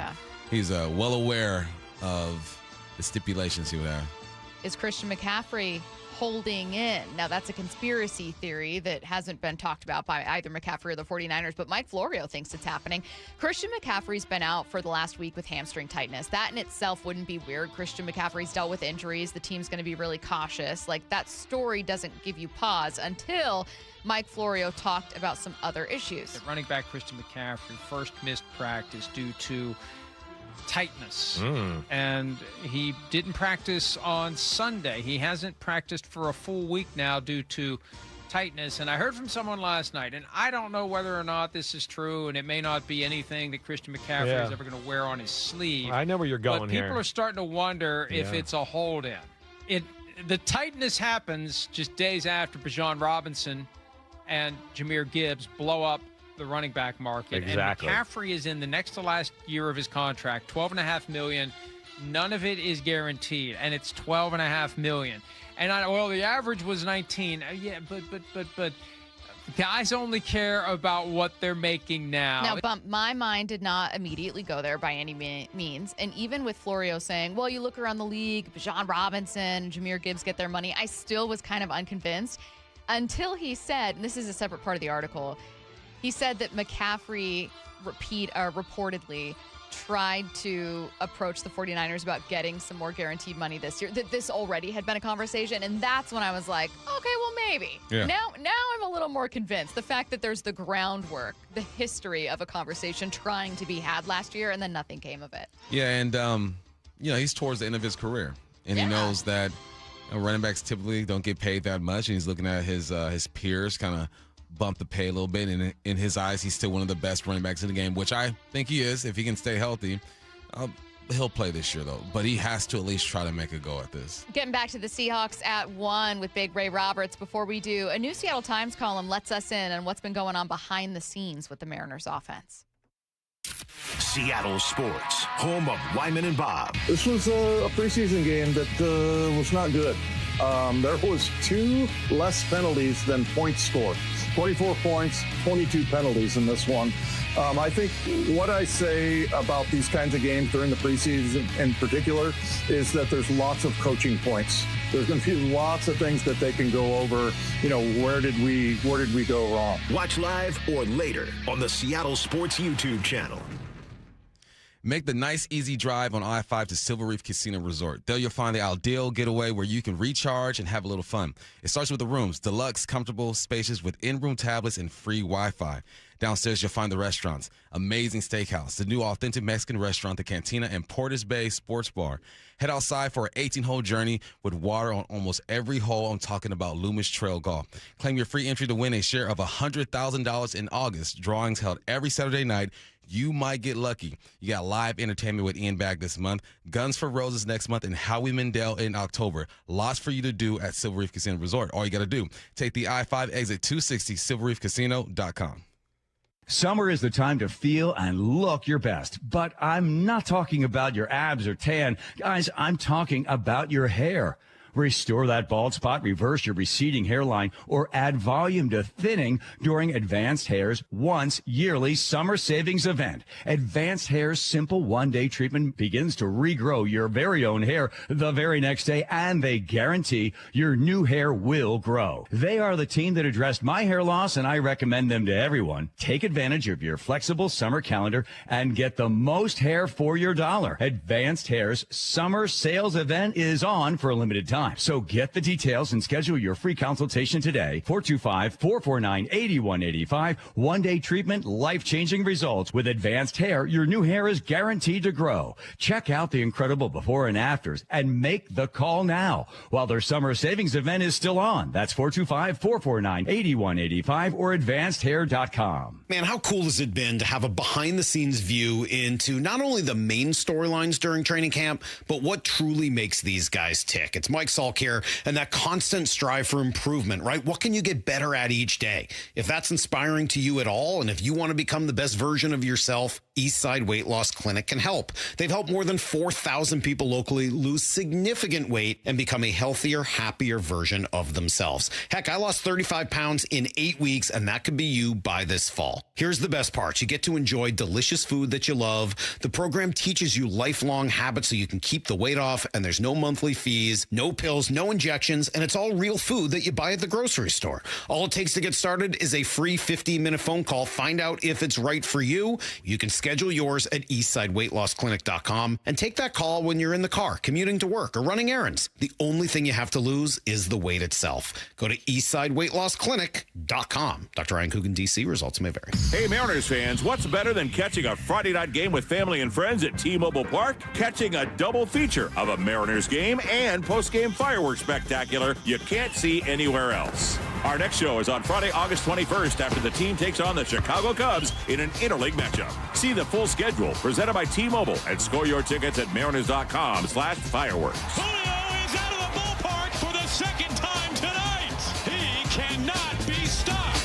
he's well aware of the stipulations he would have. Is Christian McCaffrey holding in. Now, that's a conspiracy theory that hasn't been talked about by either McCaffrey or the 49ers, but Mike Florio thinks it's happening. Christian McCaffrey's been out for the last week with hamstring tightness. That in itself wouldn't be weird. Christian McCaffrey's dealt with injuries. The team's going to be really cautious. Like, that story doesn't give you pause until Mike Florio talked about some other issues. Running back Christian McCaffrey first missed practice due to tightness, and he didn't practice on Sunday. He hasn't practiced for a full week now due to tightness, and I heard from someone last night, and I don't know whether or not this is true, and it may not be anything that Christian McCaffrey is ever going to wear on his sleeve. I know where you're going but here. People are starting to wonder if it's a hold-in. The tightness happens just days after Bijan Robinson and Jahmyr Gibbs blow up the running back market. Exactly. And McCaffrey is in the next to last year of his contract, $12.5 million. None of it is guaranteed, and it's $12.5 million. And the average was 19. Yeah, but guys only care about what they're making now. Now, Bump, my mind did not immediately go there by any means. And even with Florio saying, well, you look around the league, Bijan Robinson, Jahmyr Gibbs get their money, I still was kind of unconvinced until he said, and this is a separate part of the article, he said that McCaffrey reportedly tried to approach the 49ers about getting some more guaranteed money this year, that this already had been a conversation. And that's when I was like, okay, well, maybe. Yeah. Now I'm a little more convinced. The fact that there's the groundwork, the history of a conversation trying to be had last year, and then nothing came of it. Yeah, and, he's towards the end of his career. And he knows that running backs typically don't get paid that much. And he's looking at his peers kind of bump the pay a little bit, and in his eyes, he's still one of the best running backs in the game, which I think he is. If he can stay healthy, he'll play this year, though. But he has to at least try to make a go at this. Getting back to the Seahawks at 1 with Big Ray Roberts. Before we do, a new Seattle Times column lets us in on what's been going on behind the scenes with the Mariners offense. Seattle Sports, home of Wyman and Bob. This was a preseason game that was not good. There was 2 less penalties than points scored. 24 points, 22 penalties in this one. I think what I say about these kinds of games during the preseason in particular is that there's lots of coaching points. There's going to be lots of things that they can go over. Where did we go wrong? Watch live or later on the Seattle Sports YouTube channel. Make the nice, easy drive on I-5 to Silver Reef Casino Resort. There you'll find the ideal getaway where you can recharge and have a little fun. It starts with the rooms, deluxe, comfortable, spacious with in-room tablets and free Wi-Fi. Downstairs, you'll find the restaurants, amazing steakhouse, the new authentic Mexican restaurant, the Cantina, and Portis Bay Sports Bar. Head outside for an 18-hole journey with water on almost every hole. I'm talking about Loomis Trail Golf. Claim your free entry to win a share of $100,000 in August. Drawings held every Saturday night. You might get lucky. You got live entertainment with Ian Bagg this month, Guns for Roses next month, and Howie Mandel in October. Lots for you to do at Silver Reef Casino Resort. All you got to do, take the I-5 exit 260, silverreefcasino.com. Summer is the time to feel and look your best, but I'm not talking about your abs or tan. Guys, I'm talking about your hair. Restore that bald spot, reverse your receding hairline, or add volume to thinning during Advanced Hair's once yearly summer savings event. Advanced Hair's simple one-day treatment begins to regrow your very own hair the very next day, and they guarantee your new hair will grow. They are the team that addressed my hair loss, and I recommend them to everyone. Take advantage of your flexible summer calendar and get the most hair for your dollar. Advanced Hair's summer sales event is on for a limited time. So get the details and schedule your free consultation today. 425-449-8185. One-day treatment, life-changing results. With Advanced Hair, your new hair is guaranteed to grow. Check out the incredible before and afters and make the call now while their summer savings event is still on. That's 425-449-8185 or advancedhair.com. Man, how cool has it been to have a behind-the-scenes view into not only the main storylines during training camp, but what truly makes these guys tick. It's Mike Salk here, and that constant strive for improvement, right? What can you get better at each day? If that's inspiring to you at all, and if you want to become the best version of yourself, Eastside Weight Loss Clinic can help. They've helped more than 4,000 people locally lose significant weight and become a healthier, happier version of themselves. Heck, I lost 35 pounds in 8 weeks, and that could be you by this fall. Here's the best part. You get to enjoy delicious food that you love. The program teaches you lifelong habits so you can keep the weight off, and there's no monthly fees, no pills, no injections, and it's all real food that you buy at the grocery store. All it takes to get started is a free 15-minute phone call. Find out if it's right for you. You can schedule yours at eastsideweightlossclinic.com and take that call when you're in the car, commuting to work, or running errands. The only thing you have to lose is the weight itself. Go to eastsideweightlossclinic.com. Dr. Ryan Coogan, D.C. Results may vary. Hey, Mariners fans, what's better than catching a Friday night game with family and friends at T-Mobile Park? Catching a double feature of a Mariners game and post-game fireworks spectacular you can't see anywhere else. Our next show is on Friday, August 21st after the team takes on the Chicago Cubs in an interleague matchup. See the full schedule presented by T-Mobile and score your tickets at mariners.com/fireworks. Julio is out of the ballpark for the second time tonight. He cannot be stopped.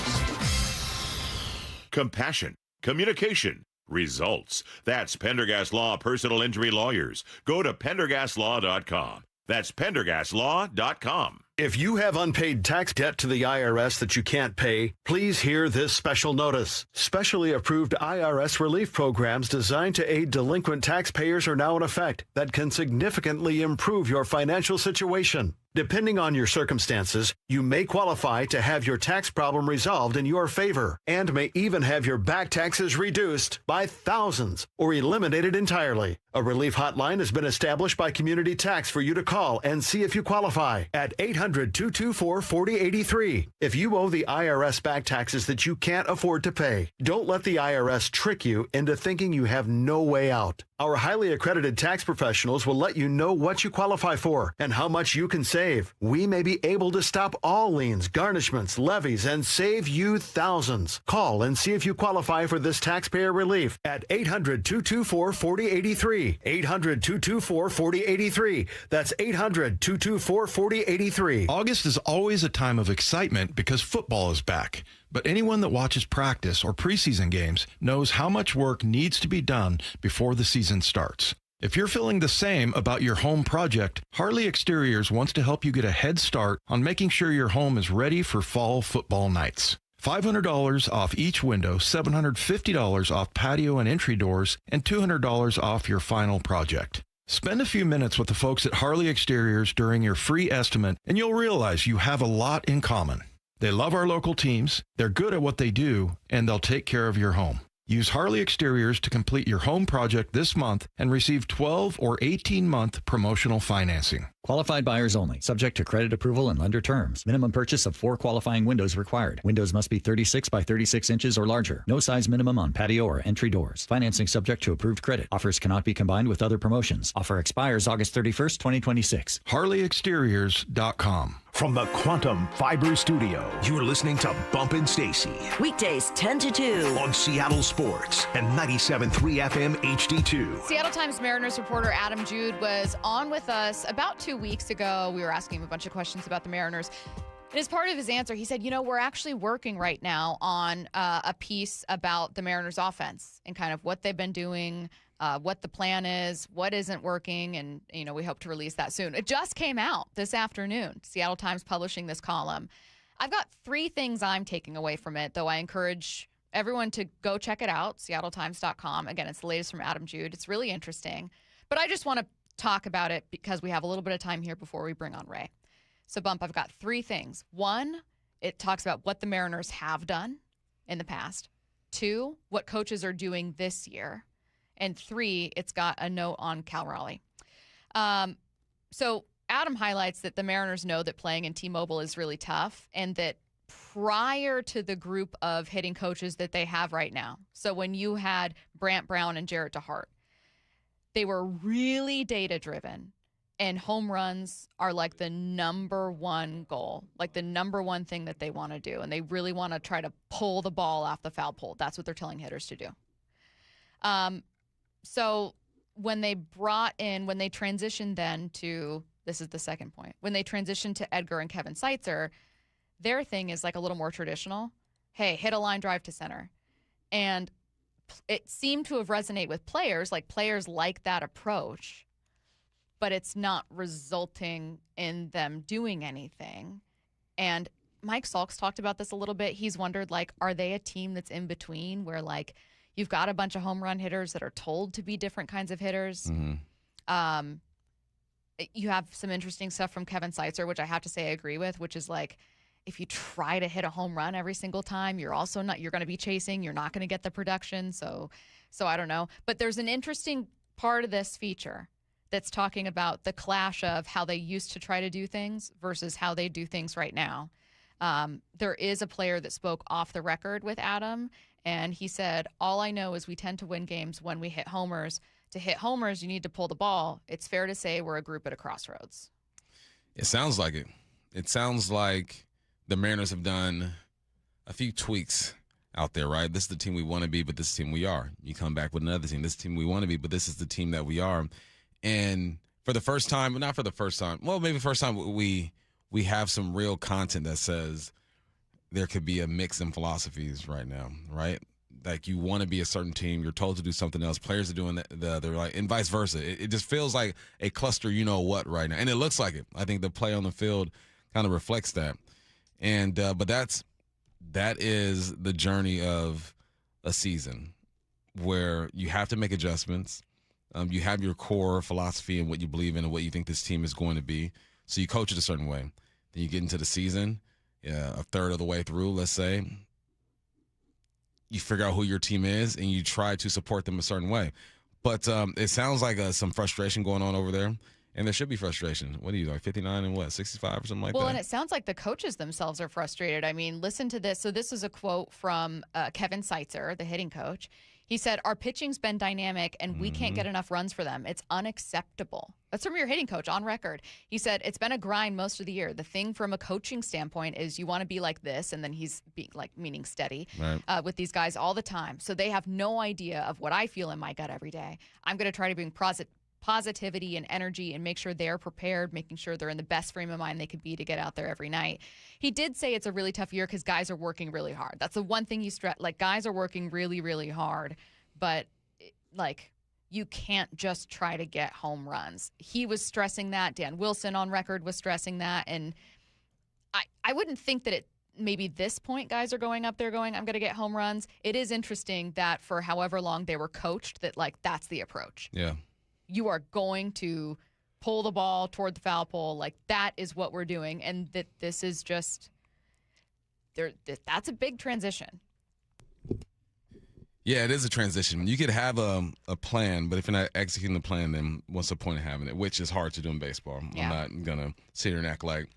Compassion, communication, results. That's Pendergast Law Personal Injury Lawyers. Go to pendergastlaw.com. That's pendergastlaw.com. If you have unpaid tax debt to the IRS that you can't pay, please hear this special notice. Specially approved IRS relief programs designed to aid delinquent taxpayers are now in effect that can significantly improve your financial situation. Depending on your circumstances, you may qualify to have your tax problem resolved in your favor and may even have your back taxes reduced by thousands or eliminated entirely. A relief hotline has been established by Community Tax for you to call and see if you qualify at 800-224-4083. If you owe the IRS back taxes that you can't afford to pay, don't let the IRS trick you into thinking you have no way out. Our highly accredited tax professionals will let you know what you qualify for and how much you can save. We may be able to stop all liens, garnishments, levies, and save you thousands. Call and see if you qualify for this taxpayer relief at 800-224-4083. 800-224-4083. That's 800-224-4083. August is always a time of excitement because football is back. But anyone that watches practice or preseason games knows how much work needs to be done before the season starts. If you're feeling the same about your home project, Harley Exteriors wants to help you get a head start on making sure your home is ready for fall football nights. $500 off each window, $750 off patio and entry doors, and $200 off your final project. Spend a few minutes with the folks at Harley Exteriors during your free estimate, and you'll realize you have a lot in common. They love our local teams, they're good at what they do, and they'll take care of your home. Use Harley Exteriors to complete your home project this month and receive 12 or 18-month promotional financing. Qualified buyers only. Subject to credit approval and lender terms. Minimum purchase of 4 qualifying windows required. Windows must be 36 by 36 inches or larger. No size minimum on patio or entry doors. Financing subject to approved credit. Offers cannot be combined with other promotions. Offer expires August 31st, 2026. HarleyExteriors.com. From the Quantum Fiber Studio, you're listening to Bump and Stacy. Weekdays 10 to 2. On Seattle Sports and 97.3 FM HD2. Seattle Times Mariners reporter Adam Jude was on with us about 2 weeks ago. We were asking him a bunch of questions about the Mariners. And as part of his answer, he said, we're actually working right now on a piece about the Mariners offense and kind of what they've been doing, what the plan is, what isn't working, and, we hope to release that soon. It just came out this afternoon, Seattle Times publishing this column. I've got 3 things I'm taking away from it, though I encourage everyone to go check it out, seattletimes.com. Again, it's the latest from Adam Jude. It's really interesting. But I just want to talk about it because we have a little bit of time here before we bring on Ray. So, Bump, I've got 3 things. 1, it talks about what the Mariners have done in the past. 2, what coaches are doing this year. And 3, it's got a note on Cal Raleigh. So Adam highlights that the Mariners know that playing in T-Mobile is really tough and that prior to the group of hitting coaches that they have right now, so when you had Brant Brown and Jarrett DeHart, they were really data-driven, and home runs are like the number one goal, like the number one thing that they want to do, and they really want to try to pull the ball off the foul pole. That's what they're telling hitters to do. So when they transitioned then to, this is the second point, when they transitioned to Edgar and Kevin Seitzer, their thing is like a little more traditional. Hey, hit a line drive to center. And it seemed to have resonated with players like that approach, but it's not resulting in them doing anything. And Mike Salk's talked about this a little bit. He's wondered, like, are they a team that's in between where, like, you've got a bunch of home run hitters that are told to be different kinds of hitters? Mm-hmm. You have some interesting stuff from Kevin Seitzer, which I have to say I agree with, which is like, if you try to hit a home run every single time, you're going to be chasing. You're not going to get the production. So I don't know. But there's an interesting part of this feature that's talking about the clash of how they used to try to do things versus how they do things right now. There is a player that spoke off the record with Adam, and he said, all I know is we tend to win games when we hit homers. To hit homers, you need to pull the ball. It's fair to say we're a group at a crossroads. It sounds like it. It sounds like the Mariners have done a few tweaks out there, right? This is the team we want to be, but this is the team we are. You come back with another team. This is the team we want to be, but this is the team that we are. And for the first time, but not for the first time, well, maybe the first time we have some real content that says there could be a mix in philosophies right now, right? Like you want to be a certain team, you're told to do something else. Players are doing the other, like, and vice versa. It just feels like a cluster, you know what, right now, and it looks like it. I think the play on the field kind of reflects that. And but that is the journey of a season where you have to make adjustments. You have your core philosophy and what you believe in and what you think this team is going to be. So you coach it a certain way. Then you get into the season, a third of the way through, let's say. You figure out who your team is and you try to support them a certain way. But it sounds like some frustration going on over there. And there should be frustration. What are you, like 59 and what, 65 or something like that? Well, and it sounds like the coaches themselves are frustrated. I mean, listen to this. So this is a quote from Kevin Seitzer, the hitting coach. He said, our pitching's been dynamic, and we can't get enough runs for them. It's unacceptable. That's from your hitting coach on record. He said, it's been a grind most of the year. The thing from a coaching standpoint is you want to be like this, and then he's meaning steady with these guys all the time. So they have no idea of what I feel in my gut every day. I'm going to try to bring positivity and energy and make sure they're prepared, making sure they're in the best frame of mind they could be to get out there every night. He did say it's a really tough year because guys are working really hard. That's the one thing guys are working really, really hard, but like you can't just try to get home runs. He was stressing that. Dan Wilson on record was stressing that. And I wouldn't think that maybe this point guys are going up there going, I'm going to get home runs. It is interesting that for however long they were coached that that's the approach. Yeah. You are going to pull the ball toward the foul pole. Like, that is what we're doing. And that this is just that's a big transition. Yeah, it is a transition. You could have a plan, but if you're not executing the plan, then what's the point of having it? Which is hard to do in baseball. Yeah. I'm not going to sit here and act like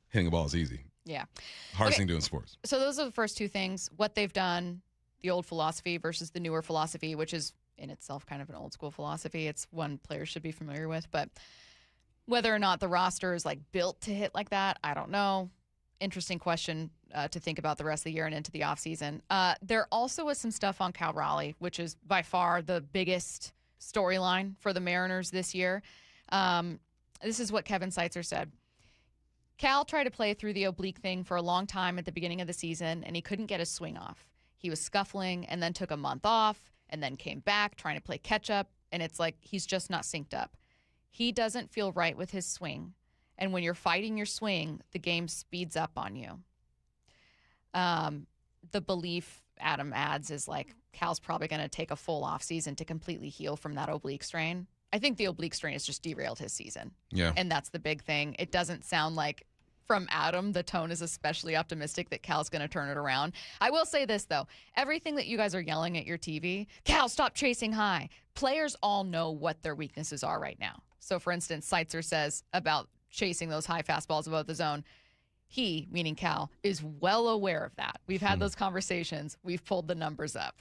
hitting a ball is easy. Yeah. Hardest thing to do in sports. So those are the first two things. What they've done, the old philosophy versus the newer philosophy, which is in itself kind of an old school philosophy. It's one players should be familiar with, but whether or not the roster is like built to hit like that, I don't know. Interesting question to think about the rest of the year and into the offseason. There also was some stuff on Cal Raleigh, which is by far the biggest storyline for the Mariners this year. This is what Kevin Seitzer said. Cal tried to play through the oblique thing for a long time at the beginning of the season, and he couldn't get his swing off. He was scuffling and then took a month off and then came back trying to play catch up, and it's like he's just not synced up. He doesn't feel right with his swing, and when you're fighting your swing, the game speeds up on you. The belief, Adam adds, is like Cal's probably going to take a full off season to completely heal from that oblique strain. I think the oblique strain has just derailed his season. Yeah. And that's the big thing. It doesn't sound like, from Adam, the tone is especially optimistic that Cal's going to turn it around. I will say this, though. Everything that you guys are yelling at your TV, Cal, stop chasing high. Players all know what their weaknesses are right now. So, for instance, Seitzer says about chasing those high fastballs above the zone. He, meaning Cal, is well aware of that. We've had those conversations. We've pulled the numbers up.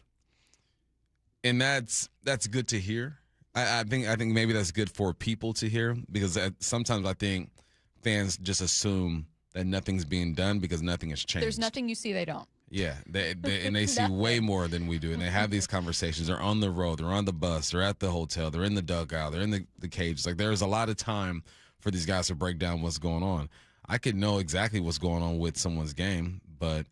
And that's good to hear. I think maybe that's good for people to hear, because sometimes I think fans just assume that nothing's being done because nothing has changed. There's nothing you see they don't. Yeah, they see way more than we do, and they have these conversations. They're on the road, they're on the bus, they're at the hotel, they're in the dugout, they're in the cages. Like, there's a lot of time for these guys to break down what's going on. I could know exactly what's going on with someone's game, but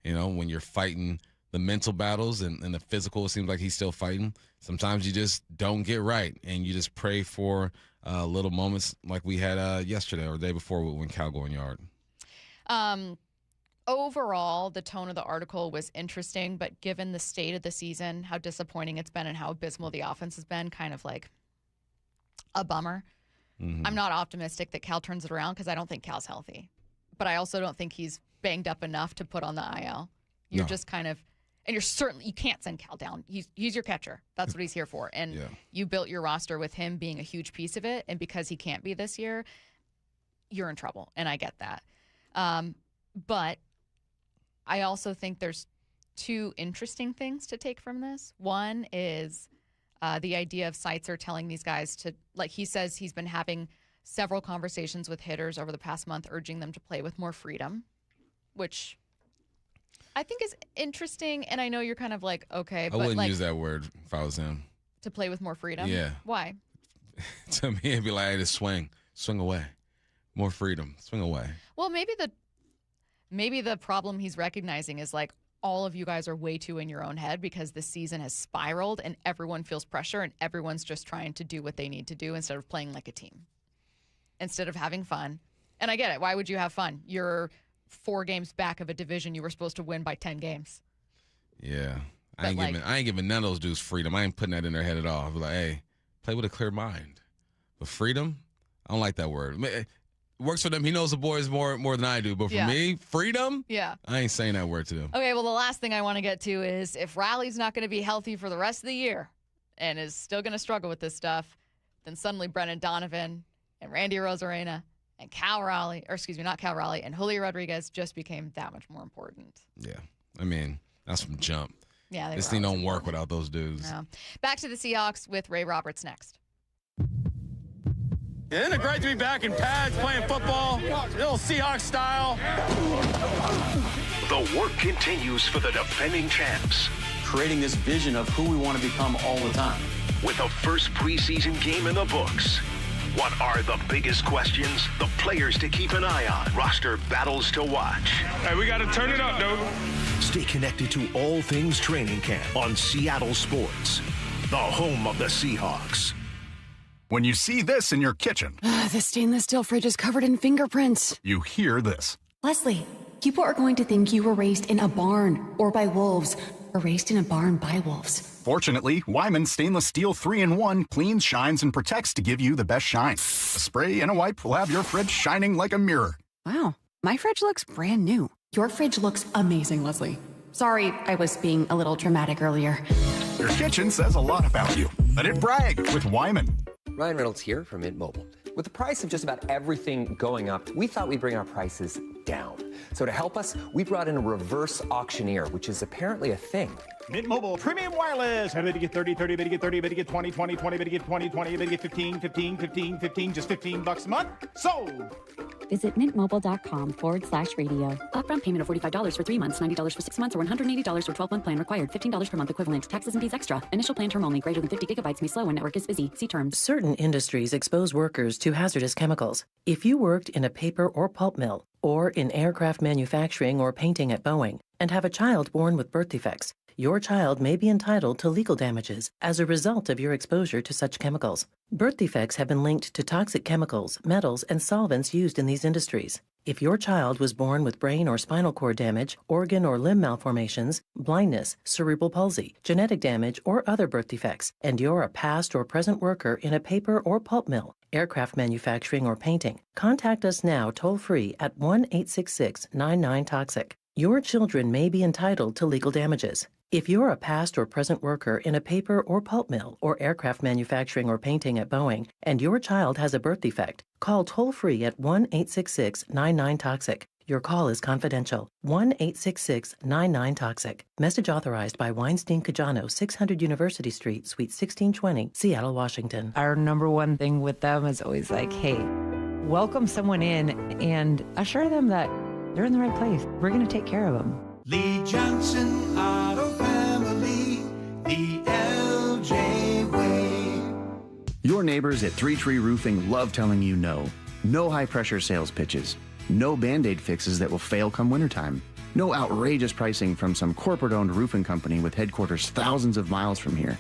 when you're fighting the mental battles and the physical, it seems like he's still fighting. Sometimes you just don't get right, and you just pray for little moments like we had yesterday or the day before when Cal going yard. overall, the tone of the article was interesting, but given the state of the season, how disappointing it's been and how abysmal the offense has been, kind of like a bummer. Mm-hmm. I'm not optimistic that Cal turns it around because I don't think Cal's healthy. But I also don't think he's banged up enough to put on the IL. You're just kind of, and you're certainly, you can't send Cal down. He's your catcher. That's what he's here for. And you built your roster with him being a huge piece of it. And because he can't be this year, you're in trouble. And I get that. But I also think there's two interesting things to take from this. One is the idea of Seitzer telling these guys to, like he says, he's been having several conversations with hitters over the past month, urging them to play with more freedom, which I think is interesting. And I know you're kind of like, okay, but I wouldn't like, use that word if I was him. To play with more freedom? Yeah. Why? To me, it'd be like, hey, just swing away. More freedom, swing away. Well, maybe the problem he's recognizing is like all of you guys are way too in your own head because the season has spiraled and everyone feels pressure and everyone's just trying to do what they need to do instead of playing like a team, instead of having fun. And I get it. Why would you have fun? You're 4 games back of a division you were supposed to win by 10 games. Yeah. I ain't giving none of those dudes freedom. I ain't putting that in their head at all. I'd be like, hey, play with a clear mind. But freedom, I don't like that word. It works for them. He knows the boys more than I do. But for me, freedom, I ain't saying that word to them. Okay, well, the last thing I want to get to is if Riley's not going to be healthy for the rest of the year and is still going to struggle with this stuff, then suddenly Brennan Donovan and Randy Rosarena and not Cal Raleigh, and Julio Rodriguez just became that much more important. Yeah. I mean, that's from jump. Yeah, this thing don't work without those dudes. No. Back to the Seahawks with Ray Roberts next. Isn't it great to be back in pads playing football? Little Seahawks style. The work continues for the defending champs. Creating this vision of who we want to become all the time. With the first preseason game in the books. What are the biggest questions? The players to keep an eye on. Roster battles to watch. Hey, we got to turn it up, dude. Stay connected to all things training camp on Seattle Sports, the home of the Seahawks. When you see this in your kitchen, the stainless steel fridge is covered in fingerprints. You hear this. Leslie, people are going to think you were raised in a barn or by wolves, or raised in a barn by wolves. Fortunately, Wyman Stainless Steel 3-in-1 cleans, shines, and protects to give you the best shine. A spray and a wipe will have your fridge shining like a mirror. Wow, my fridge looks brand new. Your fridge looks amazing, Leslie. Sorry, I was being a little dramatic earlier. Your kitchen says a lot about you. Let it brag with Wyman. Ryan Reynolds here from Mint Mobile. With the price of just about everything going up, we thought we'd bring our prices down. So to help us, we brought in a reverse auctioneer, which is apparently a thing. Mint Mobile Premium Wireless. How to get 30, 30, to get 30, to get 20, 20, 20, to get 20, 20, to get 15, 15, 15, 15, just $15 a month. Sold! Visit mintmobile.com/radio. Upfront payment of $45 for 3 months, $90 for 6 months, or $180 for 12-month plan required. $15 per month equivalent. Taxes and fees extra. Initial plan term only. Greater than 50 gigabytes may slow when network is busy. See terms. Certain industries expose workers to hazardous chemicals. If you worked in a paper or pulp mill, or in aircraft manufacturing or painting at Boeing, and have a child born with birth defects, your child may be entitled to legal damages as a result of your exposure to such chemicals. Birth defects have been linked to toxic chemicals, metals, and solvents used in these industries. If your child was born with brain or spinal cord damage, organ or limb malformations, blindness, cerebral palsy, genetic damage, or other birth defects, and you're a past or present worker in a paper or pulp mill, aircraft manufacturing, or painting, contact us now toll-free at 1-866-99-TOXIC. Your children may be entitled to legal damages. If you're a past or present worker in a paper or pulp mill or aircraft manufacturing or painting at Boeing, and your child has a birth defect, call toll-free at 1-866-99-TOXIC. Your call is confidential. 1-866-99-TOXIC. Message authorized by Weinstein Cajano, 600 University Street, Suite 1620, Seattle, Washington. Our number one thing with them is always like, hey, welcome someone in and assure them that they're in the right place. We're going to take care of them. Lee Johnson Auto Family, the LJ way. Your neighbors at Three Tree Roofing love telling you no. No high-pressure sales pitches. No Band-Aid fixes that will fail come wintertime. No outrageous pricing from some corporate-owned roofing company with headquarters thousands of miles from here.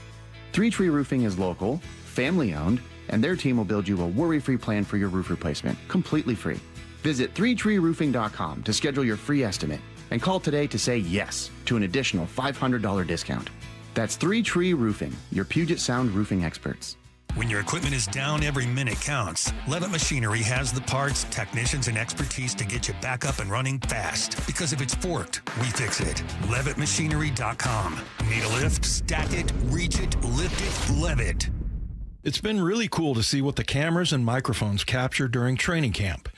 Three Tree Roofing is local, family-owned, and their team will build you a worry-free plan for your roof replacement, completely free. Visit 3treeroofing.com to schedule your free estimate. And call today to say yes to an additional $500 discount. That's 3 Tree Roofing, your Puget Sound roofing experts. When your equipment is down, every minute counts. Levitt Machinery has the parts, technicians, and expertise to get you back up and running fast. Because if it's forked, we fix it. LevittMachinery.com. Need a lift? Stack it, reach it, lift it, Levitt. It's been really cool to see what the cameras and microphones capture during training camp.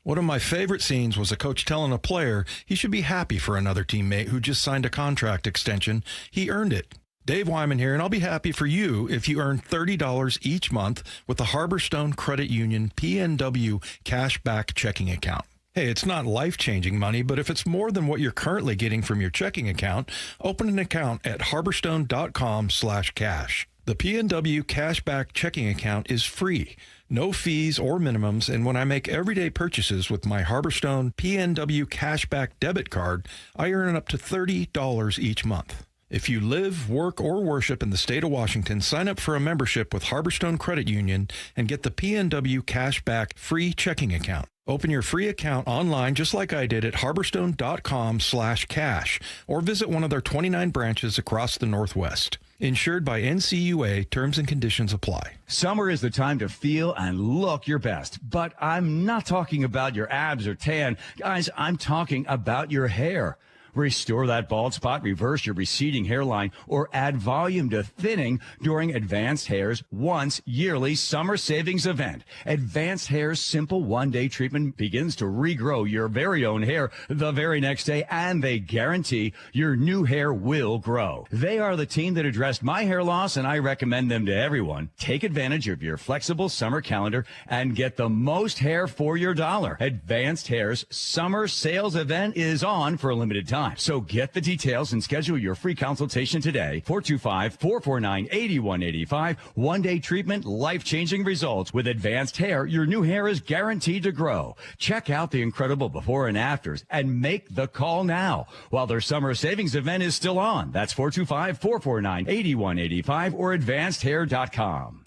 One of my favorite scenes was a coach telling a player he should be happy for another teammate who just signed a contract extension. He earned it. Dave Wyman here, and I'll be happy for you if you earn $30 each month with the Harborstone Credit Union PNW Cashback Checking Account. Hey, it's not life-changing money, but if it's more than what you're currently getting from your checking account, open an account at harborstone.com/cash. The PNW Cashback Checking Account is free, no fees or minimums, and when I make everyday purchases with my Harborstone PNW Cashback debit card, I earn up to $30 each month. If you live, work, or worship in the state of Washington, sign up for a membership with Harborstone Credit Union and get the PNW Cashback free checking account. Open your free account online just like I did at harborstone.com/cash or visit one of their 29 branches across the Northwest. Insured by NCUA, terms and conditions apply. Summer is the time to feel and look your best, but I'm not talking about your abs or tan. Guys, I'm talking about your hair. Restore that bald spot, reverse your receding hairline, or add volume to thinning during Advanced Hair's once yearly summer savings event. Advanced Hair's simple one-day treatment begins to regrow your very own hair the very next day, and they guarantee your new hair will grow. They are the team that addressed my hair loss, and I recommend them to everyone. Take advantage of your flexible summer calendar and get the most hair for your dollar. Advanced Hair's summer sales event is on for a limited time. So get the details and schedule your free consultation today. 425-449-8185. One-day treatment, life-changing results. With Advanced Hair, your new hair is guaranteed to grow. Check out the incredible before and afters and make the call now while their summer savings event is still on. That's 425-449-8185 or advancedhair.com.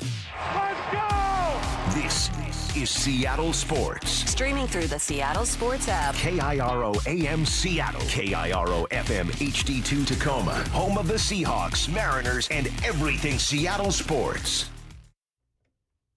Let's go! This is Seattle Sports. Streaming through the Seattle Sports app. KIRO AM Seattle. KIRO FM HD2 Tacoma. Home of the Seahawks, Mariners, and everything Seattle sports.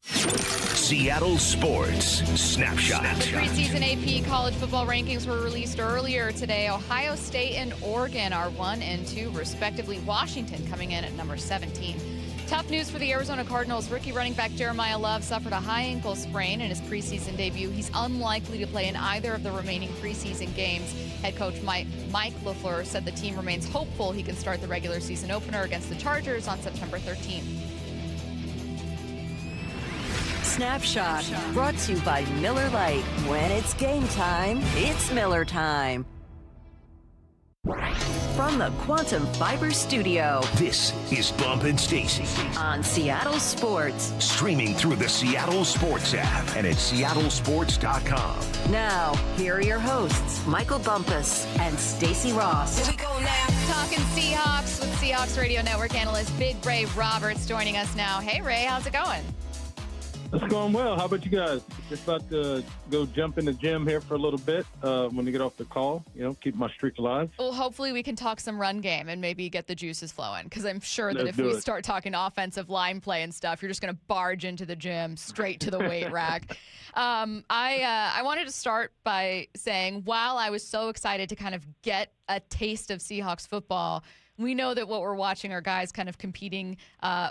Seattle Sports Snapshot. The preseason AP college football rankings were released earlier today. Ohio State and Oregon are 1 and 2, respectively. Washington coming in at number 17. Tough news for the Arizona Cardinals. Rookie running back Jeremiah Love suffered a high ankle sprain in his preseason debut. He's unlikely to play in either of the remaining preseason games. Head coach Mike LaFleur said the team remains hopeful he can start the regular season opener against the Chargers on September 13th. Snapshot, brought to you by Miller Lite. When it's game time, it's Miller time. From the Quantum Fiber Studio, this is Bump and Stacy on Seattle Sports. Streaming through the Seattle Sports app and at seattlesports.com. Now, here are your hosts, Michael Bumpus and Stacy Ross. Here we go now. Talking Seahawks with Seahawks Radio Network analyst Big Ray Roberts joining us now. Hey, Ray, how's it going? It's going well. How about you guys? Just about to go jump in the gym here for a little bit when we get off the call. Keep my streak alive. Well, hopefully we can talk some run game and maybe get the juices flowing, because I'm sure that if we start talking offensive line play and stuff, you're just going to barge into the gym straight to the weight rack. I wanted to start by saying, while I was so excited to kind of get a taste of Seahawks football, we know that what we're watching are guys kind of competing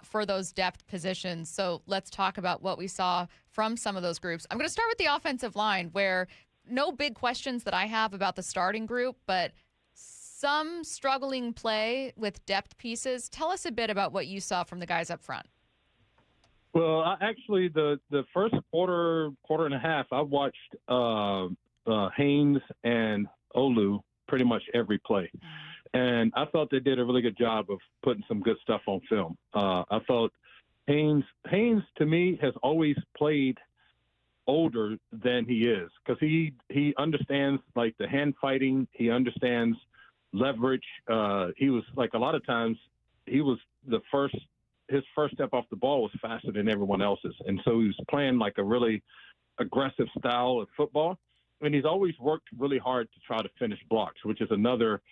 for those depth positions. So let's talk about what we saw from some of those groups. I'm going to start with the offensive line, where no big questions that I have about the starting group, but some struggling play with depth pieces. Tell us a bit about what you saw from the guys up front. Well, actually, the first quarter and a half, I watched Haynes and Olu pretty much every play. And I thought they did a really good job of putting some good stuff on film. I thought Haynes, to me, has always played older than he is, because he understands, like, the hand fighting. He understands leverage. He was, like, a lot of times, he was his first step off the ball was faster than everyone else's. And so he was playing, like, a really aggressive style of football. and he's always worked really hard to try to finish blocks, which is another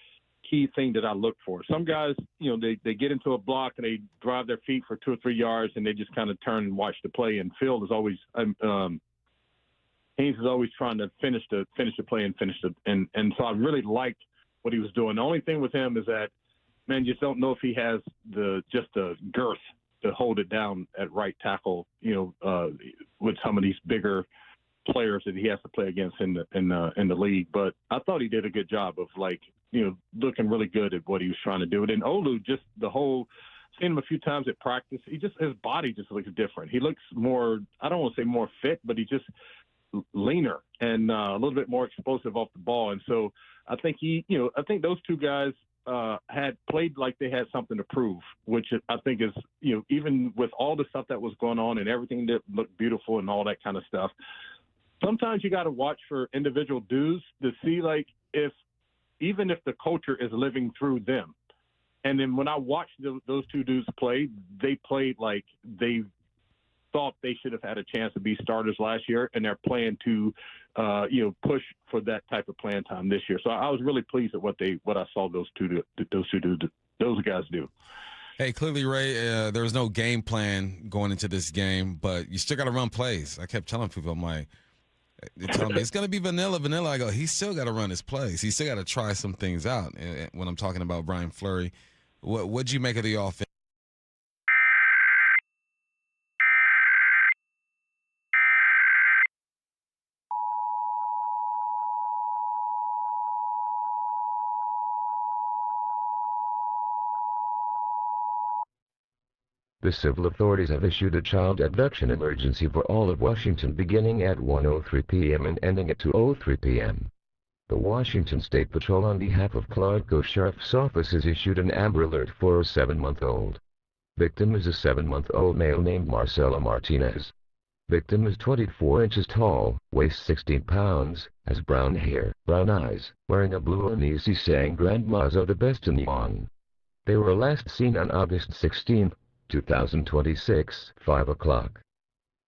key thing that I look for. Some guys, they get into a block and they drive their feet for 2 or 3 yards and they just kind of turn and watch the play. And Phil is always, Haynes is always trying to finish the play and finish it. And so I really liked what he was doing. The only thing with him is that, man, you just don't know if he has the girth to hold it down at right tackle, with some of these bigger players that he has to play against in the league. But I thought he did a good job of looking really good at what he was trying to do. And then Olu, just seen him a few times at practice. His body just looks different. He looks more, I don't want to say more fit, but he just leaner and a little bit more explosive off the ball. And so I think I think those two guys had played like they had something to prove, which I think is, even with all the stuff that was going on and everything that looked beautiful and all that kind of stuff, sometimes you got to watch for individual dudes to see, even if the culture is living through them. And then when I watched those two dudes play, they played like they thought they should have had a chance to be starters last year, and they're playing to, push for that type of playing time this year. So I was really pleased at what I saw those guys do. Hey, clearly, Ray, there was no game plan going into this game, but you still got to run plays. I kept telling people, I'm like, they're telling me it's going to be vanilla. I go, he's still got to run his plays. He's still got to try some things out. And when I'm talking about Brian Fleury, what'd you make of the offense? The civil authorities have issued a child abduction emergency for all of Washington beginning at 1:03 p.m. and ending at 2:03 p.m. The Washington State Patrol on behalf of Clark Sheriff's Office has issued an Amber Alert for a 7-month-old. Victim is a 7-month-old male named Marcelo Martinez. Victim is 24 inches tall, weighs 16 pounds, has brown hair, brown eyes, wearing a blue Onisi saying Grandmas are the best in Yuan. They were last seen on August 16, 2026, 5 o'clock.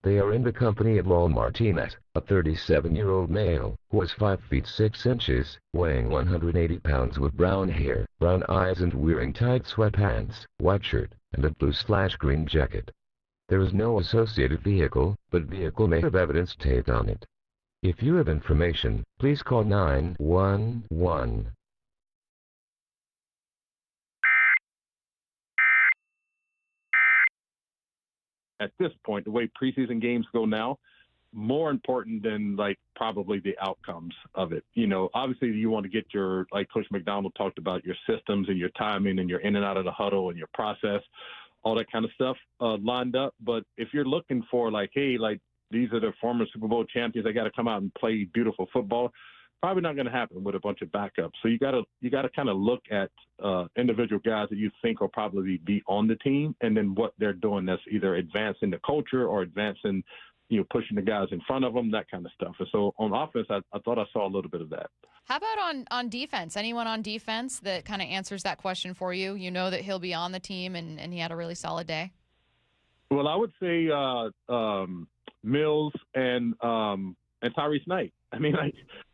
They are in the company of Lowell Martinez, a 37-year-old male, who is 5 feet 6 inches, weighing 180 pounds with brown hair, brown eyes and wearing tight sweatpants, white shirt, and a blue/green jacket. There is no associated vehicle, but vehicle may have evidence taped on it. If you have information, please call 911. At this point, the way preseason games go now, more important than probably the outcomes of it. Obviously you want to get like Coach McDonald talked about, your systems and your timing and your in and out of the huddle and your process, all that kind of stuff lined up. But if you're looking for these are the former Super Bowl champions, they got to come out and play beautiful football, probably not going to happen with a bunch of backups. So you got to kind of look at individual guys that you think will probably be on the team, and then what they're doing that's either advancing the culture or advancing, pushing the guys in front of them, that kind of stuff. And so on offense, I thought I saw a little bit of that. How about on defense? Anyone on defense that kind of answers that question for you? You know that he'll be on the team, and he had a really solid day. Well, I would say Mills and Tyrese Knight. I mean,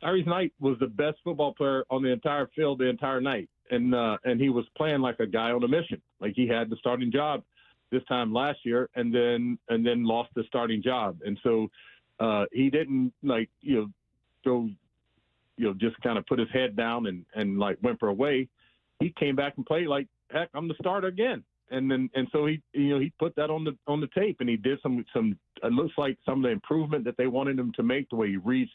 Tyrese Knight was the best football player on the entire field the entire night, and he was playing like a guy on a mission. Like he had the starting job this time last year, and then lost the starting job, and so he didn't go just kind of put his head down and whimper away. He came back and played like, heck, I'm the starter again. And so he put that on the tape, and he did some it looks like some of the improvement that they wanted him to make, the way he reads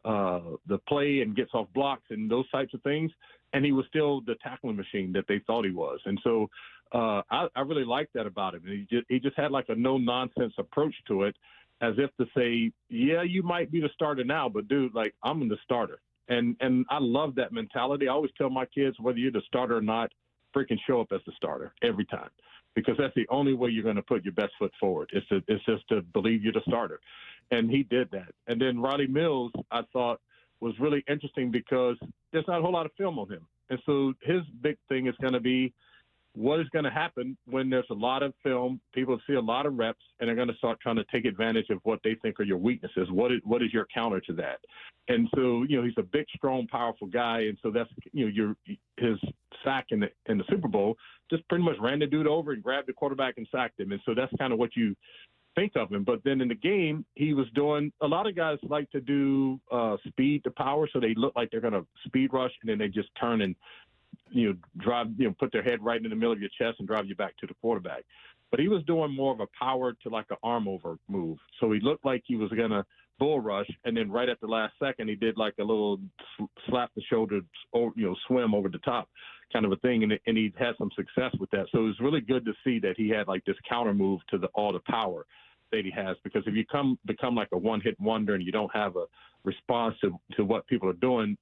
the play and gets off blocks and those types of things. And he was still the tackling machine that they thought he was. And so I really liked that about him. And he just had a no nonsense approach to it, as if to say, yeah, you might be the starter now, but dude, I'm the starter. And I love that mentality. I always tell my kids, whether you're the starter or not, freaking show up as the starter every time, because that's the only way you're going to put your best foot forward. It's just to believe you're the starter. And he did that. And then Roddy Mills, I thought, was really interesting because there's not a whole lot of film on him. And so his big thing is going to be, what is going to happen when there's a lot of film, people see a lot of reps, and they're going to start trying to take advantage of what they think are your weaknesses. What is your counter to that? And so, he's a big, strong, powerful guy, and so that's, his sack in the Super Bowl just pretty much ran the dude over and grabbed the quarterback and sacked him. And so that's kind of what you think of him. But then in the game, he was doing – a lot of guys like to do speed to power, so they look like they're going to speed rush, and then they just turn and – drive, put their head right in the middle of your chest and drive you back to the quarterback. But he was doing more of a power to like an arm over move. So he looked like he was going to bull rush. And then right at the last second, he did like a little slap the shoulder, or, swim over the top kind of a thing. And he had some success with that. So it was really good to see that he had like this counter move to all the power that he has, because if you become like a one-hit wonder and you don't have a response to what people are doing,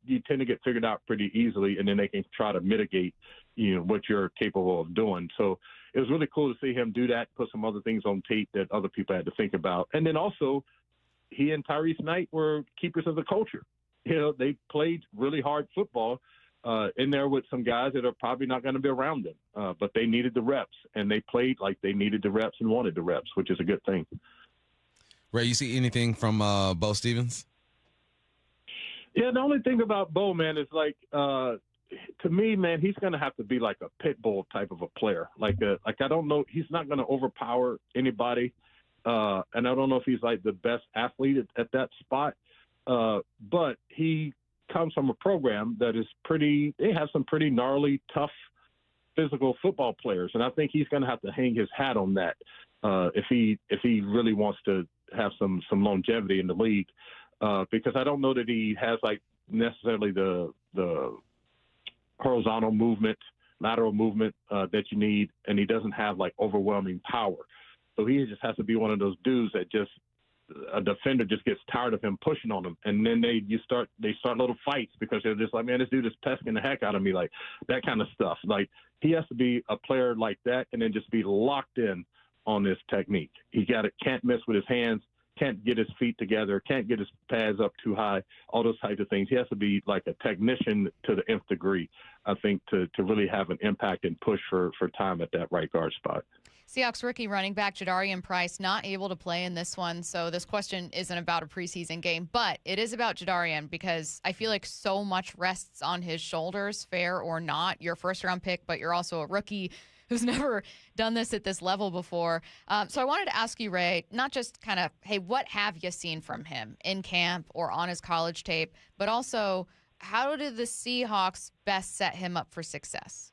you tend to get figured out pretty easily, and then they can try to mitigate, what you're capable of doing. So it was really cool to see him do that, put some other things on tape that other people had to think about. And then also, he and Tyrese Knight were keepers of the culture. They played really hard football in there with some guys that are probably not going to be around them, but they needed the reps, and they played like they needed the reps and wanted the reps, which is a good thing. Ray, you see anything from Bo Stevens? Yeah, the only thing about Bo, man, is like, to me, man, he's going to have to be like a pit bull type of a player. Like I don't know, he's not going to overpower anybody, and I don't know if he's like the best athlete at that spot. But he comes from a program that is they have some pretty gnarly, tough, physical football players, and I think he's going to have to hang his hat on that if he really wants to have some longevity in the league. Because I don't know that he has like necessarily the horizontal movement, lateral movement that you need, and he doesn't have like overwhelming power. So he just has to be one of those dudes that a defender just gets tired of him pushing on him, and then they start little fights because they're just like, man, this dude is pesking the heck out of me, like that kind of stuff. Like he has to be a player like that, and then just be locked in on this technique. He can't miss with his hands. Can't get his feet together, can't get his pads up too high, all those types of things. He has to be like a technician to the nth degree, I think, to really have an impact and push for time at that right guard spot. Seahawks rookie running back Jadarian Price not able to play in this one, so this question isn't about a preseason game, but it is about Jadarian because I feel like so much rests on his shoulders, fair or not. You're a first-round pick, but you're also a rookie who's never done this at this level before. So I wanted to ask you, Ray, not just kind of, hey, what have you seen from him in camp or on his college tape, but also how do the Seahawks best set him up for success?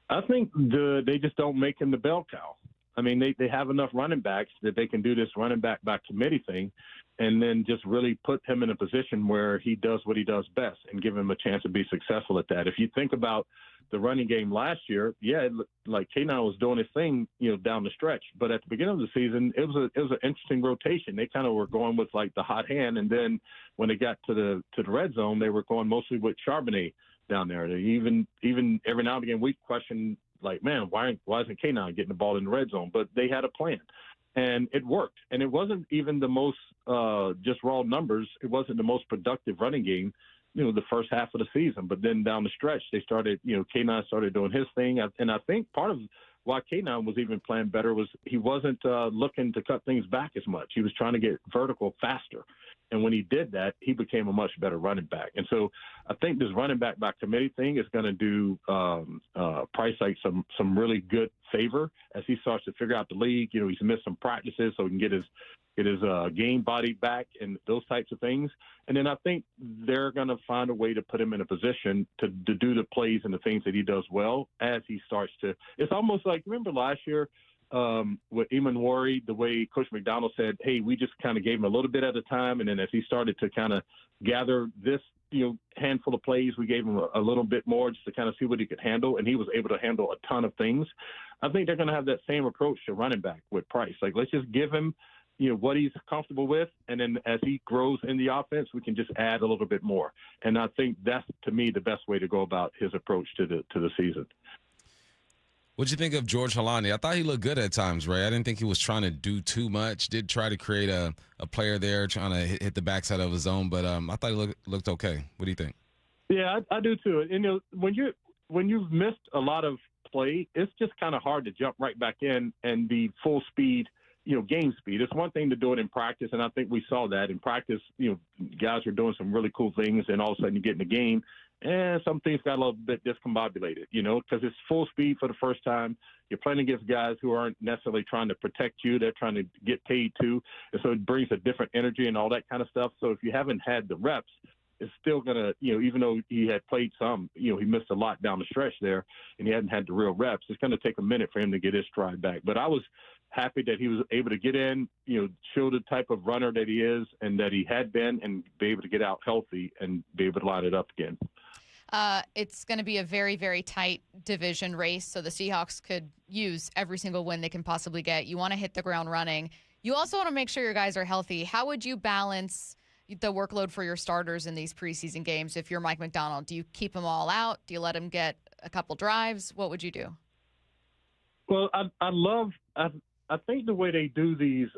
I think they just don't make him the bell cow. I mean, they have enough running backs that they can do this running back by committee thing and then just really put him in a position where he does what he does best and give him a chance to be successful at that. If you think about the running game last year, it looked like K9 was doing his thing, down the stretch. But at the beginning of the season, it was an interesting rotation. They kind of were going with like the hot hand, and then when they got to the red zone, they were going mostly with Charbonnet down there. They even every now and again we question like, man, why isn't K9 getting the ball in the red zone? But they had a plan, and it worked. And it wasn't even the most just raw numbers. It wasn't the most productive running game, the first half of the season. But then down the stretch, they started, K9 started doing his thing. And I think part of why K9 was even playing better was he wasn't looking to cut things back as much. He was trying to get vertical faster. And when he did that, he became a much better running back. And so I think this running back by committee thing is going to do Price like some really good favor as he starts to figure out the league. He's missed some practices so he can get his game body back and those types of things. And then I think they're going to find a way to put him in a position to do the plays and the things that he does well as he starts to. It's almost like, remember last year with Eamon Worry, the way Coach McDonald said, hey, we just kind of gave him a little bit at a time. And then as he started to kind of gather this, handful of plays, we gave him a little bit more just to kind of see what he could handle. And he was able to handle a ton of things. I think they're going to have that same approach to running back with Price. Like, let's just give him, what he's comfortable with. And then as he grows in the offense, we can just add a little bit more. And I think that's, to me, the best way to go about his approach to the season. What'd you think of George Holani? I thought he looked good at times, Ray. I didn't think he was trying to do too much. Did try to create a player there trying to hit the backside of his own, but I thought he looked okay. What do you think? Yeah, I do too. And when when you've missed a lot of play, it's just kind of hard to jump right back in and be full speed, game speed. It's one thing to do it in practice, and I think we saw that in practice. Guys were doing some really cool things, and all of a sudden you get in the game, and some things got a little bit discombobulated, because it's full speed for the first time. You're playing against guys who aren't necessarily trying to protect you. They're trying to get paid too. And so it brings a different energy and all that kind of stuff. So if you haven't had the reps, it's still going to, even though he had played some, he missed a lot down the stretch there and he hadn't had the real reps. It's going to take a minute for him to get his stride back. But I was happy that he was able to get in, show the type of runner that he is and that he had been, and be able to get out healthy and be able to line it up again. It's going to be a very, very tight division race, so the Seahawks could use every single win they can possibly get. You want to hit the ground running. You also want to make sure your guys are healthy. How would you balance the workload for your starters in these preseason games if you're Mike McDonald? Do you keep them all out? Do you let them get a couple drives? What would you do? Well, I think the way they do these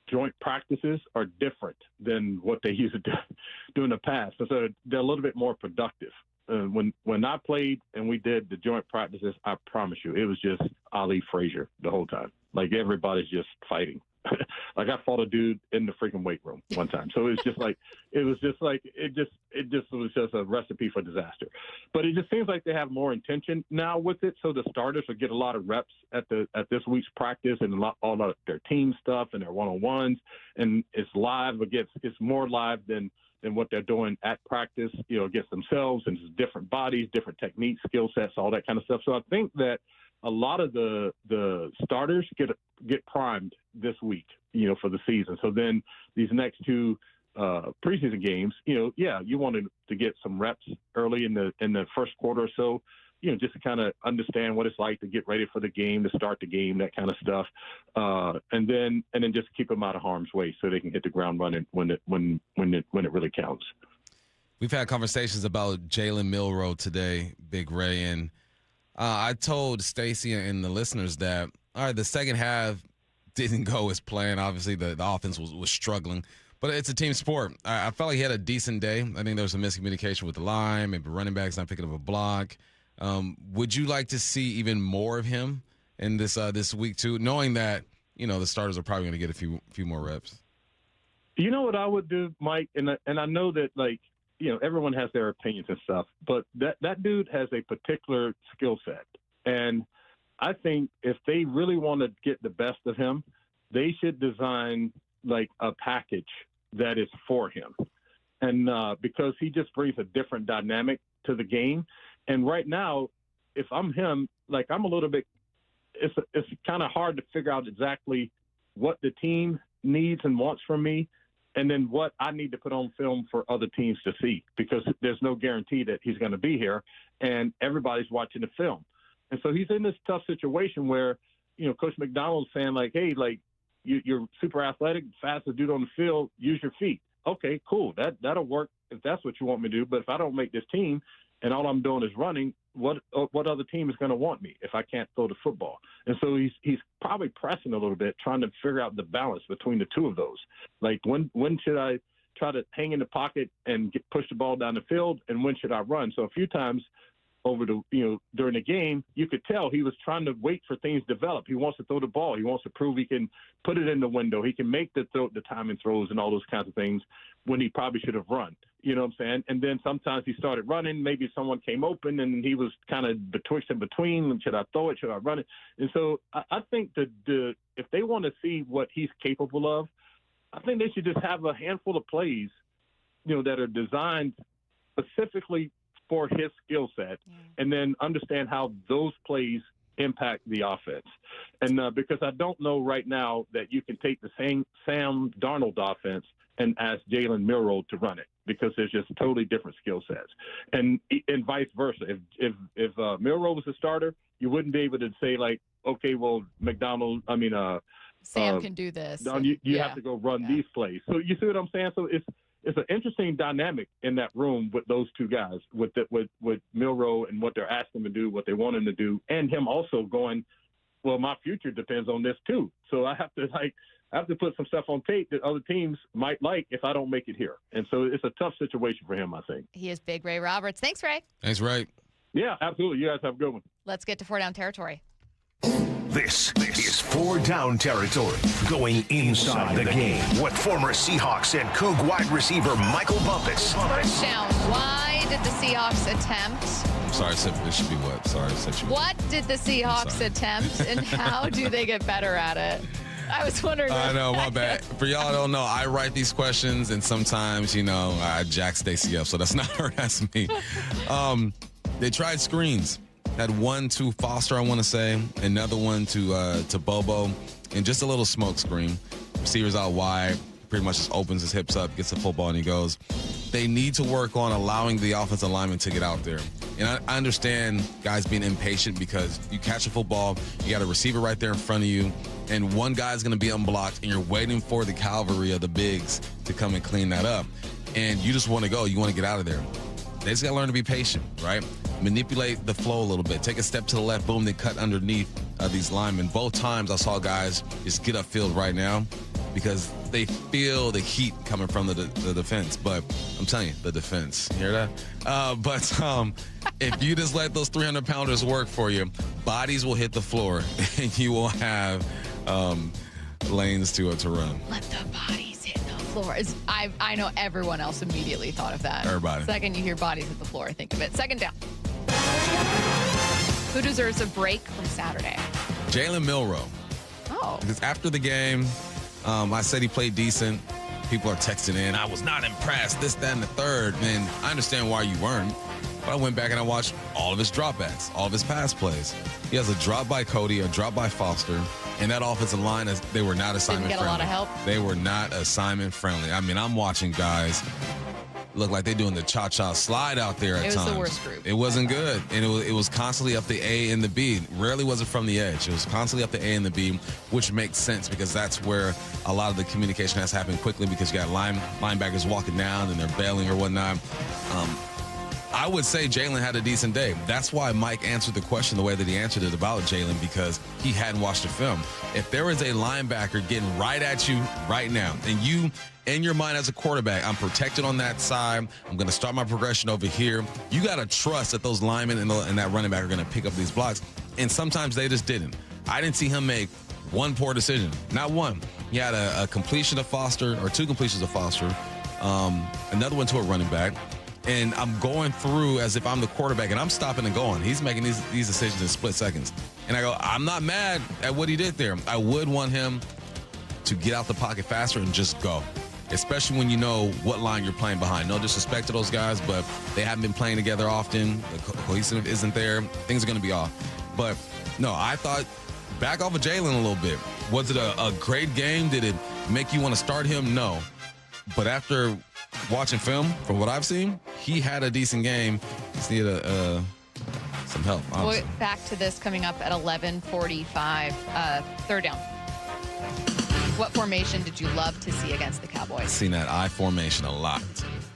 joint practices are different than what they used to do in the past. So they're a little bit more productive. When I played and we did the joint practices, I promise you, it was just Ali Frazier the whole time. Like everybody's just fighting. Like I fought a dude in the freaking weight room one time. So it was just a recipe for disaster. But it just seems like they have more intention now with it. So the starters will get a lot of reps at this week's practice and all of their team stuff and their one-on-ones. And it's live it's more live than what they're doing at practice, against themselves, and it's different bodies, different techniques, skill sets, all that kind of stuff. So I think that a lot of the starters get primed this week, for the season. So then these next two preseason games, you wanted to get some reps early in the first quarter or so, just to kind of understand what it's like to get ready for the game, to start the game, that kind of stuff, and then just keep them out of harm's way so they can hit the ground running when it really counts. We've had conversations about Jalen Milroe today, Big Ray, and I told Stacy and the listeners that, all right, the second half didn't go as planned. Obviously, the offense was struggling, but it's a team sport. I felt like he had a decent day. I think there was some miscommunication with the line, maybe running backs not picking up a block. Would you like to see even more of him in this week too, knowing that, the starters are probably going to get a few more reps? You know what I would do, Mike? And I know that, everyone has their opinions and stuff, but that dude has a particular skill set. And I think if they really want to get the best of him, they should design a package that is for him. And because he just brings a different dynamic to the game. And right now, if I'm him, I'm a little bit, it's kind of hard to figure out exactly what the team needs and wants from me, and then what I need to put on film for other teams to see, because there's no guarantee that he's going to be here, and everybody's watching the film. And so he's in this tough situation where, Coach McDonald's saying, hey, you're super athletic, fastest dude on the field, use your feet. Okay, cool. That'll work if that's what you want me to do. But if I don't make this team and all I'm doing is running, what other team is going to want me if I can't throw the football? And so he's probably pressing a little bit, trying to figure out the balance between the two of those. When should I try to hang in the pocket and push the ball down the field, and when should I run? So a few times over during the game, you could tell he was trying to wait for things to develop. He wants to throw the ball. He wants to prove he can put it in the window. He can make the timing throws and all those kinds of things when he probably should have run. You know what I'm saying? And then sometimes he started running. Maybe someone came open and he was kind of betwixt and between. Should I throw it? Should I run it? And so I think that if they want to see what he's capable of, I think they should just have a handful of plays, that are designed specifically for his skill set, and then understand how those plays impact the offense. And because I don't know right now that you can take the same Sam Darnold offense and ask Jalen Milroe to run it, because there's just totally different skill sets, and vice versa. If Milroe was a starter, you wouldn't be able to say okay, well, Sam can do this. You have to go run these plays. So you see what I'm saying? So it's an interesting dynamic in that room with those two guys, with Milroe and what they're asking him to do, what they want him to do, and him also going, well, my future depends on this too. So I have to I have to put some stuff on tape that other teams might like if I don't make it here. And so it's a tough situation for him, I think. He is Big Ray Roberts. Thanks, Ray. Thanks, Ray. Yeah, absolutely. You guys have a good one. Let's get to 4 Down territory. This is 4 Down territory, going inside the game with former Seahawks and Coug wide receiver Michael Bumpus. First down. Why did the Seahawks attempt? Sorry, it should be what? Sorry, what did the Seahawks attempt, and how do they get better at it? I was wondering. I know, my bad. For y'all who don't know, I write these questions, and sometimes, I jack Stacy up, so that's not her, that's me. They tried screens. Had one to Foster, I want to say, another one to Bobo, and just a little smoke screen. Receivers out wide, pretty much just opens his hips up, gets the football, and he goes. They need to work on allowing the offensive lineman to get out there. And I understand guys being impatient because you catch a football, you got a receiver right there in front of you, and one guy's going to be unblocked, and you're waiting for the cavalry of the bigs to come and clean that up. And you just want to go. You want to get out of there. They just got to learn to be patient, right? Manipulate the flow a little bit. Take a step to the left, boom, they cut underneath these linemen. Both times I saw guys just get upfield right now because they feel the heat coming from the defense. But I'm telling you, the defense. You hear that? But if you just let those 300-pounders work for you, bodies will hit the floor, and you will have lanes to run. Let the bodies hit the floor. I know everyone else immediately thought of that. Everybody. Second you hear bodies hit the floor, I think of it. Second down. Who deserves a break from Saturday? Jalen Milroe. Oh. Because after the game, I said he played decent. People are texting in, I was not impressed, this, that, and the third. And I understand why you weren't. But I went back and I watched all of his dropbacks, all of his pass plays. He has a drop by Cody, a drop by Foster. And that offensive line, they were not assignment friendly. Didn't get a lot of help. They were not assignment friendly. I mean, I'm watching guys look like they're doing the cha-cha slide out there at times. It was the worst group. It wasn't good. And it was constantly up the A and the B. Rarely was it from the edge. It was constantly up the A and the B, which makes sense because that's where a lot of the communication has happened quickly because you got linebackers walking down and they're bailing or whatnot. I would say Jalen had a decent day. That's why Mike answered the question the way that he answered it about Jalen, because he hadn't watched the film. If there is a linebacker getting right at you right now, and you, in your mind as a quarterback, I'm protected on that side, I'm going to start my progression over here, you got to trust that those linemen and that running back are going to pick up these blocks. And sometimes they just didn't. I didn't see him make one poor decision. Not one. He had a completion of Foster, or two completions of Foster, another one to a running back. And I'm going through as if I'm the quarterback, and I'm stopping and going. He's making these decisions in split seconds. And I go, I'm not mad at what he did there. I would want him to get out the pocket faster and just go, especially when you know what line you're playing behind. No disrespect to those guys, but they haven't been playing together often. The cohesive isn't there. Things are going to be off. But, no, I thought back off of Jalen a little bit. Was it a great game? Did it make you want to start him? No. But after watching film, from what I've seen, he had a decent game. Just needed some help, honestly. We'll back to this coming up at 11:45. Third down. What formation did you love to see against the Cowboys? I've seen that I formation a lot.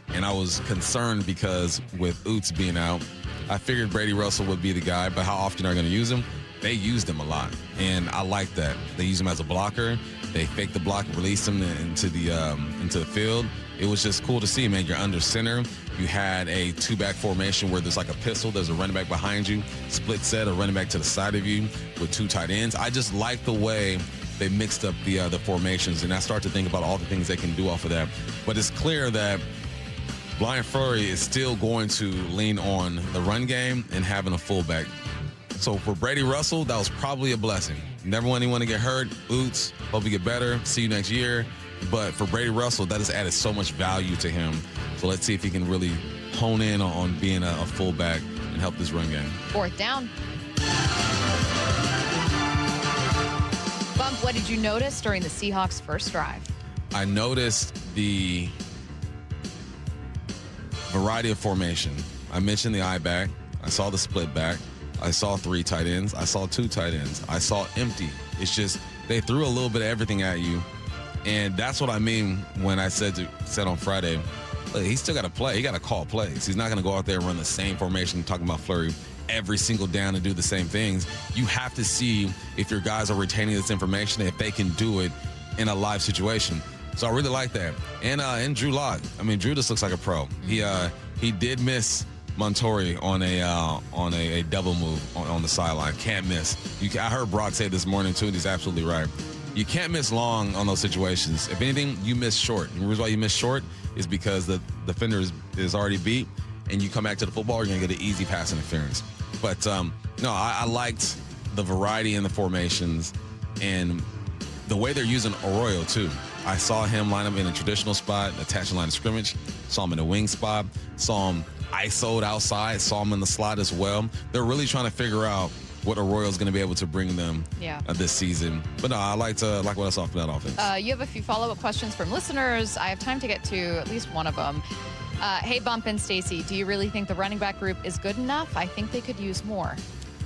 And I was concerned because with Oots being out, I figured Brady Russell would be the guy, but how often are they going to use him? They used him a lot, and I like that. They use him as a blocker. They fake the block, release him into the field. It was just cool to see, man. You're under center. You had a two-back formation where there's like a pistol. There's a running back behind you, split set, a running back to the side of you with two tight ends. I just like the way they mixed up the formations, and I start to think about all the things they can do off of that. But it's clear that Brian Fleury is still going to lean on the run game and having a fullback. So for Brady Russell, that was probably a blessing. Never want anyone to get hurt. Oots, hope you get better. See you next year. But for Brady Russell, that has added so much value to him. So let's see if he can really hone in on being a fullback and help this run game. Fourth down. Bump, what did you notice during the Seahawks' first drive? I noticed the variety of formation. I mentioned the I back. I saw the split back. I saw 3 tight ends. I saw 2 tight ends. I saw empty. It's just they threw a little bit of everything at you. And that's what I mean when I said on Friday, look, he's still got to play. He got to call plays. He's not going to go out there and run the same formation, talking about Fleury, every single down and do the same things. You have to see if your guys are retaining this information. If they can do it, in a live situation. So I really like that. And Drew Lock. I mean, Drew just looks like a pro. He did miss Montori on a double move on the sideline. Can't miss. I heard Brock say this morning too, and he's absolutely right. You can't miss long on those situations. If anything, you miss short. And the reason why you miss short is because the defender is already beat, and you come back to the football, you're gonna get an easy pass interference. But no, I liked the variety in the formations and the way they're using Arroyo too. I saw him line up in a traditional spot, attached to line of scrimmage. Saw him in a wing spot. Saw him ISO'd outside. Saw him in the slot as well. They're really trying to figure out what Arroyo's going to be able to bring them this season. But no, I like what I saw from that offense. You have a few follow-up questions from listeners. I have time to get to at least one of them. Hey, Bump and Stacy, do you really think the running back group is good enough? I think they could use more.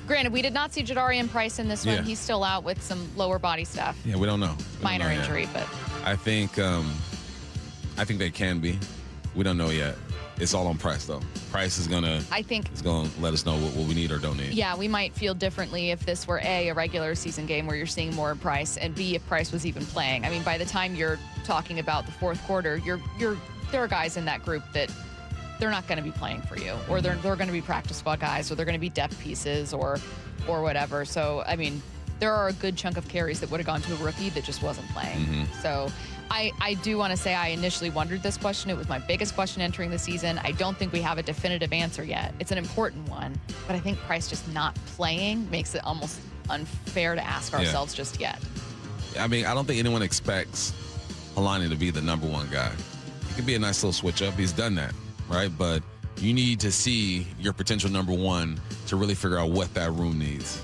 Granted, we did not see Jadarian Price in this one. He's still out with some lower body stuff. Yeah, we don't know. Minor injury, but I think they can be. We don't know yet. It's all on Price, though. Price is gonna let us know what we need or don't need. Yeah, we might feel differently if this were a regular season game where you're seeing more Price, and B, if Price was even playing. I mean, by the time you're talking about the fourth quarter, there are guys in that group that they're not going to be playing for you, or they're going to be practice squad guys, or they're going to be depth pieces, or whatever. So, I mean, there are a good chunk of carries that would have gone to a rookie that just wasn't playing. Mm-hmm. So I do want to say I initially wondered this question. It was my biggest question entering the season. I don't think we have a definitive answer yet. It's an important one, but I think Price just not playing makes it almost unfair to ask ourselves just yet. I mean, I don't think anyone expects Helani to be the number one guy. It could be a nice little switch up. He's done that, right? But you need to see your potential number one to really figure out what that room needs.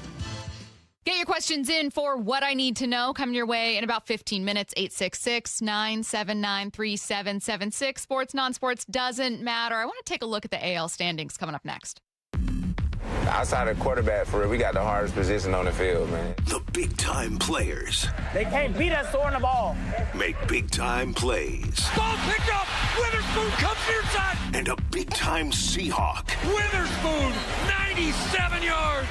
Get your questions in for What I Need to Know. Coming your way in about 15 minutes. 866-979-3776. Sports, non-sports, doesn't matter. I want to take a look at the AL standings coming up next. Outside of quarterback, for real, we got the hardest position on the field, man. The big-time players. They can't beat us throwing the ball. Make big-time plays. Ball picked up. Witherspoon comes near side. And a big-time Seahawk. Witherspoon, 97 yards.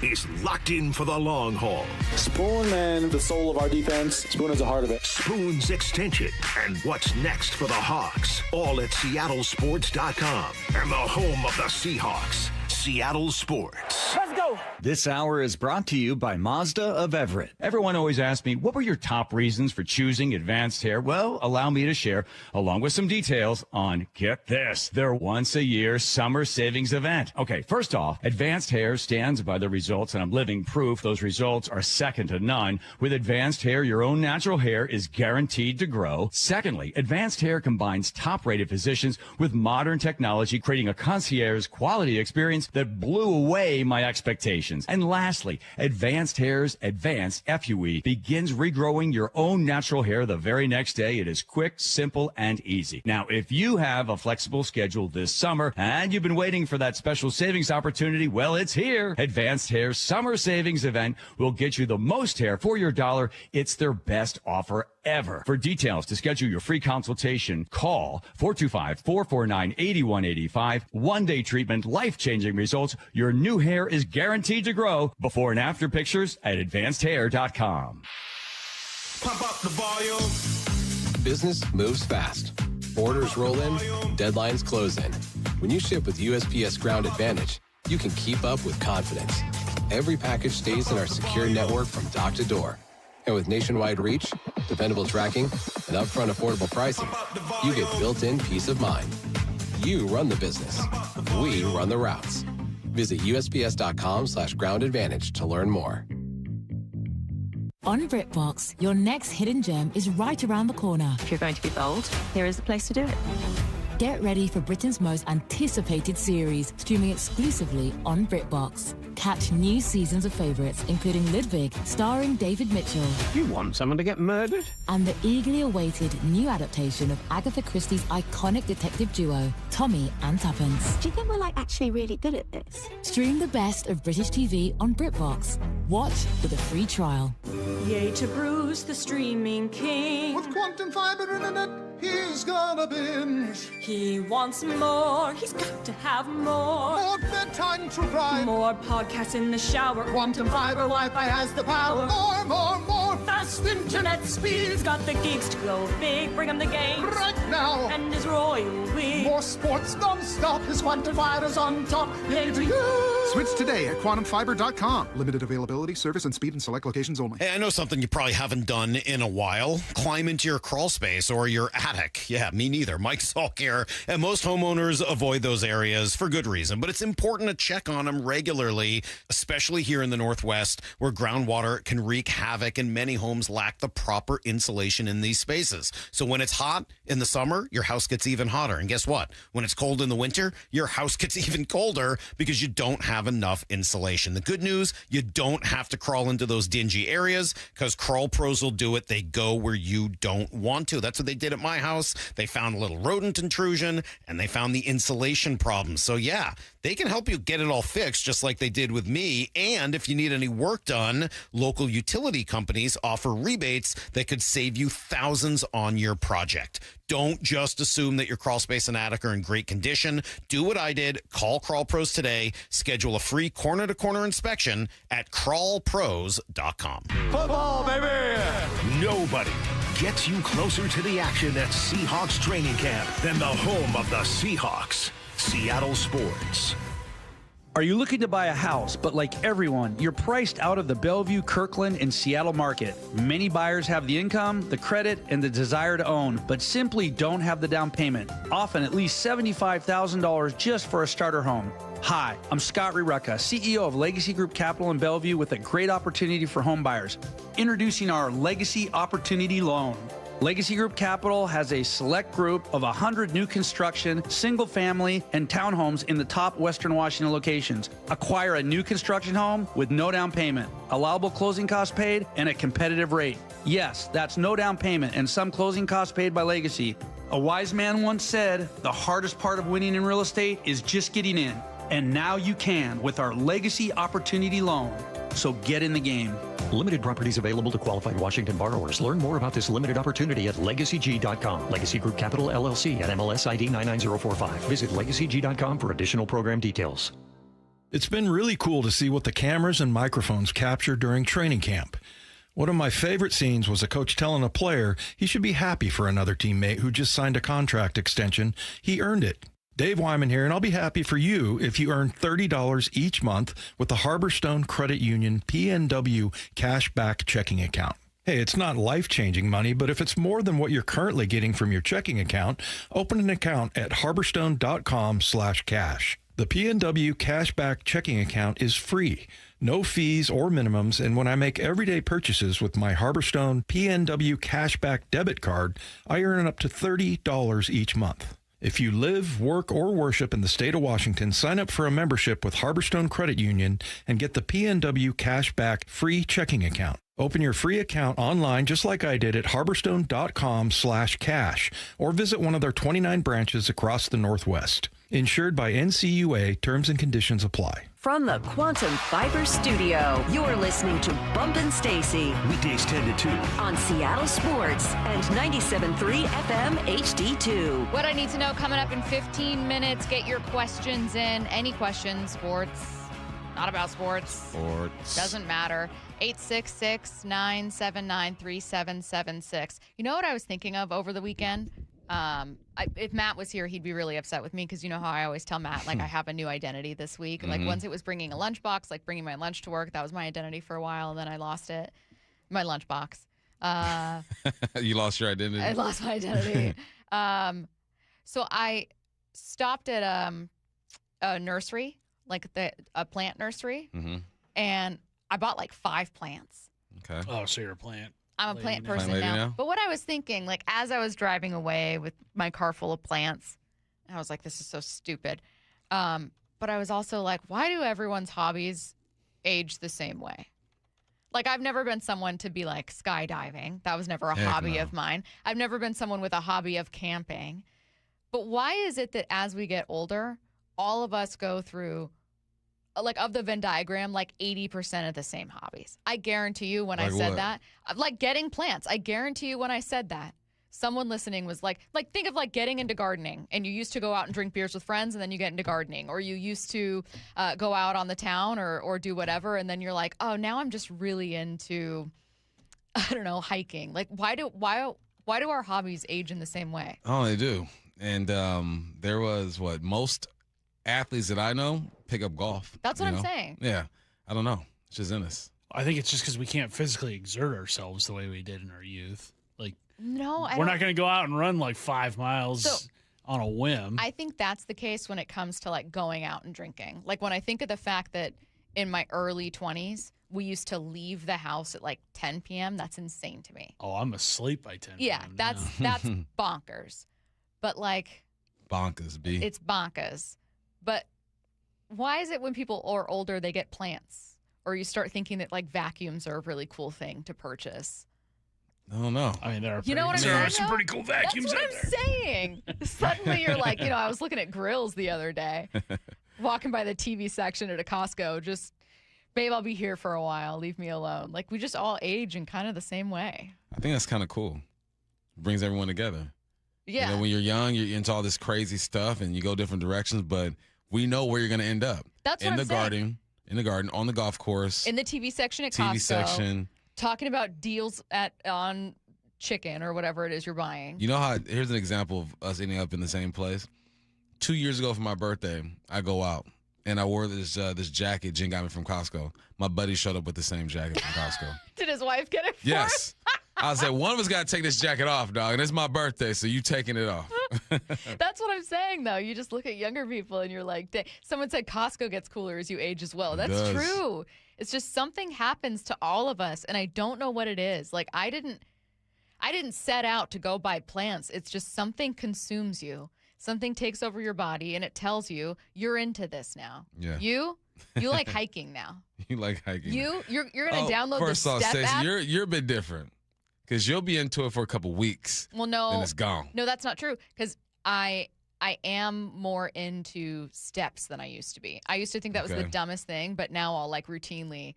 He's locked in for the long haul. Spoon, man, the soul of our defense. Spoon is the heart of it. Spoon's extension. And what's next for the Hawks? All at SeattleSports.com. And the home of the Seahawks. Seattle Sports. Let's go. This hour is brought to you by Mazda of Everett. Everyone always asks me, what were your top reasons for choosing Advanced Hair? Well, allow me to share, along with some details on, get this, their once-a-year summer savings event. Okay, first off, Advanced Hair stands by the results, and I'm living proof those results are second to none. With Advanced Hair, your own natural hair is guaranteed to grow. Secondly, Advanced Hair combines top-rated physicians with modern technology, creating a concierge quality experience that blew away my expectations. And lastly, Advanced Hair's Advanced FUE begins regrowing your own natural hair the very next day. It is quick, simple, and easy. Now, if you have a flexible schedule this summer and you've been waiting for that special savings opportunity, well, it's here. Advanced Hair's Summer Savings Event will get you the most hair for your dollar. It's their best offer ever. For details to schedule your free consultation, call 425-449-8185. One-day treatment, life-changing results. Your new hair is guaranteed to grow. Before and after pictures at advancedhair.com. Pump up the volume. Business moves fast. Orders roll in, deadlines close in. When you ship with USPS Ground Advantage, you can keep up with confidence. Every package stays in our secure network from dock to door. And with nationwide reach, dependable tracking, and upfront affordable pricing, you get built-in peace of mind. You run the business. We run the routes. Visit USPS.com/Ground Advantage to learn more. On BritBox, your next hidden gem is right around the corner. If you're going to be bold, here is the place to do it. Get ready for Britain's most anticipated series, streaming exclusively on BritBox. Catch new seasons of favourites, including Ludwig, starring David Mitchell. You want someone to get murdered? And the eagerly awaited new adaptation of Agatha Christie's iconic detective duo, Tommy and Tuppence. Do you think we're actually really good at this? Stream the best of British TV on BritBox. Watch with a free trial. Yay to Bruce, the streaming king. With quantum fiber internet, he's gonna binge. He wants more, he's got to have more. More bedtime to ride. More podcasts in the shower. Quantum fiber Wi-Fi has the power. More. your fast internet speed. Got the geeks to go big, bring 'em the game. Right now. And his royal we. More sports non-stop. His quantum fiber's on top. Ready to go. Switch today at quantumfiber.com. Limited availability, service, and speed in select locations only. Hey, I know something you probably haven't done in a while. Climb into your crawl space or your attic. Yeah, me neither. Mike Salk here. And most homeowners avoid those areas for good reason. But it's important to check on them regularly, especially here in the Northwest, where groundwater can wreak havoc and many homes lack the proper insulation in these spaces. So when it's hot in the summer, your house gets even hotter. And guess what? When it's cold in the winter, your house gets even colder because you don't have enough insulation. The good news, you don't have to crawl into those dingy areas because Crawl Pros will do it. They go where you don't want to. That's what they did at my house. They found a little rodent intrusion and they found the insulation problem. So yeah, they can help you get it all fixed just like they did with me. And if you need any work done, local utility companies offer rebates that could save you thousands on your project. Don't just assume that your crawl space and attic are in great condition. Do what I did. Call Crawl Pros today. Schedule a free corner-to-corner inspection at crawlpros.com. Football, baby! Nobody gets you closer to the action at Seahawks training camp than the home of the Seahawks, Seattle Sports. Are you looking to buy a house, but like everyone, you're priced out of the Bellevue, Kirkland, and Seattle market? Many buyers have the income, the credit, and the desire to own, but simply don't have the down payment, often at least $75,000 just for a starter home. Hi, I'm Scott Rireka, CEO of Legacy Group Capital in Bellevue with a great opportunity for home buyers. Introducing our Legacy Opportunity Loan. Legacy Group Capital has a select group of 100 new construction, single-family, and townhomes in the top Western Washington locations. Acquire a new construction home with no down payment, allowable closing costs paid, and a competitive rate. Yes, that's no down payment and some closing costs paid by Legacy. A wise man once said, the hardest part of winning in real estate is just getting in. And now you can with our Legacy Opportunity Loan. So get in the game. Limited properties available to qualified Washington borrowers. Learn more about this limited opportunity at LegacyG.com. Legacy Group Capital, LLC at MLS ID 99045. Visit LegacyG.com for additional program details. It's been really cool to see what the cameras and microphones captured during training camp. One of my favorite scenes was a coach telling a player he should be happy for another teammate who just signed a contract extension. He earned it. Dave Wyman here, and I'll be happy for you if you earn $30 each month with the Harborstone Credit Union PNW Cashback Checking Account. Hey, it's not life-changing money, but if it's more than what you're currently getting from your checking account, open an account at harborstone.com/cash. The PNW Cashback Checking Account is free, no fees or minimums, and when I make everyday purchases with my Harborstone PNW Cashback debit card, I earn up to $30 each month. If you live, work, or worship in the state of Washington, sign up for a membership with Harborstone Credit Union and get the PNW Cashback free checking account. Open your free account online just like I did at harborstone.com/cash or visit one of their 29 branches across the Northwest. Insured by NCUA, terms and conditions apply. From the Quantum Fiber Studio, you're listening to Bump Stacy. Weekdays 10 to 2. On Seattle Sports and 97.3 FM HD2. What I need to know coming up in 15 minutes. Get your questions in. Any questions, sports, not about sports. Sports. Doesn't matter. 866-979-3776. You know what I was thinking of over the weekend? If Matt was here, he'd be really upset with me because you know how I always tell Matt, like, I have a new identity this week. Like, once it was bringing a lunchbox, like bringing my lunch to work, that was my identity for a while, and then I lost it. My lunchbox. You lost your identity? I lost my identity. So I stopped at a nursery, like a plant nursery, and I bought like 5 plants. Okay. Oh, so you're a plant. I'm a plant person now. But what I was thinking, like as I was driving away with my car full of plants, I was like, this is so stupid. But I was also like, why do everyone's hobbies age the same way? Like, I've never been someone to be like skydiving. That was never a hobby of mine. I've never been someone with a hobby of camping. But why is it that as we get older, all of us go through, like, of the Venn diagram, like 80% of the same hobbies? I guarantee you when I said that, like getting plants, I guarantee you when I said that, someone listening was like think of like getting into gardening, and you used to go out and drink beers with friends, and then you get into gardening, or you used to go out on the town or do whatever, and then you're like, oh, now I'm just really into I don't know, hiking. Like, why do our hobbies age in the same way? Oh, they do. And there was most athletes that I know pick up golf. That's what I'm saying. Yeah. I don't know. It's just in us. I think it's just because we can't physically exert ourselves the way we did in our youth. Like, no, we're not going to go out and run like 5 miles on a whim. I think that's the case when it comes to like going out and drinking. Like when I think of the fact that in my early 20s, we used to leave the house at like 10 p.m. That's insane to me. Oh, I'm asleep by 10 Yeah, p.m. that's bonkers. But like, bonkers, B. It's bonkers. But why is it when people are older, they get plants? Or you start thinking that like vacuums are a really cool thing to purchase? I don't know. I mean, there are some pretty cool vacuums That's out what there. I'm saying. Suddenly you're like, I was looking at grills the other day, walking by the TV section at a Costco, just, babe, I'll be here for a while. Leave me alone. Like, we just all age in kind of the same way. I think that's kind of cool. Brings everyone together. Yeah. When you're young, you're into all this crazy stuff and you go different directions, but we know where you're going to end up. That's what I'm saying. In the garden, on the golf course. In the TV section at Costco. TV section. Talking about deals on chicken or whatever it is you're buying. You know how, here's an example of us ending up in the same place. 2 years ago for my birthday, I go out and I wore this jacket Jen got me from Costco. My buddy showed up with the same jacket from Costco. Did his wife get it for Yes. I said, one of us got to take this jacket off, dog, and it's my birthday, so you taking it off. That's what I'm saying, though. You just look at younger people and you're like, someone said Costco gets cooler as you age as well. That's true. It's just something happens to all of us, and I don't know what it is. Like, I didn't set out to go buy plants. It's just something consumes you. Something takes over your body, and it tells you you're into this now. Yeah. You like hiking now. You like hiking. You're going to download the First off, Step Stacey, app? you're a bit different because you'll be into it for a couple weeks. Well, no. Then it's gone. No, that's not true because I am more into steps than I used to be. I used to think that was the dumbest thing, but now I'll like routinely,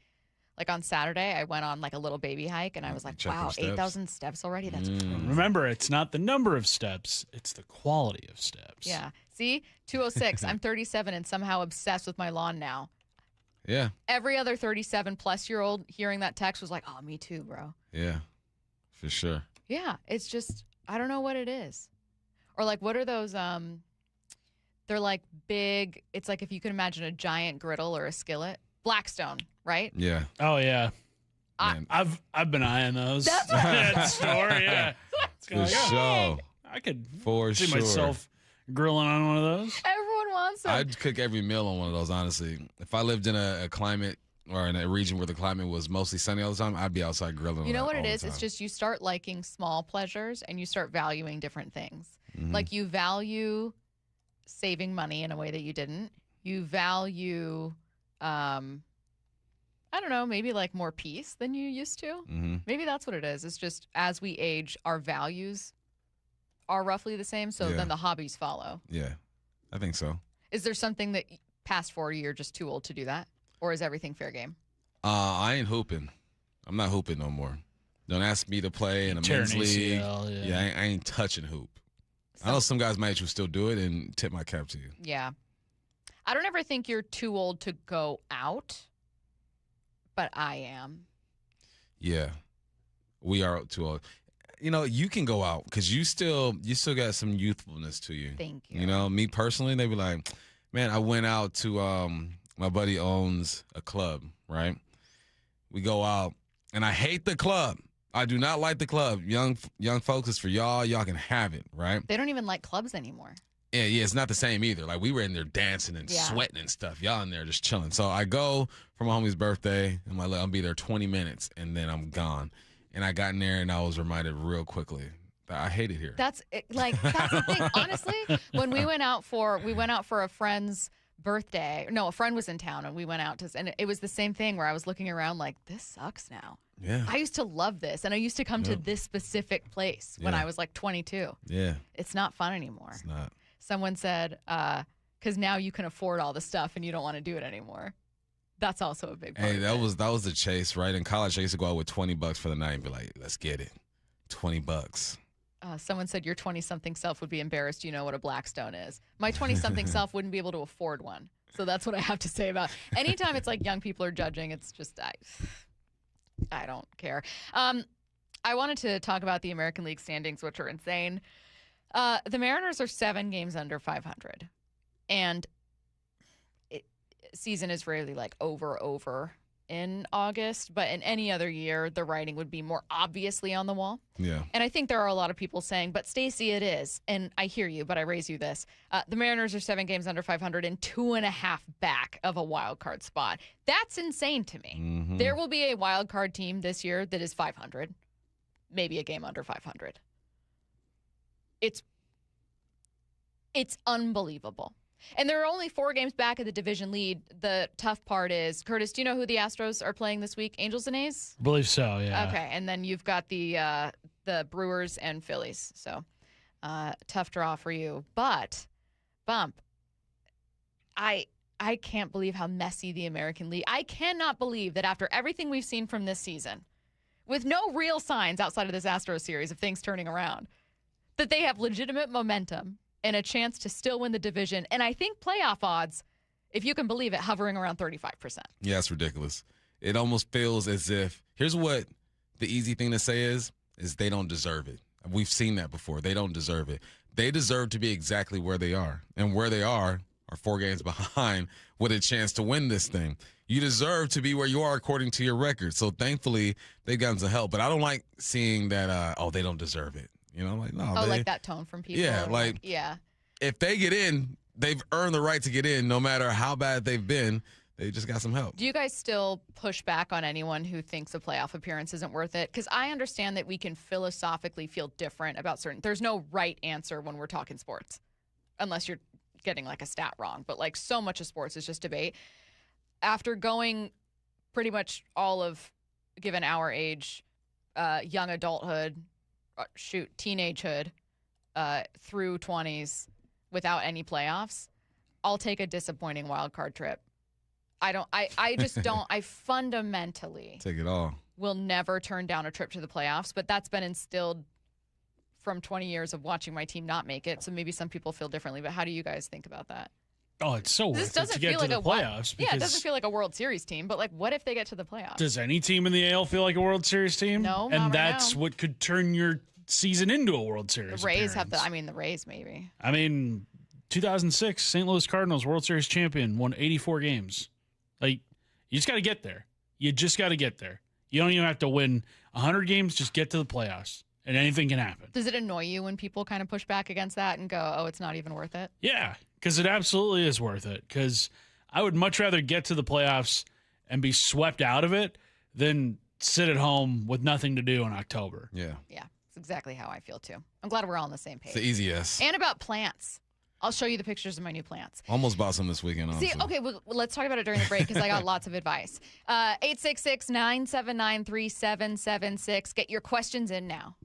like on Saturday, I went on like a little baby hike and I was like, wow, 8,000 steps already? That's crazy. Remember, it's not the number of steps, it's the quality of steps. Yeah. See, 206, I'm 37 and somehow obsessed with my lawn now. Yeah. Every other 37-plus-year-old hearing that text was like, oh, me too, bro. Yeah, for sure. Yeah, it's just, I don't know what it is. Or like, what are those, they're like big, it's like if you can imagine a giant griddle or a skillet. Blackstone, right? Yeah. Oh, yeah. I've been eyeing those. That's what at the store, yeah. For sure. I could see myself grilling on one of those. Everyone wants them. I'd cook every meal on one of those, honestly. If I lived in a climate or in a region where the climate was mostly sunny all the time, I'd be outside grilling. You know what it is? It's just you start liking small pleasures and you start valuing different things. Mm-hmm. Like you value saving money in a way that you didn't. You value, I don't know, maybe like more peace than you used to. Mm-hmm. Maybe that's what it is. It's just as we age, our values are roughly the same. So then the hobbies follow. Yeah, I think so. Is there something that past 40 you're just too old to do that? Or is everything fair game? I ain't hooping. I'm not hooping no more. Don't ask me to play in a men's league. ACL, I ain't touching hoop. I know some guys might still do it and tip my cap to you. Yeah. I don't ever think you're too old to go out, but I am. Yeah. We are too old. You know, you can go out because you still got some youthfulness to you. Thank you. You know, me personally, they be like, man, I went out to my buddy owns a club, right? We go out, and I hate the club. I do not like the club. Young folks, it's for y'all. Y'all can have it, right? They don't even like clubs anymore. Yeah, it's not the same either. Like, we were in there dancing and sweating and stuff. Y'all in there just chilling. So I go for my homie's birthday. I'm like, I'll be there 20 minutes, and then I'm gone. And I got in there, and I was reminded real quickly that I hate it here. That's the thing. Honestly, when we went out for a friend's birthday. No, a friend was in town, and we went out and it was the same thing where I was looking around like, this sucks now. Yeah. I used to love this, and I used to come to this specific place when I was like 22. Yeah. It's not fun anymore. It's not. Someone said, because now you can afford all the stuff and you don't want to do it anymore. That's also a big part. Hey, that was the chase, right? In college, I used to go out with $20 for the night and be like, let's get it. $20. Someone said your 20-something self would be embarrassed. You know what a Blackstone is. My 20-something self wouldn't be able to afford one. So that's what I have to say about anytime it's like young people are judging, it's just, I don't care. I wanted to talk about the American League standings, which are insane. The Mariners are 7 games under 500. And season is rarely like over in August, but in any other year, the writing would be more obviously on the wall. Yeah. And I think there are a lot of people saying, but Stacy, it is. And I hear you, but I raise you this. The Mariners are 7 games under 500 and 2.5 back of a wild card spot. That's insane to me. Mm-hmm. There will be a wild card team this year that is 500, maybe a game under 500. It's unbelievable. And there are only 4 games back of the division lead. The tough part is, Curtis, do you know who the Astros are playing this week? Angels and A's? I believe so, yeah. Okay, and then you've got the Brewers and Phillies. So tough draw for you. But, Bump, I can't believe how messy the American League. I cannot believe that after everything we've seen from this season, with no real signs outside of this Astros series of things turning around, that they have legitimate momentum and a chance to still win the division. And I think playoff odds, if you can believe it, hovering around 35%. Yeah, it's ridiculous. It almost feels as if, here's what the easy thing to say is they don't deserve it. We've seen that before. They don't deserve it. They deserve to be exactly where they are. And where they are 4 games behind with a chance to win this thing. You deserve to be where you are according to your record. So thankfully, they've gotten some help. But I don't like seeing that, they don't deserve it. You know, like, no. Like that tone from people. Yeah, yeah. If they get in, they've earned the right to get in no matter how bad they've been. They just got some help. Do you guys still push back on anyone who thinks a playoff appearance isn't worth it? Because I understand that we can philosophically feel different about certain. There's no right answer when we're talking sports, unless you're getting like a stat wrong. But like so much of sports is just debate. After going pretty much all of, given our age, young adulthood, teenagehood, through 20s without any playoffs, I'll take a disappointing wild card trip. I just don't. I fundamentally take it all. Will never turn down a trip to the playoffs, but that's been instilled from 20 years of watching my team not make it. So maybe some people feel differently, but how do you guys think about that? Oh, it's so worth it to get to the playoffs. Yeah, it doesn't feel like a World Series team, but like, what if they get to the playoffs? Does any team in the AL feel like a World Series team? No, and not that's right now. what could turn your season into a World Series. The Rays appearance. the Rays maybe. 2006 St. Louis Cardinals World Series champion, won 84 games. Like, you just got to get there. You just got to get there. You don't even have to win 100 games. Just get to the playoffs, and anything can happen. Does it annoy you when people kind of push back against that and go, "Oh, it's not even worth it"? Yeah, because it absolutely is worth it. Because I would much rather get to the playoffs and be swept out of it than sit at home with nothing to do in October. Yeah. Yeah, it's exactly how I feel too. I'm glad we're all on the same page. It's the easy yes. And about plants. I'll show you the pictures of my new plants. Almost bought some this weekend, honestly. See, okay, well, let's talk about it during the break because I got lots of advice. 866-979-3776. Get your questions in now.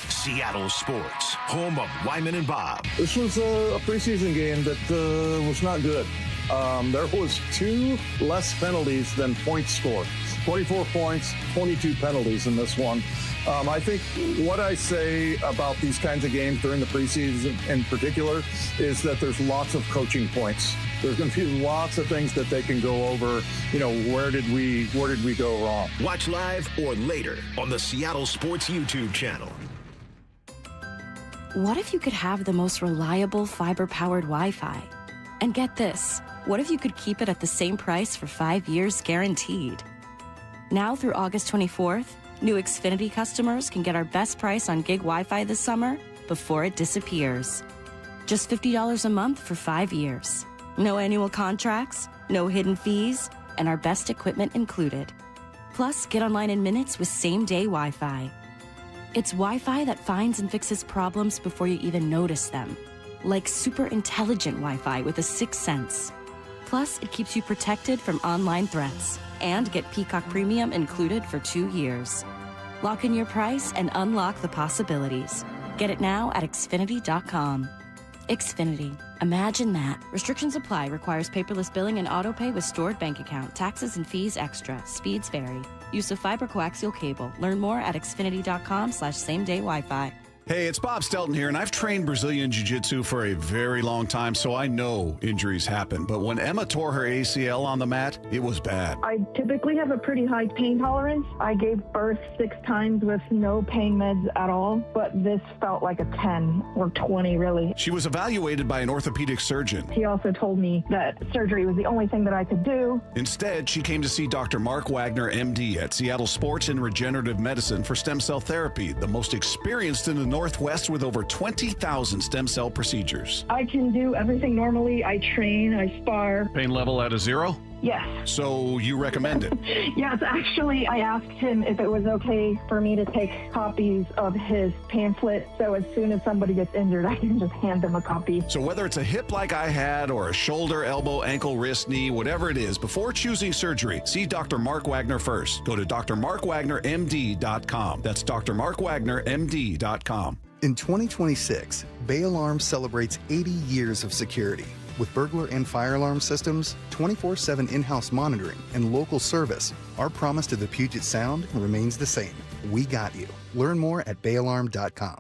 Seattle Sports, home of Wyman and Bob. This was a preseason game that was not good. There was 2 less penalties than points scored. 24 points, 22 penalties in this one. I think what I say about these kinds of games during the preseason in particular is that there's lots of coaching points. There's going to be lots of things that they can go over. You know, where did we go wrong? Watch live or later on the Seattle Sports YouTube channel. What if you could have the most reliable fiber-powered Wi-Fi? And get this, what if you could keep it at the same price for 5 years guaranteed? Now through August 24th, new Xfinity customers can get our best price on gig Wi-Fi this summer before it disappears. Just $50 a month for 5 years. No annual contracts, no hidden fees, and our best equipment included. Plus, get online in minutes with same-day Wi-Fi. It's Wi-Fi that finds and fixes problems before you even notice them. Like super intelligent Wi-Fi with a 6th sense. Plus, it keeps you protected from online threats. And get Peacock Premium included for 2 years. Lock in your price and unlock the possibilities. Get it now at Xfinity.com. Xfinity. Imagine that. Restrictions apply. Requires paperless billing and autopay with stored bank account. Taxes and fees extra. Speeds vary. Use of fiber coaxial cable. Learn more at Xfinity.com/same-day Wi-Fi. Hey, it's Bob Stelton here, and I've trained Brazilian Jiu-Jitsu for a very long time, so I know injuries happen. But when Emma tore her ACL on the mat, it was bad. I typically have a pretty high pain tolerance. I gave birth 6 times with no pain meds at all, but this felt like a 10 or 20, really. She was evaluated by an orthopedic surgeon. He also told me that surgery was the only thing that I could do. Instead, she came to see Dr. Mark Wagner, MD, at Seattle Sports and Regenerative Medicine for stem cell therapy, the most experienced in the Northwest with over 20,000 stem cell procedures. I can do everything normally. I train, I spar. Pain level at a 0? Yes. So you recommend it? Yes, actually, I asked him if it was okay for me to take copies of his pamphlet, so as soon as somebody gets injured, I can just hand them a copy. So whether it's a hip like I had or a shoulder, elbow, ankle, wrist, knee, whatever it is, before choosing surgery, see Dr. Mark Wagner first. Go to drmarkwagnermd.com. That's drmarkwagnermd.com. In 2026, Bay Alarm celebrates 80 years of security. With burglar and fire alarm systems, 24/7 in-house monitoring, and local service, our promise to the Puget Sound remains the same. We got you. Learn more at bayalarm.com.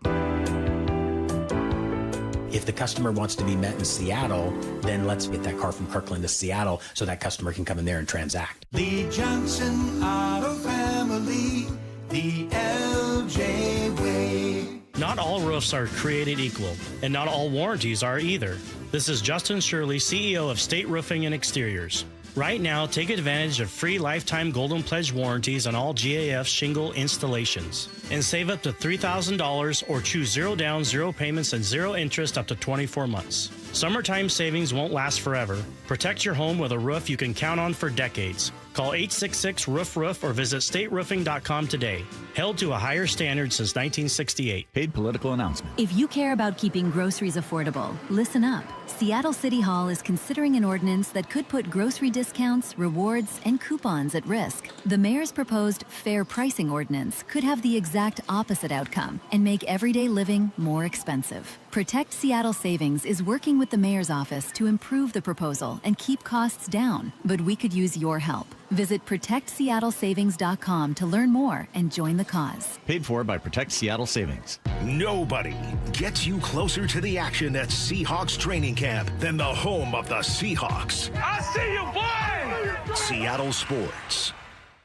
If the customer wants to be met in Seattle, then let's get that car from Kirkland to Seattle so that customer can come in there and transact. The Johnson Auto Family, the LJ way. Not all roofs are created equal, and not all warranties are either. This is Justin Shirley, CEO of State Roofing and Exteriors. Right now, take advantage of free lifetime Golden Pledge warranties on all GAF shingle installations and save up to $3,000 or choose 0 down, 0 payments, and 0 interest up to 24 months. Summertime savings won't last forever. Protect your home with a roof you can count on for decades. Call 866-ROOF-ROOF or visit stateroofing.com today. Held to a higher standard since 1968. Paid political announcement. If you care about keeping groceries affordable, listen up. Seattle City Hall is considering an ordinance that could put grocery discounts, rewards, and coupons at risk. The mayor's proposed fair pricing ordinance could have the exact opposite outcome and make everyday living more expensive. Protect Seattle Savings is working with the mayor's office to improve the proposal and keep costs down, but we could use your help. Visit ProtectSeattleSavings.com to learn more and join the cause. Paid for by Protect Seattle Savings. Nobody gets you closer to the action at Seahawks training camp than the home of the Seahawks. I see you, boy! Seattle Sports.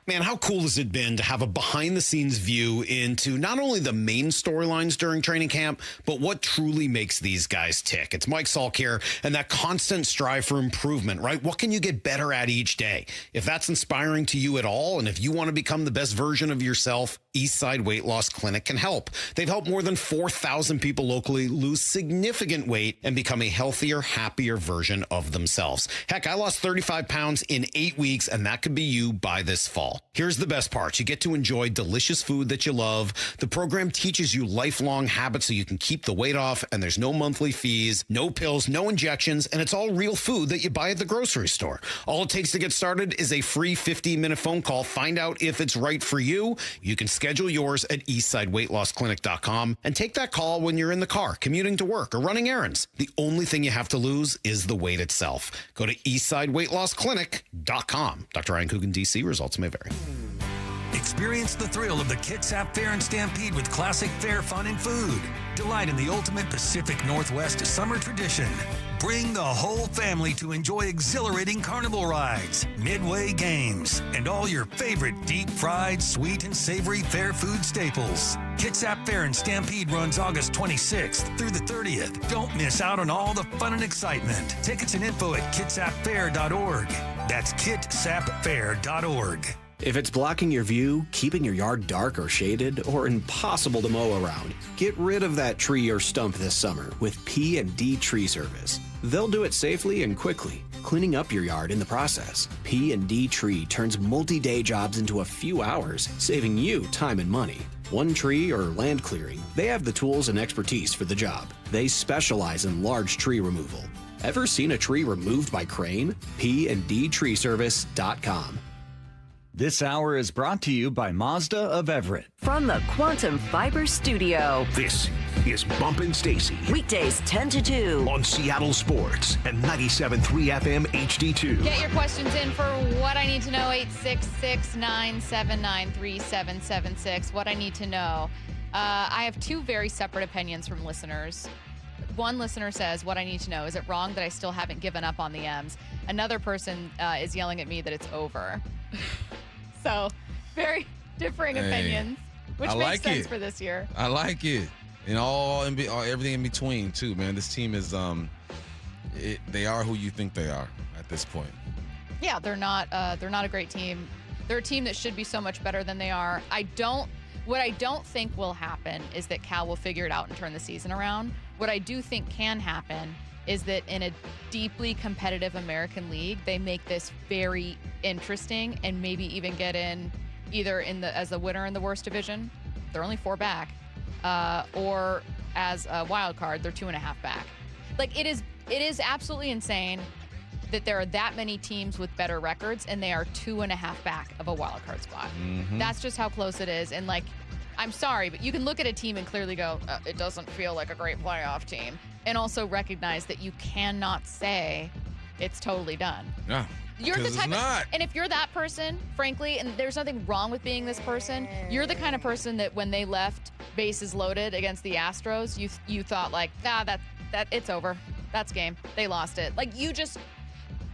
Man, how cool has it been to have a behind-the-scenes view into not only the main storylines during training camp, but what truly makes these guys tick? It's Mike Salk here, and that constant strive for improvement, right? What can you get better at each day? If that's inspiring to you at all, and if you want to become the best version of yourself, Eastside Weight Loss Clinic can help. They've helped more than 4,000 people locally lose significant weight and become a healthier, happier version of themselves. Heck, I lost 35 pounds in 8 weeks, and that could be you by this fall. Here's the best part. You get to enjoy delicious food that you love. The program teaches you lifelong habits so you can keep the weight off, and there's no monthly fees, no pills, no injections, and it's all real food that you buy at the grocery store. All it takes to get started is a free 15-minute phone call. Find out if it's right for you. You can schedule yours at eastsideweightlossclinic.com and take that call when you're in the car, commuting to work, or running errands. The only thing you have to lose is the weight itself. Go to eastsideweightlossclinic.com. Dr. Ryan Coogan, D.C. Results may vary. Experience the thrill of the Kitsap Fair and Stampede with classic fair fun and food. Delight in the ultimate Pacific Northwest summer tradition. Bring the whole family to enjoy exhilarating carnival rides, midway games, and all your favorite deep-fried, sweet, and savory fair food staples. Kitsap Fair and Stampede runs August 26th through the 30th. Don't miss out on all the fun and excitement. Tickets and info at kitsapfair.org. That's kitsapfair.org. If it's blocking your view, keeping your yard dark or shaded, or impossible to mow around, get rid of that tree or stump this summer with P&D Tree Service. They'll do it safely and quickly, cleaning up your yard in the process. P&D Tree turns multi-day jobs into a few hours, saving you time and money. One tree or land clearing, they have the tools and expertise for the job. They specialize in large tree removal. Ever seen a tree removed by crane? PNDTreeservice.com. This hour is brought to you by Mazda of Everett. From the Quantum Fiber Studio. This is Bump Stacy. Weekdays 10 to 2. On Seattle Sports and 97.3 FM HD2. Get your questions in for What I Need to Know, 866-979-3776. What I Need to Know. I have two very separate opinions from listeners. One listener says, what I need to know, is it wrong that I still haven't given up on the M's? Another person is yelling at me that it's over. So, very differing opinions, which makes sense for this year. I like it. And everything in between, too, man. This team is, they are who you think they are at this point. Yeah, they're not a great team. They're a team that should be so much better than they are. What I don't think will happen is that Cal will figure it out and turn the season around. What I do think can happen is that in a deeply competitive American League, they make this very interesting and maybe even get in either as the winner in the worst division. They're only 4 back, or as a wild card, they're 2.5 back. Like, it is absolutely insane that there are that many teams with better records, and they are 2.5 back of a wild card spot. Mm-hmm. That's just how close it is. And, like, I'm sorry, but you can look at a team and clearly go, it doesn't feel like a great playoff team. And also recognize that you cannot say it's totally done. Yeah. You're the type of, and if you're that person, frankly, and there's nothing wrong with being this person, you're the kind of person that when they left bases loaded against the Astros, you thought like, that it's over. That's game. They lost it. Like, you just,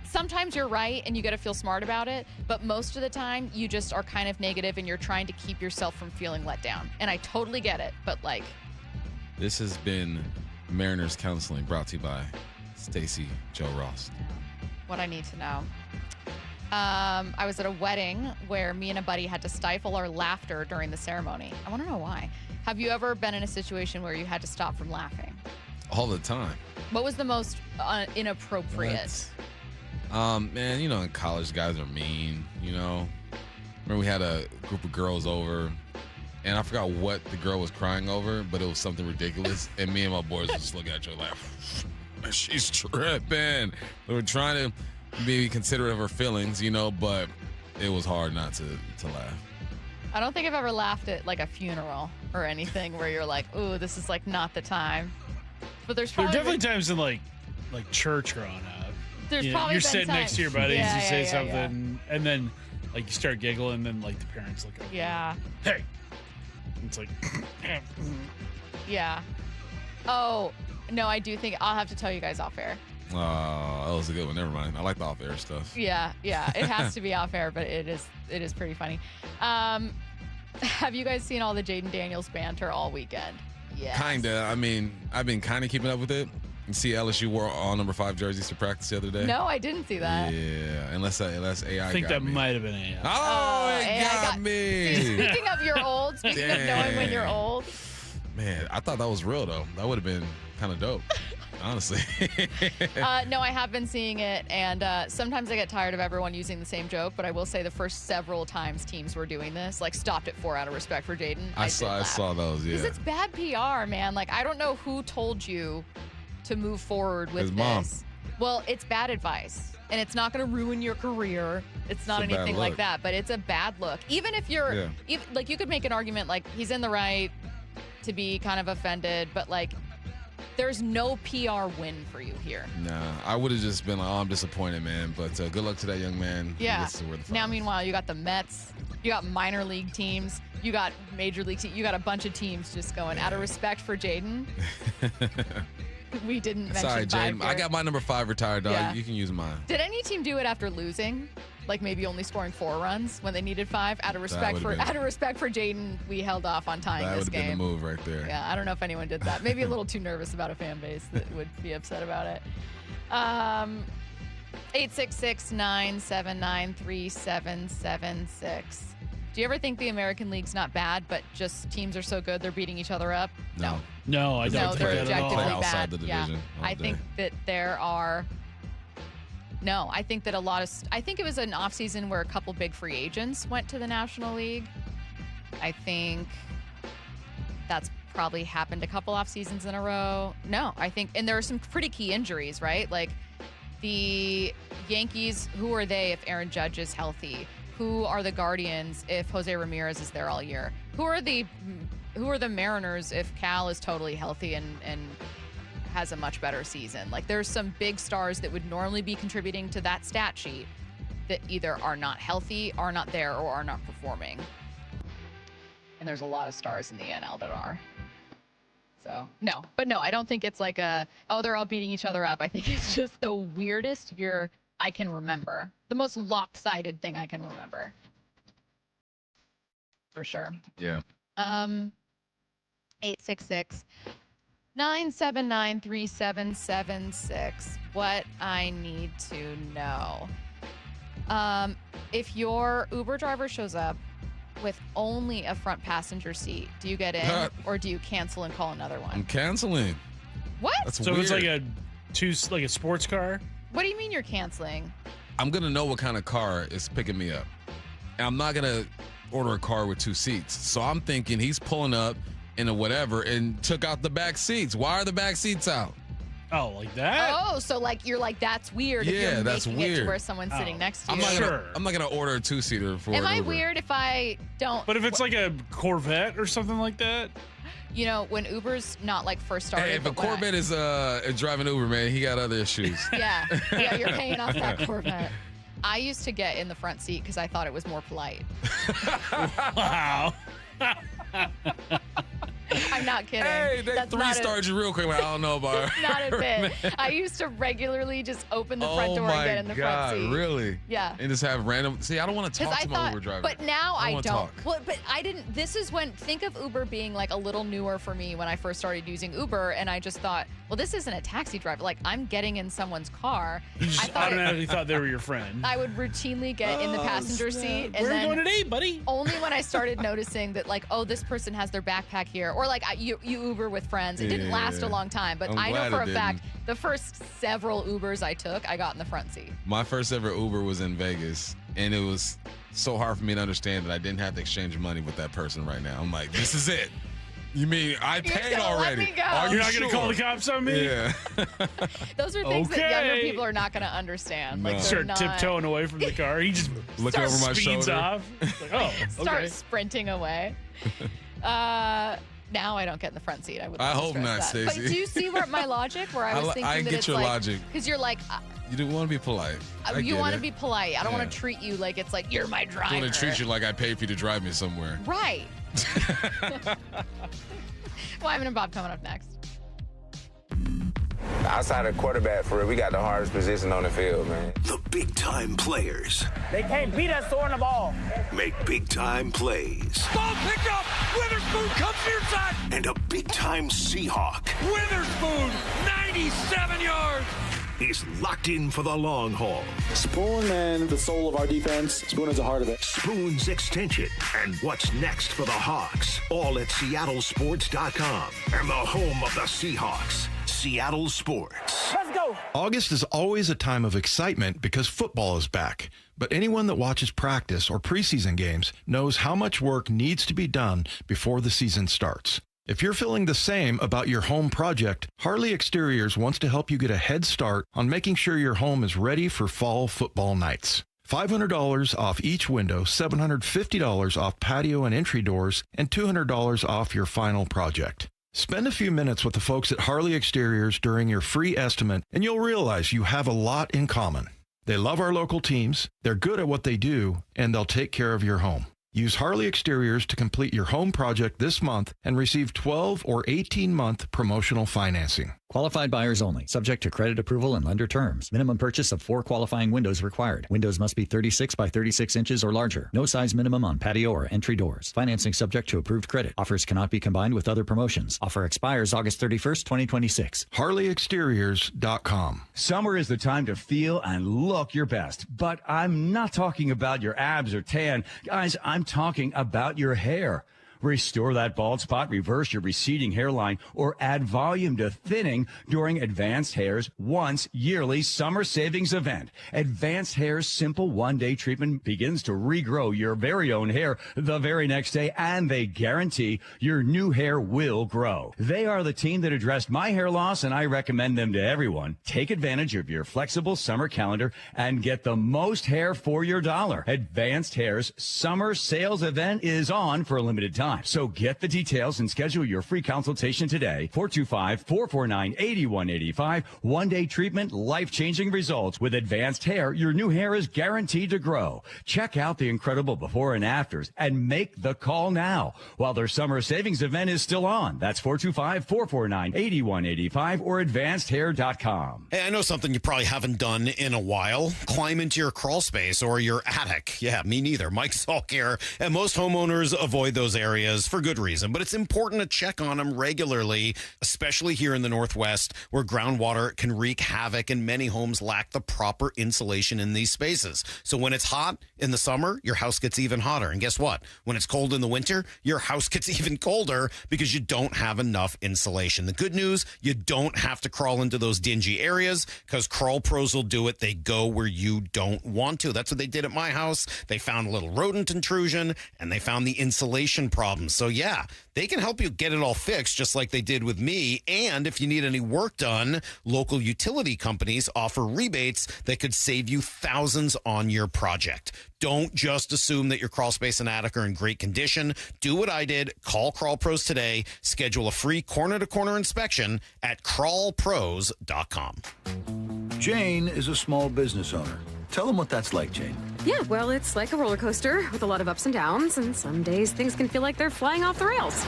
sometimes you're right and you got to feel smart about it, but most of the time you just are kind of negative and you're trying to keep yourself from feeling let down. And I totally get it, but like. This has been Mariners Counseling, brought to you by Stacy Joe Ross. What I need to know. I was at a wedding where me and a buddy had to stifle our laughter during the ceremony. I want to know why. Have you ever been in a situation where you had to stop from laughing? All the time. What was the most inappropriate? Man, in college, guys are mean, Remember we had a group of girls over, and I forgot what the girl was crying over, but it was something ridiculous. And me and my boys just look at each other like, she's tripping. We were trying to be considerate of her feelings, but it was hard not to laugh. I don't think I've ever laughed at like a funeral or anything where you're like, ooh, this is like not the time. But there are definitely times in like church growing up. There's probably you're been sitting next to your buddies, you say something, and then like you start giggling, and then like the parents look over. Yeah. Hey. It's like. Yeah. Oh no, I do think I'll have to tell you guys off air. Oh, that was a good one. Never mind. I like the off-air stuff. Yeah. It has to be off-air, but it is pretty funny. Have you guys seen all the Jaden Daniels banter all weekend? Yeah. Kinda. I mean, I've been kind of keeping up with it. You see LSU wore all number 5 jerseys to practice the other day? No, I didn't see that. Yeah, unless AI I think got that me. might have been AI. Oh, it got me. See, speaking of you're old, speaking of knowing when you're old. Man, I thought that was real, though. That would have been kind of dope. Honestly. No, I have been seeing it, and sometimes I get tired of everyone using the same joke, but I will say the first several times teams were doing this, like stopped at 4 out of respect for Jaden. I saw those, yeah. Because it's bad PR, man. Like, I don't know who told you to move forward with His this. mom. Well, it's bad advice, and it's not going to ruin your career. It's not anything like that, but it's a bad look. Even if you're, like, you could make an argument like he's in the right to be kind of offended, but like, there's no PR win for you here. Nah, I would have just been like, oh, I'm disappointed, man. But good luck to that young man. Yeah. Now, meanwhile, you got the Mets. You got minor league teams. You got major league teams. You got a bunch of teams just going, out of respect for Jaden. We didn't mention Sorry, 5 Jaden. here. I got my number 5 retired, dog. Yeah. You can use mine. Did any team do it after losing? Like maybe only scoring 4 runs when they needed 5? Out of respect for Jaden, we held off on tying this game. That would have been the move right there. Yeah, I don't know if anyone did that. Maybe a little too nervous about a fan base that would be upset about it. 866-979-3776. Do you ever think the American League's not bad, but just teams are so good they're beating each other up? No. No, I don't think they're that at all. objectively Outside bad. the division all I think that there are. No, I think that I think it was an offseason where a couple big free agents went to the National League. I think that's probably happened a couple off seasons in a row. No, I think, and there are some pretty key injuries, right? Like the Yankees, who are they if Aaron Judge is healthy? Who are the Guardians if Jose Ramirez is there all year? Who are the Mariners if Cal is totally healthy and has a much better season? Like, there's some big stars that would normally be contributing to that stat sheet that either are not healthy, are not there, or are not performing. And there's a lot of stars in the NL that are. So, no. But no, I don't think it's like they're all beating each other up. I think it's just the weirdest year I can remember. The most lopsided thing I can remember. For sure. Yeah. 866-979-3776. What I need to know. If your Uber driver shows up with only a front passenger seat, do you get in or do you cancel and call another one? I'm canceling. What? That's so weird. It's like a sports car? What do you mean you're canceling? I'm going to know what kind of car is picking me up. And I'm not going to order a car with 2 seats. So I'm thinking he's pulling up in a whatever and took out the back seats. Why are the back seats out? Oh, like that? Oh, so like you're like, that's weird if Yeah, you're that's making it to weird. where someone's sitting next to I'm you. not gonna order a 2-seater for Am an I Uber. weird if I don't? But if it's like a Corvette or something like that? You know, when Uber's not like first started. Hey, if a but when Corvette is driving Uber, man, he got other issues. Yeah, you're paying off that Corvette. I used to get in the front seat because I thought it was more polite. Wow. I'm not kidding. Hey, they That's not 3-starred you real quick. Like, I don't know about her. Not a bit. I used to regularly just open the front door and get in the front seat. Really? Yeah. And just have random. See, I don't want to talk to my Uber driver. But now I wanna don't. talk. Well, but I didn't. This is when, think of Uber being like a little newer for me when I first started using Uber, and I just thought, well, this isn't a taxi driver. Like, I'm getting in someone's car. You just automatically thought they were your friend. I would routinely get in the passenger seat. And Where are then you going today, buddy? Only when I started noticing that, like, oh, this person has their backpack here. Or, like, you Uber with friends. It didn't last a long time. But I know for a fact, the first several Ubers I took, I got in the front seat. My first ever Uber was in Vegas, and it was so hard for me to understand that I didn't have to exchange money with that person right now. I'm like, this is it. You mean I paid already? Let me go. Are You're not going to call the cops on me? Yeah. Those are things that younger people are not going to understand. Like, Start not... tiptoeing away from the car. He just look over my speeds shoulder. off. It's like, oh, Start okay. sprinting away. Now I don't get in the front seat. I hope not, Stacey. But do you see where my logic? Where I was thinking I that get it's your like, logic. because you're like, You do want to be polite. you want to be polite. I don't want to treat you like it's like you're my driver. I want to treat you like I paid for you to drive me somewhere. Right. Wyman and Bob coming up next. Outside of quarterback, for real, we got the hardest position on the field, man. The big-time players They can't beat us throwing the ball. make big-time plays. Ball picked up. Witherspoon comes near side. And a big-time Seahawk Witherspoon, 97 yards. is locked in for the long haul. Spoon and the soul of our defense. Spoon is the heart of it. Spoon's extension and what's next for the Hawks. All at SeattleSports.com and the home of the Seahawks, Seattle Sports. Let's go. August is always a time of excitement because football is back. But anyone that watches practice or preseason games knows how much work needs to be done before the season starts. If you're feeling the same about your home project, Harley Exteriors wants to help you get a head start on making sure your home is ready for fall football nights. $500 off each window, $750 off patio and entry doors, and $200 off your final project. Spend a few minutes with the folks at Harley Exteriors during your free estimate, and you'll realize you have a lot in common. They love our local teams, they're good at what they do, and they'll take care of your home. Use Harley Exteriors to complete your home project this month and receive 12 or 18-month promotional financing. Qualified buyers only. Subject to credit approval and lender terms. Minimum purchase of 4 qualifying windows required. Windows must be 36 by 36 inches or larger. No size minimum on patio or entry doors. Financing subject to approved credit. Offers cannot be combined with other promotions. Offer expires August 31st, 2026. HarleyExteriors.com. Summer is the time to feel and look your best. But I'm not talking about your abs or tan. Guys, I'm talking about your hair. Restore that bald spot, reverse your receding hairline, or add volume to thinning during Advanced Hair's once yearly summer savings event. Advanced Hair's simple one-day treatment begins to regrow your very own hair the very next day, and they guarantee your new hair will grow. They are the team that addressed my hair loss, and I recommend them to everyone. Take advantage of your flexible summer calendar and get the most hair for your dollar. Advanced Hair's summer sales event is on for a limited time. time. So get the details and schedule your free consultation today. 425-449-8185. One-day treatment, life-changing results. With advanced hair, your new hair is guaranteed to grow. Check out the incredible before and afters and make the call now while their summer savings event is still on. That's 425-449-8185 or advancedhair.com. Hey, I know something you probably haven't done in a while. Climb into your crawl space or your attic. Yeah, me neither. Mike Salk here. And most homeowners avoid those areas for good reason, but it's important to check on them regularly, especially here in the Northwest where groundwater can wreak havoc and many homes lack the proper insulation in these spaces. So when it's hot in the summer, your house gets even hotter. And guess what? When it's cold in the winter, your house gets even colder because you don't have enough insulation. The good news, you don't have to crawl into those dingy areas because Crawl Pros will do it. They go where you don't want to. That's what they did at my house. They found a little rodent intrusion and they found the insulation problems. So yeah, they can help you get it all fixed just like they did with me. And if you need any work done, local utility companies offer rebates that could save you thousands on your project. Don't just assume that your crawl space and attic are in great condition. Do what I did. Call Crawl Pros today. Schedule a free corner-to-corner inspection at crawlpros.com. Jane is a small business owner. Tell them what that's like, Jane. Yeah, well, it's like a roller coaster with a lot of ups and downs, and some days things can feel like they're flying off the rails.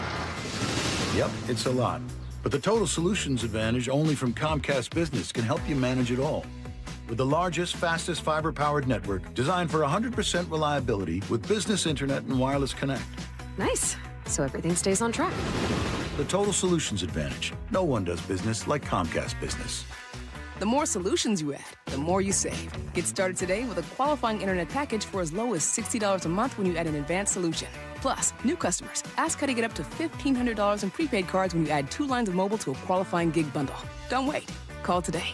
Yep, it's a lot. But the Total Solutions Advantage only from Comcast Business can help you manage it all. With the largest, fastest fiber-powered network designed for 100% reliability with business internet and wireless connect. Nice. So everything stays on track. The Total Solutions Advantage. No one does business like Comcast Business. The more solutions you add, the more you save. Get started today with a qualifying internet package for as low as $60 a month when you add an advanced solution. Plus, new customers, ask how to get up to $1,500 in prepaid cards when you add 2 lines of mobile to a qualifying gig bundle. Don't wait. Call today.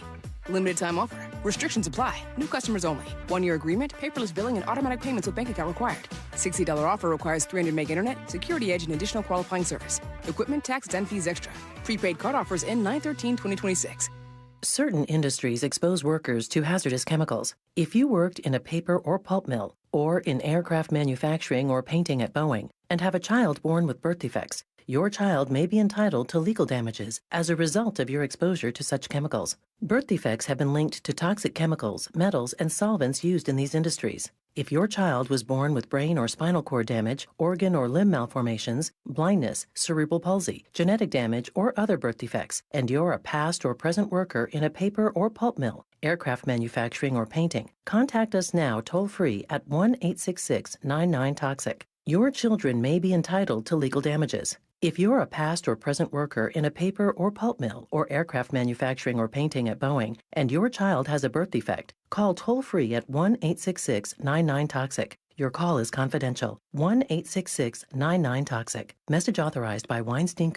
Limited time offer. Restrictions apply. New customers only. 1-year agreement, paperless billing, and automatic payments with bank account required. $60 offer requires 300 meg internet, security edge, and additional qualifying service. Equipment, tax, and fees extra. Prepaid card offers end 9/13/2026. Certain industries expose workers to hazardous chemicals. If you worked in a paper or pulp mill, or in aircraft manufacturing or painting at Boeing, and have a child born with birth defects, your child may be entitled to legal damages as a result of your exposure to such chemicals. Birth defects have been linked to toxic chemicals, metals, and solvents used in these industries. If your child was born with brain or spinal cord damage, organ or limb malformations, blindness, cerebral palsy, genetic damage, or other birth defects, and you're a past or present worker in a paper or pulp mill, aircraft manufacturing, or painting, contact us now toll-free at 1-866-99-TOXIC. Your children may be entitled to legal damages. If you're a past or present worker in a paper or pulp mill or aircraft manufacturing or painting at Boeing, and your child has a birth defect, call toll-free at 1-866-99-TOXIC. Your call is confidential. 1-866-99-TOXIC. Message authorized by Weinstein